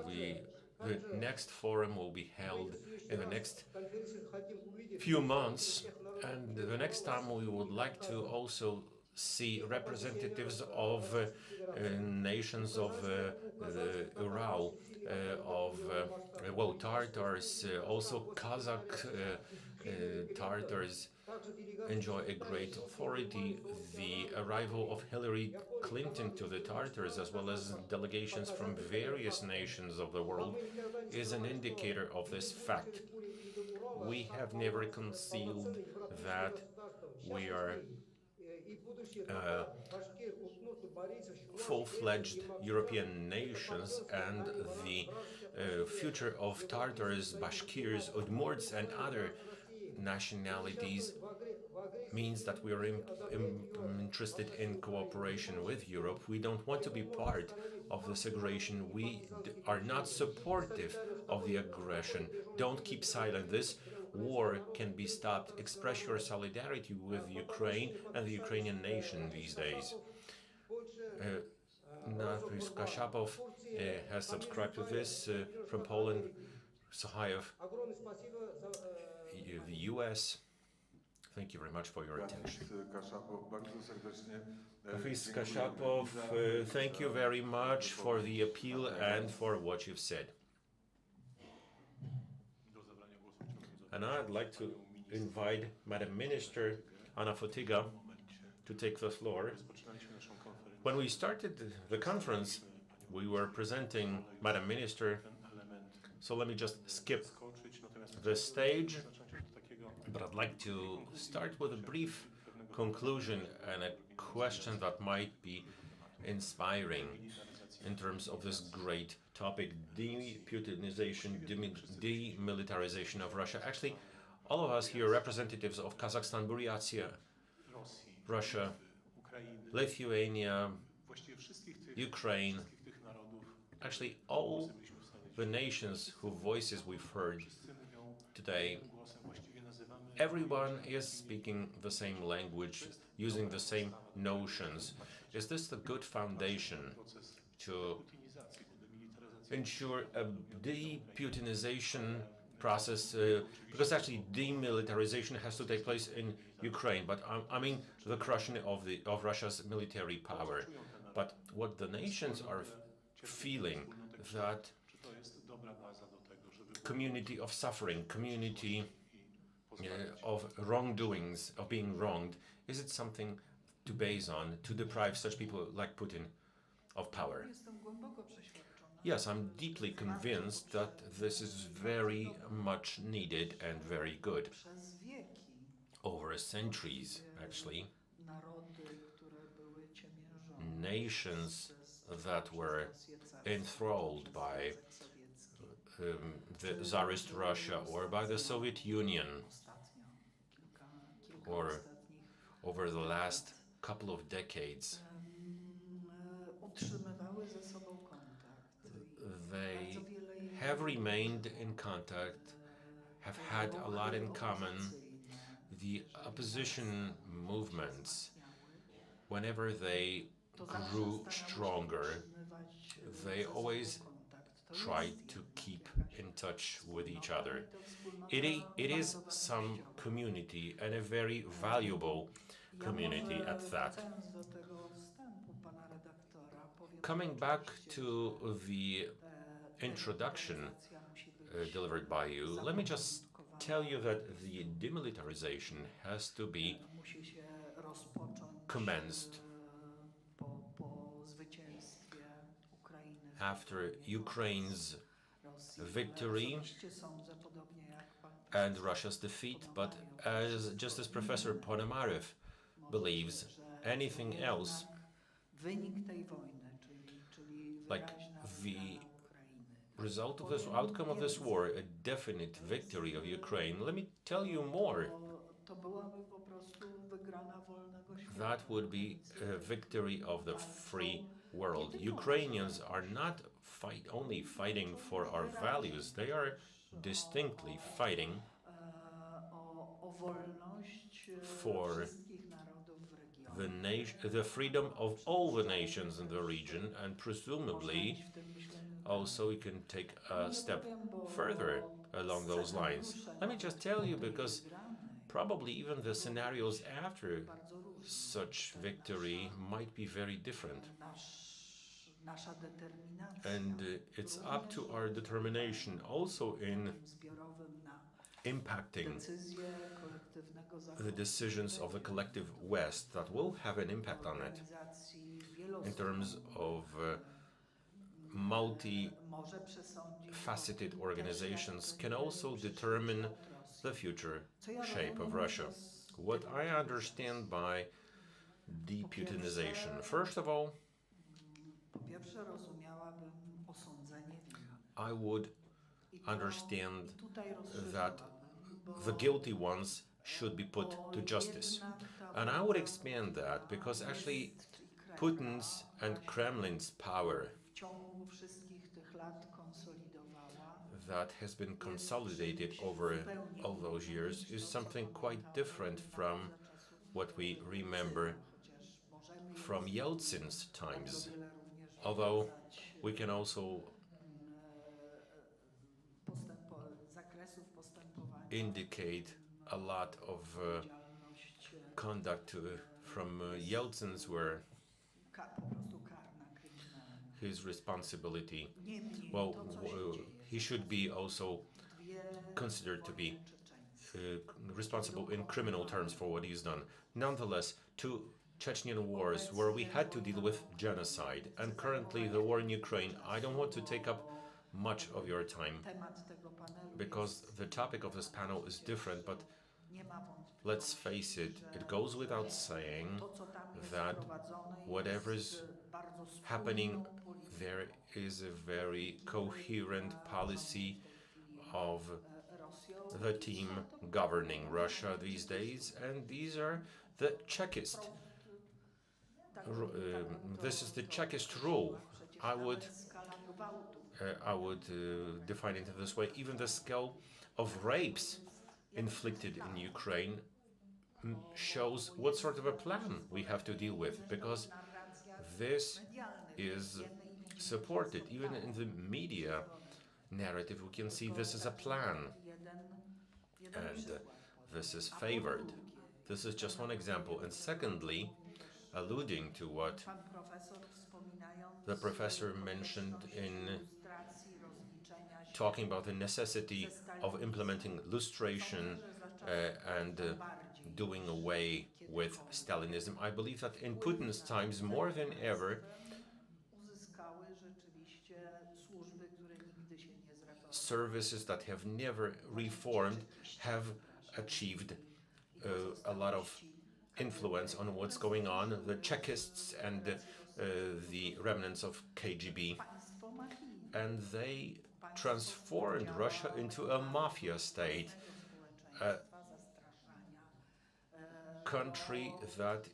we the next forum will be held in the next few months, and the next time we would like to also see representatives of nations of the Ural, Tartars, also Kazakh Tartars enjoy a great authority. The arrival of Hillary Clinton to the Tartars, as well as delegations from various nations of the world, is an indicator of this fact. We have never concealed that we are full-fledged European nations, and the future of Tartars, Bashkirs, Udmurts, and other nationalities means that we are interested in cooperation with Europe. We don't want to be part of this aggression. We are not supportive of the aggression. Don't keep silent. This war can be stopped. Express your solidarity with Ukraine and the Ukrainian nation these days. Nafis Kashapov has subscribed to this from Poland. Sahayev, the US. Thank you very much for your attention. Nafis Kashapov, thank you very much for the appeal and for what you've said. And I'd like to invite Madam Minister Anna Fotyga to take the floor. When we started the conference, we were presenting Madam Minister, so let me just skip the stage, but I'd like to start with a brief conclusion and a question that might be inspiring in terms of this great topic, Deputinization, demilitarization of Russia. Actually, all of us here, representatives of Kazakhstan, Buryatia, Russia, Lithuania, Ukraine, actually all the nations whose voices we've heard today, everyone is speaking the same language, using the same notions. Is this the good foundation to ensure a deputinization process? Because actually demilitarization has to take place in Ukraine, but I mean the crushing of Russia's military power. But what the nations are feeling, that community of suffering, community of wrongdoings, of being wronged, is it something to base on, to deprive such people like Putin of power? Yes, I'm deeply convinced that this is very much needed and very good. Over centuries, actually, nations that were enthralled by the Tsarist Russia or by the Soviet Union, or over the last couple of decades, they have remained in contact, have had a lot in common. The opposition movements, whenever they grew stronger, they always tried to keep in touch with each other. It is some community, and a very valuable community at that. Coming back to the introduction delivered by you, let me just tell you that the demilitarization has to be commenced after Ukraine's victory and Russia's defeat, but just as Professor Ponomarev believes, anything else, like the result of this outcome of this war, a definite victory of Ukraine, let me tell you more. That would be a victory of the free world. Ukrainians are not only fighting for our values, they are distinctly fighting for the freedom of all the nations in the region, and presumably also we can take a step further along those lines. Let me just tell you, because probably even the scenarios after such victory might be very different. And it's up to our determination also in impacting the decisions of the collective West that will have an impact on it in terms of multi-faceted organizations can also determine the future shape of Russia. What I understand by deputinization, first of all, I would understand that the guilty ones should be put to justice. And I would expand that because actually Putin's and Kremlin's power that has been consolidated over all those years is something quite different from what we remember from Yeltsin's times. Although we can also indicate a lot of conduct from Yeltsin's where his responsibility, well, he should be also considered to be responsible in criminal terms for what he's done. Nonetheless, two Chechen wars where we had to deal with genocide, and currently the war in Ukraine, I don't want to take up much of your time because the topic of this panel is different, but let's face it, it goes without saying that whatever's happening there is a very coherent policy of the team governing Russia these days, and these are the Czechist. This is the Czechist rule. I would define it this way. Even the scale of rapes inflicted in Ukraine shows what sort of a plan we have to deal with, because this is supported even in the media narrative. We can see this is a plan, and this is favored. This is just one example. And secondly, alluding to what the professor mentioned in talking about the necessity of implementing lustration and doing away with Stalinism, I believe that in Putin's times, more than ever, services that have never reformed have achieved a lot of influence on what's going on. The Chechists and the remnants of KGB, and they transformed Russia into a mafia state, a country that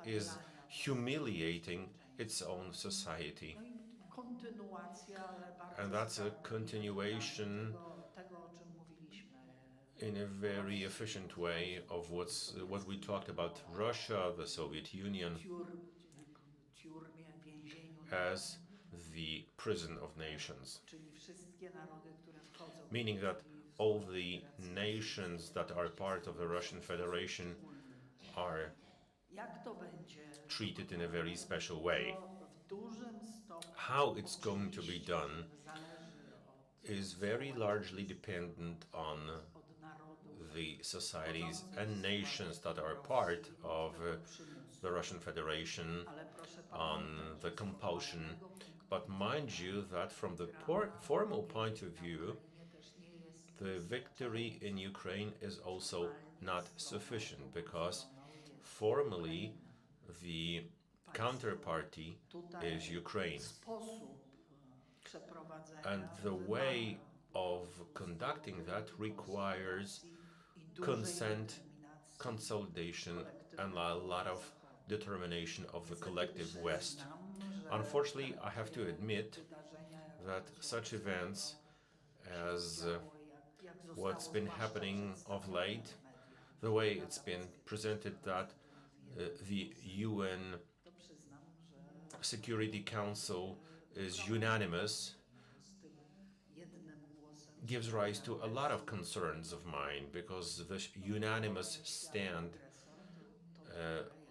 is humiliating its own society. And that's a continuation in a very efficient way of what we talked about Russia, the Soviet Union, as the prison of nations. Meaning that all the nations that are part of the Russian Federation are treated in a very special way. How it's going to be done is very largely dependent on the societies and nations that are part of the Russian Federation, on the compulsion. But mind you that from the formal point of view, the victory in Ukraine is also not sufficient, because formally the counterparty is Ukraine. And the way of conducting that requires consent, consolidation, and a lot of determination of the collective West. Unfortunately, I have to admit that such events as what's been happening of late, the way it's been presented that the UN Security Council is unanimous, gives rise to a lot of concerns of mine, because the unanimous stand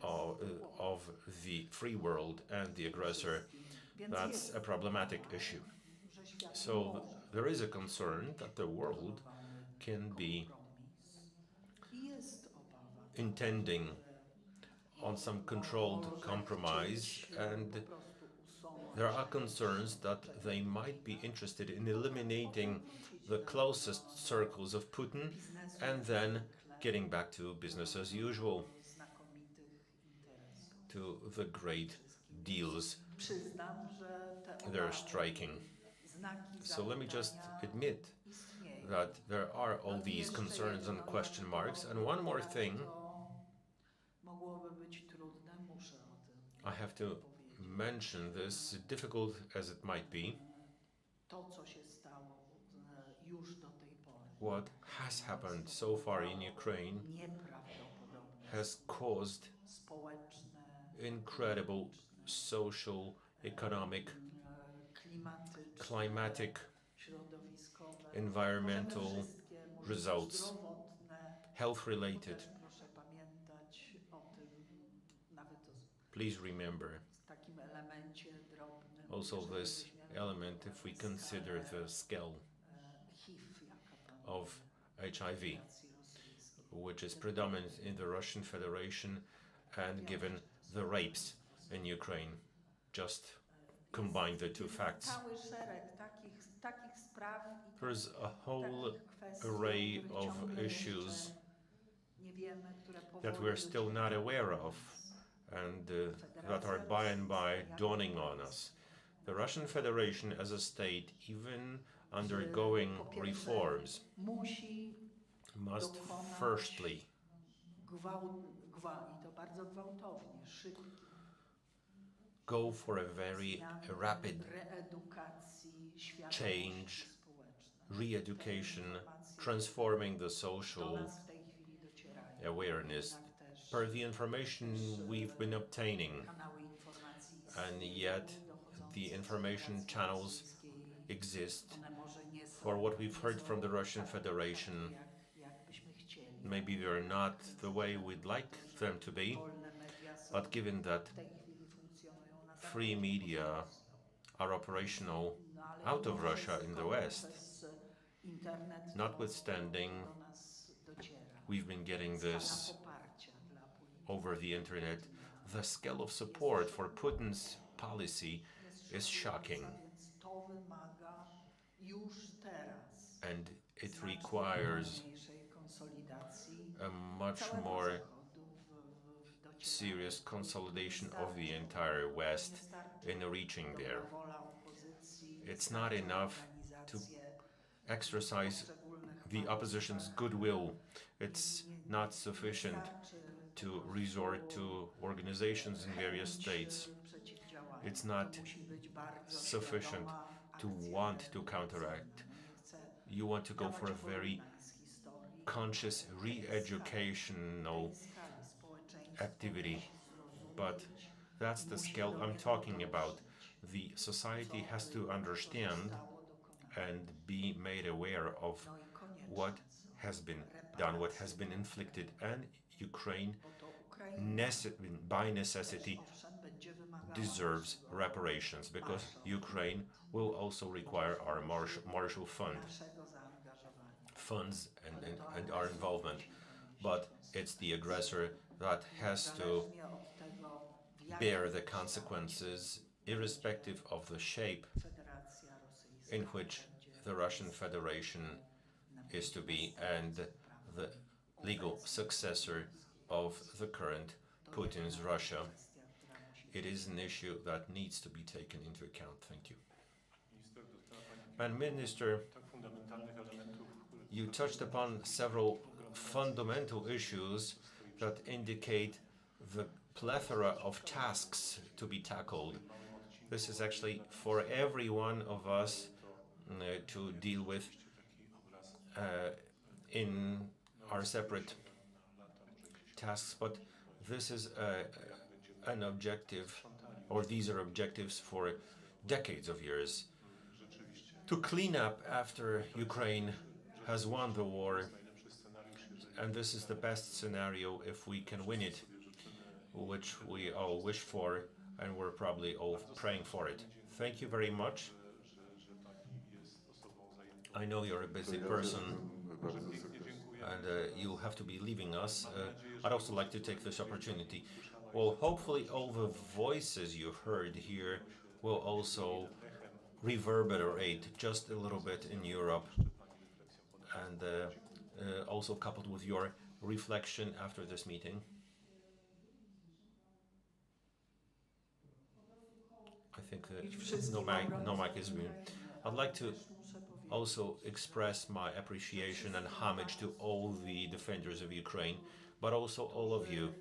of the free world and the aggressor, that's a problematic issue. So there is a concern that the world can be intending on some controlled compromise, and there are concerns that they might be interested in eliminating the closest circles of Putin and then getting back to business as usual, to the great deals they're striking. So let me just admit that there are all these concerns and question marks. And one more thing I have to mention, this, difficult as it might be, what has happened so far in Ukraine has caused incredible social, economic, climatic, environmental results, health related. Please remember also this element if we consider the scale of HIV, which is predominant in the Russian Federation, and given the rapes in Ukraine. Just combine the two facts. There's a whole array of issues that we're still not aware of, and that are by and by dawning on us. The Russian Federation as a state, even undergoing reforms, must firstly go for a very rapid change, re-education, transforming the social awareness per the information we've been obtaining. And yet the information channels exist for what we've heard from the Russian Federation. Maybe they're not the way we'd like them to be, but given that free media are operational out of Russia in the West, notwithstanding we've been getting this over the internet, the scale of support for Putin's policy is shocking. And it requires a much more serious consolidation of the entire West in reaching there. It's not enough to exercise the opposition's goodwill. It's not sufficient to resort to organizations in various states. It's not sufficient to want to counteract. You want to go for a very conscious re-educational activity, but that's the scale I'm talking about. The society has to understand and be made aware of what has been done, what has been inflicted, and Ukraine, by necessity, deserves reparations, because Ukraine will also require our Marshall Fund funds and our involvement. But it's the aggressor that has to bear the consequences, irrespective of the shape in which the Russian Federation is to be, and the legal successor of the current Putin's Russia. It is an issue that needs to be taken into account. Thank you. Pan Minister, you touched upon several fundamental issues that indicate the plethora of tasks to be tackled. This is actually, for every one of us, to deal with in our separate tasks, but this is an objective, or these are objectives for decades of years. To clean up after Ukraine has won the war, and this is the best scenario if we can win it, which we all wish for, and we're probably all praying for it. Thank you very much. I know you're a busy person and you'll have to be leaving us. I'd also like to take this opportunity. Well, hopefully all the voices you heard here will also reverberate just a little bit in Europe, and also coupled with your reflection after this meeting. I think that no mic is being. I'd like to also express my appreciation and homage to all the defenders of Ukraine, but also all of you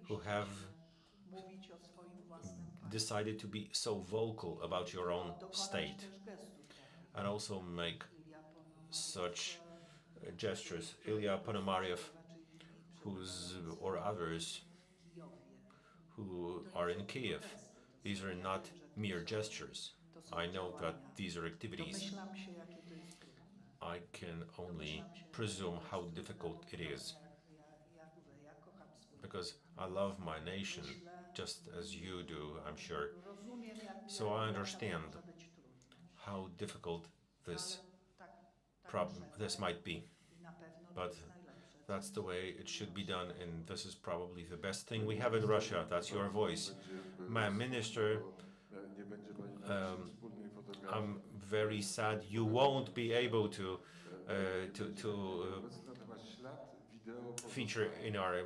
who have decided to be so vocal about your own state and also make such gestures. Ilya Ponomarev, or others who are in Kiev. These are not mere gestures. I know that these are activities. I can only presume how difficult it is, because I love my nation just as you do, I'm sure. So I understand how difficult this might be, but that's the way it should be done, and this is probably the best thing we have in Russia. That's your voice. My minister, I'm very sad you won't be able to feature in our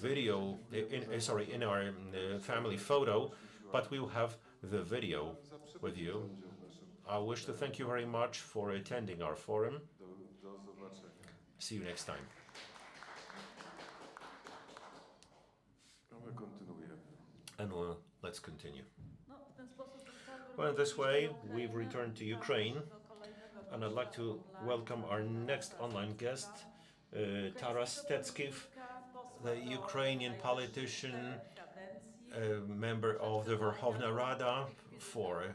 video, in our family photo, but we will have the video with you. I wish to thank you very much for attending our forum. See you next time. And let's continue. Well, this way, we've returned to Ukraine, and I'd like to welcome our next online guest, Taras Steckiv, the Ukrainian politician, member of the Verkhovna Rada for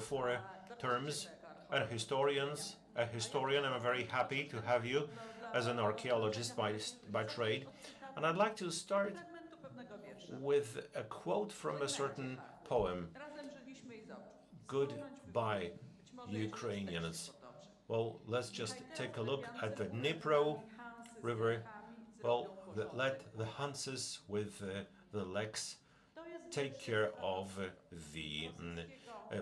4 terms, and a historian. I'm very happy to have you as an archaeologist by trade. And I'd like to start with a quote from a certain poem, Goodbye, Ukrainians. Well, let's just take a look at the Dnipro River. Well, let the Hanses with the legs take care of the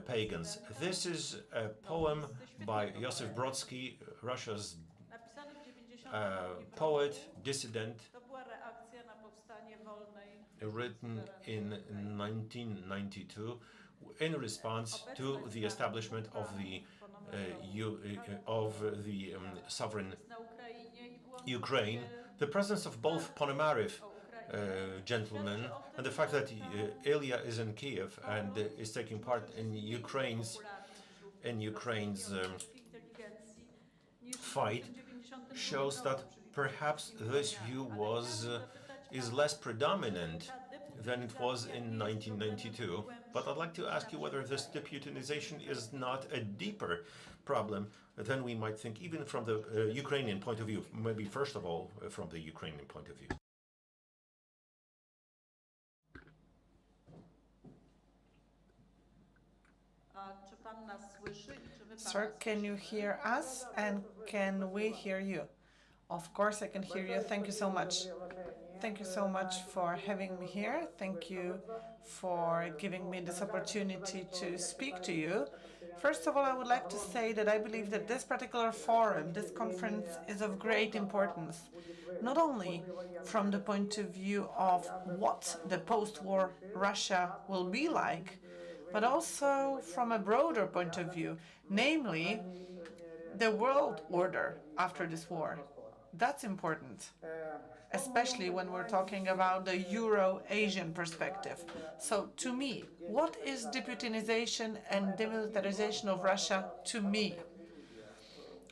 pagans. This is a poem by Josif Brodsky, Russia's poet, dissident, written in 1992 in response to the establishment of the sovereign Ukraine. The presence of both Ponomarev gentlemen and the fact that Ilya is in Kiev and is taking part in Ukraine's fight shows that perhaps this view is less predominant than it was in 1992. But I'd like to ask you whether this deputinization is not a deeper problem than we might think, even from the Ukrainian point of view. Maybe first of all, from the Ukrainian point of view. Sir, can you hear us, and can we hear you? Of course I can hear you. Thank you so much. Thank you so much for having me here. Thank you for giving me this opportunity to speak to you. First of all, I would like to say that I believe that this particular forum, this conference, is of great importance, not only from the point of view of what the post-war Russia will be like, but also from a broader point of view, namely the world order after this war. That's important. especially when we're talking about the Euro-Asian perspective. So to me, what is deputinization and demilitarization of Russia to me?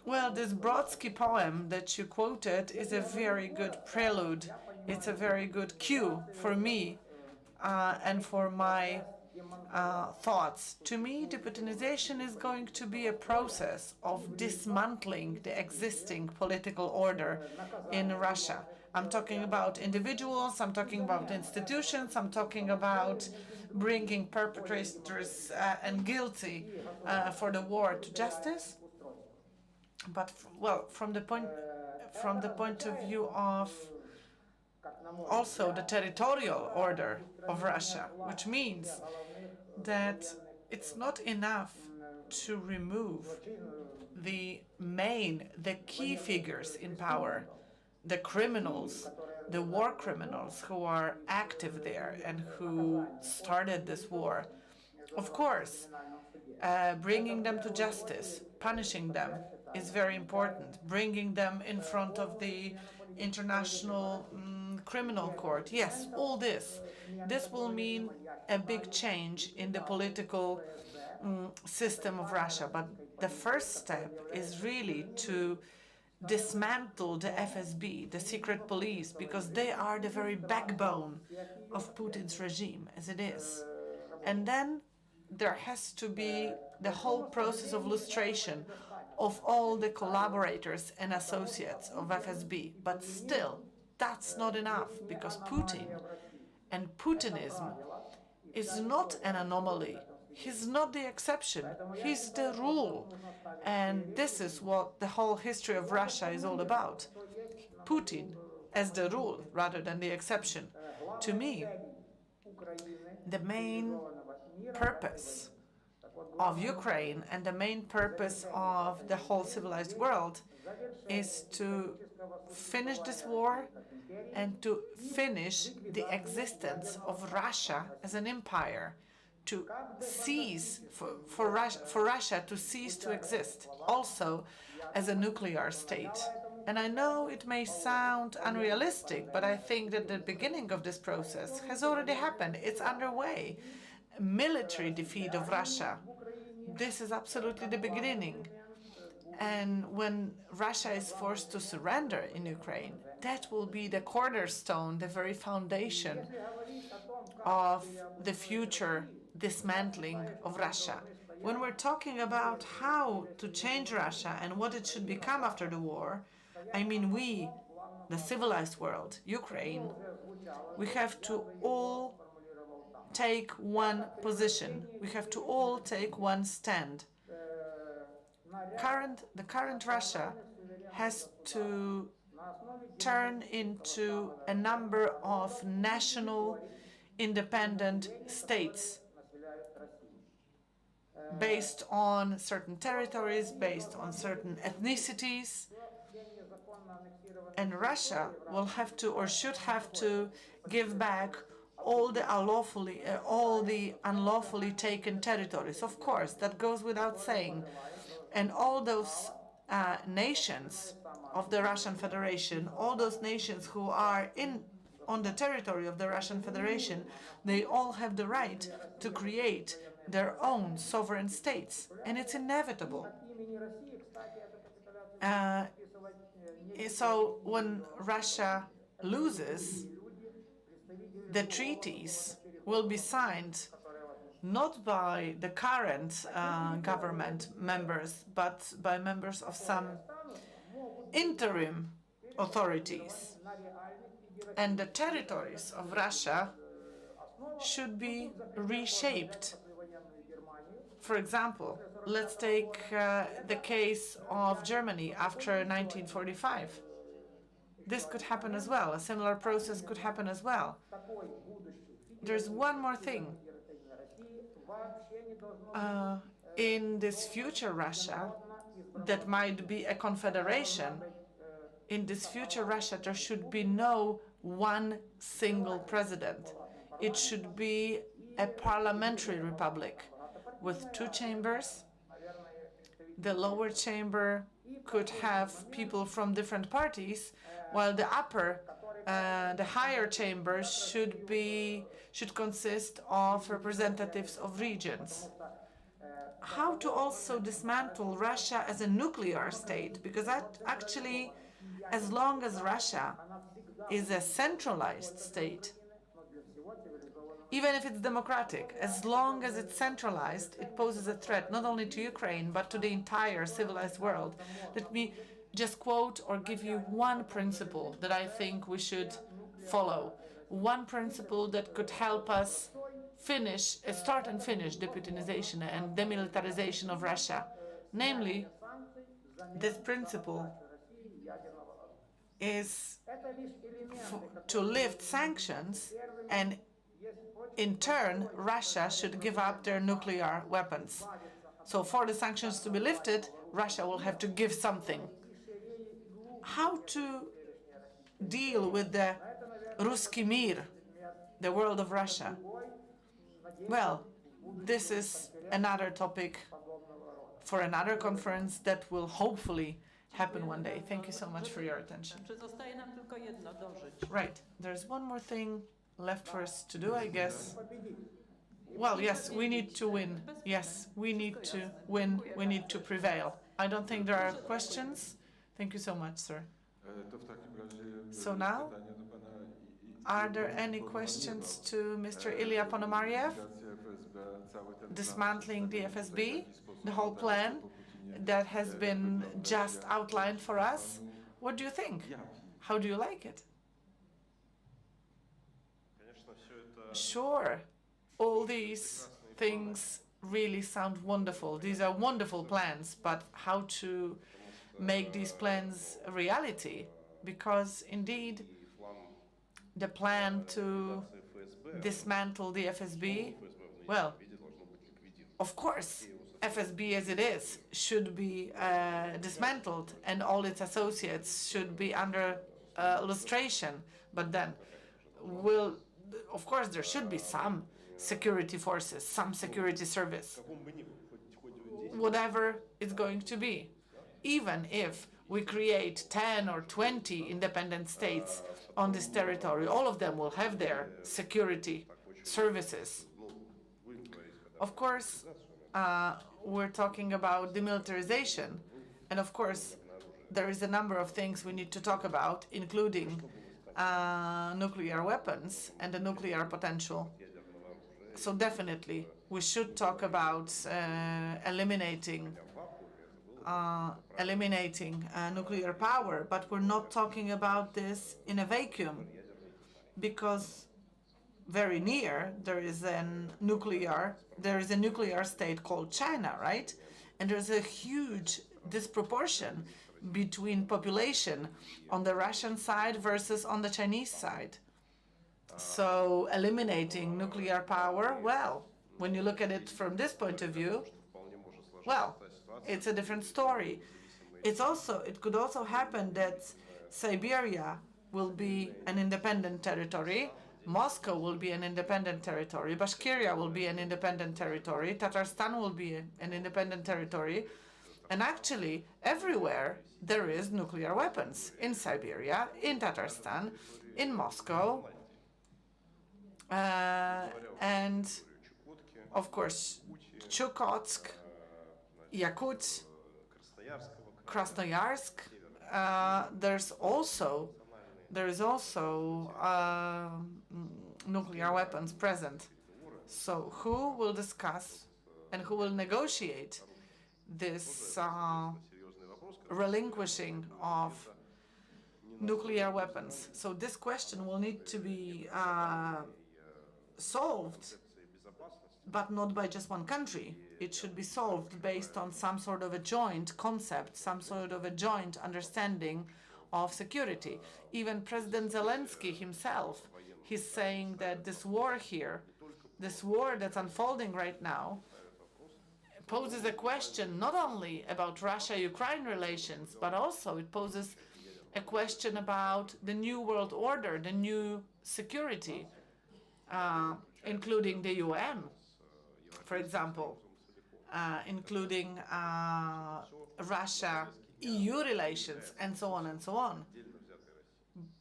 Well, this Brodsky poem that you quoted is a very good prelude. It's a very good cue for me and for my thoughts. To me, deputinization is going to be a process of dismantling the existing political order in Russia. I'm talking about individuals, I'm talking about institutions, I'm talking about bringing perpetrators and guilty for the war to justice. But well, from the point of view of also the territorial order of Russia, which means that it's not enough to remove the key figures in power, the criminals, the war criminals who are active there and who started this war. Of course, bringing them to justice, punishing them is very important. Bringing them in front of the International Criminal Court. Yes, all this. This will mean a big change in the political system of Russia. But the first step is really to dismantle the FSB, the secret police, because they are the very backbone of Putin's regime as it is. And then there has to be the whole process of lustration of all the collaborators and associates of FSB. But still, that's not enough, because Putin and Putinism is not an anomaly. He's not the exception. He's the rule. And this is what the whole history of Russia is all about. Putin as the rule rather than the exception. To me, the main purpose of Ukraine and the main purpose of the whole civilized world is to finish this war and to finish the existence of Russia as an empire, to cease, for Russia to cease to exist, also as a nuclear state. And I know it may sound unrealistic, but I think that the beginning of this process has already happened. It's underway. Military defeat of Russia. This is absolutely the beginning. And when Russia is forced to surrender in Ukraine, that will be the cornerstone, the very foundation of the future dismantling of Russia. When we're talking about how to change Russia and what it should become after the war, I mean we, the civilized world, Ukraine, we have to all take one position. We have to all take one stand. The current Russia has to turn into a number of national independent states based on certain territories, based on certain ethnicities. And Russia will have to, or should have to, give back all the unlawfully taken territories. Of course, that goes without saying. And all those nations of the Russian Federation, all those nations who are on the territory of the Russian Federation, they all have the right to create their own sovereign states. And it's inevitable. So when Russia loses, the treaties will be signed not by the current government members, but by members of some interim authorities. And the territories of Russia should be reshaped. For example, let's take the case of Germany after 1945. This could happen as well. A similar process could happen as well. There's one more thing. In this future Russia, that might be a confederation, in this future Russia, there should be no one single president. It should be a parliamentary republic with two chambers. The lower chamber could have people from different parties, while the upper the higher chamber should consist of representatives of regions. How to also dismantle Russia as a nuclear state, because that actually, as long as Russia is a centralized state, even if it's democratic, as long as it's centralized, it poses a threat not only to Ukraine but to the entire civilized world. Let me just quote or give you one principle that I think we should follow. One principle that could help us start and finish deputinization and demilitarization of Russia. Namely, this principle is to lift sanctions, and in turn, Russia should give up their nuclear weapons. So for the sanctions to be lifted, Russia will have to give something. How to deal with the Ruski Mir, the world of Russia? Well, this is another topic for another conference that will hopefully happen one day. Thank you so much for your attention. Right, there's one more thing left for us to do, I guess. Well, yes, we need to win. Yes, we need to win. We need to prevail. I don't think there are questions. Thank you so much, sir. So now, are there any questions to Mr. Ilya Ponomaryev? Dismantling the FSB, the whole plan that has been just outlined for us. What do you think? How do you like it? Sure, all these things really sound wonderful. These are wonderful plans, but how to make these plans a reality? Because indeed, the plan to dismantle the FSB, well, of course, FSB as it is should be dismantled, and all its associates should be under lustration. But then, of course, there should be some security forces, some security service, whatever it's going to be. Even if we create 10 or 20 independent states on this territory, all of them will have their security services. Of course, we're talking about demilitarization, and of course, there is a number of things we need to talk about, including nuclear weapons and the nuclear potential. So definitely, we should talk about eliminating nuclear power, but we're not talking about this in a vacuum, because very near there is a nuclear state called China, right? And there's a huge disproportion between population on the Russian side versus on the Chinese side. So eliminating nuclear power, well, when you look at it from this point of view, well, it's a different story. It could also happen that Siberia will be an independent territory, Moscow will be an independent territory, Bashkiria will be an independent territory, Tatarstan will be an independent territory, and actually everywhere there is nuclear weapons, in Siberia, in Tatarstan, in Moscow, and of course Chukotka, Yakut, Krasnoyarsk. There is also nuclear weapons present. So who will discuss and who will negotiate this relinquishing of nuclear weapons? So this question will need to be solved, but not by just one country. It should be solved based on some sort of a joint concept, some sort of a joint understanding of security. Even President Zelensky himself, he's saying that this war here, this war that's unfolding right now, poses a question not only about Russia-Ukraine relations, but also it poses a question about the new world order, the new security, including the UN, for example, including Russia-EU relations, and so on and so on.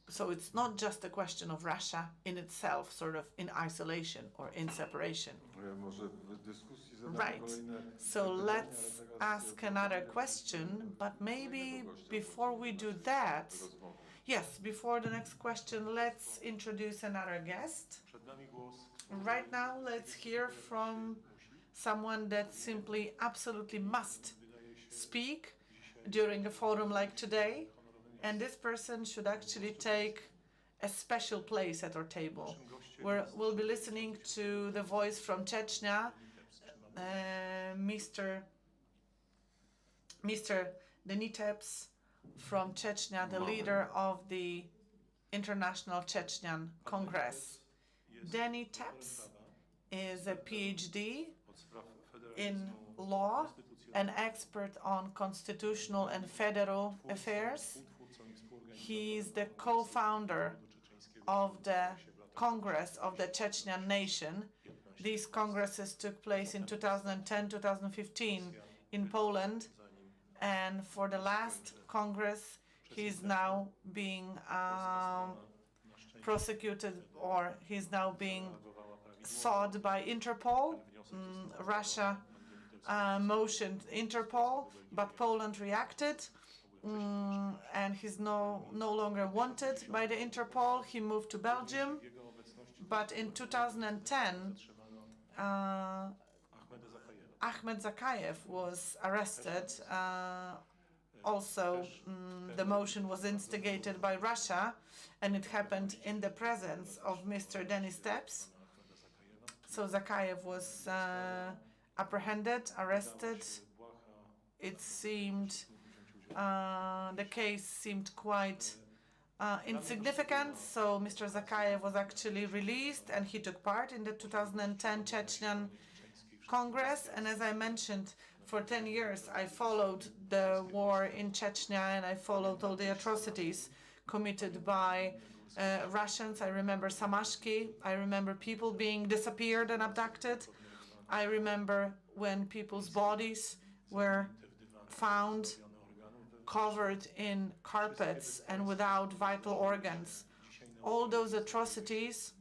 So it's not just a question of Russia in itself, sort of in isolation or in separation. Może w dyskusji zadamy Right. kolejne So pytania, let's ale teraz ask another question, but maybe before we do that, rozmowy. yes, before the next question, let's introduce another guest. Przed nami głos Right now, let's hear from someone that simply absolutely must speak during a forum like today, and this person should actually take a special place at our table. We'll be listening to the voice from Chechnya, Mr. Deniteps from Chechnya, the leader of the International Chechnyan Congress. Deniteps is a PhD od spraw in federalizmu, law, konstytucji, an expert on constitutional and federal affairs. twórcą i współorganizatorem He is the co-founder of the Congress of the Chechnyan Nation. These congresses took place in 2010-2015 in Poland, and for the last Congress, he is now being prosecuted, or he's now being sought by Interpol. Russia motioned Interpol, but Poland reacted, and he's no longer wanted by the Interpol. He moved to Belgium, but in 2010, Ahmed Zakayev was arrested. Also, the motion was instigated by Russia, and it happened in the presence of Mr. Denis Steps. So Zakayev was apprehended, arrested. It seemed, the case seemed quite insignificant, so Mr. Zakayev was actually released, and he took part in the 2010 Chechnyan Congress. And as I mentioned, for 10 years I followed the war in Chechnya, and I followed all the atrocities committed by Russians. I remember Samashki. I remember people being disappeared and abducted. I remember when people's bodies were found covered in carpets and without vital organs. All those atrocities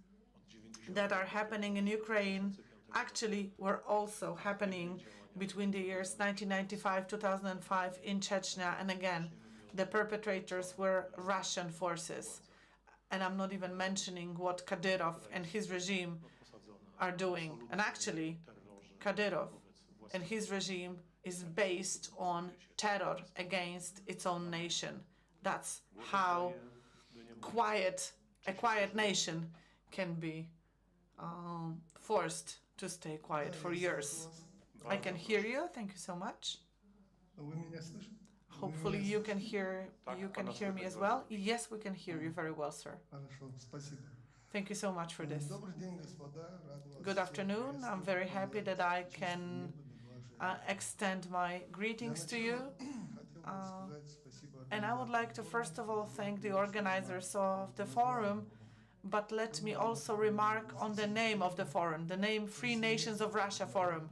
that are happening in Ukraine actually were also happening between the years 1995-2005 in Chechnya, and again, the perpetrators were Russian forces. And I'm not even mentioning what Kadyrov and his regime are doing. And actually, Kadyrov and his regime is based on terror against its own nation. That's how a quiet nation can be forced to stay quiet for years. I can hear you. Thank you so much. Вы меня слышите? Hopefully you can hear me as well. Yes, we can hear you very well, sir. Хорошо, спасибо. Thank you so much for this. Добрый день, господа. Рад вас Good afternoon. I'm very happy that I can extend my greetings to you. And I would like to first of all thank the organizers of the forum, but let me also remark on the name of the forum, the name Free Nations of Russia Forum.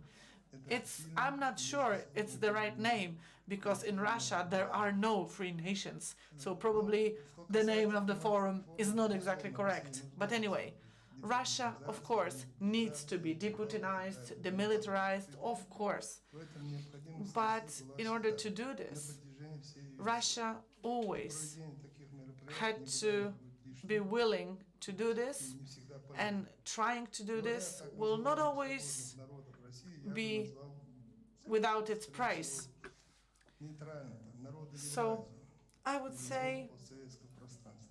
I'm not sure it's the right name, because in Russia there are no free nations, so probably the name of the forum is not exactly correct. But anyway, Russia, of course, needs to be deputinized, demilitarized, of course. But in order to do this, Russia always had to be willing to do this, and trying to do this will not always be without its price. So I would say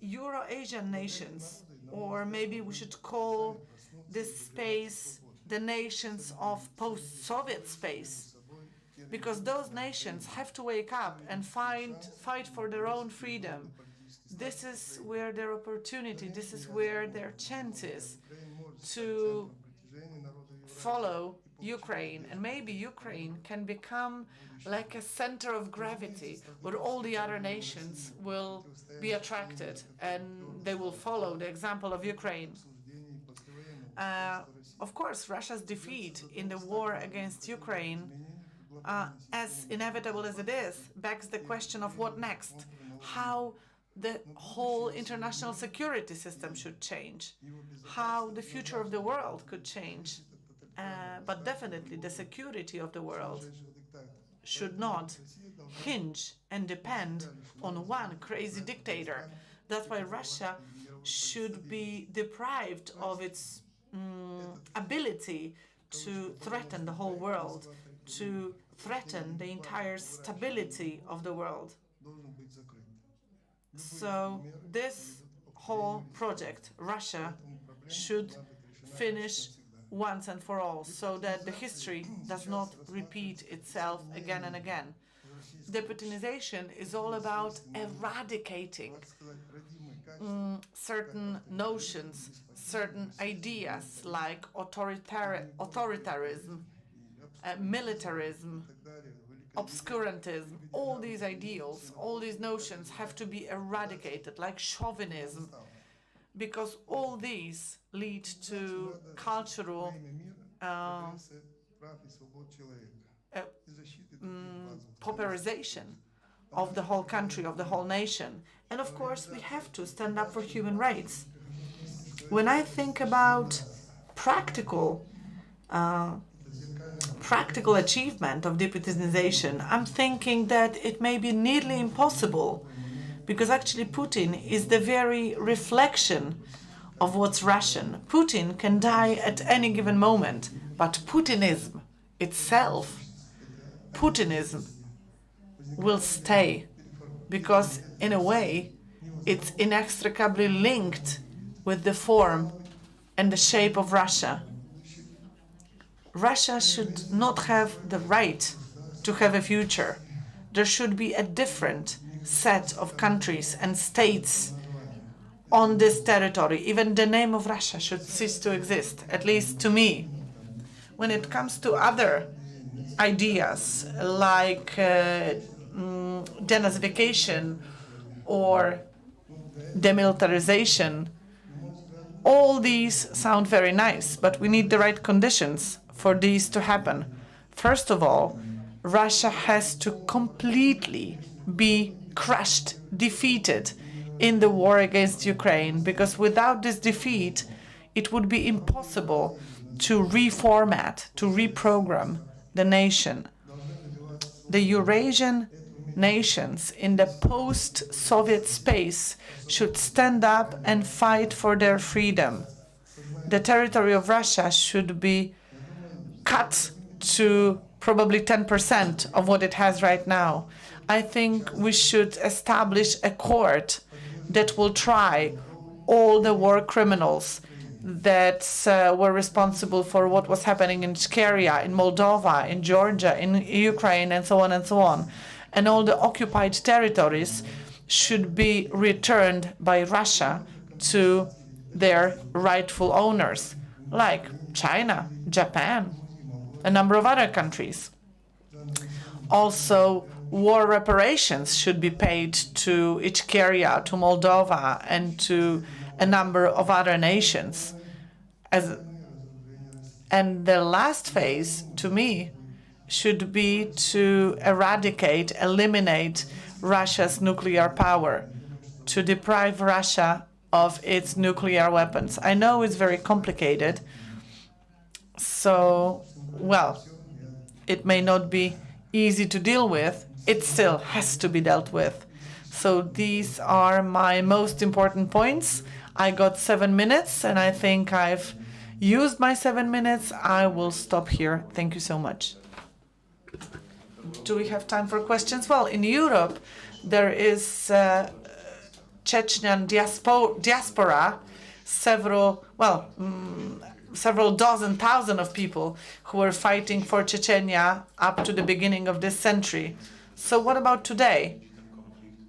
Euro-Asian nations, or maybe we should call this space the nations of post-Soviet space, because those nations have to wake up and fight for their own freedom. This is where their opportunity, this is where their chance is to follow Ukraine, and maybe Ukraine can become like a center of gravity where all the other nations will be attracted and they will follow the example of Ukraine. Of course, Russia's defeat in the war against Ukraine, as inevitable as it is, begs the question of what next? How the whole international security system should change, how the future of the world could change. But definitely the security of the world should not hinge and depend on one crazy dictator. That's why Russia should be deprived of its ability to threaten the whole world, to threaten the entire stability of the world. So this whole project, Russia, should finish once and for all, so that the history does not repeat itself again and again. Deputinization is all about eradicating certain notions, certain ideas like authoritarianism, militarism, obscurantism. All these ideals, all these notions have to be eradicated, like chauvinism, because all these lead to cultural pauperization of the whole country, of the whole nation. And of course, we have to stand up for human rights. When I think about practical achievement of deputinization, I'm thinking that it may be nearly impossible, because actually Putin is the very reflection of what's Russian. Putin can die at any given moment, but Putinism itself, Putinism will stay, because in a way it's inextricably linked with the form and the shape of Russia. Russia should not have the right to have a future. There should be a different set of countries and states on this territory. Even the name of Russia should cease to exist, at least to me. When it comes to other ideas like denazification or demilitarization, all these sound very nice, but we need the right conditions for these to happen. First of all, Russia has to completely be crushed, defeated in the war against Ukraine, because without this defeat, it would be impossible to reformat, to reprogram the nation. The Eurasian nations in the post-Soviet space should stand up and fight for their freedom. The territory of Russia should be cut to probably 10% of what it has right now. I think we should establish a court that will try all the war criminals that were responsible for what was happening in Ichkeria, in Moldova, in Georgia, in Ukraine, and so on and so on. And all the occupied territories should be returned by Russia to their rightful owners, like China, Japan, a number of other countries. Also, war reparations should be paid to Ichkeria, to Moldova, and to a number of other nations. And the last phase, to me, should be to eradicate, eliminate Russia's nuclear power, to deprive Russia of its nuclear weapons. I know it's very complicated, so, well, it may not be easy to deal with. It still has to be dealt with. So these are my most important points. I got 7 minutes, and I think I've used my 7 minutes. I will stop here. Thank you so much. Do we have time for questions? Well, in Europe, there is Chechnyan diaspora, several dozen thousand of people who were fighting for Chechnya up to the beginning of this century. So what about today?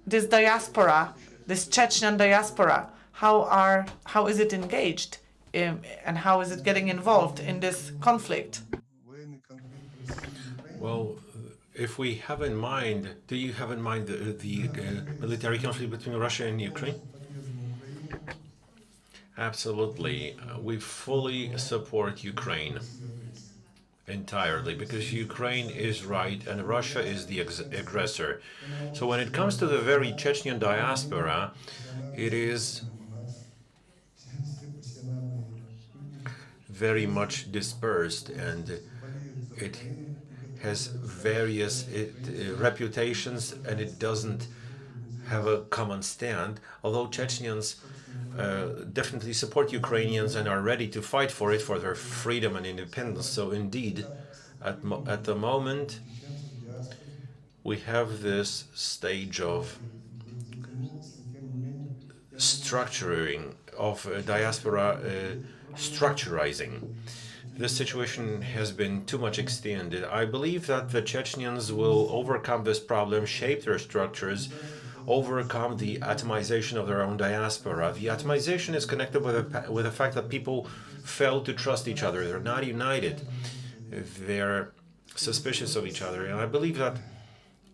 This diaspora, this Chechnyan diaspora, how is it engaged and how is it getting involved in this conflict? Well, if we have in mind, do you have in mind the military conflict between Russia and Ukraine? Absolutely. We fully support Ukraine entirely because Ukraine is right and Russia is the aggressor. So when it comes to the very Chechen diaspora, it is very much dispersed and it has various reputations and it doesn't have a common stand, although Chechens definitely support Ukrainians and are ready to fight for it, for their freedom and independence. So indeed, at the moment, we have this stage of structuring, of diaspora structurizing. This situation has been too much extended. I believe that the Chechens will overcome this problem, shape their structures, overcome the atomization of their own diaspora. The atomization is connected with the fact that people fail to trust each other. They're not united. They're suspicious of each other. And I believe that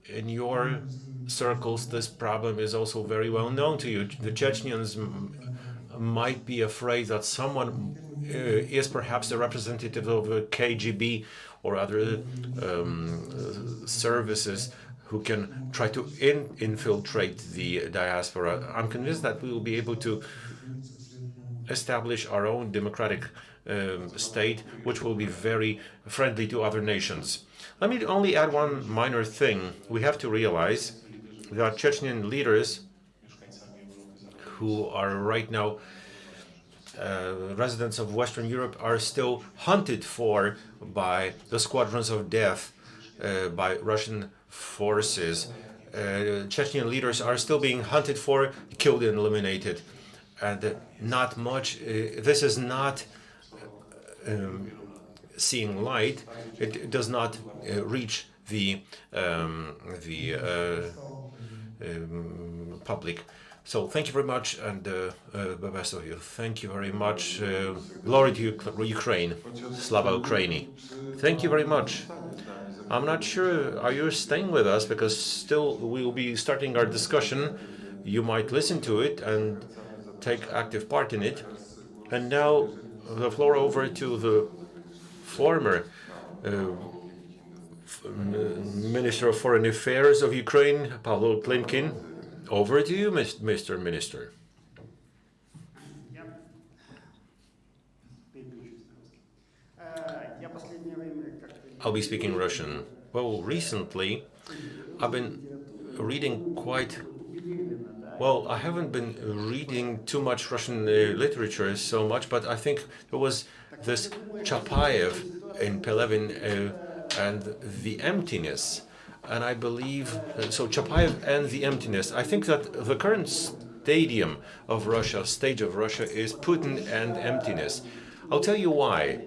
in your circles, this problem is also very well known to you. The Chechens might be afraid that someone is perhaps a representative of the KGB or other services who can try to infiltrate the diaspora. I'm convinced that we will be able to establish our own democratic state, which will be very friendly to other nations. Let me only add one minor thing. We have to realize that Chechen leaders who are right now residents of Western Europe are still hunted for by the squadrons of death, by Russian forces. Chechen leaders are still being hunted for, killed and eliminated. And not much, this is not seeing light. It does not reach the public. So thank you very much, and the best of you. Thank you very much. Glory to Ukraine. Slava Ukraini. Thank you very much. I'm not sure, are you staying with us? Because still we will be starting our discussion. You might listen to it and take active part in it. And now the floor over to the former Minister of Foreign Affairs of Ukraine, Pavlo Klimkin. Over to you, Mr. Minister. I'll be speaking Russian. Well, recently I've been reading quite well. I haven't been reading too much Russian literature so much, but I think there was this Chapayev in Pelevin and the emptiness. And I believe, so Chapayev and the emptiness. I think that the current stage of Russia is Putin and emptiness. I'll tell you why.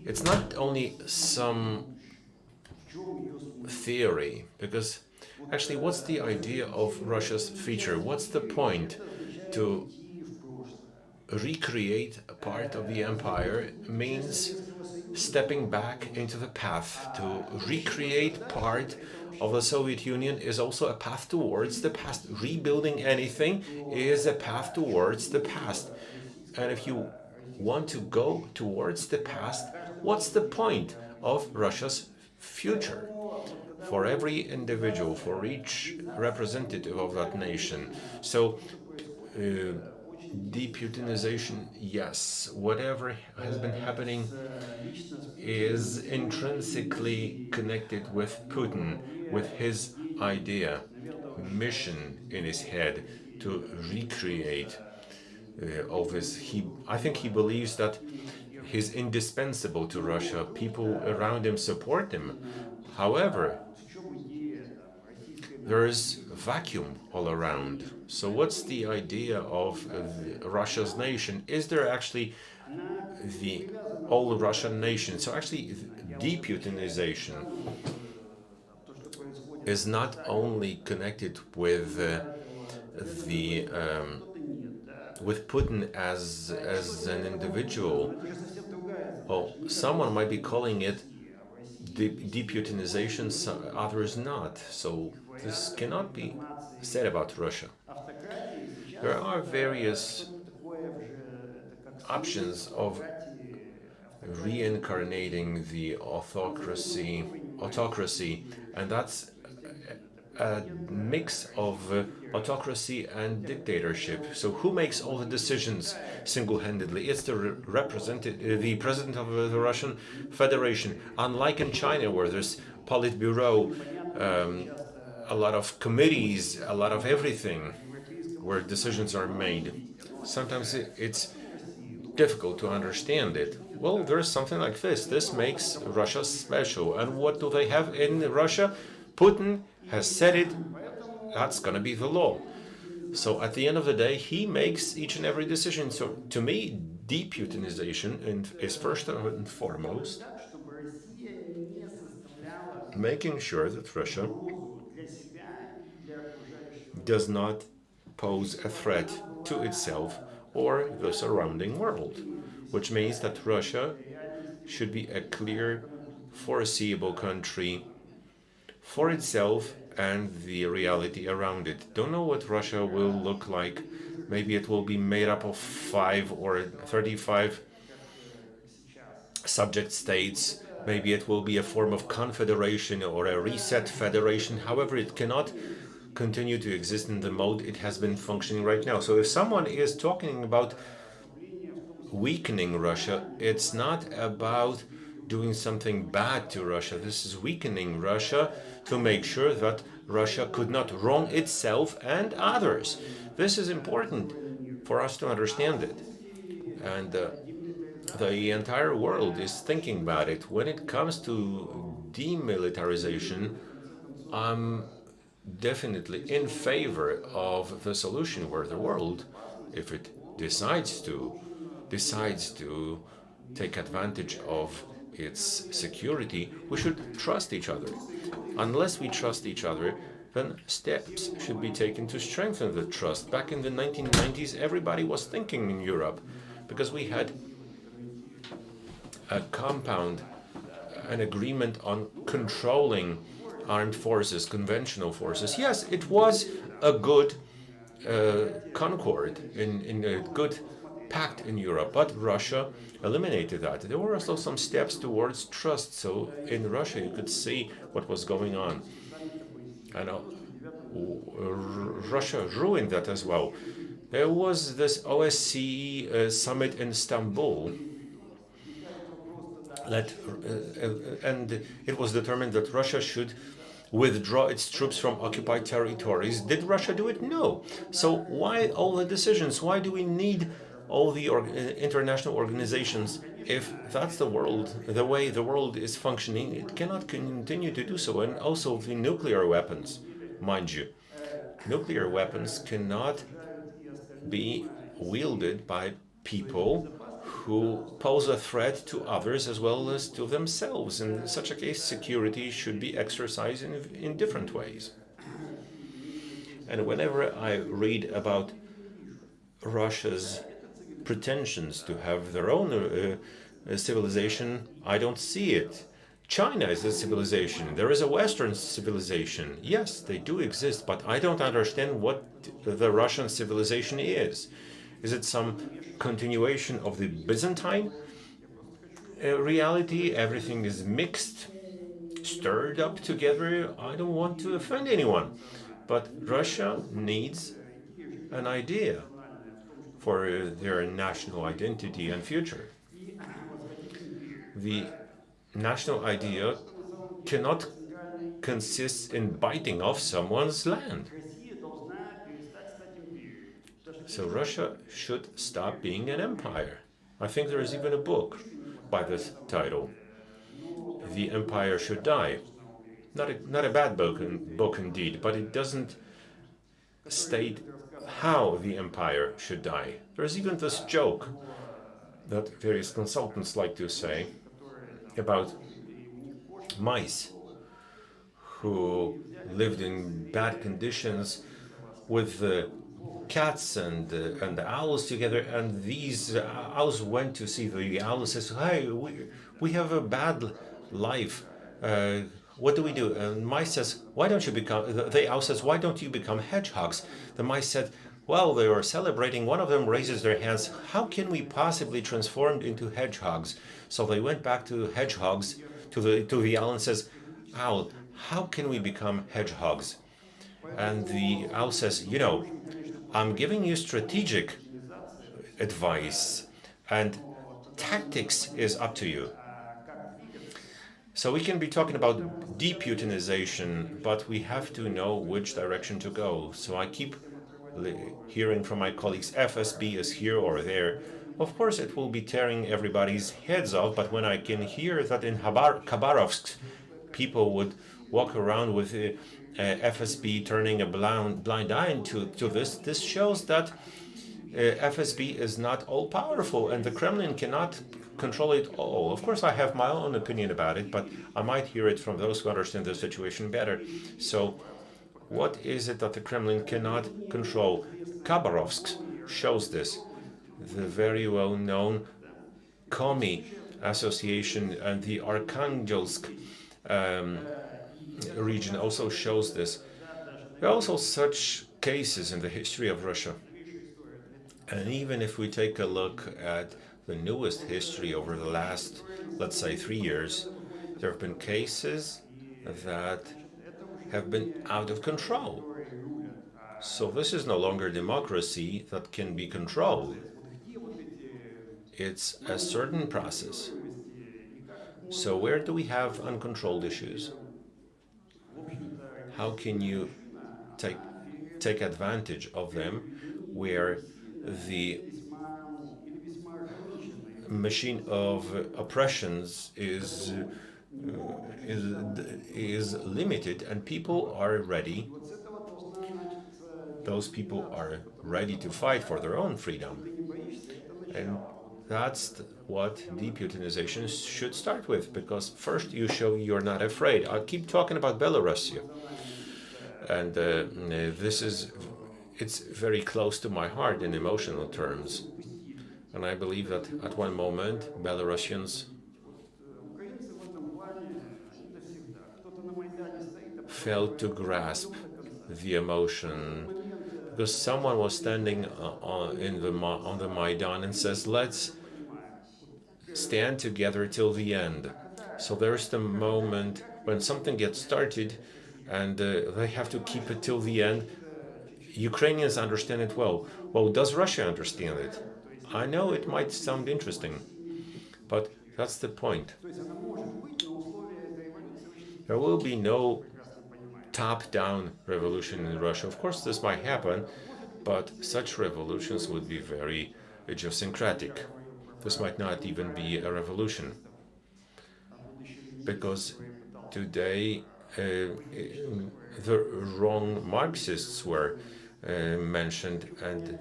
It's not only some theory, because actually, what's the idea of Russia's future? What's the point? To recreate a part of the empire means stepping back into the path. To recreate part of the Soviet Union is also a path towards the past. Rebuilding anything is a path towards the past. And if you want to go towards the past, what's the point of Russia's future? For every individual, for each representative of that nation. So, Deputinization, yes, whatever has been happening is intrinsically connected with Putin, with his idea, mission in his head to recreate all this. I think he believes that he's indispensable to Russia. People around him support him. However, there is vacuum all around. So what's the idea of Russia's nation? Is there actually the all Russian nation? So actually, deputinization is not only connected with the with Putin as an individual. Well, someone might be calling it deputinization, others not. So this cannot be said about Russia. There are various options of reincarnating the autocracy, and that's a mix of autocracy and dictatorship. So who makes all the decisions single-handedly? It's the representative, the president of the Russian Federation. Unlike in China, where there's Politburo, a lot of committees, a lot of everything, where decisions are made. Sometimes it's difficult to understand it. Well, there's something like this. This makes Russia special. And what do they have in Russia? Putin has said it. That's going to be the law. So at the end of the day, he makes each and every decision. So to me, deputinization is first and foremost making sure that Russia does not pose a threat to itself or the surrounding world, which means that Russia should be a clear, foreseeable country for itself and the reality around it. Don't know what Russia will look like. Maybe it will be made up of 5 or 35 subject states. Maybe it will be a form of confederation or a reset federation. However, it cannot continue to exist in the mode it has been functioning right now. So if someone is talking about weakening Russia, it's not about doing something bad to Russia. This is weakening Russia to make sure that Russia could not wrong itself and others. This is important for us to understand it. And the entire world is thinking about it. When it comes to demilitarization, I'm definitely in favor of the solution where the world, if it decides to take advantage of its security, we should trust each other. Unless we trust each other, then steps should be taken to strengthen the trust. Back in the 1990s, everybody was thinking in Europe because we had a compound, an agreement on controlling armed forces, conventional forces. Yes, it was a good concord, in a good pact in Europe, but Russia eliminated that. There were also some steps towards trust. So in Russia, you could see what was going on. And Russia ruined that as well. There was this OSCE summit in Istanbul, and it was determined that Russia should withdraw its troops from occupied territories. Did Russia do it? No. So why all the decisions? Why do we need all the international organizations? If that's the world, the way the world is functioning, it cannot continue to do so. And also the nuclear weapons, mind you. Nuclear weapons cannot be wielded by people who pose a threat to others as well as to themselves. In such a case, security should be exercised in different ways. And whenever I read about Russia's pretensions to have their own civilization, I don't see it. China is a civilization. There is a Western civilization. Yes, they do exist, but I don't understand what the Russian civilization is. Is it some continuation of the Byzantine reality? Everything is mixed, stirred up together. I don't want to offend anyone, but Russia needs an idea for their national identity and future. The national idea cannot consist in biting off someone's land. So Russia should stop being an empire. I think there is even a book by this title. The Empire Should Die. Not a bad book indeed, but it doesn't state how the empire should die. There's even this joke that various consultants like to say about mice who lived in bad conditions with the cats and the owls together, and these owls went to see the owl and says, "Hey, we have a bad life. What do we do?" And mice says, "Why don't you become?" The owl says, "Why don't you become hedgehogs?" The mice said, While they are celebrating, one of them raises their hands. How can we possibly transform into hedgehogs? So they went back to hedgehogs, to the owl and says, Owl, how can we become hedgehogs? And the owl says, I'm giving you strategic advice, and tactics is up to you. So we can be talking about deputinization, but we have to know which direction to go. So I keep hearing from my colleagues, FSB is here or there. Of course, it will be tearing everybody's heads off, but when I can hear that in Khabarovsk, people would walk around with FSB turning a blind eye to this shows that FSB is not all powerful and the Kremlin cannot control it all. Of course, I have my own opinion about it, but I might hear it from those who understand the situation better. So, what is it that the Kremlin cannot control? Khabarovsk shows this. The very well known Komi association and the Arkhangelsk region also shows this. There are also such cases in the history of Russia. And even if we take a look at the newest history over the last, let's say, 3 years, there have been cases that have been out of control. So this is no longer democracy that can be controlled. It's a certain process. So where do we have uncontrolled issues? How can you take advantage of them where the machine of oppressions is limited and people are ready, those people are ready to fight for their own freedom. And that's what deputinization should start with, because first you show you're not afraid. I keep talking about Belarus here, and it's very close to my heart in emotional terms. And I believe that at one moment Belarusians failed to grasp the emotion because someone was standing on the Maidan and says, "Let's stand together till the end." So there's the moment when something gets started, and they have to keep it till the end. Ukrainians understand it well. Well, does Russia understand it? I know it might sound interesting, but that's the point. There will be no top-down revolution in Russia. Of course, this might happen, but such revolutions would be very idiosyncratic. This might not even be a revolution, because today the wrong Marxists were mentioned, and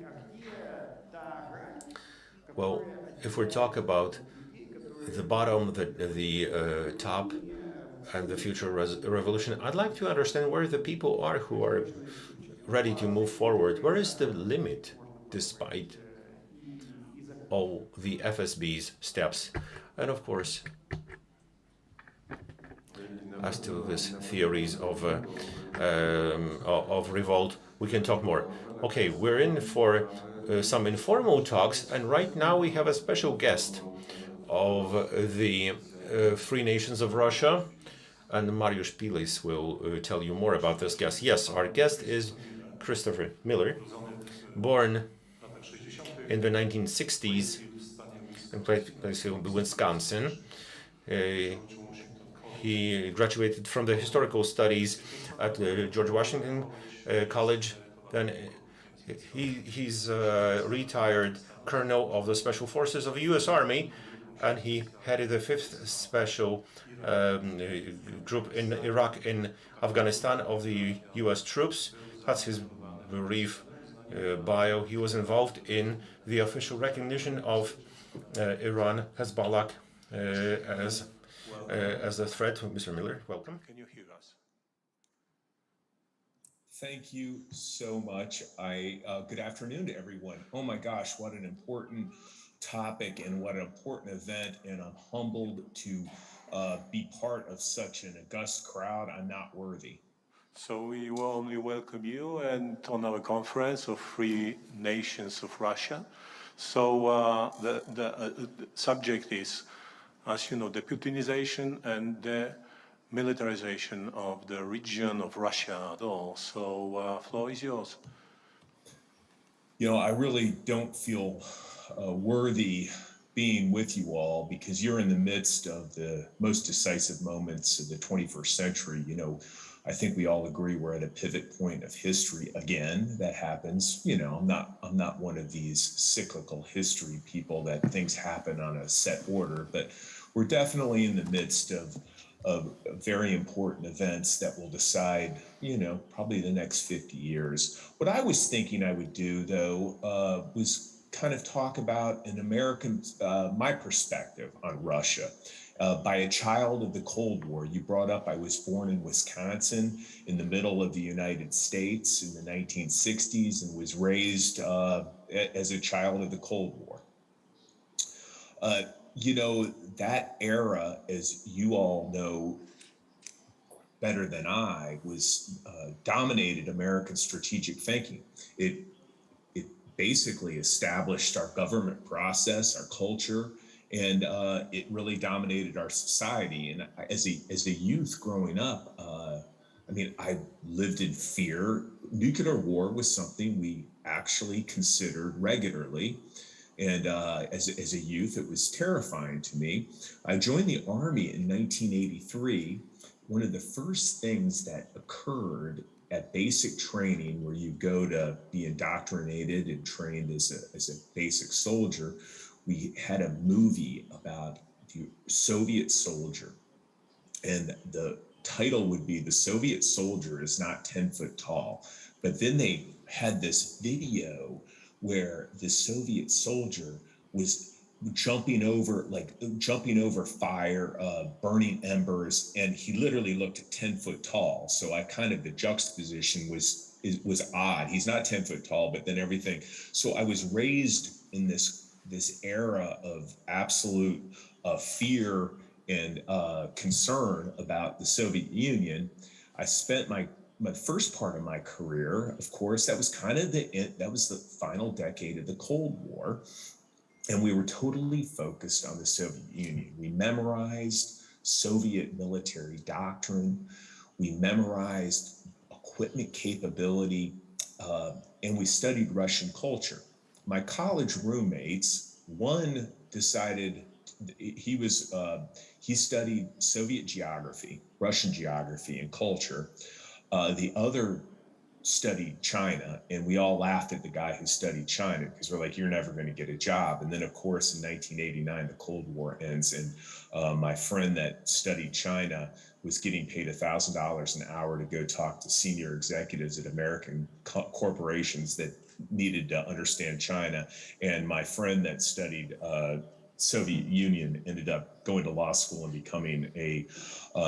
well, if we talk about the bottom, the top, and the future revolution, I'd like to understand where the people are who are ready to move forward. Where is the limit, despite all the FSB's steps? And of course, as to these theories of revolt, we can talk more. Okay, we're in for some informal talks, and right now we have a special guest of the Free Nations of Russia, and Mariusz Pilis will tell you more about this guest. Yes, our guest is Christopher Miller, born in the 1960s in Wisconsin. He graduated from the historical studies at George Washington College. Then he's a retired colonel of the Special Forces of the U.S. Army, and he headed the 5th Special Group in Iraq and Afghanistan of the U.S. troops. That's his brief bio. He was involved in the official recognition of Iran, Hezbollah, as a threat. Mr. Miller, welcome. Can you hear us? Thank you so much. Good afternoon to everyone. Oh my gosh, what an important topic and what an important event, and I'm humbled to be part of such an august crowd. I'm not worthy. So we warmly welcome you and on our conference of Free Nations of Russia. So the subject is, as you know, the Putinization and the militarization of the region of Russia at all. So floor is yours. You know, I really don't feel worthy being with you all because you're in the midst of the most decisive moments of the 21st century. You know, I think we all agree we're at a pivot point of history again. That happens. You know, I'm not one of these cyclical history people that things happen on a set order, but we're definitely in the midst of very important events that will decide, you know, probably the next 50 years. What I was thinking I would do, though, was kind of talk about an American, my perspective on Russia. By a child of the Cold War. You brought up I was born in Wisconsin in the middle of the United States in the 1960s and was raised as a child of the Cold War. You know, that era, as you all know better than I, was dominated American strategic thinking. It it basically established our government process, our culture, and it really dominated our society. And as a youth growing up, I mean, I lived in fear. Nuclear war was something we actually considered regularly. And as a youth, it was terrifying to me. I joined the Army in 1983. One of the first things that occurred at basic training, where you go to be indoctrinated and trained as a basic soldier, we had a movie about the Soviet soldier. And the title would be The Soviet Soldier is Not 10 Foot Tall. But then they had this video where the Soviet soldier was jumping over fire, burning embers, and he literally looked 10 foot tall. So I kind of, the juxtaposition was odd. He's not 10 foot tall, but then everything. So I was raised in this era of absolute fear and concern about the Soviet Union. I spent my first part of my career, of course, that was the final decade of the Cold War, and we were totally focused on the Soviet Union. We memorized Soviet military doctrine, we memorized equipment capability, and we studied Russian culture. My college roommates, one decided he studied Soviet geography, Russian geography, and culture. The other studied China, and we all laughed at the guy who studied China because we're like, you're never going to get a job. And then, of course, in 1989, the Cold War ends, and my friend that studied China was getting paid $1,000 an hour to go talk to senior executives at American corporations that needed to understand China. And my friend that studied Soviet Union ended up going to law school and becoming a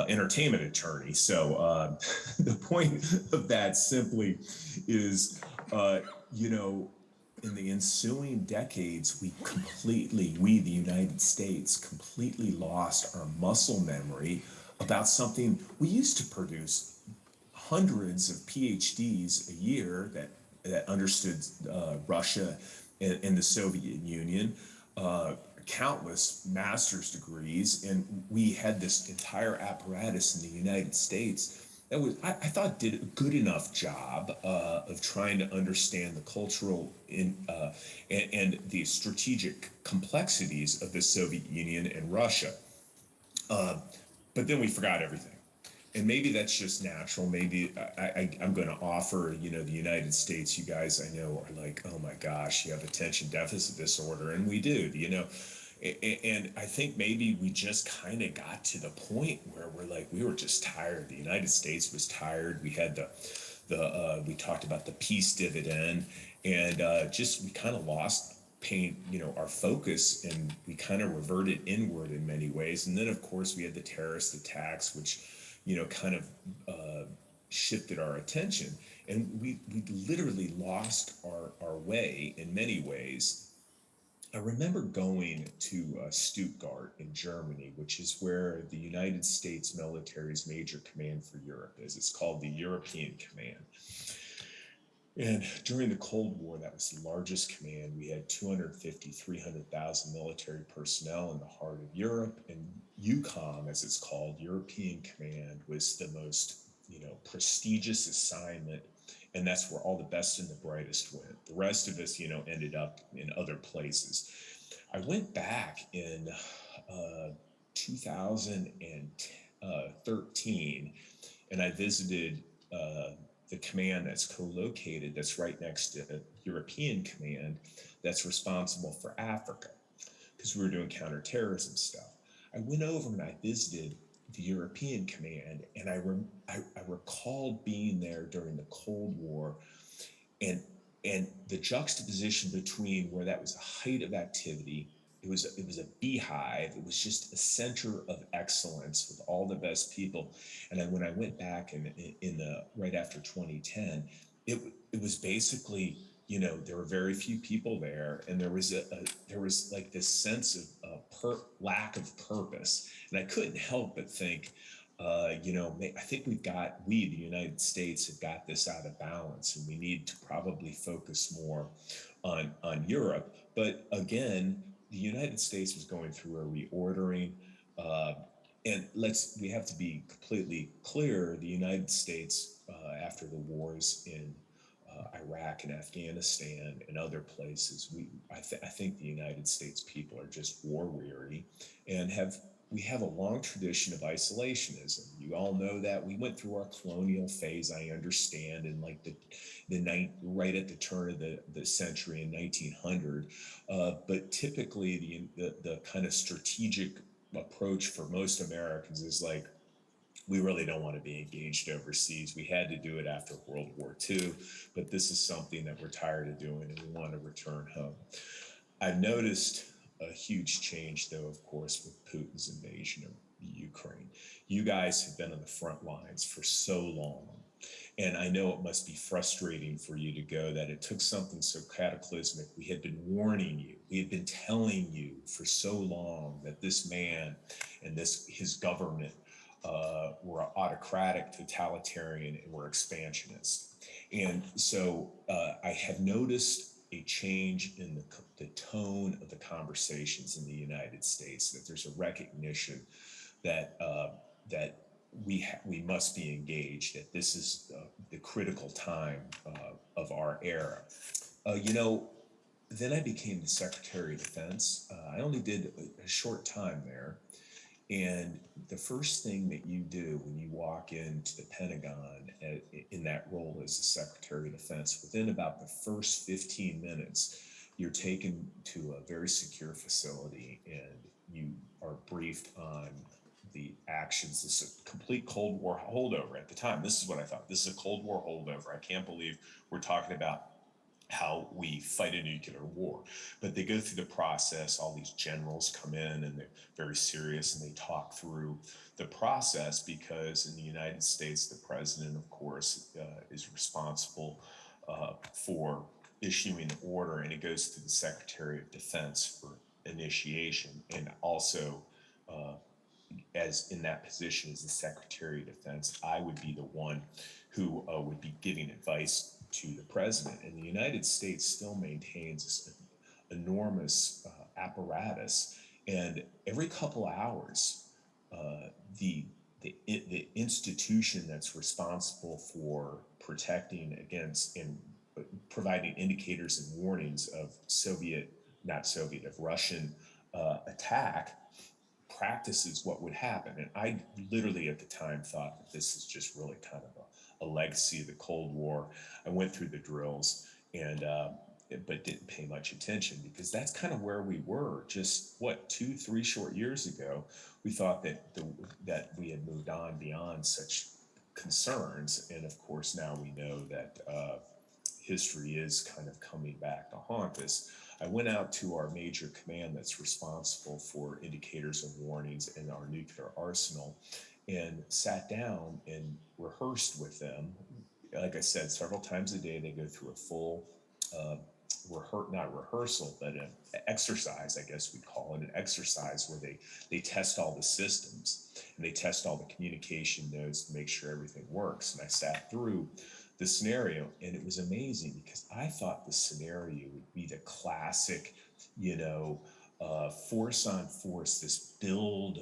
entertainment attorney. So the point of that simply is, you know, in the ensuing decades, we, the United States, completely lost our muscle memory about something we used to produce hundreds of PhDs a year that understood Russia and the Soviet Union, countless master's degrees, and we had this entire apparatus in the United States that was, I thought, did a good enough job of trying to understand the cultural and the strategic complexities of the Soviet Union and Russia. But then we forgot everything. And maybe that's just natural. Maybe I'm going to offer, you know, the United States, you guys I know are like, oh my gosh, you have attention deficit disorder. And we do, you know. And I think maybe we just kind of got to the point where we're like, we were just tired. The United States was tired. We had we talked about the peace dividend, and just we kind of lost our focus, and we kind of reverted inward in many ways. And then, of course, we had the terrorist attacks, which, you know, kind of shifted our attention, and we literally lost our way in many ways. I remember going to Stuttgart in Germany, which is where the United States military's major command for Europe is. It's called the European Command. And during the Cold War, that was the largest command. We had 250, 300,000 military personnel in the heart of Europe. And EUCOM, as it's called, European Command, was the most, prestigious assignment. And that's where all the best and the brightest went. The rest of us, ended up in other places. I went back in 2013 and I visited the command that's co-located, that's right next to the European Command, that's responsible for Africa, because we were doing counterterrorism stuff. I went over and I visited the European Command, and I recalled being there during the Cold War, and the juxtaposition between where that was the height of activity. It was a beehive. It was just a center of excellence with all the best people. And when I went back in the right after 2010, it was basically, there were very few people there, and there was there was like this sense of lack of purpose. And I couldn't help but think, I think the United States, have got this out of balance, and we need to probably focus more on Europe. But again, the United States was going through a reordering, uh, and we have to be completely clear. The United States, after the wars in Iraq and Afghanistan and other places, I think the United States people are just war weary, and we have a long tradition of isolationism. You all know that. We went through our colonial phase, I understand, in like right at the turn of the century in 1900. But typically, the kind of strategic approach for most Americans is like, we really don't want to be engaged overseas. We had to do it after World War II, but this is something that we're tired of doing, and we want to return home. I've noticed a huge change, though, of course, with Putin's invasion of Ukraine. You guys have been on the front lines for so long. And I know it must be frustrating for you to go that it took something so cataclysmic. We had been warning you. We had been telling you for so long that this man and his government were autocratic, totalitarian, and were expansionist. And so I have noticed a change in the tone of the conversations in the United States, that there's a recognition that we must be engaged, that this is the critical time of our era. Then I became the Secretary of Defense. I only did a short time there. And the first thing that you do when you walk into the Pentagon in that role as the Secretary of Defense, within about the first 15 minutes, you're taken to a very secure facility and you are briefed on the actions. This is a complete Cold War holdover at the time. This is what I thought. This is a Cold War holdover. I can't believe we're talking about how we fight a nuclear war. But they go through the process. All these generals come in and they're very serious and they talk through the process, because in the United States, the president, of course, is responsible for issuing the order, and it goes to the Secretary of Defense for initiation. And also, as in that position as the Secretary of Defense, I would be the one who would be giving advice to the president. And the United States still maintains this enormous apparatus, and every couple hours, the institution that's responsible for protecting against and providing indicators and warnings of Russian attack practices what would happen. And I literally at the time thought that this is just really kind of a legacy of the Cold War. I went through the drills and but didn't pay much attention, because that's kind of where we were just 2-3 short years ago. We thought that we had moved on beyond such concerns, and of course now we know that history is kind of coming back to haunt us. I went out to our major command that's responsible for indicators and warnings in our nuclear arsenal and sat down and rehearsed with them. Like I said, several times a day, they go through a full not a rehearsal, but an exercise, I guess we'd call it, an exercise where they test all the systems and they test all the communication nodes to make sure everything works. And I sat through the scenario, and it was amazing because I thought the scenario would be the classic, force on force, this build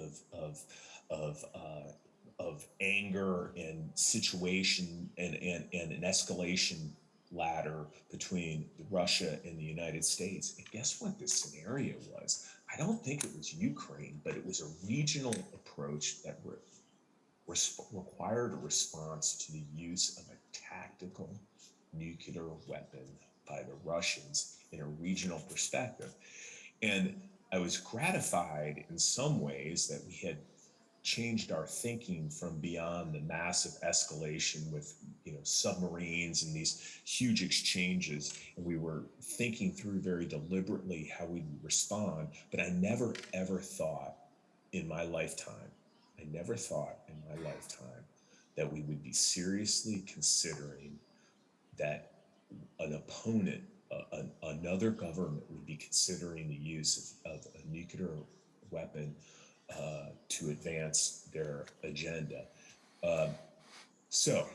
of anger and situation and an escalation ladder between Russia and the United States. And guess what the scenario was? I don't think it was Ukraine, but it was a regional approach that required a response to the use of a tactical nuclear weapon by the Russians in a regional perspective. And I was gratified in some ways that we had changed our thinking from beyond the massive escalation with submarines and these huge exchanges, and we were thinking through very deliberately how we would respond. But I never ever thought in my lifetime that we would be seriously considering that an opponent, another government, would be considering the use of a nuclear weapon to advance their agenda. So,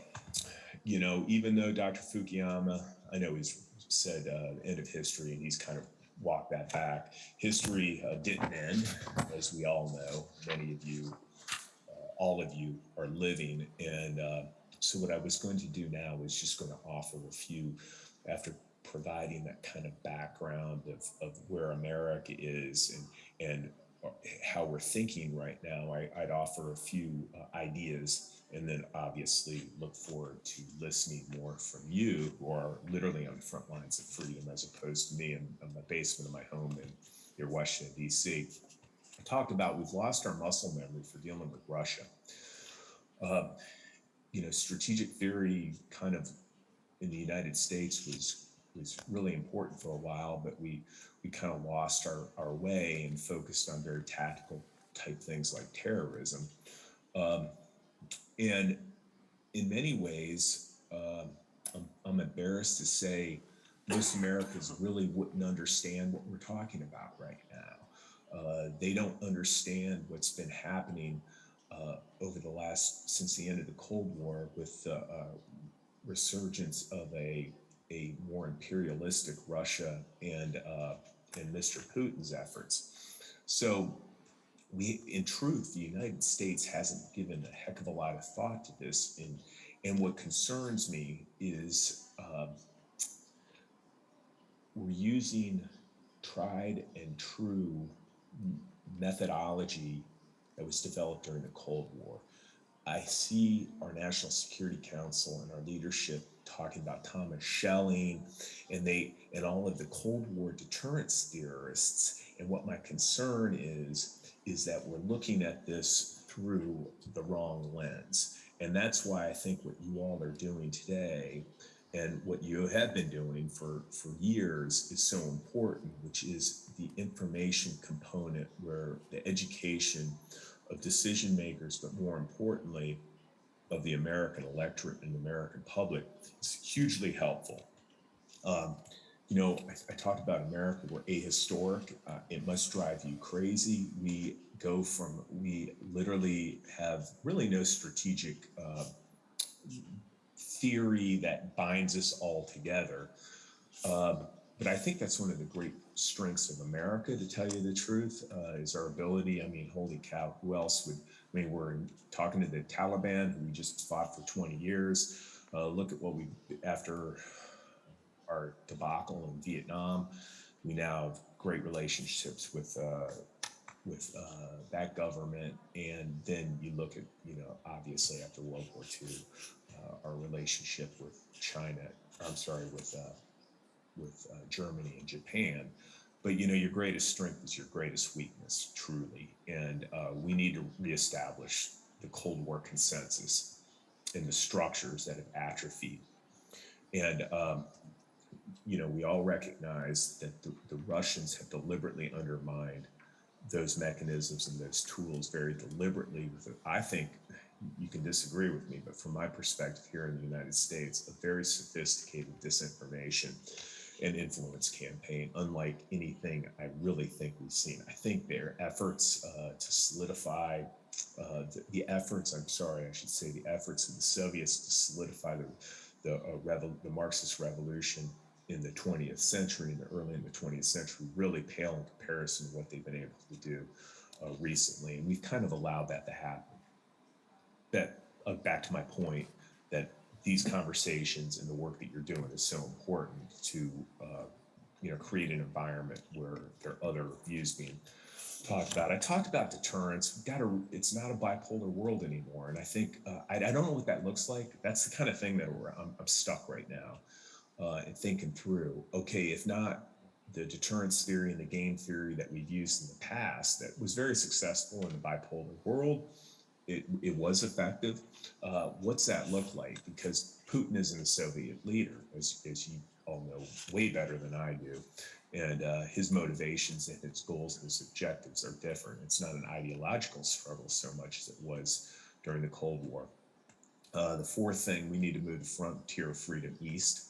even though Dr. Fukuyama, I know he's said end of history, and he's kind of walked that back. History didn't end, as we all know. Many of you, all of you, are living. And so what I was going to do now is just going to offer a few, after providing that kind of background of where America is and how we're thinking right now, I'd offer a few ideas, and then obviously look forward to listening more from you who are literally on the front lines of freedom, as opposed to me in the basement of my home in near Washington, D.C. I talked about we've lost our muscle memory for dealing with Russia. Strategic theory kind of in the United States was really important for a while, but we kind of lost our way and focused on very tactical type things like terrorism. And in many ways, I'm embarrassed to say most Americans really wouldn't understand what we're talking about right now. They don't understand what's been happening over the since the end of the Cold War, with the resurgence of a more imperialistic Russia and Mr. Putin's efforts. So in truth, the United States hasn't given a heck of a lot of thought to this. And what concerns me is we're using tried and true methodology that was developed during the Cold War. I see our National Security Council and our leadership talking about Thomas Schelling and all of the Cold War deterrence theorists. And what my concern is that we're looking at this through the wrong lens. And that's why I think what you all are doing today and what you have been doing for years is so important, which is the information component, where the education of decision makers, but more importantly, of the American electorate and the American public, is hugely helpful. I talked about America. We're ahistoric. It must drive you crazy. We literally have really no strategic theory that binds us all together. But I think that's one of the great strengths of America, to tell you the truth, is our ability. I mean, holy cow, who else would? I mean, we're talking to the Taliban, who we just fought for 20 years. Look at what after our debacle in Vietnam, we now have great relationships with that government. And then you look at, obviously after World War II, our relationship with China, with Germany and Japan. But your greatest strength is your greatest weakness, truly. And we need to reestablish the Cold War consensus and the structures that have atrophied. And we all recognize that the Russians have deliberately undermined those mechanisms and those tools very deliberately. I think you can disagree with me, but from my perspective here in the United States, a very sophisticated disinformation. and influence campaign, unlike anything I really think we've seen. I think their efforts to solidify the efforts, I'm sorry, I should say the efforts of the Soviets to solidify the Marxist revolution in the 20th century, early in the 20th century, really pale in comparison to what they've been able to do recently. And we've kind of allowed that to happen. That back to my point that these conversations and the work that you're doing is so important to create an environment where there are other views being talked about. I talked about deterrence. It's not a bipolar world anymore, and I think I don't know what that looks like. That's the kind of thing that I'm stuck right now and thinking through. Okay, if not the deterrence theory and the game theory that we've used in the past, that was very successful in the bipolar world. It was effective. What's that look like? Because Putin isn't a Soviet leader, as you all know way better than I do. And his motivations and his goals and his objectives are different. It's not an ideological struggle so much as it was during the Cold War. The fourth thing, we need to move the frontier of freedom east.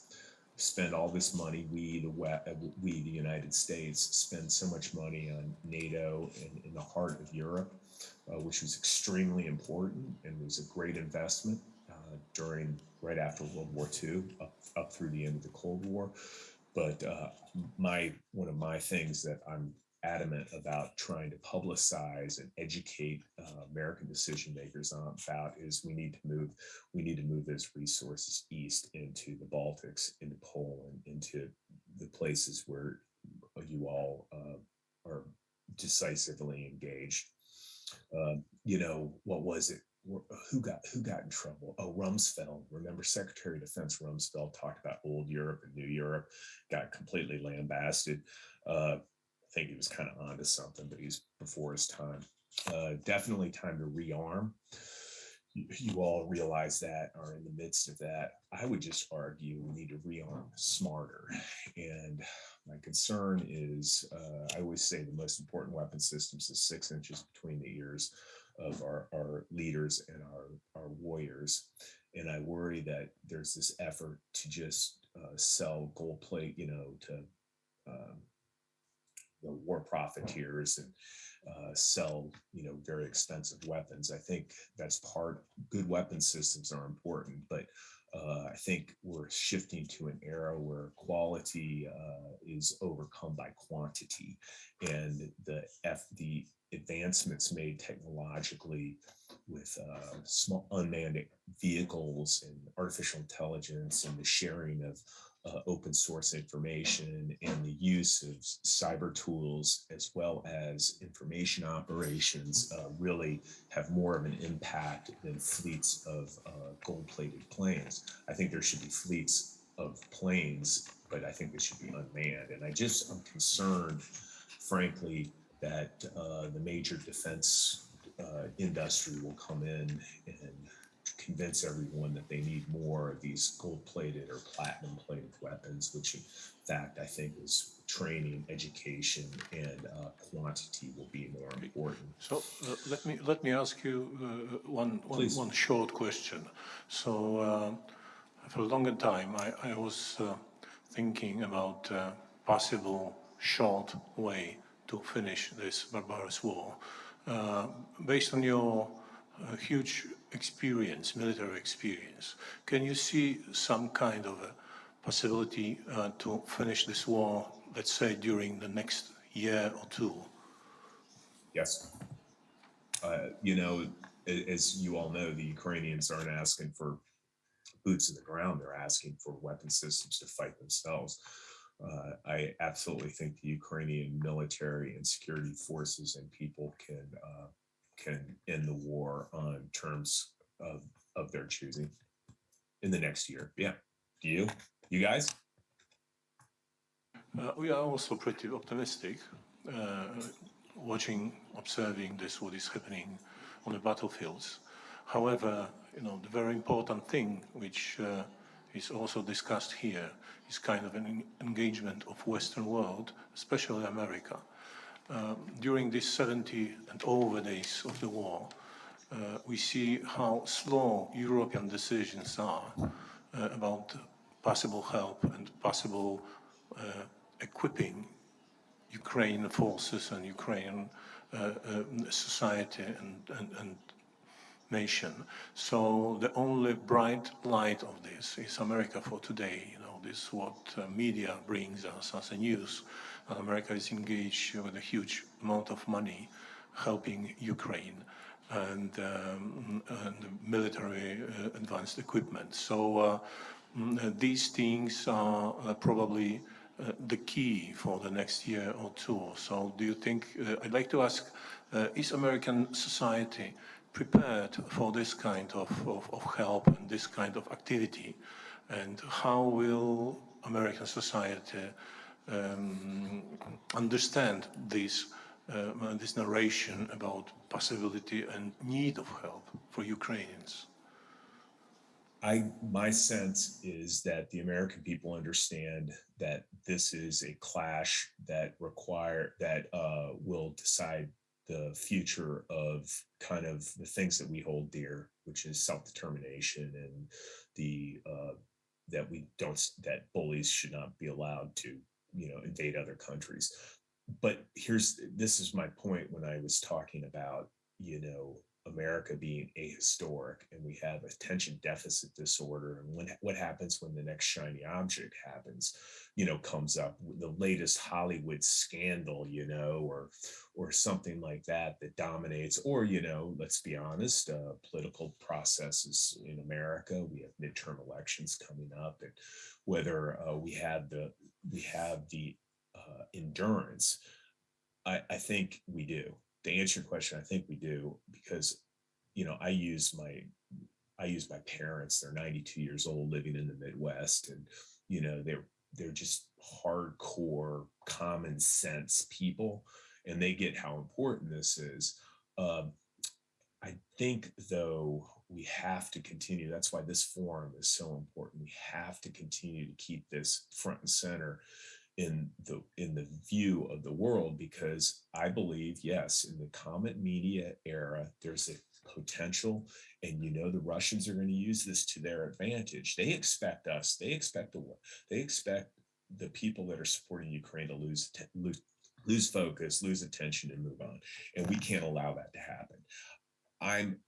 Spend all this money, we the United States, spend so much money on NATO and in the heart of Europe, which was extremely important and was a great investment right after World War II, up through the end of the Cold War. But one of my things that I'm adamant about trying to publicize and educate American decision makers about is we need to move those resources east into the Baltics, into Poland, into the places where you all are decisively engaged. What was it? Who got in trouble? Oh, Rumsfeld. Remember, Secretary of Defense Rumsfeld talked about old Europe and new Europe, got completely lambasted. I think he was kind of onto something, but he's before his time. Definitely time to rearm. You all realize that, are in the midst of that. I would just argue we need to rearm smarter. And my concern is, I always say the most important weapon systems is 6 inches between the ears of our leaders and our warriors. And I worry that there's this effort to just sell gold plate, to the war profiteers and sell, very expensive weapons. I think that's good weapon systems are important, but I think we're shifting to an era where quality is overcome by quantity, and the advancements made technologically with small unmanned vehicles and artificial intelligence and the sharing of open source information and the use of cyber tools as well as information operations really have more of an impact than fleets of gold-plated planes. I think there should be fleets of planes, but I think they should be unmanned. And I'm concerned, frankly, that the major defense industry will come in and convince everyone that they need more of these gold-plated or platinum-plated weapons, which in fact I think is training, education, and quantity will be more important. So let me ask you one short question. So for a longer time, I was thinking about possible short way to finish this barbarous war. Based on your huge experience, military experience, can you see some kind of a possibility to finish this war, let's say, during the next year or two? Yes. As you all know, the Ukrainians aren't asking for boots in the ground. They're asking for weapon systems to fight themselves. I absolutely think the Ukrainian military and security forces and people can end the war on terms of their choosing in the next year. Yeah. Do you guys? We are also pretty optimistic, observing what is happening on the battlefields. However, the very important thing, which is also discussed here, is kind of an engagement of Western world, especially America. During these 70 and over days of the war, we see how slow European decisions are about possible help and possible equipping Ukrainian forces and Ukrainian society and nation. So the only bright light of this is America for today. You know, this is what media brings us as a news. And America is engaged with a huge amount of money helping Ukraine and military advanced equipment. So these things are probably the key for the next year or two. So do you think, I'd like to ask, is American society prepared for this kind of help and this kind of activity? And how will American society understand this narration about possibility and need of help for Ukrainians? My sense is that the American people understand that this is a clash that will decide the future of kind of the things that we hold dear, which is self-determination and that bullies should not be allowed to, invade other countries. But this is my point when I was talking about, America being ahistoric, and we have attention deficit disorder. And what happens when the next shiny object comes up, the latest Hollywood scandal, or something like that dominates, or, let's be honest, political processes in America. We have midterm elections coming up, and whether we have the endurance, I think we do. To answer your question, I think we do, because I use my parents. They're 92 years old, living in the Midwest, and they're just hardcore common sense people, and they get how important this is. I think, though, we have to continue. That's why this forum is so important. We have to continue to keep this front and center in the view of the world, because I believe, yes, in the common media era, there's a potential, and the Russians are going to use this to their advantage. They expect the people that are supporting Ukraine to lose focus, lose attention, and move on, and we can't allow that to happen. I'm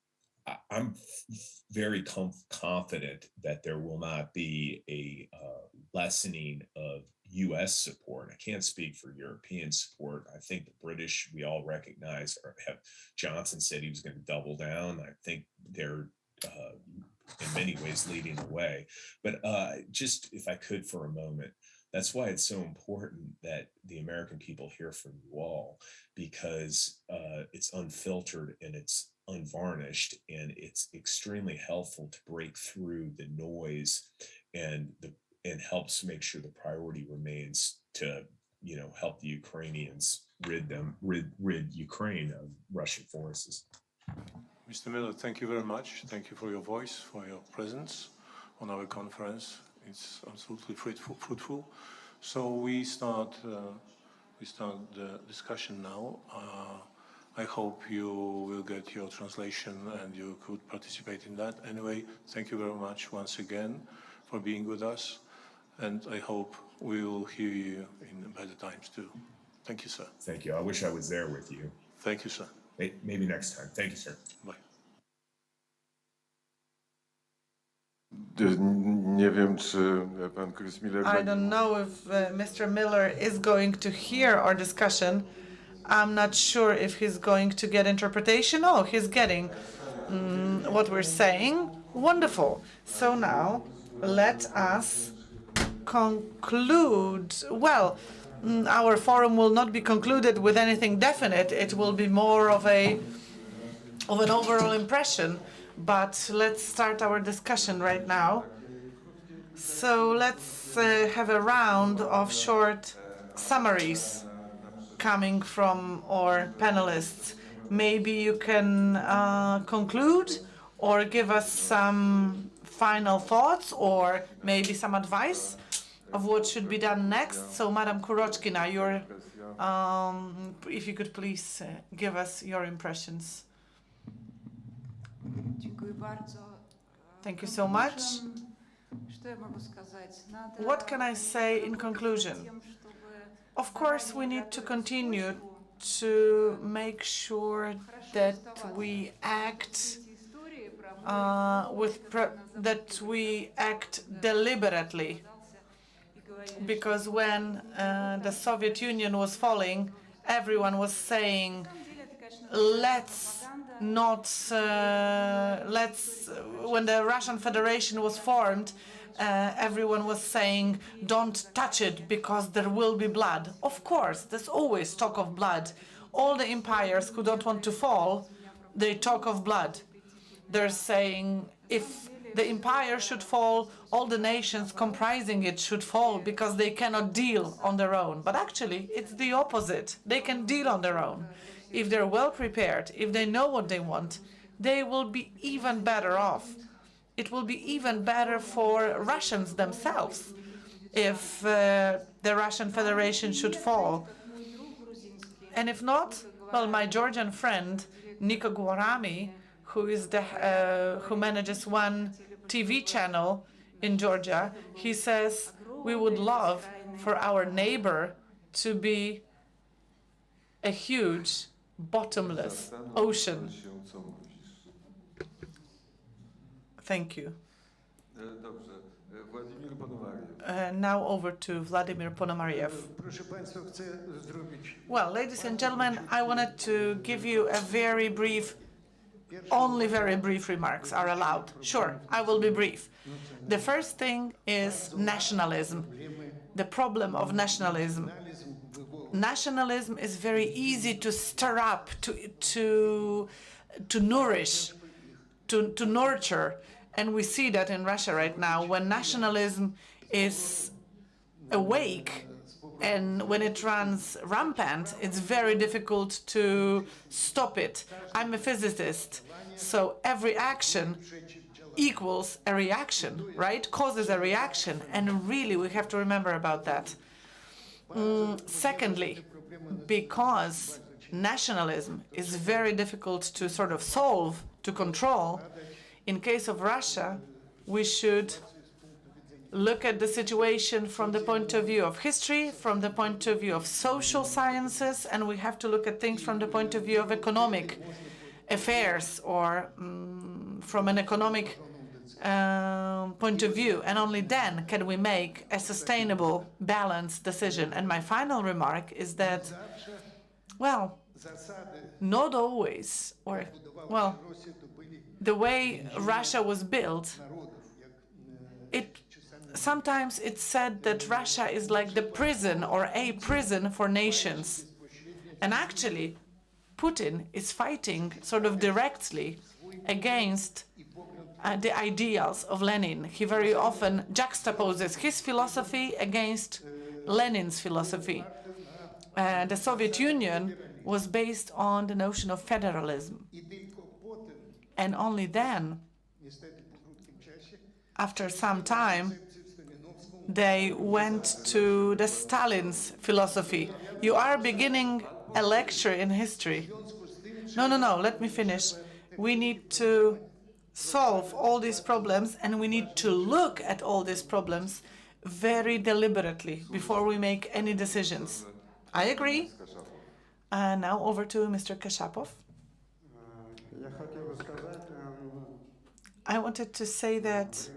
very confident that there will not be a lessening of U.S. support. I can't speak for European support. I think the British, we all recognize, Johnson said he was going to double down. I think they're in many ways leading the way. But just if I could for a moment, that's why it's so important that the American people hear from you all, because it's unfiltered and it's unvarnished, and it's extremely helpful to break through the noise and helps make sure the priority remains to help the Ukrainians rid Ukraine of Russian forces. Mr. Miller, thank you very much. Thank you for your voice, for your presence on our conference. It's absolutely fruitful. So we start the discussion now. I hope you will get your translation and you could participate in that. Anyway, thank you very much once again for being with us, and I hope we will hear you in better times too. Thank you, sir. Thank you. I wish I was there with you. Thank you, sir. Maybe next time. Thank you, sir. Bye. Nie wiem, czy pan Chris Miller... I don't know if Mr. Miller is going to hear our discussion. I'm not sure if he's going to get interpretation. Oh, he's getting what we're saying. Wonderful. So now, let us conclude. Well, our forum will not be concluded with anything definite. It will be more of an overall impression. But let's start our discussion right now. So let's have a round of short summaries coming from our panelists. Maybe you can conclude or give us some final thoughts, or maybe some advice of what should be done next. So, Madam Kurochkina, if you could please give us your impressions. Thank you so much. What can I say in conclusion? Of course, we need to continue to make sure that we act that we act deliberately, because when the Soviet Union was falling, everyone was saying, let's not, when the Russian Federation was formed, everyone was saying, don't touch it because there will be blood. Of course, there's always talk of blood. All the empires who don't want to fall, they talk of blood. They're saying if the empire should fall, all the nations comprising it should fall because they cannot deal on their own. But actually, it's the opposite. They can deal on their own. If they're well prepared, if they know what they want, they will be even better off. It will be even better for Russians themselves if the Russian Federation should fall. And if not, well, my Georgian friend, Niko Gwarami, who manages one TV channel in Georgia, he says we would love for our neighbor to be a huge, bottomless ocean. Thank you. Now over to Vladimir Ponomariev. Well, ladies and gentlemen, I wanted to give you a very brief, only very brief remarks are allowed. Sure, I will be brief. The first thing is nationalism, the problem of nationalism. Nationalism is very easy to stir up, to nourish, to nurture. And we see that in Russia right now, when nationalism is awake and when it runs rampant, it's very difficult to stop it. I'm a physicist, so every action equals a reaction, right? Causes a reaction, and really we have to remember about that. Secondly, because nationalism is very difficult to sort of solve, to control, in case of Russia, we should look at the situation from the point of view of history, from the point of view of social sciences, and we have to look at things from the point of view of economic affairs, or from an economic point of view, and only then can we make a sustainable, balanced decision. And my final remark is that, well, not always, or, well, the way Russia was built, sometimes it's said that Russia is like the prison or a prison for nations. And actually, Putin is fighting sort of directly against the ideals of Lenin. He very often juxtaposes his philosophy against Lenin's philosophy. The Soviet Union was based on the notion of federalism. And only then, after some time, they went to the Stalin's philosophy. You are beginning a lecture in history. No, let me finish. We need to solve all these problems, and we need to look at all these problems very deliberately before we make any decisions. I agree. Now over to Mr. Kashapov. I wanted to say that,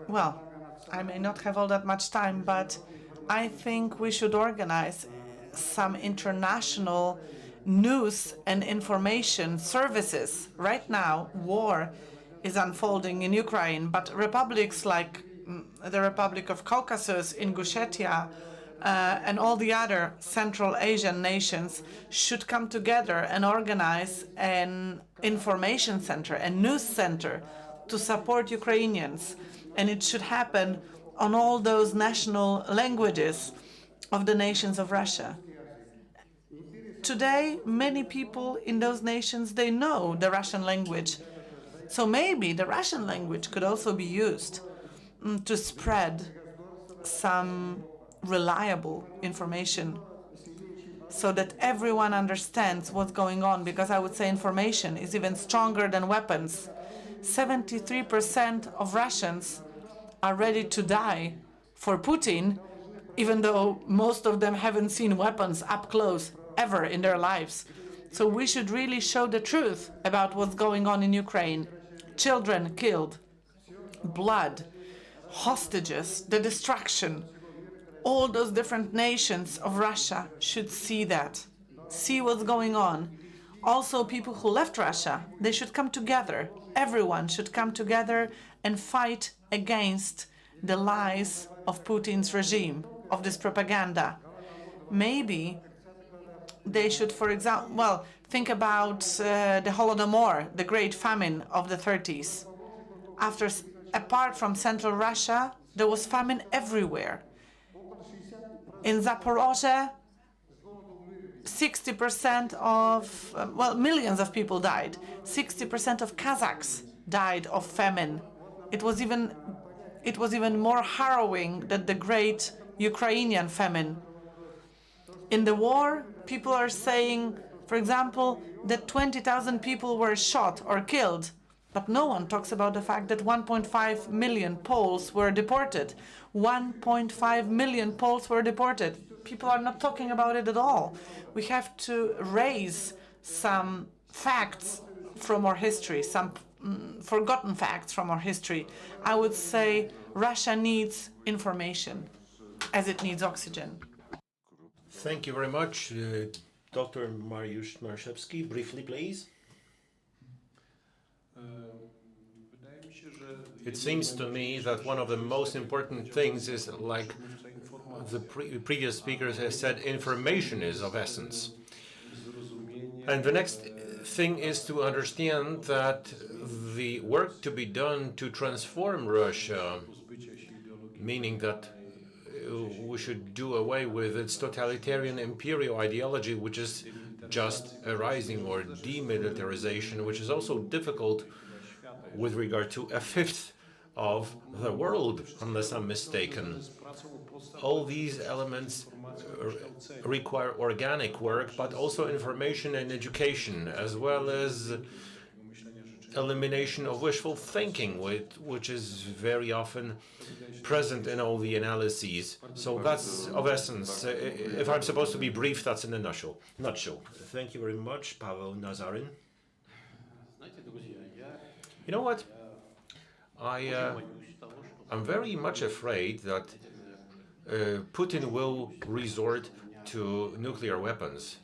well, I may not have all that much time, but I think we should organize some international news and information services. Right now, war is unfolding in Ukraine, but republics like the Republic of Caucasus, Ingushetia, and all the other Central Asian nations should come together and organize an information center, a news center, to support Ukrainians. And it should happen on all those national languages of the nations of Russia. Today, many people in those nations, they know the Russian language. So maybe the Russian language could also be used to spread some reliable information so that everyone understands what's going on, because I would say information is even stronger than weapons. 73% of Russians are ready to die for Putin, even though most of them haven't seen weapons up close ever in their lives. So we should really show the truth about what's going on in Ukraine. Children killed, blood, hostages, the destruction. All those different nations of Russia should see that, see what's going on. Also, people who left Russia, they should come together. Everyone should come together and fight against the lies of Putin's regime, of this propaganda. Maybe they should, for example, well, think about the Holodomor, the Great Famine of the 30s. Apart from Central Russia, there was famine everywhere. In Zaporozhye, 60% of, millions of people died. 60% of Kazakhs died of famine. It was even more harrowing than the great Ukrainian famine. In the war, people are saying, for example, that 20,000 people were shot or killed. But no one talks about the fact that 1.5 million Poles were deported. 1.5 million Poles were deported. People are not talking about it at all. We have to raise some facts from our history, some forgotten facts from our history. I would say Russia needs information as it needs oxygen. Thank you very much. Dr. Mariusz Marszewski, briefly, please. It seems to me that one of the most important things is, like the previous speakers have said, information is of essence. And the next thing is to understand that the work to be done to transform Russia, meaning that we should do away with its totalitarian imperial ideology, which is just arising, or demilitarization, which is also difficult with regard to a fifth of the world, unless I'm mistaken. All these elements require organic work, but also information and education, as well as elimination of wishful thinking, which is very often present in all the analyses. So that's of essence. If I'm supposed to be brief, that's in a nutshell. Thank you very much, Pavel Nazarin. You know what? I'm very much afraid that Putin will resort to nuclear weapons.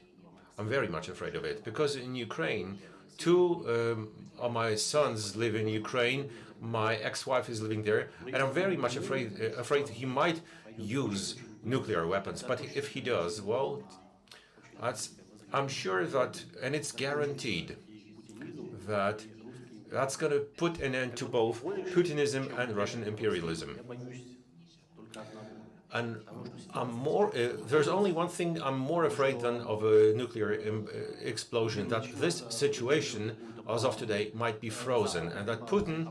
I'm very much afraid of it, because in Ukraine, two of my sons live in Ukraine. My ex-wife is living there, and I'm very much afraid he might use nuclear weapons. But if he does, well, I'm sure that, and it's guaranteed, that that's going to put an end to both Putinism and Russian imperialism. And there's only one thing I'm more afraid than of a nuclear explosion, that this situation, as of today, might be frozen, and that Putin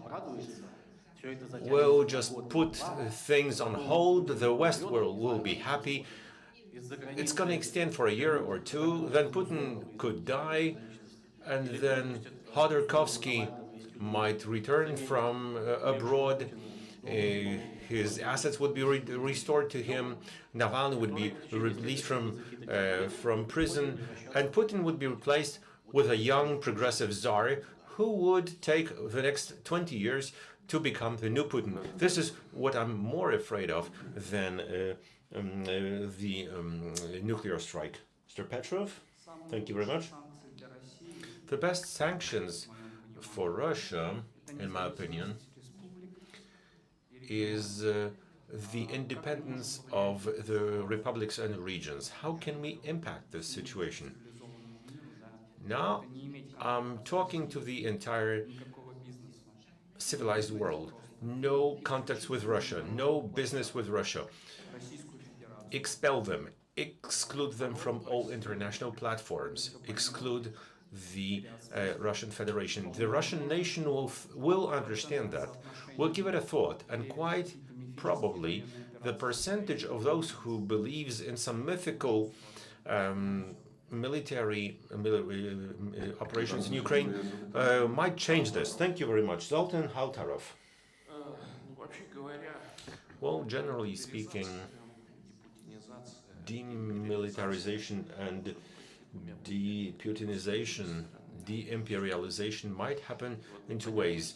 will just put things on hold. The West will be happy. It's going to extend for a year or two, then Putin could die, and then Khodorkovsky might return from abroad. His assets would be restored to him. Navalny would be released from prison, and Putin would be replaced with a young progressive czar who would take the next 20 years to become the new Putin. This is what I'm more afraid of than the nuclear strike. Mr. Petrov, thank you very much. The best sanctions for Russia, in my opinion, is the independence of the republics and regions. How can we impact this situation? Now, I'm talking to the entire civilized world. No contacts with Russia, no business with Russia. Expel them, exclude them from all international platforms, exclude the Russian Federation. The Russian nation will understand that, will give it a thought, and quite probably the percentage of those who believes in some mythical military operations in Ukraine might change this. Thank you very much. Zoltan Haltarov. Well, generally speaking, demilitarization and deputinization, deimperialization might happen in two ways.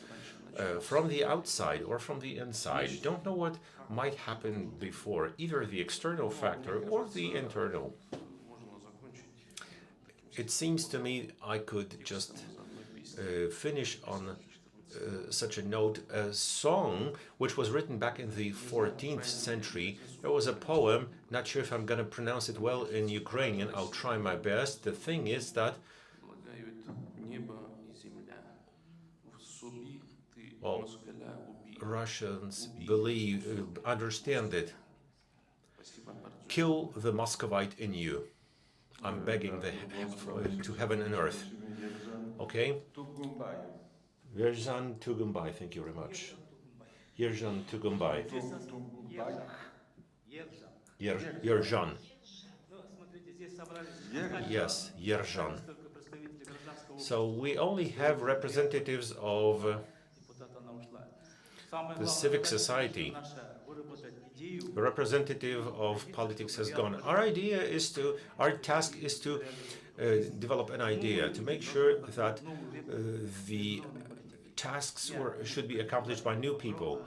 From the outside or from the inside. Don't know what might happen before, either the external factor or the internal. It seems to me I could just finish on such a note. A song which was written back in the 14th century. There was a poem, not sure if I'm going to pronounce it well in Ukrainian, I'll try my best. The thing is that, well, Russians understand it. Kill the Muscovite in you. I'm begging to heaven and earth. Okay? Yerzhan Tugumbai, thank you very much. Yerzhan Tugumbai. Yerzhan. Yes, Yerzhan. So we only have representatives of the civic society. The representative of politics has gone. Our task is to develop an idea, to make sure that the tasks should be accomplished by new people,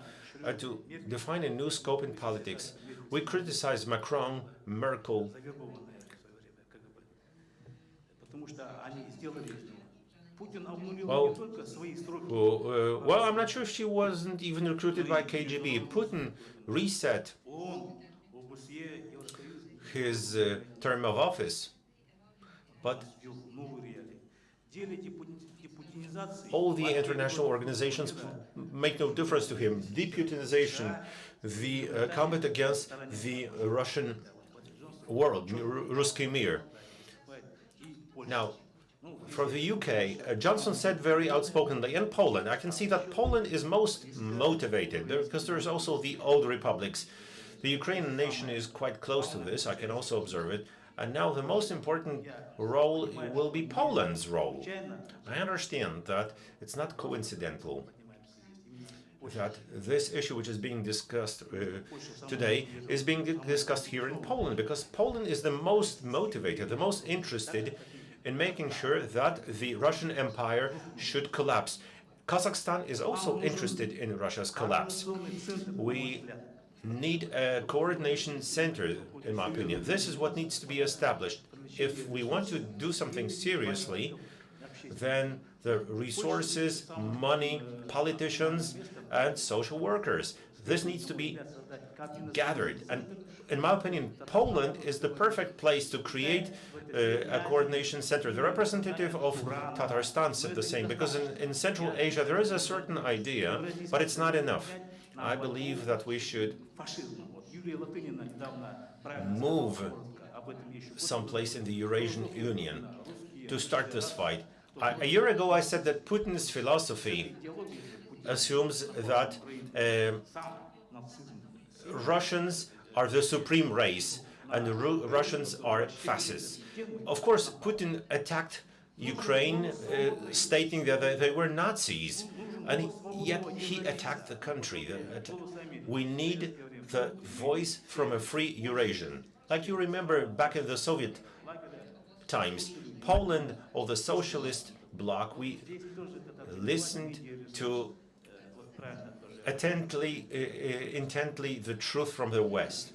to define a new scope in politics. We criticize Macron, Merkel. Well, I'm not sure if she wasn't even recruited by KGB. Putin reset his term of office, but all the international organizations make no difference to him. Deputinization, the combat against the Russian world, Ruski Mir. Now, for the UK, Johnson said very outspokenly, in Poland, I can see that Poland is most motivated, because there's also the old republics. The Ukrainian nation is quite close to this, I can also observe it. And now the most important role will be Poland's role. I understand that it's not coincidental that this issue which is being discussed today is being discussed here in Poland, because Poland is the most motivated, the most interested in making sure that the Russian Empire should collapse. Kazakhstan is also interested in Russia's collapse. We need a coordination center, in my opinion. This is what needs to be established. If we want to do something seriously, then the resources, money, politicians, and social workers, this needs to be gathered. And in my opinion, Poland is the perfect place to create a coordination center. The representative of Tatarstan said the same, because in Central Asia there is a certain idea, but it's not enough. I believe that we should move someplace in the Eurasian Union to start this fight. A year ago I said that Putin's philosophy assumes that Russians are the supreme race and the Russians are fascists. Of course, Putin attacked Ukraine, stating that they were Nazis, and yet he attacked the country. We need the voice from a free Eurasian. Like you remember back in the Soviet times, Poland or the socialist bloc, we listened to intently the truth from the West.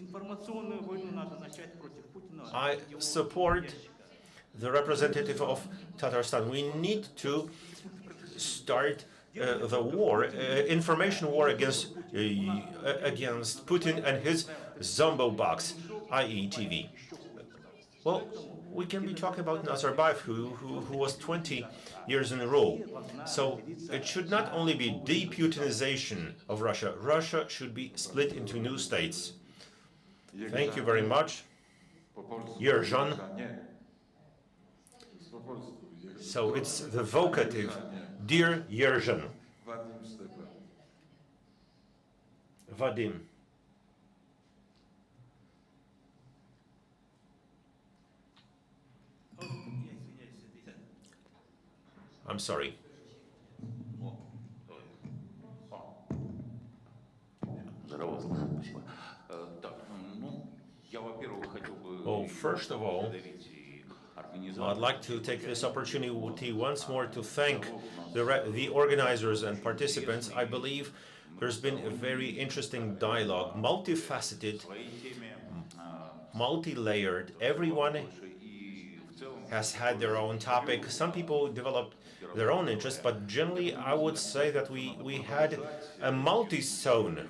I support the representative of Tatarstan. We need to start the war, information war against Putin and his Zombo box, i.e. TV. Well, we can be talking about Nazarbayev, who was 20 years in rule. So it should not only be deputinization of Russia. Russia should be split into new states. Thank you very much. Yerzhan. So it's the vocative. Dear Yerzhan. Vadim. I'm sorry. Well, first of all, I'd like to take this opportunity once more to thank the organizers and participants. I believe there's been a very interesting dialogue, multifaceted, multi-layered. Everyone has had their own topic. Some people developed their own interests, but generally I would say that we had a multi-zone,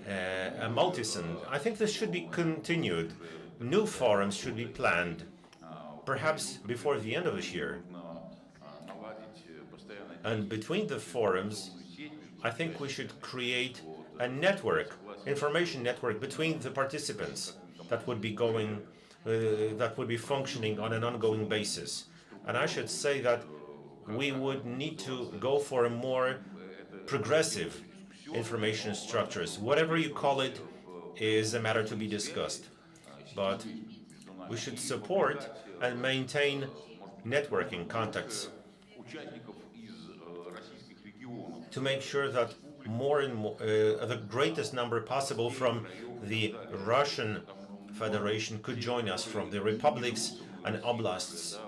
a multi-zone. I think this should be continued. New forums should be planned, perhaps before the end of this year. And between the forums, I think we should create a network, information network between the participants that would be going, that would be functioning on an ongoing basis. And I should say that we would need to go for a more progressive information structures. Whatever you call it is a matter to be discussed. But we should support and maintain networking contacts to make sure that more and more, the greatest number possible from the Russian Federation could join us, from the republics and oblasts,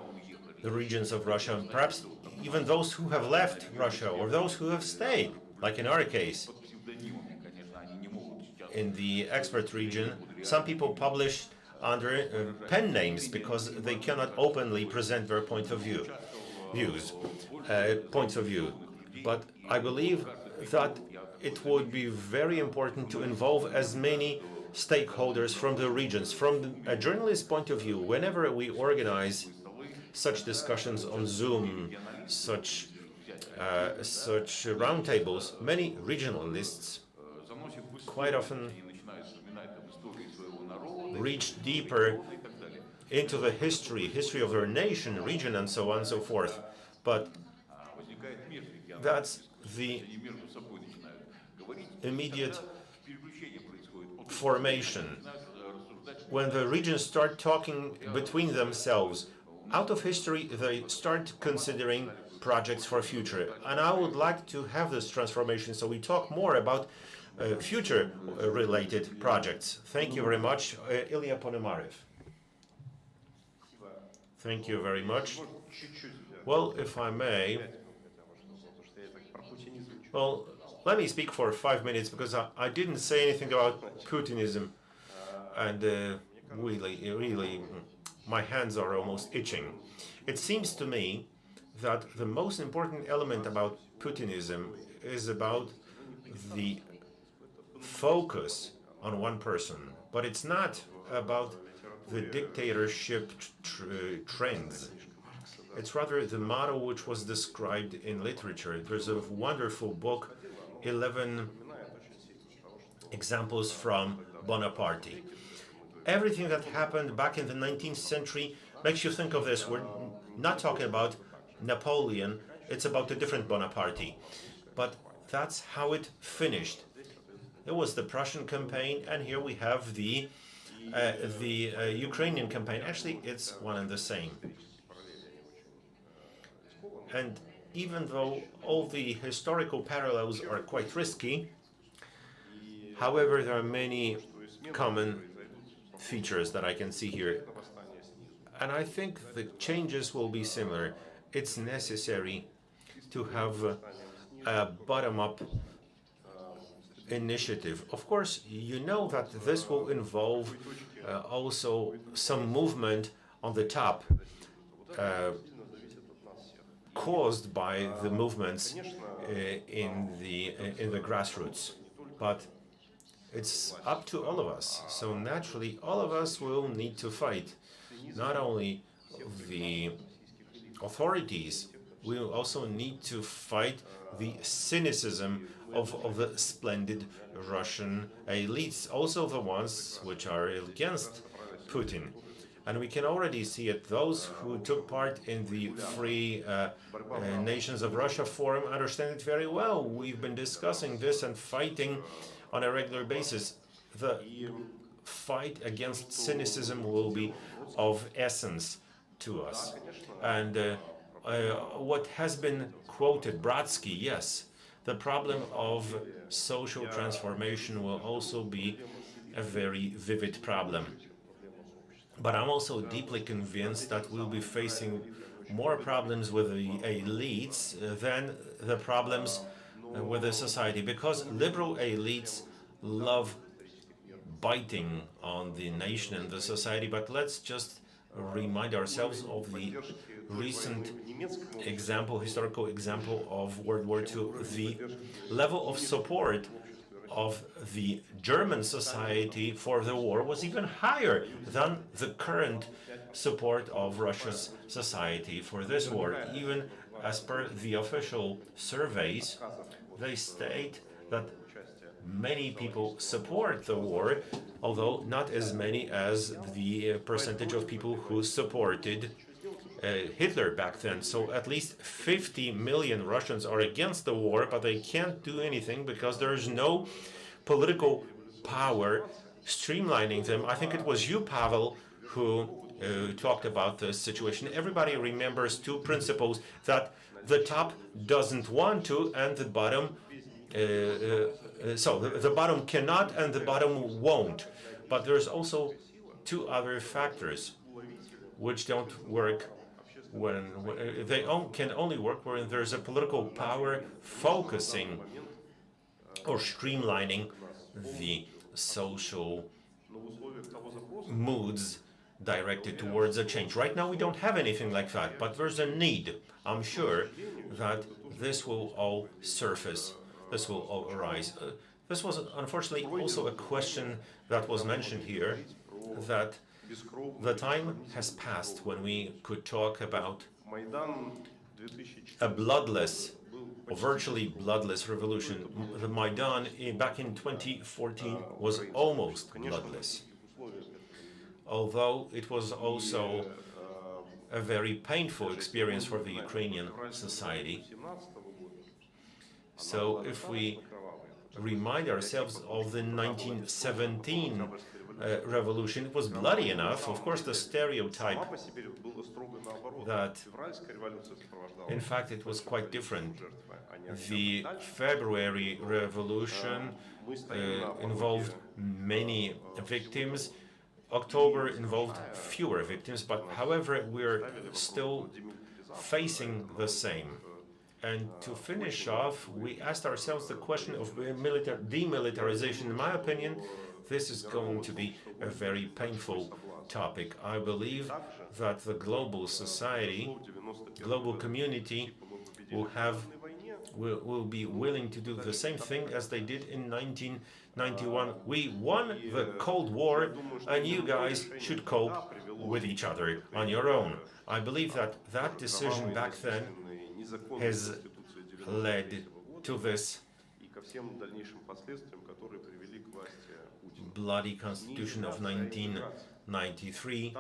the regions of Russia, and perhaps even those who have left Russia or those who have stayed, like in our case. In the expert region, some people publish under pen names because they cannot openly present their points of view. But I believe that it would be very important to involve as many stakeholders from the regions. From a journalist's point of view, whenever we organize such discussions on Zoom, such roundtables, many regionalists quite often reach deeper into the history of their nation, region, and so on and so forth. But that's the immediate formation. When the regions start talking between themselves, out of history, they start considering projects for future. And I would like to have this transformation, so we talk more about future-related projects. Thank you very much. Ilya Ponomarev. Thank you very much. Well, if I may, well, let me speak for 5 minutes because I didn't say anything about Putinism, and really, my hands are almost itching. It seems to me that the most important element about Putinism is about the focus on one person, but it's not about the dictatorship trends. It's rather the model which was described in literature. There's a wonderful book, 11 Examples from Bonaparte. Everything that happened back in the 19th century makes you think of this. We're not talking about Napoleon, it's about a different Bonaparte. But that's how it finished. It was the Prussian campaign, and here we have the Ukrainian campaign. Actually, it's one and the same. And even though all the historical parallels are quite risky, however, there are many common features that I can see here. And I think the changes will be similar. It's necessary to have a bottom-up initiative. Of course, you know that this will involve also some movement on the top, caused by the movements in the grassroots. But it's up to all of us. So naturally, all of us will need to fight. Not only the authorities, we will also need to fight the cynicism of the splendid Russian elites, also the ones which are against Putin. And we can already see it. Those who took part in the Free Nations of Russia Forum understand it very well. We've been discussing this and fighting on a regular basis. The fight against cynicism will be of essence to us. And what has been quoted, Brodsky, yes, the problem of social transformation will also be a very vivid problem. But I'm also deeply convinced that we'll be facing more problems with the elites than the problems with the society, because liberal elites love biting on the nation and the society. But let's just remind ourselves of the recent example, historical example of World War II. The level of support of the German society for the war was even higher than the current support of Russia's society for this war. Even as per the official surveys, they state that many people support the war, although not as many as the percentage of people who supported Hitler back then. So at least 50 million Russians are against the war, but they can't do anything because there's no political power streamlining them. I think it was you, Pavel, who talked about this situation. Everybody remembers two principles: that the top doesn't want to, and the bottom so the bottom cannot and the bottom won't. But there's also two other factors which don't work when they can only work when there's a political power focusing or streamlining the social moods directed towards a change. Right now we don't have anything like that, but there's a need. I'm sure that this will all surface, this will all arise. This was unfortunately also a question that was mentioned here, that the time has passed when we could talk about a bloodless, or virtually bloodless revolution. The Maidan back in 2014 was almost bloodless, although it was also a very painful experience for the Ukrainian society. So if we remind ourselves of the 1917 revolution, it was bloody enough. Of course, the stereotype that, in fact, it was quite different. The February Revolution involved many victims. October involved fewer victims, but however, we're still facing the same. And to finish off, we asked ourselves the question of demilitarization. In my opinion, this is going to be a very painful topic. I believe that the global society, global community will be willing to do the same thing as they did in 1991. We won the Cold War, and you guys should cope with each other on your own. I believe that that decision back then has led to this bloody constitution of 1993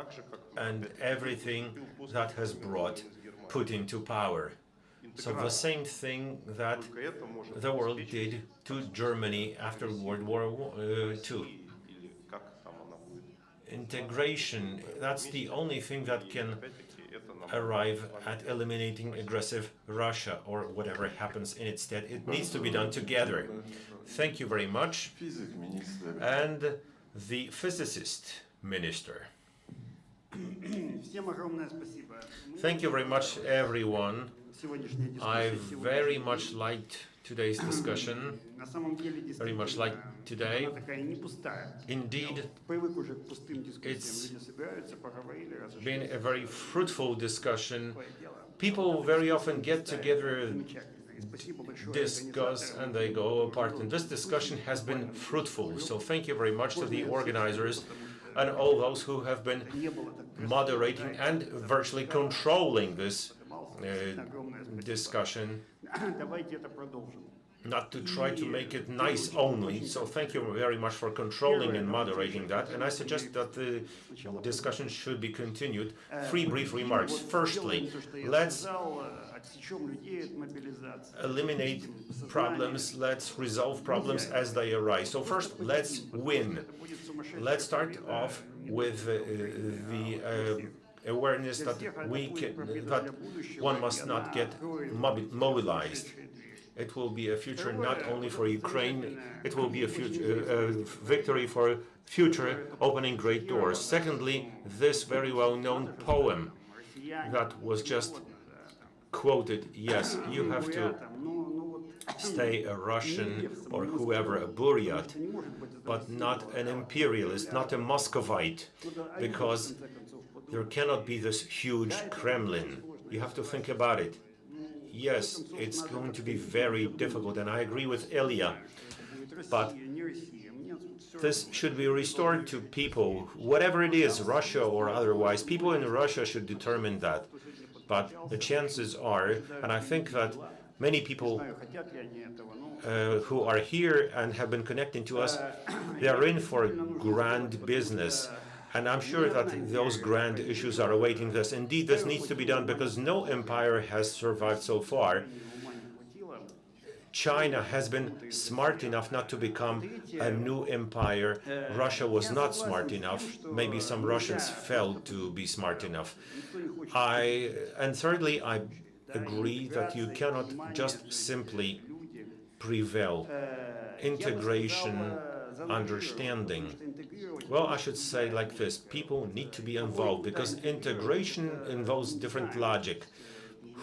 and everything that has brought Putin to power. So the same thing that the world did to Germany after World War II. Integration, that's the only thing that can arrive at eliminating aggressive Russia or whatever happens in its stead. It needs to be done together. Thank you very much. And the physicist minister. Thank you very much, everyone. I very much liked today's discussion, very much like today. Indeed, it's been a very fruitful discussion. People very often get together, discuss, and they go apart. And this discussion has been fruitful. So thank you very much to the organizers and all those who have been moderating and virtually controlling this discussion, not to try to make it nice only. So thank you very much for controlling and moderating that. And I suggest that the discussion should be continued. Three brief remarks. Firstly, let's eliminate problems, let's resolve problems as they arise. So first, let's win. Let's start off with the awareness that that one must not get mobilized. It will be a future not only for Ukraine, it will be a future victory for future opening great doors. Secondly, this very well-known poem that was just quoted, yes, you have to stay a Russian or whoever, a Buryat, but not an imperialist, not a Muscovite, because there cannot be this huge Kremlin. You have to think about it. Yes, it's going to be very difficult, and I agree with Ilya, but this should be restored to people, whatever it is, Russia or otherwise. People in Russia should determine that. But the chances are, and I think that many people who are here and have been connecting to us, they are in for grand business. And I'm sure that those grand issues are awaiting this. Indeed, this needs to be done because no empire has survived so far. China has been smart enough not to become a new empire. Russia was not smart enough. Maybe some Russians failed to be smart enough. And thirdly, I agree that you cannot just simply prevail integration, understanding. Well, I should say like this, people need to be involved because integration involves different logic.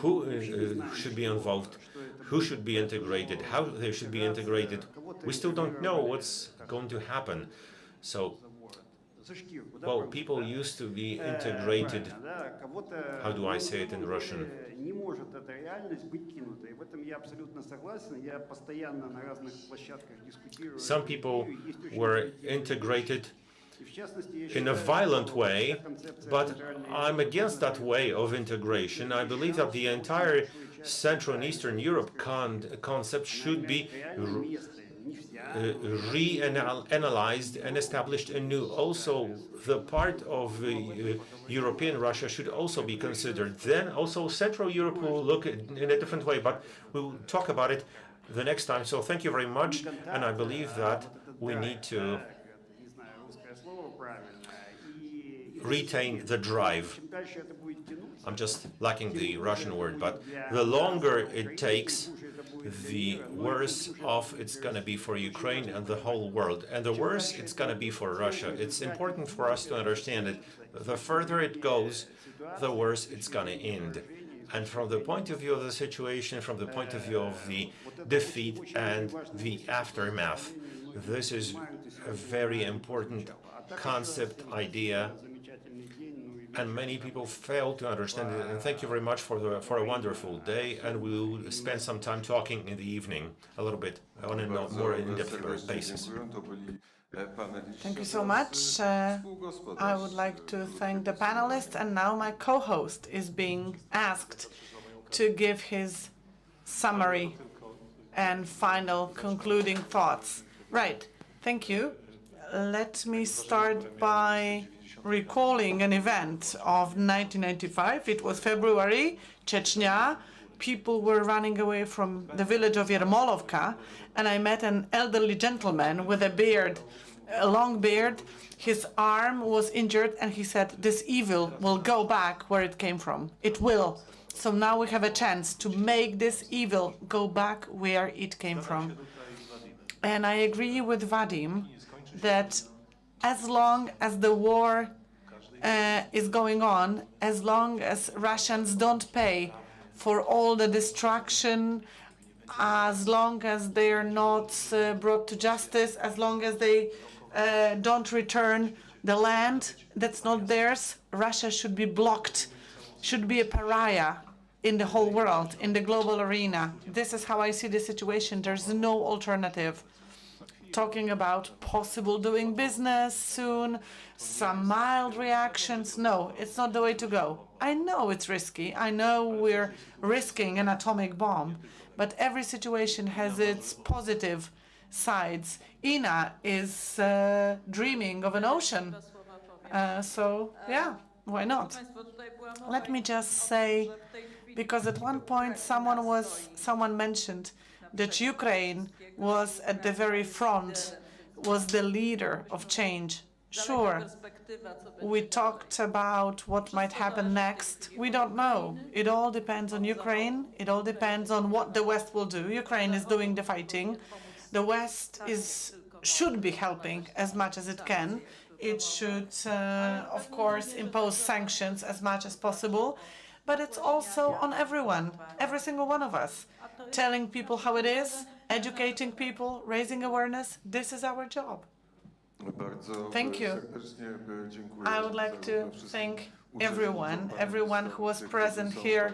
Who should be involved? Who should be integrated? How they should be integrated? We still don't know what's going to happen. So, well, people used to be integrated. How do I say it in Russian? Some people were integrated in a violent way, but I'm against that way of integration. I believe that the entire Central and Eastern Europe concept should be reanalyzed and established anew. Also, the part of European Russia should also be considered. Then also Central Europe will look in a different way, but we'll talk about it the next time. So thank you very much, and I believe that we need to retain the drive. I'm just lacking the Russian word, but the longer it takes, the worse off it's going to be for Ukraine and the whole world, and the worse it's going to be for Russia. It's important for us to understand it. The further it goes, the worse it's going to end. And from the point of view of the situation, from the point of view of the defeat and the aftermath, this is a very important concept, idea, and many people fail to understand it. And thank you very much for a wonderful day, and we'll spend some time talking in the evening a little bit on a more in-depth basis. Thank you so much. I would like to thank the panelists, and now my co-host is being asked to give his summary and final concluding thoughts. Right, thank you. Let me start by recalling an event of 1995. It was February, Chechnya. People were running away from the village of Yermolovka, and I met an elderly gentleman with a beard, a long beard. His arm was injured, and he said, "This evil will go back where it came from. It will." So now we have a chance to make this evil go back where it came from. And I agree with Vadim that as long as the war is going on, as long as Russians don't pay for all the destruction, as long as they are not brought to justice, as long as they don't return the land that's not theirs, Russia should be blocked, should be a pariah in the whole world, in the global arena. This is how I see the situation. There's no alternative. Talking about possible doing business soon, some mild reactions. No, it's not the way to go. I know it's risky. I know we're risking an atomic bomb, but every situation has its positive sides. Ina is dreaming of an ocean. So, yeah, why not? Let me just say, because at one point someone mentioned that Ukraine was at the very front, was the leader of change. Sure, we talked about what might happen next. We don't know. It all depends on Ukraine. It all depends on what the West will do. Ukraine is doing the fighting. The West should be helping as much as it can. It should, of course, impose sanctions as much as possible. But it's also on everyone, every single one of us, telling people how it is, educating people, raising awareness. This is our job. Thank you. I would like to thank everyone who was present here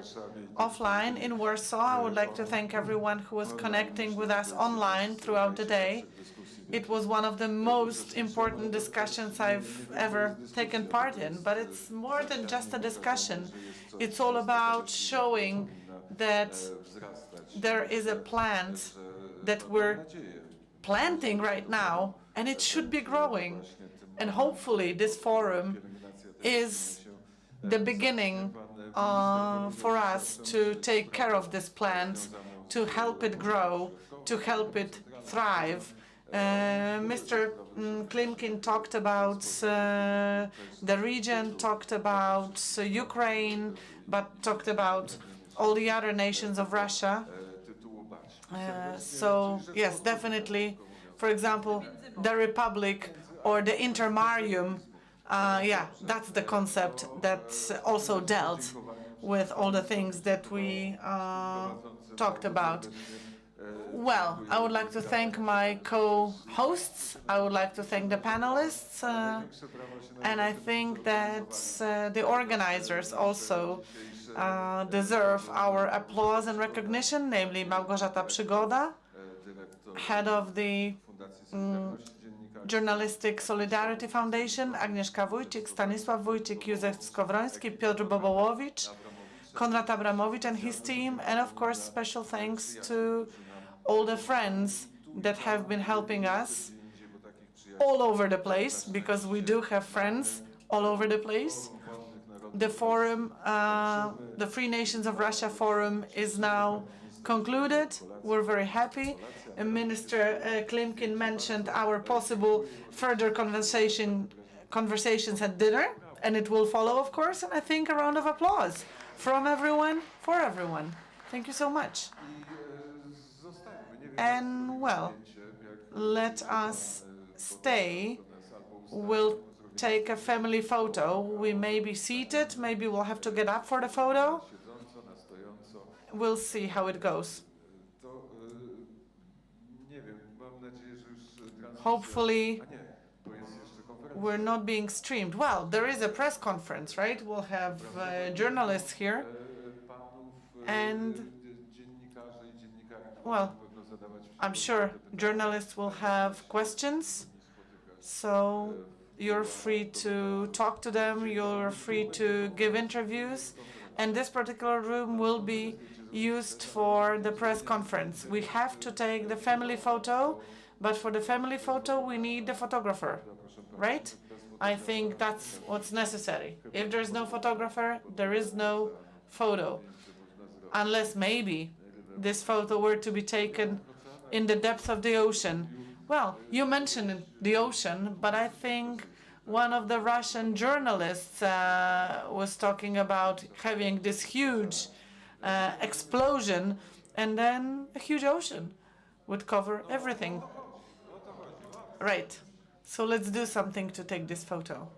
offline in Warsaw. I would like to thank everyone who was connecting with us online throughout the day. It was one of the most important discussions I've ever taken part in, but it's more than just a discussion. It's all about showing that there is a plant that we're planting right now, and it should be growing. And hopefully this forum is the beginning for us to take care of this plant, to help it grow, to help it thrive. Mr. Klimkin talked about the region, talked about Ukraine, but talked about all the other nations of Russia. So yes, definitely, for example, the Republic or the Intermarium, yeah, that's the concept that also dealt with all the things that we talked about. Well, I would like to thank my co-hosts. I would like to thank the panelists. And I think that the organizers also deserve our applause and recognition, namely Małgorzata Przygoda, head of the Journalistic Solidarity Foundation, Agnieszka Wójcik, Stanisław Wójcik, Józef Skowroński, Piotr Bobołowicz, Konrad Abramowicz and his team, and of course special thanks to all the friends that have been helping us all over the place, because we do have friends all over the place. The forum, the Free Nations of Russia forum, is now concluded. We're very happy. Minister Klimkin mentioned our possible further conversations at dinner, and it will follow, of course, and I think a round of applause from everyone, for everyone. Thank you so much. And well, let us stay. We'll take a family photo. We may be seated, maybe we'll have to get up for the photo. We'll see how it goes. Hopefully, we're not being streamed. Well, there is a press conference, right? We'll have journalists here. And, well, I'm sure journalists will have questions. So you're free to talk to them, you're free to give interviews, and this particular room will be used for the press conference. We have to take the family photo, but for the family photo we need the photographer, right? I think that's what's necessary. If there's no photographer, there is no photo. Unless maybe this photo were to be taken in the depths of the ocean. Well, you mentioned the ocean, but I think one of the Russian journalists was talking about having this huge explosion, and then a huge ocean would cover everything. Right. So let's do something to take this photo.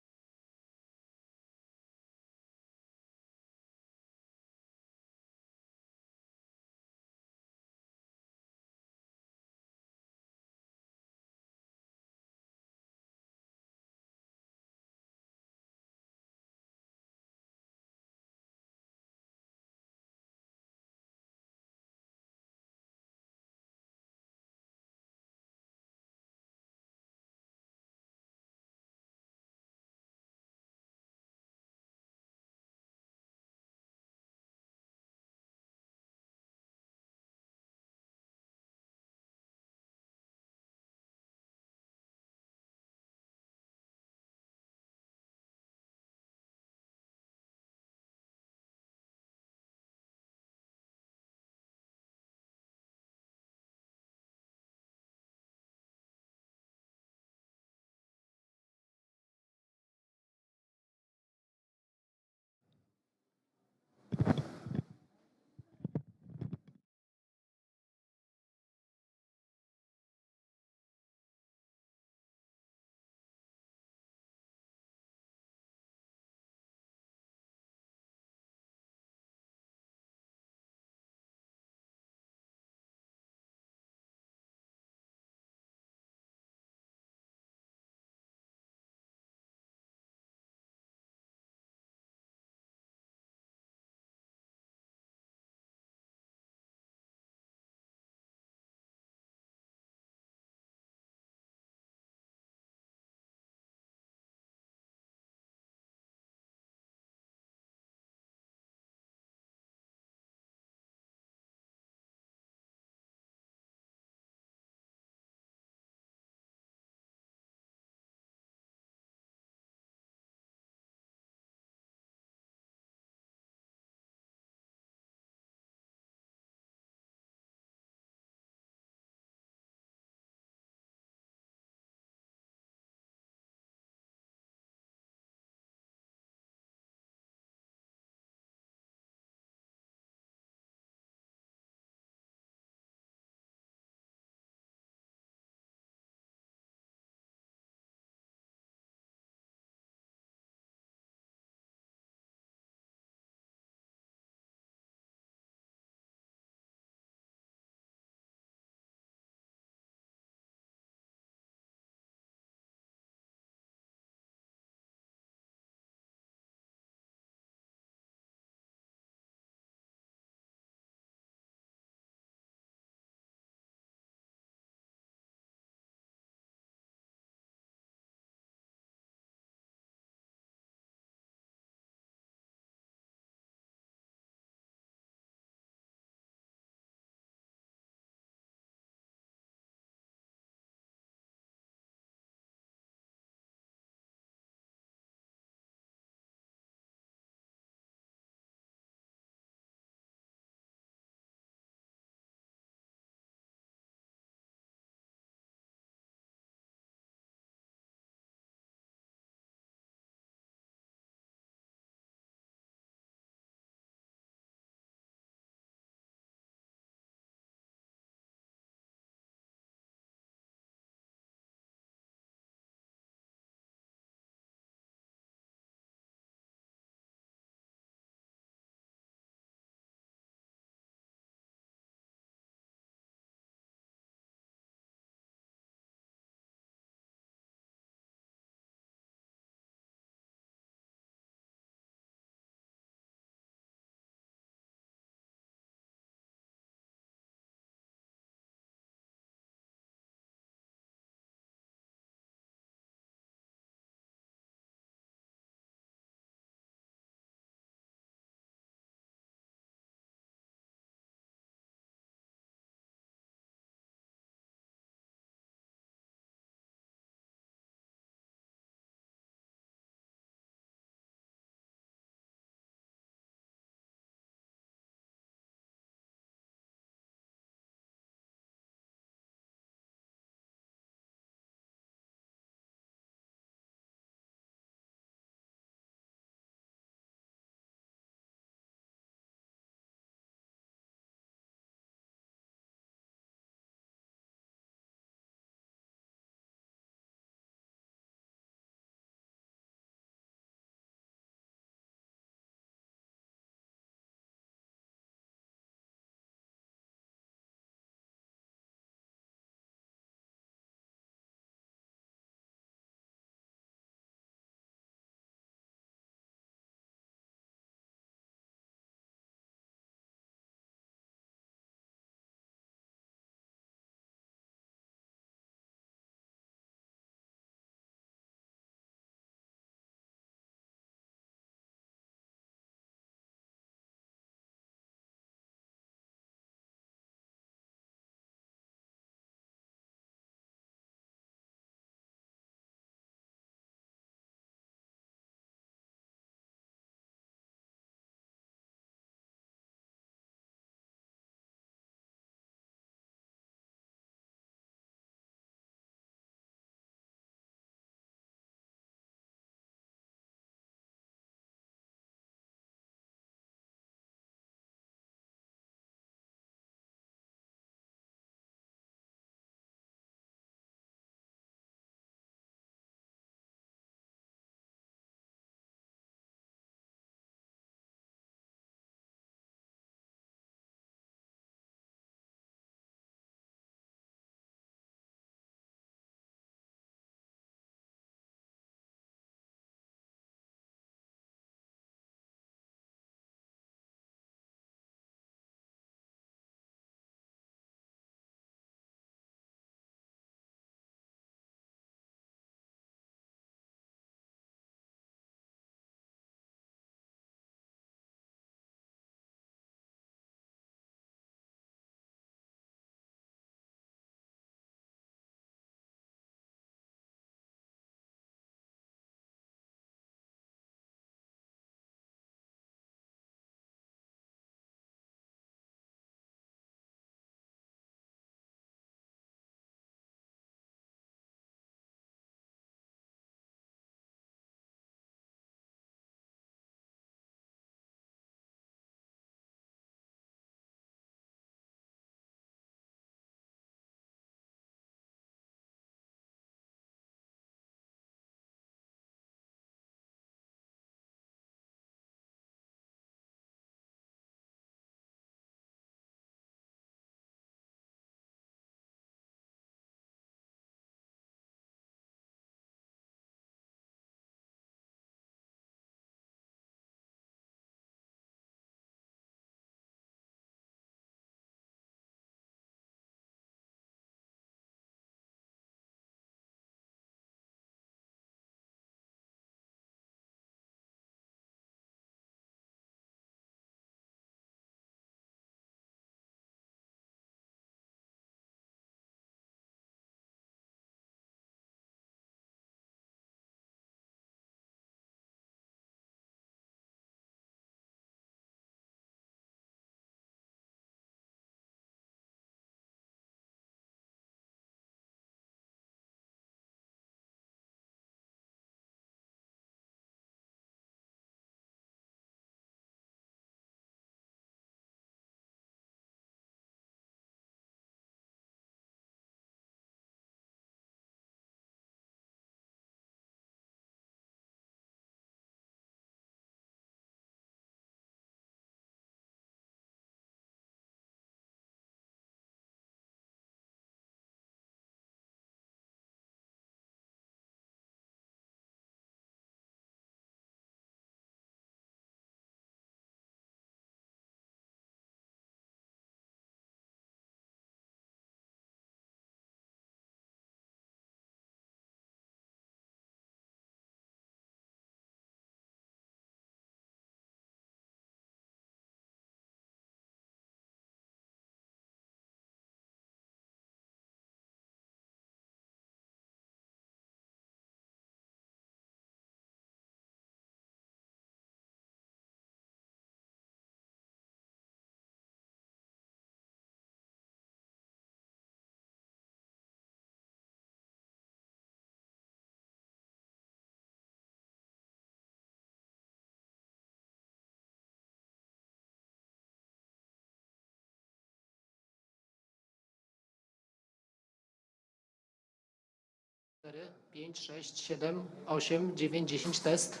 4, 5, 6, 7, 8, 9, 10 test.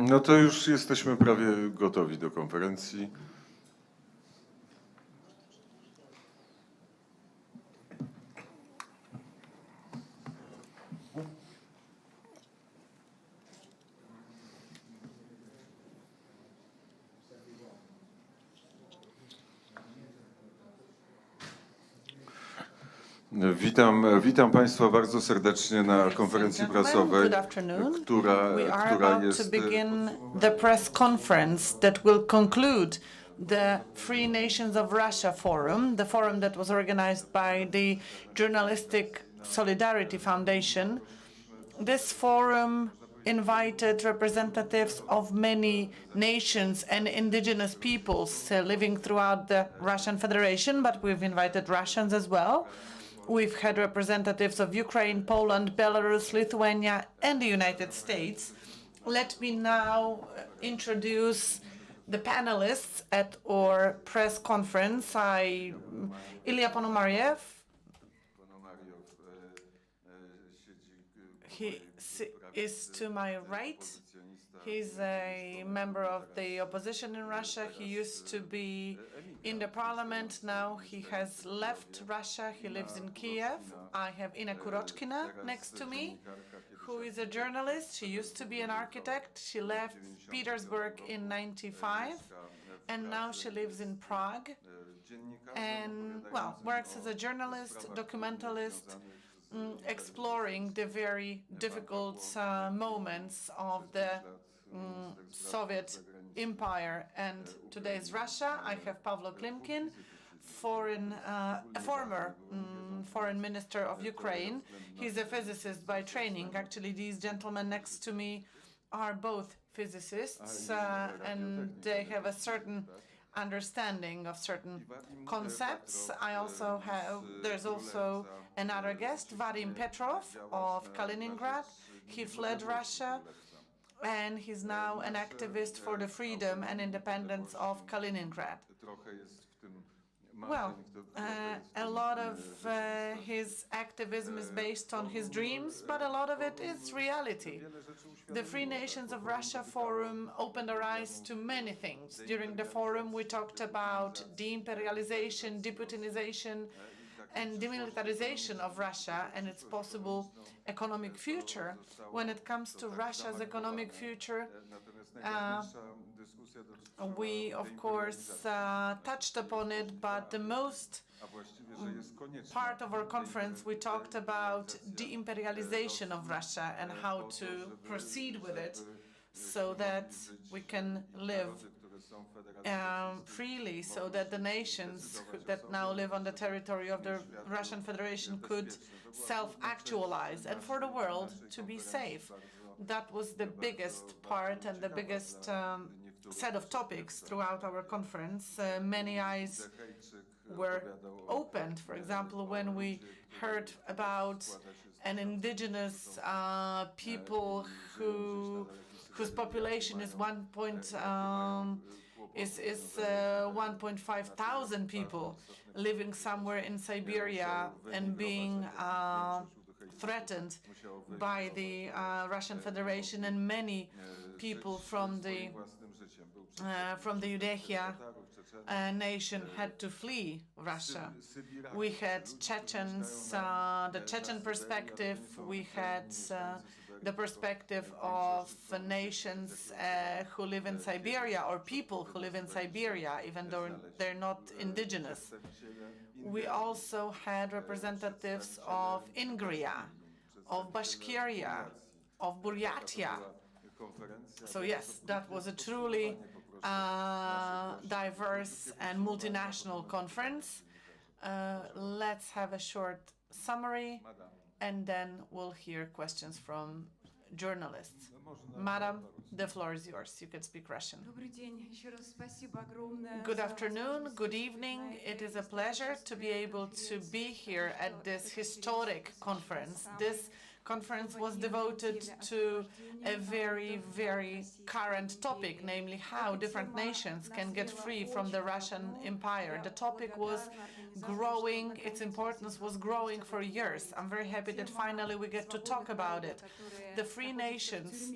No to już jesteśmy prawie gotowi do konferencji. Witam Państwa bardzo serdecznie na konferencji prasowej, Good afternoon. która We are about jest to begin the press conference that will conclude the Free Nations of Russia Forum, the forum that was organized by the Journalistic Solidarity Foundation. This forum invited representatives of many nations and indigenous peoples living throughout the Russian Federation, but we've invited Russians as well. We've had representatives of Ukraine, Poland, Belarus, Lithuania, and the United States. Let me now introduce the panelists at our press conference. Ilya Ponomariev. He is to my right. He's a member of the opposition in Russia. He used to be in the parliament. Now he has left Russia. He lives in Kiev. I have Ina Kurochkina next to me, who is a journalist. She used to be an architect. She left Petersburg in '95, and now she lives in Prague and, well, works as a journalist, documentalist, exploring the very difficult moments of the Soviet Empire and today's Russia. I have Pavlo Klimkin, a former foreign minister of Ukraine. He's a physicist by training. Actually, these gentlemen next to me are both physicists, and they have a certain understanding of certain concepts. There's also another guest, Vadim Petrov of Kaliningrad. He fled Russia, and he's now an activist for the freedom and independence of Kaliningrad. Well, a lot of his activism is based on his dreams, but a lot of it is reality. The Free Nations of Russia Forum opened our eyes to many things. During the forum, we talked about deimperialization, Deputinization, and demilitarization of Russia and its possible economic future. When it comes to Russia's economic future, we, of course, touched upon it, but the most part of our conference, we talked about deimperialization of Russia and how to proceed with it so that we can live freely, so that the nations that now live on the territory of the Russian Federation could self-actualize, and for the world to be safe. That was the biggest part and the biggest set of topics throughout our conference. Many eyes were opened. For example, when we heard about an indigenous people whose population is 1.5 thousand people living somewhere in Siberia and being threatened by the Russian Federation, and many people from the Udehia nation had to flee Russia. We had Chechens, the Chechen perspective. We had the perspective of nations who live in Siberia, or people who live in Siberia, even though they're not indigenous. We also had representatives of Ingria, of Bashkiria, of Buryatia. So yes, that was a truly diverse and multinational conference. Let's have a short summary, and then we'll hear questions from journalists. Madam, the floor is yours. You can speak Russian. Good afternoon, good evening. It is a pleasure to be able to be here at this historic conference. This conference was devoted to a very, very current topic, namely how different nations can get free from the Russian Empire. The topic was growing, its importance was growing for years. I'm very happy that finally we get to talk about it. The free nations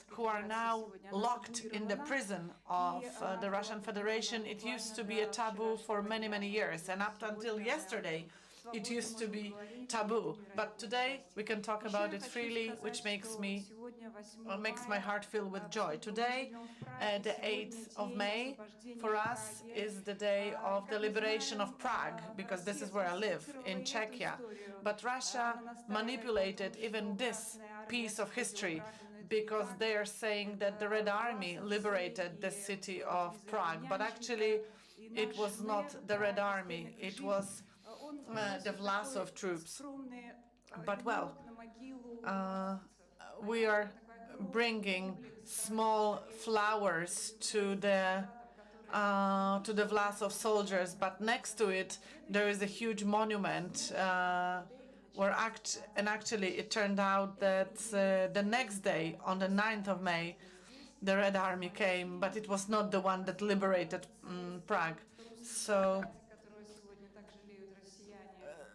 who are now locked in the prison of the Russian Federation, it used to be a taboo for many, many years, and up until yesterday, it used to be taboo. But today we can talk about it freely, which makes my heart fill with joy. Today, the 8th of May, for us is the day of the liberation of Prague, because this is where I live, in Czechia. But Russia manipulated even this piece of history, because they are saying that the Red Army liberated the city of Prague. But actually, it was not the Red Army, it was the Vlasov troops. But well, we are bringing small flowers to the Vlasov soldiers, but next to it there is a huge monument actually it turned out that the next day, on the 9th of May, the Red Army came, but it was not the one that liberated Prague. So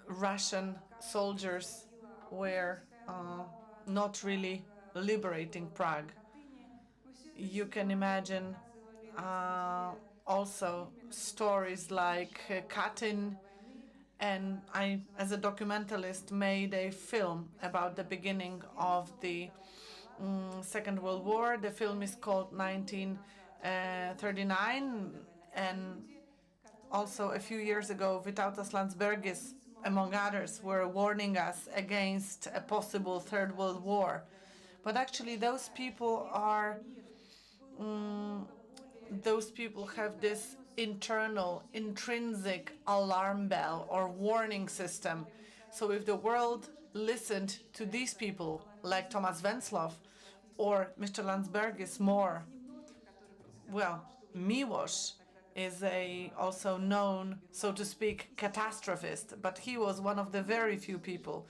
Russian soldiers were not really liberating Prague. You can imagine also stories like Katyn, and I, as a documentalist, made a film about the beginning of the Second World War. The film is called 1939, and also a few years ago, Vytautas Landsbergis, among others, were warning us against a possible Third World War. But actually, those people have this internal, intrinsic alarm bell or warning system. So if the world listened to these people, like Thomas Wentzlow or Mr. Landsbergis more, well, Miłosz is a also known, so to speak, catastrophist, but he was one of the very few people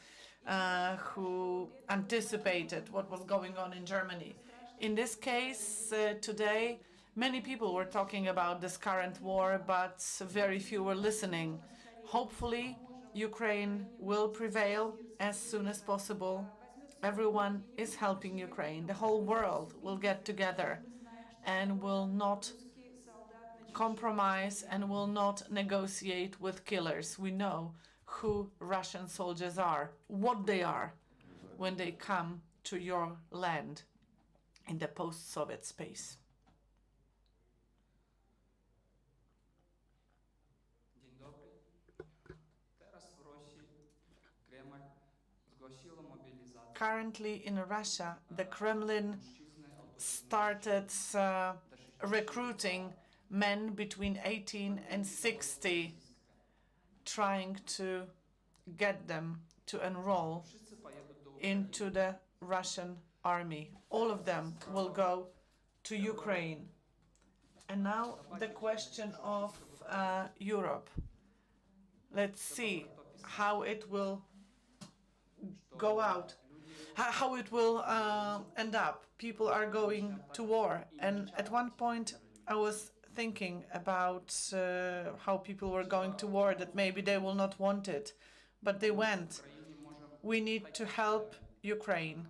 who anticipated what was going on in Germany. In this case, today, many people were talking about this current war, but very few were listening. Hopefully, Ukraine will prevail as soon as possible. Everyone is helping Ukraine. The whole world will get together and will not compromise and will not negotiate with killers. We know who Russian soldiers are, what they are when they come to your land in the post-Soviet space. Dzień dobry. Teraz w Rosji Kreml zgłosiło mobilizację. Currently in Russia, the Kremlin started recruiting men between 18 and 60, trying to get them to enroll into the Russian army. All of them will go to Ukraine. And now the question of Europe. Let's see how it will go out, how it will end up. People are going to war. And at one point I was thinking about how people were going to war, that maybe they will not want it, but they went. We need to help Ukraine,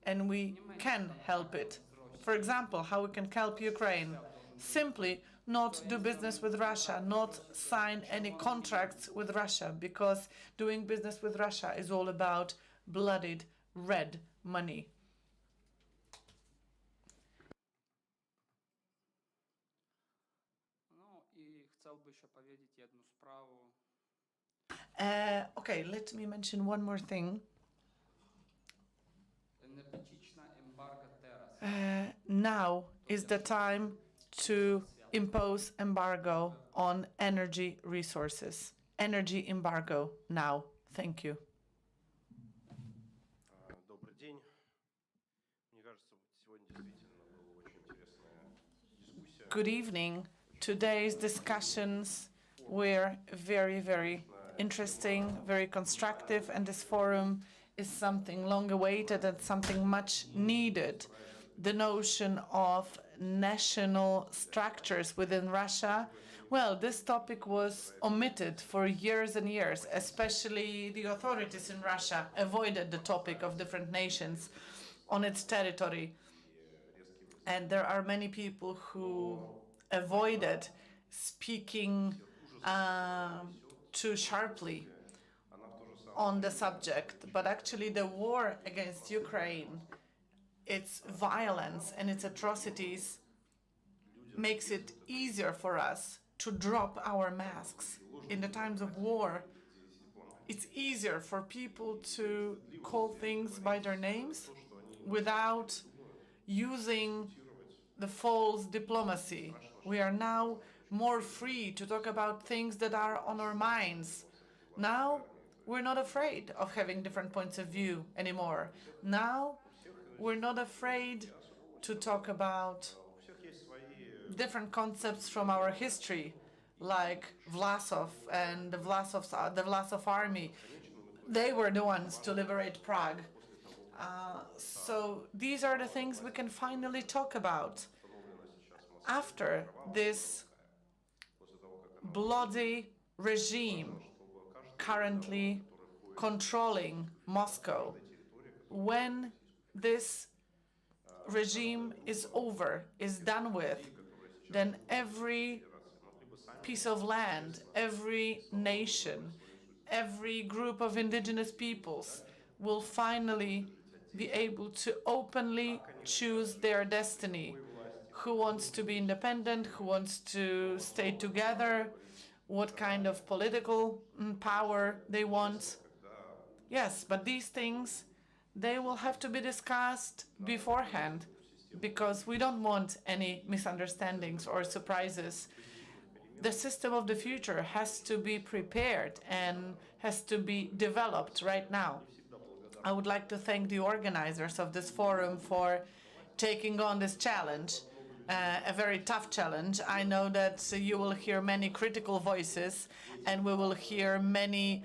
and we can help it. For example, how we can help Ukraine? Simply not do business with Russia, not sign any contracts with Russia, because doing business with Russia is all about bloodied red money. Okay, let me mention one more thing. Now is the time to impose embargo on energy resources. Energy embargo now. Thank you. Добрый день. Мне кажется, сегодня действительно была очень интересная дискуссия. Good evening. Today's discussions were very, very interesting, very constructive, and this forum is something long awaited and something much needed. The notion of national structures within Russia, well, this topic was omitted for years and years, especially the authorities in Russia avoided the topic of different nations on its territory. And there are many people who avoided speaking too sharply on the subject. But actually, the war against Ukraine, its violence and its atrocities, makes it easier for us to drop our masks. In the times of war, it's easier for people to call things by their names without using the false diplomacy. We are now more free to talk about things that are on our minds. Now, we're not afraid of having different points of view anymore. Now, we're not afraid to talk about different concepts from our history, like Vlasov and the Vlasov army. They were the ones to liberate Prague. So these are the things we can finally talk about after this bloody regime currently controlling Moscow. When this regime is over, is done with, then every piece of land, every nation, every group of indigenous peoples will finally be able to openly choose their destiny. Who wants to be independent, who wants to stay together, what kind of political power they want. Yes, but these things, they will have to be discussed beforehand because we don't want any misunderstandings or surprises. The system of the future has to be prepared and has to be developed right now. I would like to thank the organizers of this forum for taking on this challenge, a very tough challenge. I know that you will hear many critical voices, and we will hear many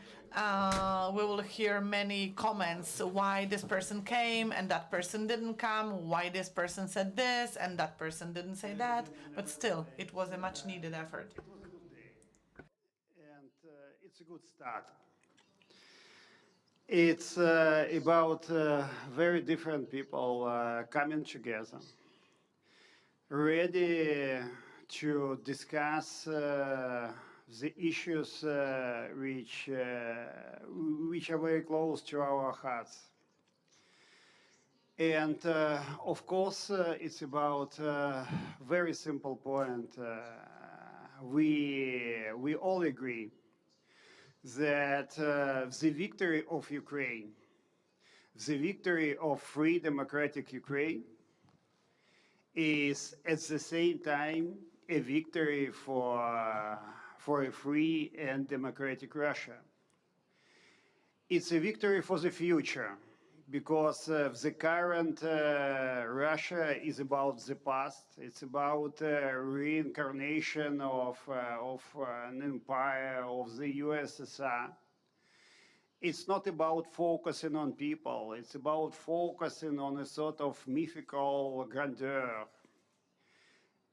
comments. Why this person came and that person didn't come? Why this person said this and that person didn't say that? But still, it was a much-needed effort. It was a good day, and it's a good start. It's about very different people coming together, ready to discuss the issues which are very close to our hearts. And of course, it's about a very simple point. We all agree that the victory of Ukraine, the victory of free democratic Ukraine, is at the same time a victory for a free and democratic Russia. It's a victory for the future because the current Russia is about the past. It's about reincarnation of an empire of the USSR. It's not about focusing on people. It's about focusing on a sort of mythical grandeur.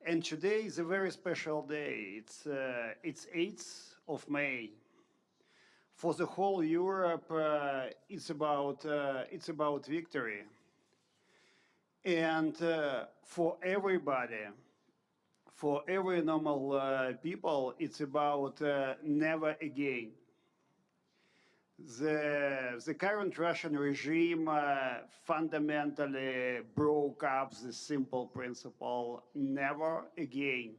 And today is a very special day. It's 8th of May. For the whole Europe, it's about victory. And for everybody, for every normal people, it's about never again. The current Russian regime fundamentally broke up the simple principle, never again.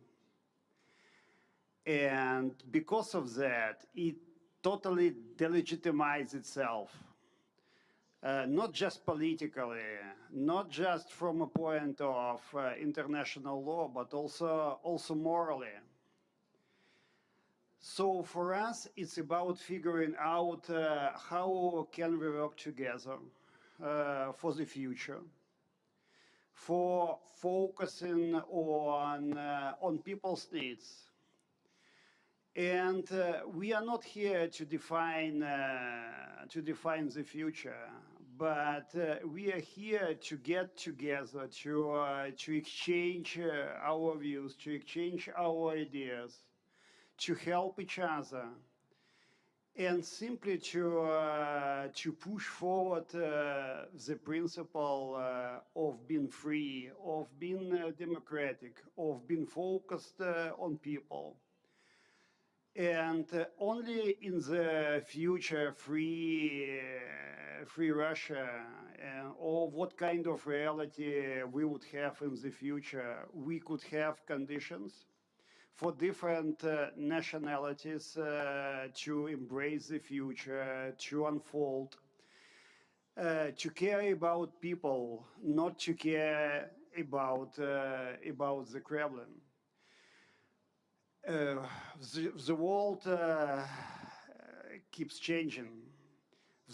And because of that, it totally delegitimized itself, not just politically, not just from a point of international law, but also morally. So for us, it's about figuring out how can we work together for the future, for focusing on people's needs. And we are not here to define the future, but we are here to get together, to exchange our views, to exchange our ideas, to help each other, and simply to push forward the principle of being free, of being democratic, of being focused on people. And only in the future, free Russia, or what kind of reality we would have in the future, we could have conditions for different nationalities to embrace the future, to unfold, to care about people, not to care about the Kremlin. The world keeps changing.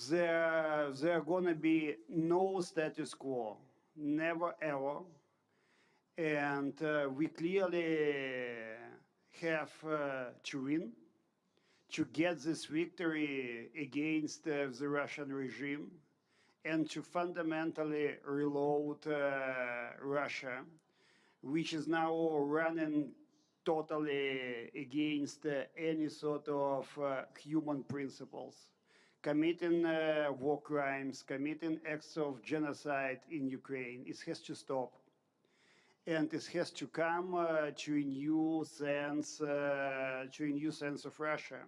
There are gonna be no status quo, never ever. And we clearly have to win, to get this victory against the Russian regime, and to fundamentally reload Russia, which is now running totally against any sort of human principles, committing war crimes, committing acts of genocide in Ukraine. It has to stop. And it has to come to a new sense of Russia.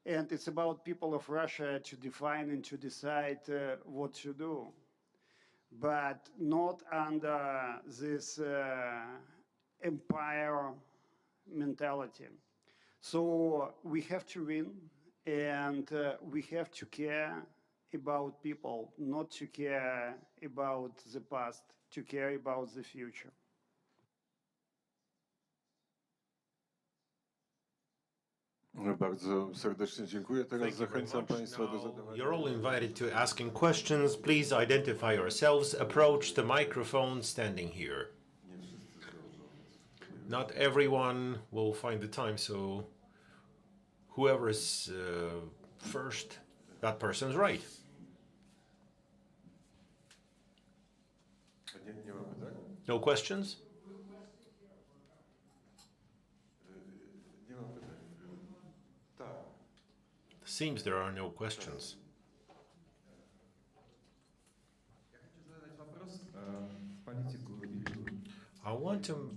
And it's about people of Russia to define and to decide what to do, but not under this empire mentality. So we have to win, and we have to care about people, not to care about the past, to care about the future. Bardzo serdecznie dziękuję. Teraz Thank you very zachęcam much. Państwa do Now, zadawania. you're all invited to asking questions. Please identify yourselves. Approach the microphone standing here. Not everyone will find the time, so whoever is first, that person's right. Nie ma pytań? No questions? Nie ma pytań. Tak. Seems there are no questions. I want to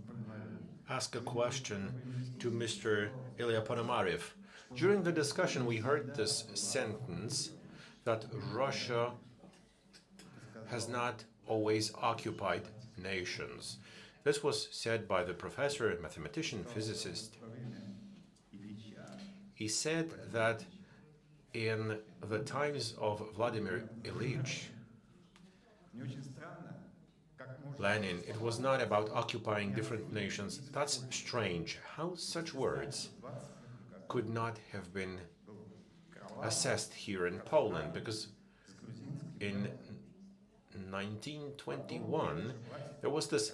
ask a question to Mr. Ilya Ponomarev. During the discussion, we heard this sentence that Russia has not always occupied nations. This was said by the professor, mathematician, physicist. He said that in the times of Vladimir Ilyich Lenin, it was not about occupying different nations. That's strange. How such words could not have been assessed here in Poland, because in 1921 there was this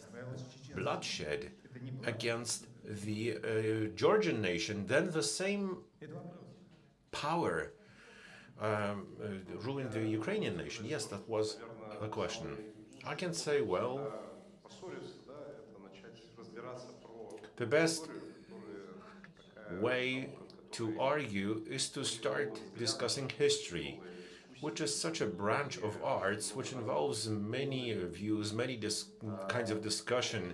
bloodshed against the Georgian nation. Then the same power ruined the Ukrainian nation. Yes, that was the question. I can say, well, the best way to argue is to start discussing history, which is such a branch of arts which involves many views, many kinds of discussion,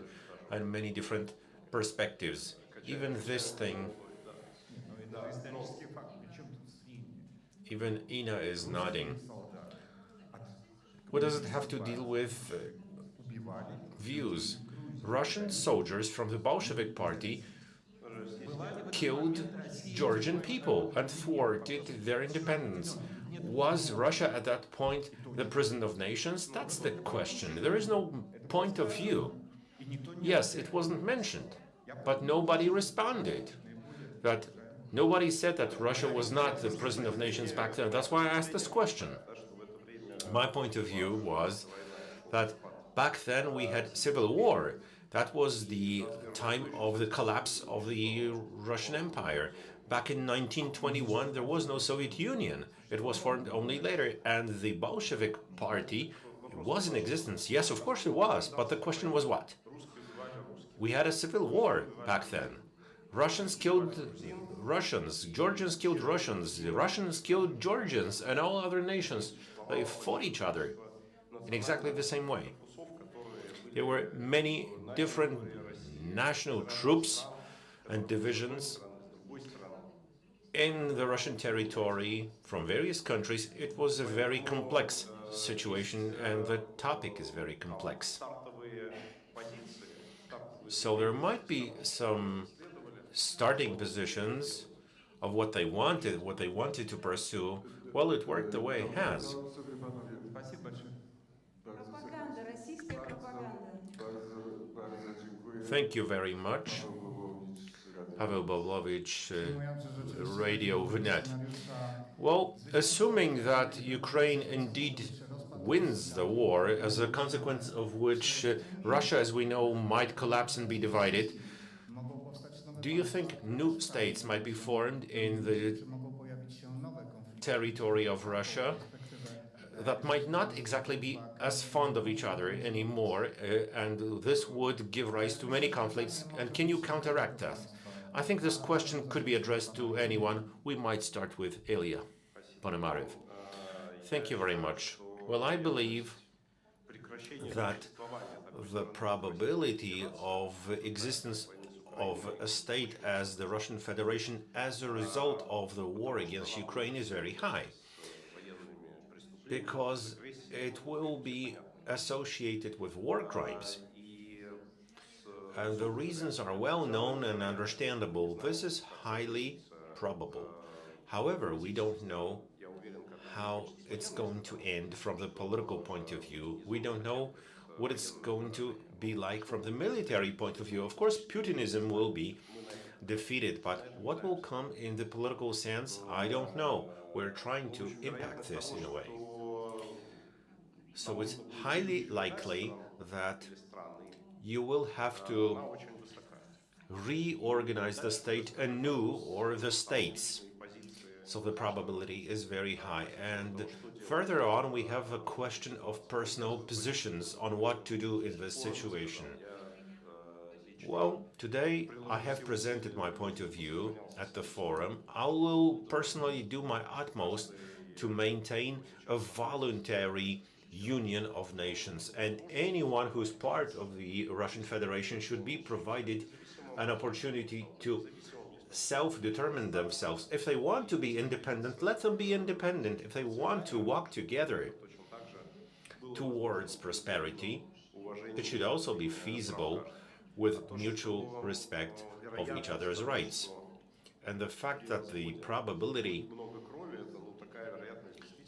and many different perspectives. Even this thing, even Ina is nodding. What does it have to deal with views? Russian soldiers from the Bolshevik Party killed Georgian people and thwarted their independence. Was Russia at that point the prison of nations? That's the question. There is no point of view. Yes, it wasn't mentioned, but nobody responded. That nobody said that Russia was not the prison of nations back then. That's why I asked this question. My point of view was that back then we had civil war. That was the time of the collapse of the Russian Empire. Back in 1921, there was no Soviet Union. It was formed only later, and the Bolshevik Party was in existence. Yes, of course it was, but the question was what? We had a civil war back then. Russians killed Russians, Georgians killed Russians, the Russians killed Georgians, and all other nations. They fought each other in exactly the same way. There were many different national troops and divisions in the Russian territory from various countries. It was a very complex situation, and the topic is very complex. So there might be some starting positions of what they wanted to pursue. Well, it worked the way it has. Пропаганда, российская пропаганда. Thank you very much, Pavel Pavlovich, Radio Vnet. Well, assuming that Ukraine indeed wins the war, as a consequence of which Russia, as we know, might collapse and be divided, do you think new states might be formed in the territory of Russia that might not exactly be as fond of each other anymore, and this would give rise to many conflicts? And can you counteract that? I think this question could be addressed to anyone. We might start with Ilya Ponomarev. Thank you very much. Well, I believe that the probability of existence of a state as the Russian Federation as a result of the war against Ukraine is very high, because it will be associated with war crimes. And the reasons are well known and understandable. This is highly probable. However, we don't know how it's going to end from the political point of view. We don't know what it's going to be like from the military point of view. Of course, Putinism will be defeated, but what will come in the political sense, I don't know. We're trying to impact this in a way. So it's highly likely that you will have to reorganize the state anew, or the states. So the probability is very high. And further on, we have a question of personal positions on what to do in this situation. Well, today I have presented my point of view at the forum. I will personally do my utmost to maintain a voluntary union of nations, and anyone who's part of the Russian Federation should be provided an opportunity to self-determine themselves. If they want to be independent, let them be independent. If they want to walk together towards prosperity, it should also be feasible with mutual respect of each other's rights. And the fact that the probability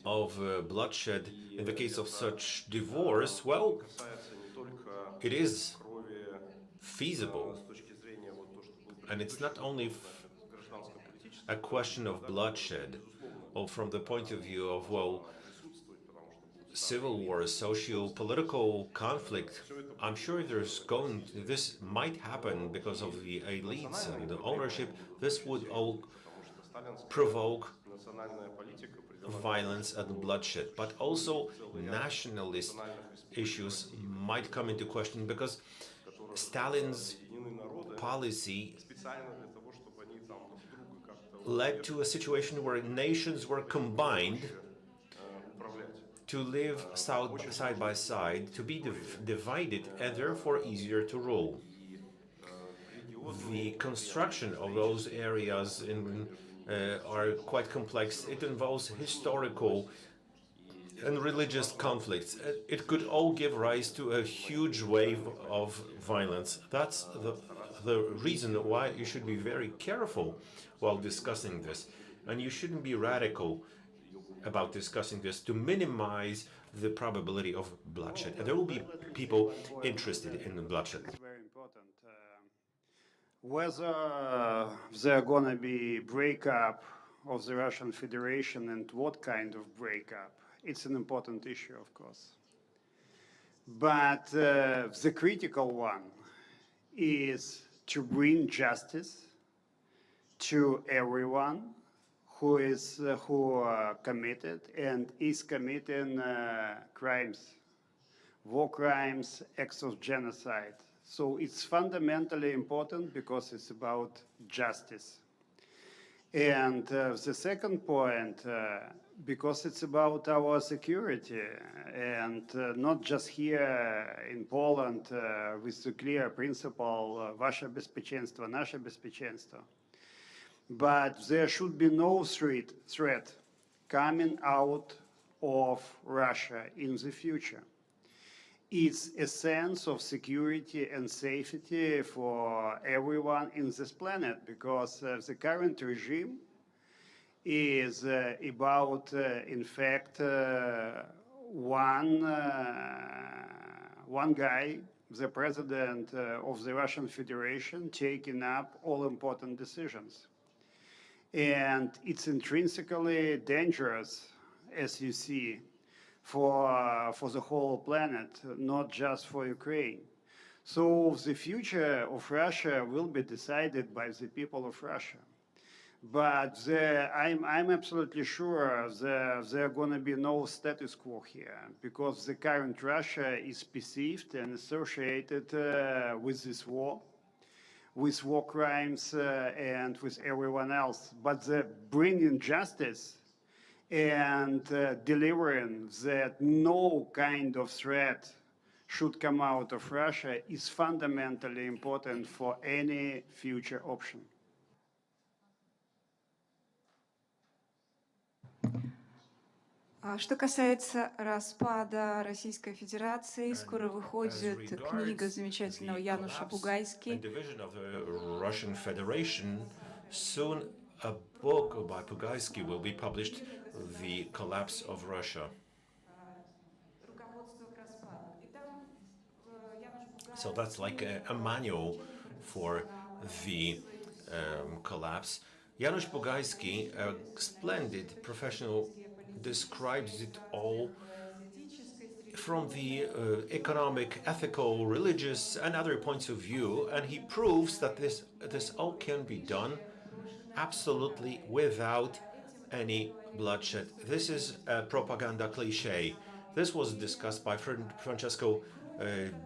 of bloodshed in the case of such divorce, well, it is feasible. And it's not only a question of bloodshed, or from the point of view of, well, civil war, socio-political conflict. I'm sure this might happen because of the elites and the ownership. This would all provoke violence and bloodshed. But also nationalist issues might come into question, because Stalin's policy led to a situation where nations were combined to live side by side, to be divided, and therefore easier to rule. The construction of those areas are quite complex. It involves historical and religious conflicts. It could all give rise to a huge wave of violence. That's the reason why you should be very careful while discussing this. And you shouldn't be radical about discussing this to minimize the probability of bloodshed. And there will be people interested in the bloodshed. It's very important. Whether there gonna be breakup of the Russian Federation and what kind of breakup, it's an important issue, of course. But the critical one is to bring justice to everyone who committed and is committing crimes, war crimes, acts of genocide. So it's fundamentally important because it's about justice. And the second point, because it's about our security, and not just here in Poland with the clear principle, ваше безопасенство, наше безопасенство. But there should be no threat coming out of Russia in the future. It's a sense of security and safety for everyone in this planet, because the current regime is about, in fact, one guy, the president of the Russian Federation, taking up all important decisions. And it's intrinsically dangerous, as you see, for the whole planet, not just for Ukraine. So the future of Russia will be decided by the people of Russia. But I'm absolutely sure there are going to be no status quo here, because the current Russia is perceived and associated with this war, with war crimes and with everyone else. But the bringing justice and delivering that no kind of threat should come out of Russia is fundamentally important for any future option. Что касается распада Российской Федерации, скоро выходит книга замечательного Януша Бугайски. Russian Federation, soon a book by Pugaisky will be published, The Collapse of Russia. So that's like a manual for the collapse. Janusz Bugajski, a splendid professional, describes it all from the economic, ethical, religious, and other points of view, and he proves that this all can be done absolutely without any bloodshed. This is a propaganda cliche. This was discussed by Francesco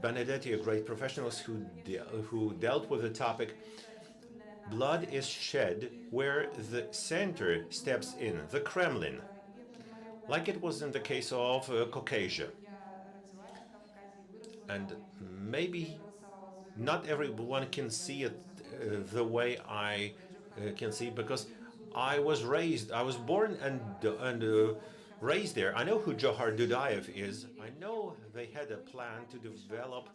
Benedetti, a great professional who dealt with the topic. Blood is shed where the center steps in, the Kremlin, like it was in the case of Caucasia. And maybe not everyone can see it the way I can see, because I was born and raised there. I know who Johar Dudayev is. I know they had a plan to develop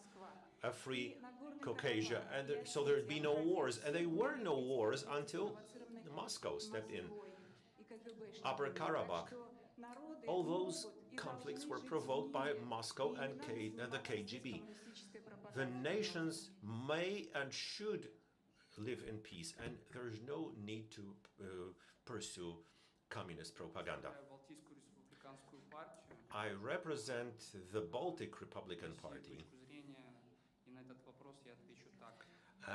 a free Caucasia, and so there'd be no wars. And there were no wars until Moscow stepped in. Upper Karabakh. All those conflicts were provoked by Moscow and the KGB. The nations may and should live in peace, and there's no need to pursue communist propaganda. I represent the Baltic Republican Party,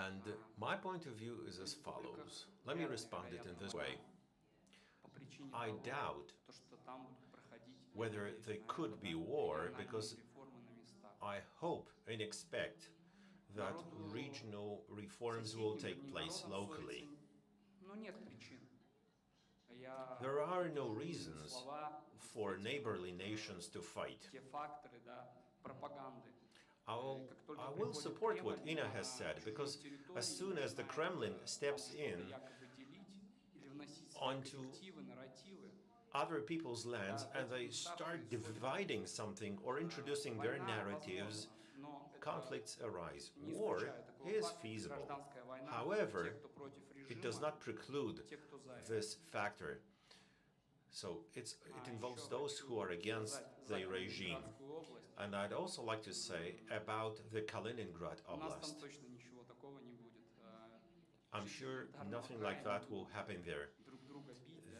and my point of view is as follows. Let me respond it in this way. I doubt whether there could be war, because I hope and expect that regional reforms will take place locally. There are no reasons for neighborly nations to fight. I will support what Ina has said, because as soon as the Kremlin steps in onto other people's lands and they start dividing something or introducing their narratives, conflicts arise. War is feasible. However, it does not preclude this factor. So it involves those who are against the regime. And I'd also like to say about the Kaliningrad Oblast. I'm sure nothing like that will happen there.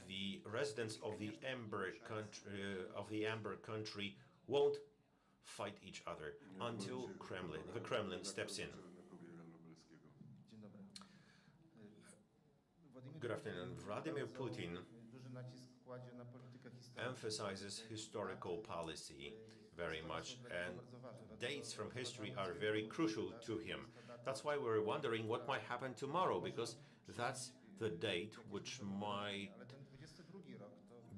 The residents of the Amber country won't fight each other until the Kremlin steps in. Good afternoon. Vladimir Putin emphasizes historical policy very much, and dates from history are very crucial to him. That's why we're wondering what might happen tomorrow, because that's the date which might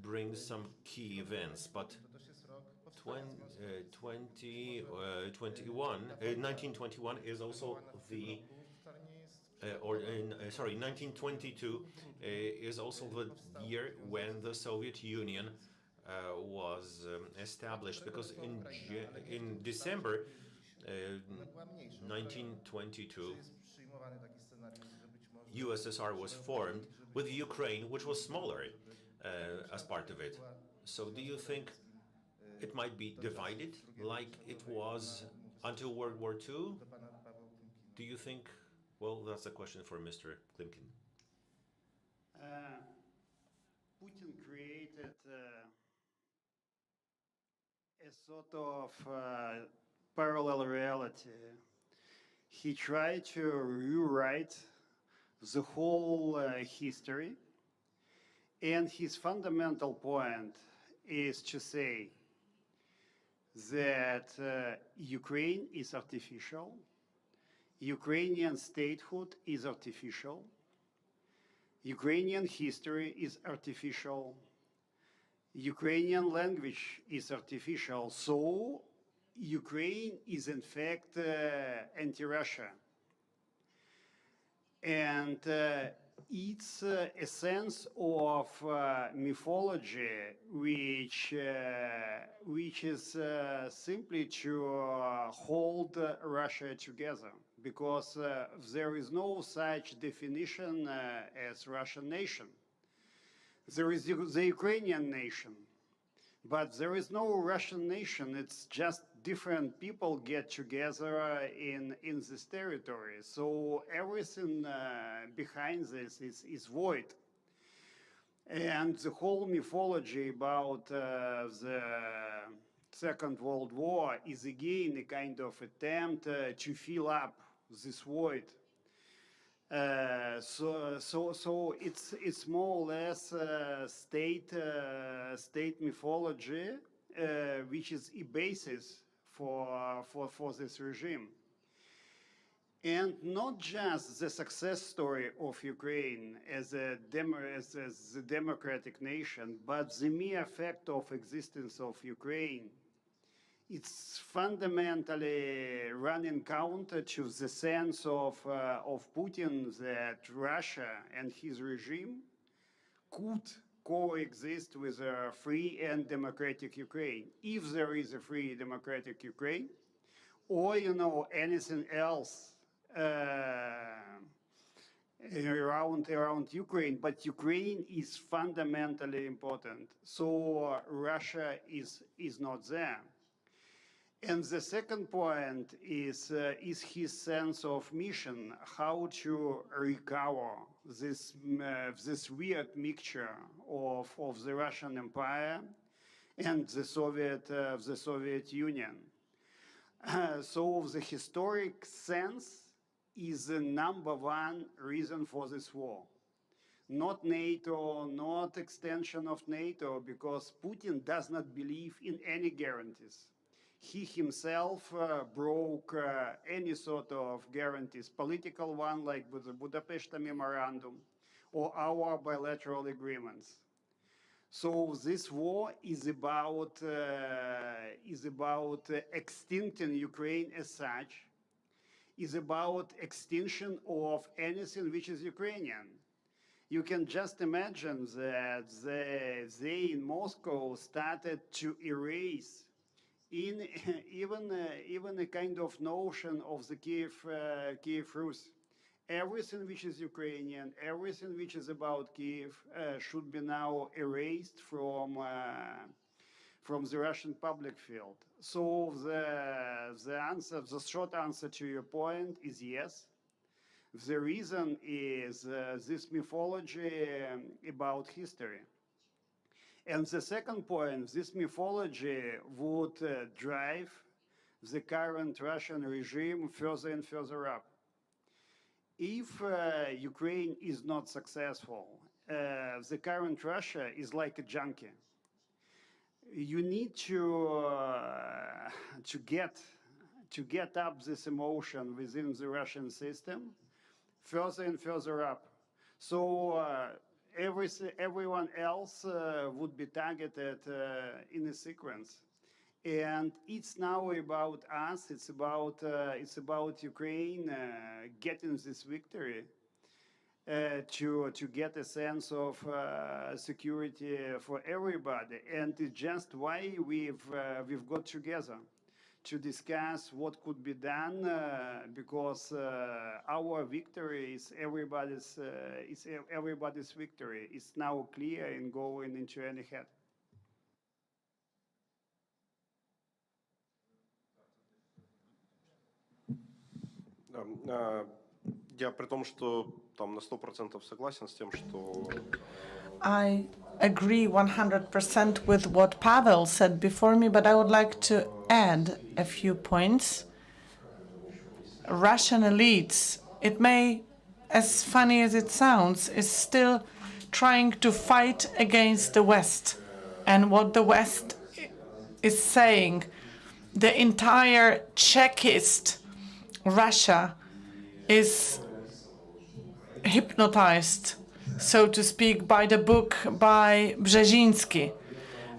bring some key events. But 1921 is also the sorry, 1922 is also the year when the Soviet Union was established, because in December 1922, USSR was formed with Ukraine, which was smaller as part of it. So do you think it might be divided like it was until World War II? Do you think? Well, that's a question for Mr. Klimkin. Putin created a sort of parallel reality. He tried to rewrite the whole history, and his fundamental point is to say that Ukraine is artificial, Ukrainian statehood is artificial, Ukrainian history is artificial, Ukrainian language is artificial, so Ukraine is in fact anti-Russia. And it's a sense of mythology which is simply to hold Russia together, because there is no such definition as Russian nation. There is the Ukrainian nation, but there is no Russian nation. It's just different people get together in this territory. So everything behind this is void. And the whole mythology about the Second World War is again a kind of attempt to fill up this void. So it's more or less state mythology, which is a basis for this regime. And not just the success story of Ukraine as a democratic nation, but the mere fact of existence of Ukraine. It's fundamentally running counter to the sense of Putin that Russia and his regime could coexist with a free and democratic Ukraine. If there is a free democratic Ukraine, or anything else around Ukraine, but Ukraine is fundamentally important. So Russia is not there. And the second point is his sense of mission, how to recover this weird mixture of the Russian Empire and the Soviet Union. So the historic sense is the number one reason for this war. Not NATO, not extension of NATO, because Putin does not believe in any guarantees. He himself broke any sort of guarantees, political one like with the Budapest Memorandum or our bilateral agreements. So this war is about extincting Ukraine as such, is about extinction of anything which is Ukrainian. You can just imagine that they in Moscow started to erase even a kind of notion of the Kiev Rus. Everything which is Ukrainian, everything which is about Kiev should be now erased from the Russian public field. So the short answer to your point is yes. The reason is this mythology about history. And the second point, this mythology would drive the current Russian regime further and further up. if Ukraine is not successful, the current Russia is like a junkie. You need to get up this emotion within the Russian system further and further up. So everyone else would be targeted in a sequence. And it's now about us. It's about Ukraine getting this victory to get a sense of security for everybody. And it's just why we've got together to discuss what could be done because our victory is everybody's victory. It's now clear and going into any head. Я при том, что там на 100% согласен с тем, что I agree 100% with what Pavel said before me, but I would like to add a few points. Russian elites, it may, as funny as it sounds, is still trying to fight against the West and what the West is saying. The entire Chekist Russia is hypnotized, so to speak, by the book by Brzezinski.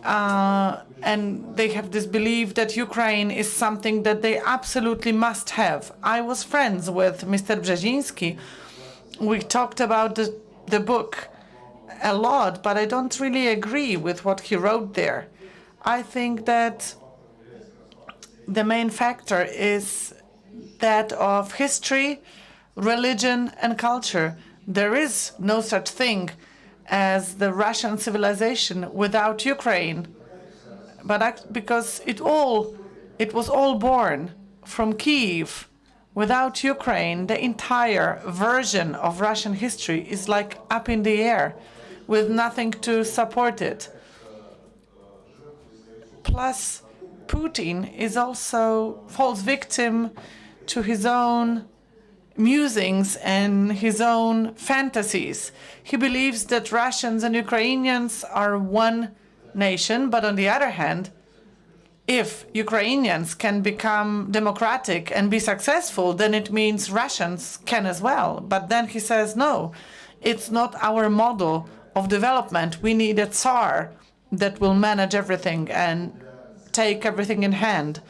And they have this belief that Ukraine is something that they absolutely must have. I was friends with Mr. Brzezinski. We talked about the book a lot, but I don't really agree with what he wrote there. I think that the main factor is that of history, religion, and culture. There is no such thing as the Russian civilization without Ukraine, but because it was all born from Kiev. Without Ukraine, the entire version of Russian history is like up in the air, with nothing to support it. Plus, Putin is also falls victim to his own musings and his own fantasies. He believes that Russians and Ukrainians are one nation, but on the other hand, if Ukrainians can become democratic and be successful, then it means Russians can as well. But then he says, no, it's not our model of development. We need a Tsar that will manage everything and take everything in hand.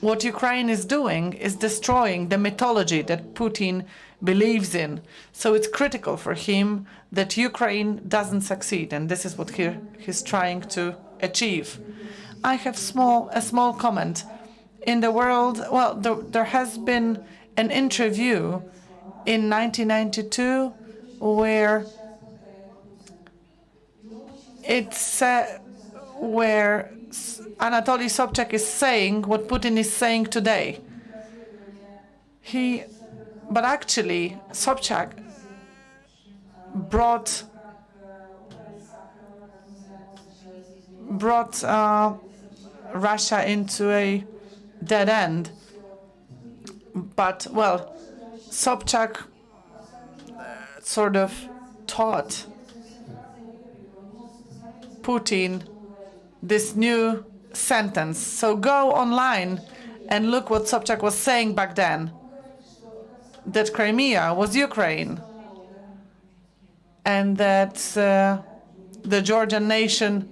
What Ukraine is doing is destroying the mythology that Putin believes in. So it's critical for him that Ukraine doesn't succeed, and this is what he's trying to achieve. I have a small comment. In the world, well, there has been an interview in 1992 where where Anatoly Sobchak is saying what Putin is saying today. But actually, Sobchak brought Russia into a dead end. But, well, Sobchak sort of taught Putin this new sentence. So go online and look what Sobchak was saying back then, that Crimea was Ukraine, and that the Georgian nation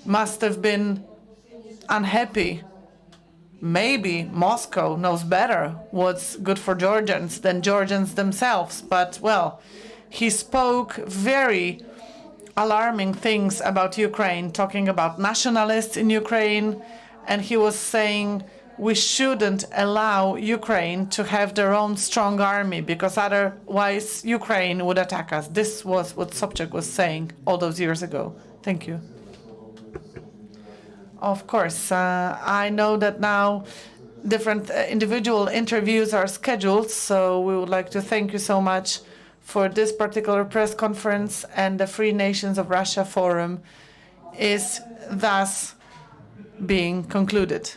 must have been unhappy. Maybe Moscow knows better what's good for Georgians than Georgians themselves, but, well, he spoke very alarming things about Ukraine, talking about nationalists in Ukraine, and he was saying we shouldn't allow Ukraine to have their own strong army because otherwise Ukraine would attack us. This was what Sobchak was saying all those years ago. Thank you. Of course, I know that now different individual interviews are scheduled, so we would like to thank you so much for this particular press conference, and the Free Nations of Russia Forum is thus being concluded.